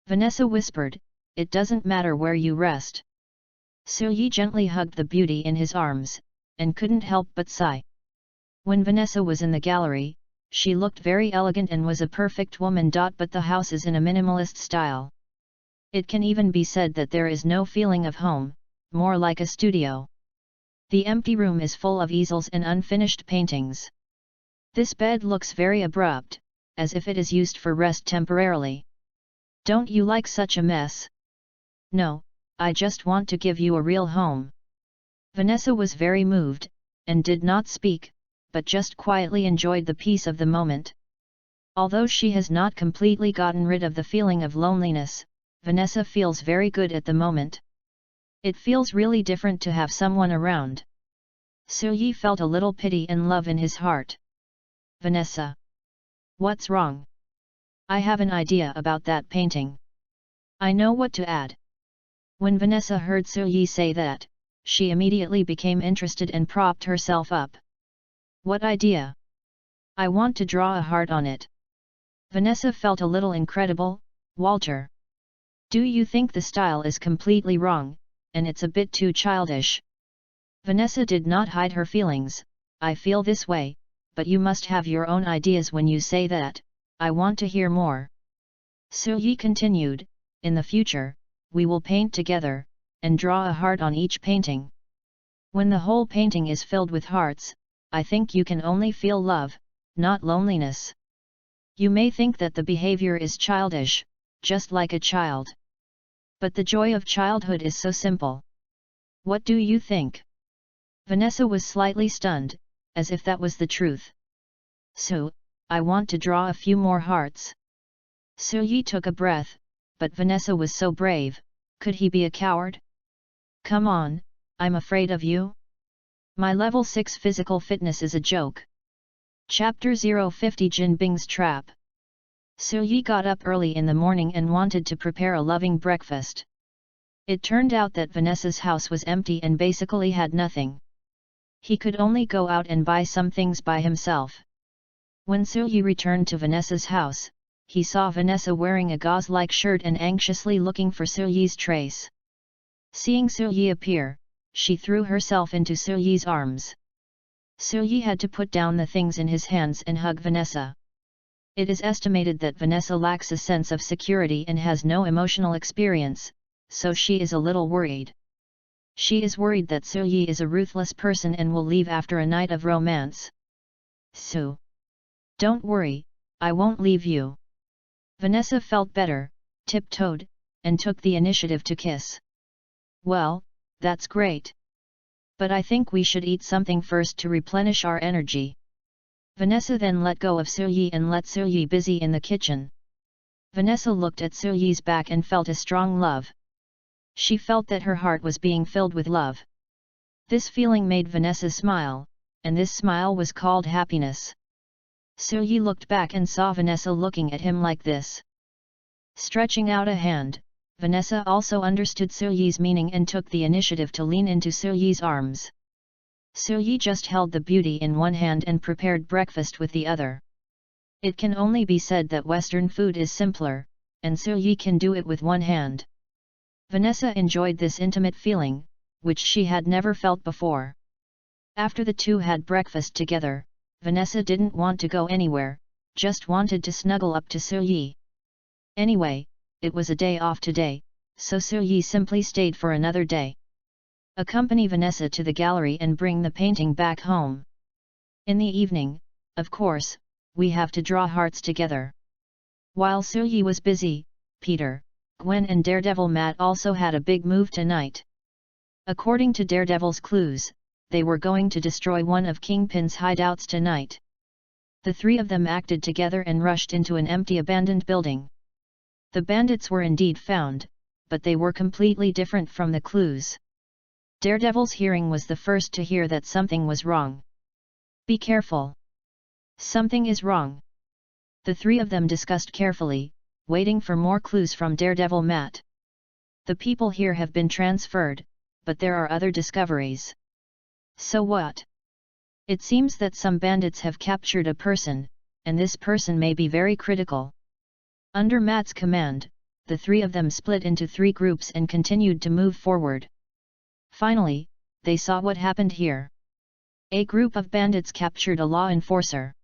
Vanessa whispered, it doesn't matter where you rest. Su Yi gently hugged the beauty in his arms, and couldn't help but sigh. When Vanessa was in the gallery, she looked very elegant and was a perfect woman. But the house is in a minimalist style. It can even be said that there is no feeling of home, more like a studio. The empty room is full of easels and unfinished paintings. This bed looks very abrupt, as if it is used for rest temporarily. Don't you like such a mess? No, I just want to give you a real home. Vanessa was very moved, and did not speak, but just quietly enjoyed the peace of the moment. Although she has not completely gotten rid of the feeling of loneliness, Vanessa feels very good at the moment. It feels really different to have someone around. Su Yi felt a little pity and love in his heart. Vanessa. What's wrong? I have an idea about that painting. I know what to add. When Vanessa heard Su Yi say that, she immediately became interested and propped herself up. What idea? I want to draw a heart on it. Vanessa felt a little incredible. Walter. Do you think the style is completely wrong, and it's a bit too childish? Vanessa did not hide her feelings. I feel this way, but you must have your own ideas when you say that. I want to hear more. Yi continued, in the future, we will paint together, and draw a heart on each painting. When the whole painting is filled with hearts, I think you can only feel love, not loneliness. You may think that the behavior is childish, just like a child. But the joy of childhood is so simple. What do you think? Vanessa was slightly stunned, as if that was the truth. So, I want to draw a few more hearts. Yi took a breath, but Vanessa was so brave, could he be a coward? Come on, I'm afraid of you. My level 6 physical fitness is a joke. Chapter 050 Jin Bing's Trap. Yi got up early in the morning and wanted to prepare a loving breakfast. It turned out that Vanessa's house was empty and basically had nothing. He could only go out and buy some things by himself. When Yi returned to Vanessa's house, he saw Vanessa wearing a gauze-like shirt and anxiously looking for Yi's trace. Seeing Yi appear, she threw herself into Yi's arms. Yi had to put down the things in his hands and hug Vanessa. It is estimated that Vanessa lacks a sense of security and has no emotional experience, so she is a little worried. She is worried that Yi is a ruthless person and will leave after a night of romance. So, don't worry, I won't leave you. Vanessa felt better, tiptoed, and took the initiative to kiss. Well, that's great. But I think we should eat something first to replenish our energy. Vanessa then let go of Yi and let Yi busy in the kitchen. Vanessa looked at Yi's back and felt a strong love. She felt that her heart was being filled with love. This feeling made Vanessa smile, and this smile was called happiness. Yi looked back and saw Vanessa looking at him like this. Stretching out a hand, Vanessa also understood Yi's meaning and took the initiative to lean into Yi's arms. Yi just held the beauty in one hand and prepared breakfast with the other. It can only be said that Western food is simpler, and Yi can do it with one hand. Vanessa enjoyed this intimate feeling, which she had never felt before. After the two had breakfast together, Vanessa didn't want to go anywhere, just wanted to snuggle up to Yi. Anyway, it was a day off today, so Yi simply stayed for another day. Accompany Vanessa to the gallery and bring the painting back home. In the evening, of course, we have to draw hearts together. While Yi was busy, Peter, Gwen and Daredevil Matt also had a big move tonight. According to Daredevil's clues, they were going to destroy one of Kingpin's hideouts tonight. The three of them acted together and rushed into an empty abandoned building. The bandits were indeed found, but they were completely different from the clues. Daredevil's hearing was the first to hear that something was wrong. Be careful. Something is wrong. The three of them discussed carefully, waiting for more clues from Daredevil Matt. The people here have been transferred, but there are other discoveries. So what? It seems that some bandits have captured a person, and this person may be very critical. Under Matt's command, the three of them split into 3 groups and continued to move forward. Finally, they saw what happened here. A group of bandits captured a law enforcer.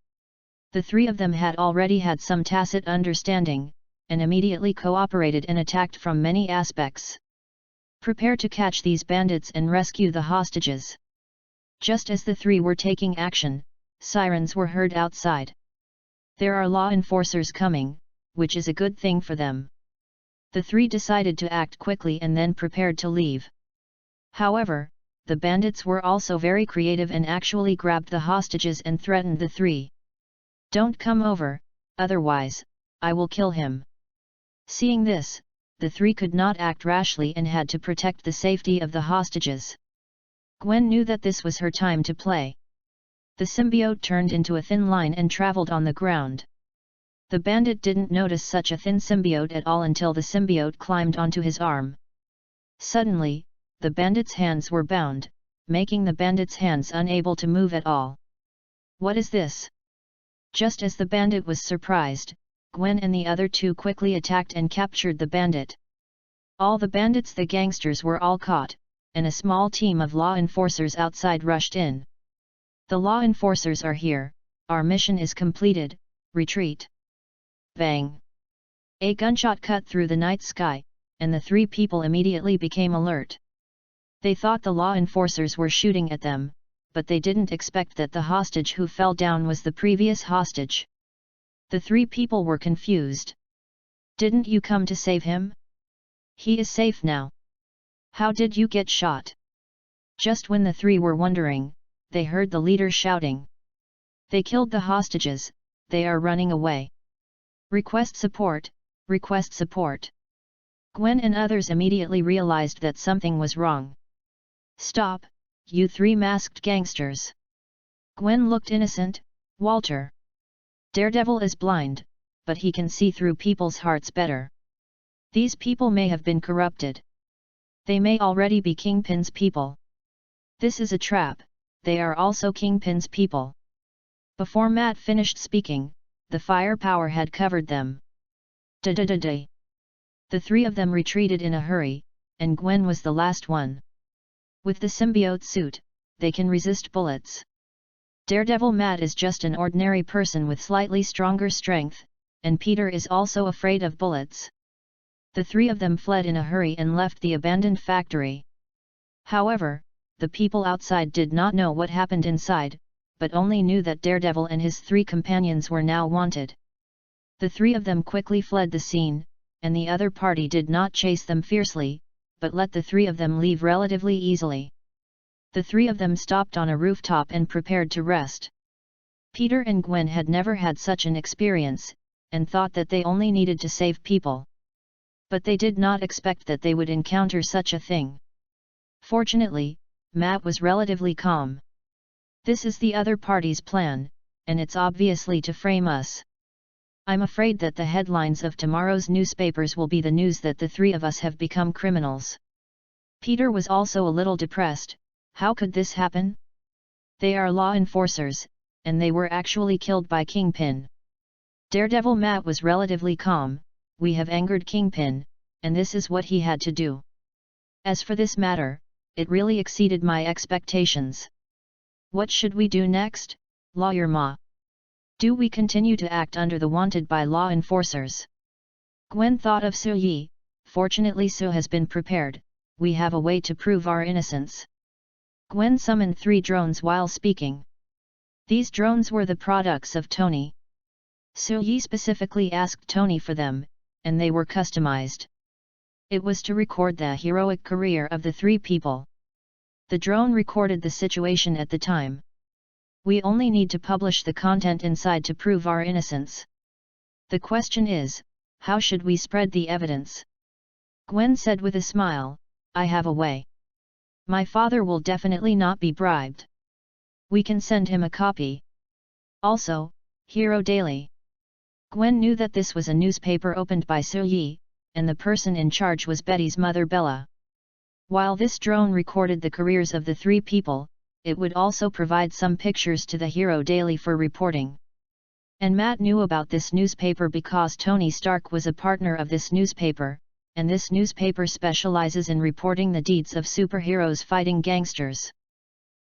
The 3 of them had already had some tacit understanding, and immediately cooperated and attacked from many aspects. Prepare to catch these bandits and rescue the hostages. Just as the 3 were taking action, sirens were heard outside. There are law enforcers coming, which is a good thing for them. The 3 decided to act quickly and then prepared to leave. However, the bandits were also very creative and actually grabbed the hostages and threatened the 3. Don't come over, otherwise, I will kill him. Seeing this, the 3 could not act rashly and had to protect the safety of the hostages. Gwen knew that this was her time to play. The symbiote turned into a thin line and traveled on the ground. The bandit didn't notice such a thin symbiote at all until the symbiote climbed onto his arm. Suddenly, the bandit's hands were bound, making the bandit's hands unable to move at all. What is this? Just as the bandit was surprised, Gwen and the other two quickly attacked and captured the bandit. All the bandits, the gangsters, were all caught, and a small team of law enforcers outside rushed in. The law enforcers are here, our mission is completed, retreat. Bang! A gunshot cut through the night sky, and the three people immediately became alert. They thought the law enforcers were shooting at them, but they didn't expect that the hostage who fell down was the previous hostage. The three people were confused. Didn't you come to save him? He is safe now. How did you get shot? Just when the three were wondering, they heard the leader shouting. They killed the hostages, they are running away. Request support, request support. Gwen and others immediately realized that something was wrong. Stop, you three masked gangsters. Gwen looked innocent. Walter. Daredevil is blind, but he can see through people's hearts better. These people may have been corrupted. They may already be Kingpin's people. This is a trap, they are also Kingpin's people. Before Matt finished speaking, the firepower had covered them. Da-da-da-da. The three of them retreated in a hurry, and Gwen was the last one. With the symbiote suit, they can resist bullets. Daredevil Matt is just an ordinary person with slightly stronger strength, and Peter is also afraid of bullets. The three of them fled in a hurry and left the abandoned factory. However, the people outside did not know what happened inside, but only knew that Daredevil and his three companions were now wanted. The three of them quickly fled the scene, and the other party did not chase them fiercely, but let the three of them leave relatively easily. The three of them stopped on a rooftop and prepared to rest. Peter and Gwen had never had such an experience, and thought that they only needed to save people. But they did not expect that they would encounter such a thing. Fortunately, Matt was relatively calm. This is the other party's plan, and it's obviously to frame us. I'm afraid that the headlines of tomorrow's newspapers will be the news that the three of us have become criminals. Peter was also a little depressed. How could this happen? They are law enforcers, and they were actually killed by Kingpin. Daredevil Matt was relatively calm. We have angered Kingpin, and this is what he had to do. As for this matter, it really exceeded my expectations. What should we do next, Lawyer Ma? Do we continue to act under the wanted by law enforcers? Gwen thought of Su Yi. Fortunately Su has been prepared, we have a way to prove our innocence. Gwen summoned 3 drones while speaking. These drones were the products of Tony. Su Yi specifically asked Tony for them, and they were customized. It was to record the heroic career of the 3 people. The drone recorded the situation at the time. We only need to publish the content inside to prove our innocence. The question is, how should we spread the evidence? Gwen said with a smile, I have a way. My father will definitely not be bribed. We can send him a copy. Also, Hero Daily. Gwen knew that this was a newspaper opened by Su Yi, and the person in charge was Betty's mother Bella. While this drone recorded the careers of the 3 people, it would also provide some pictures to the Hero Daily for reporting. And Matt knew about this newspaper because Tony Stark was a partner of this newspaper, and this newspaper specializes in reporting the deeds of superheroes fighting gangsters.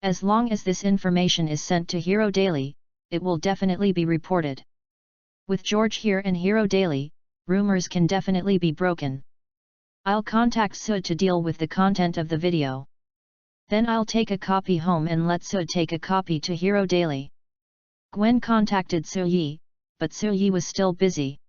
As long as this information is sent to Hero Daily, it will definitely be reported. With George here and Hero Daily, rumors can definitely be broken. I'll contact Sue to deal with the content of the video. Then I'll take a copy home and let Sue take a copy to Hero Daily. Gwen contacted Su Yi, but Su Yi was still busy.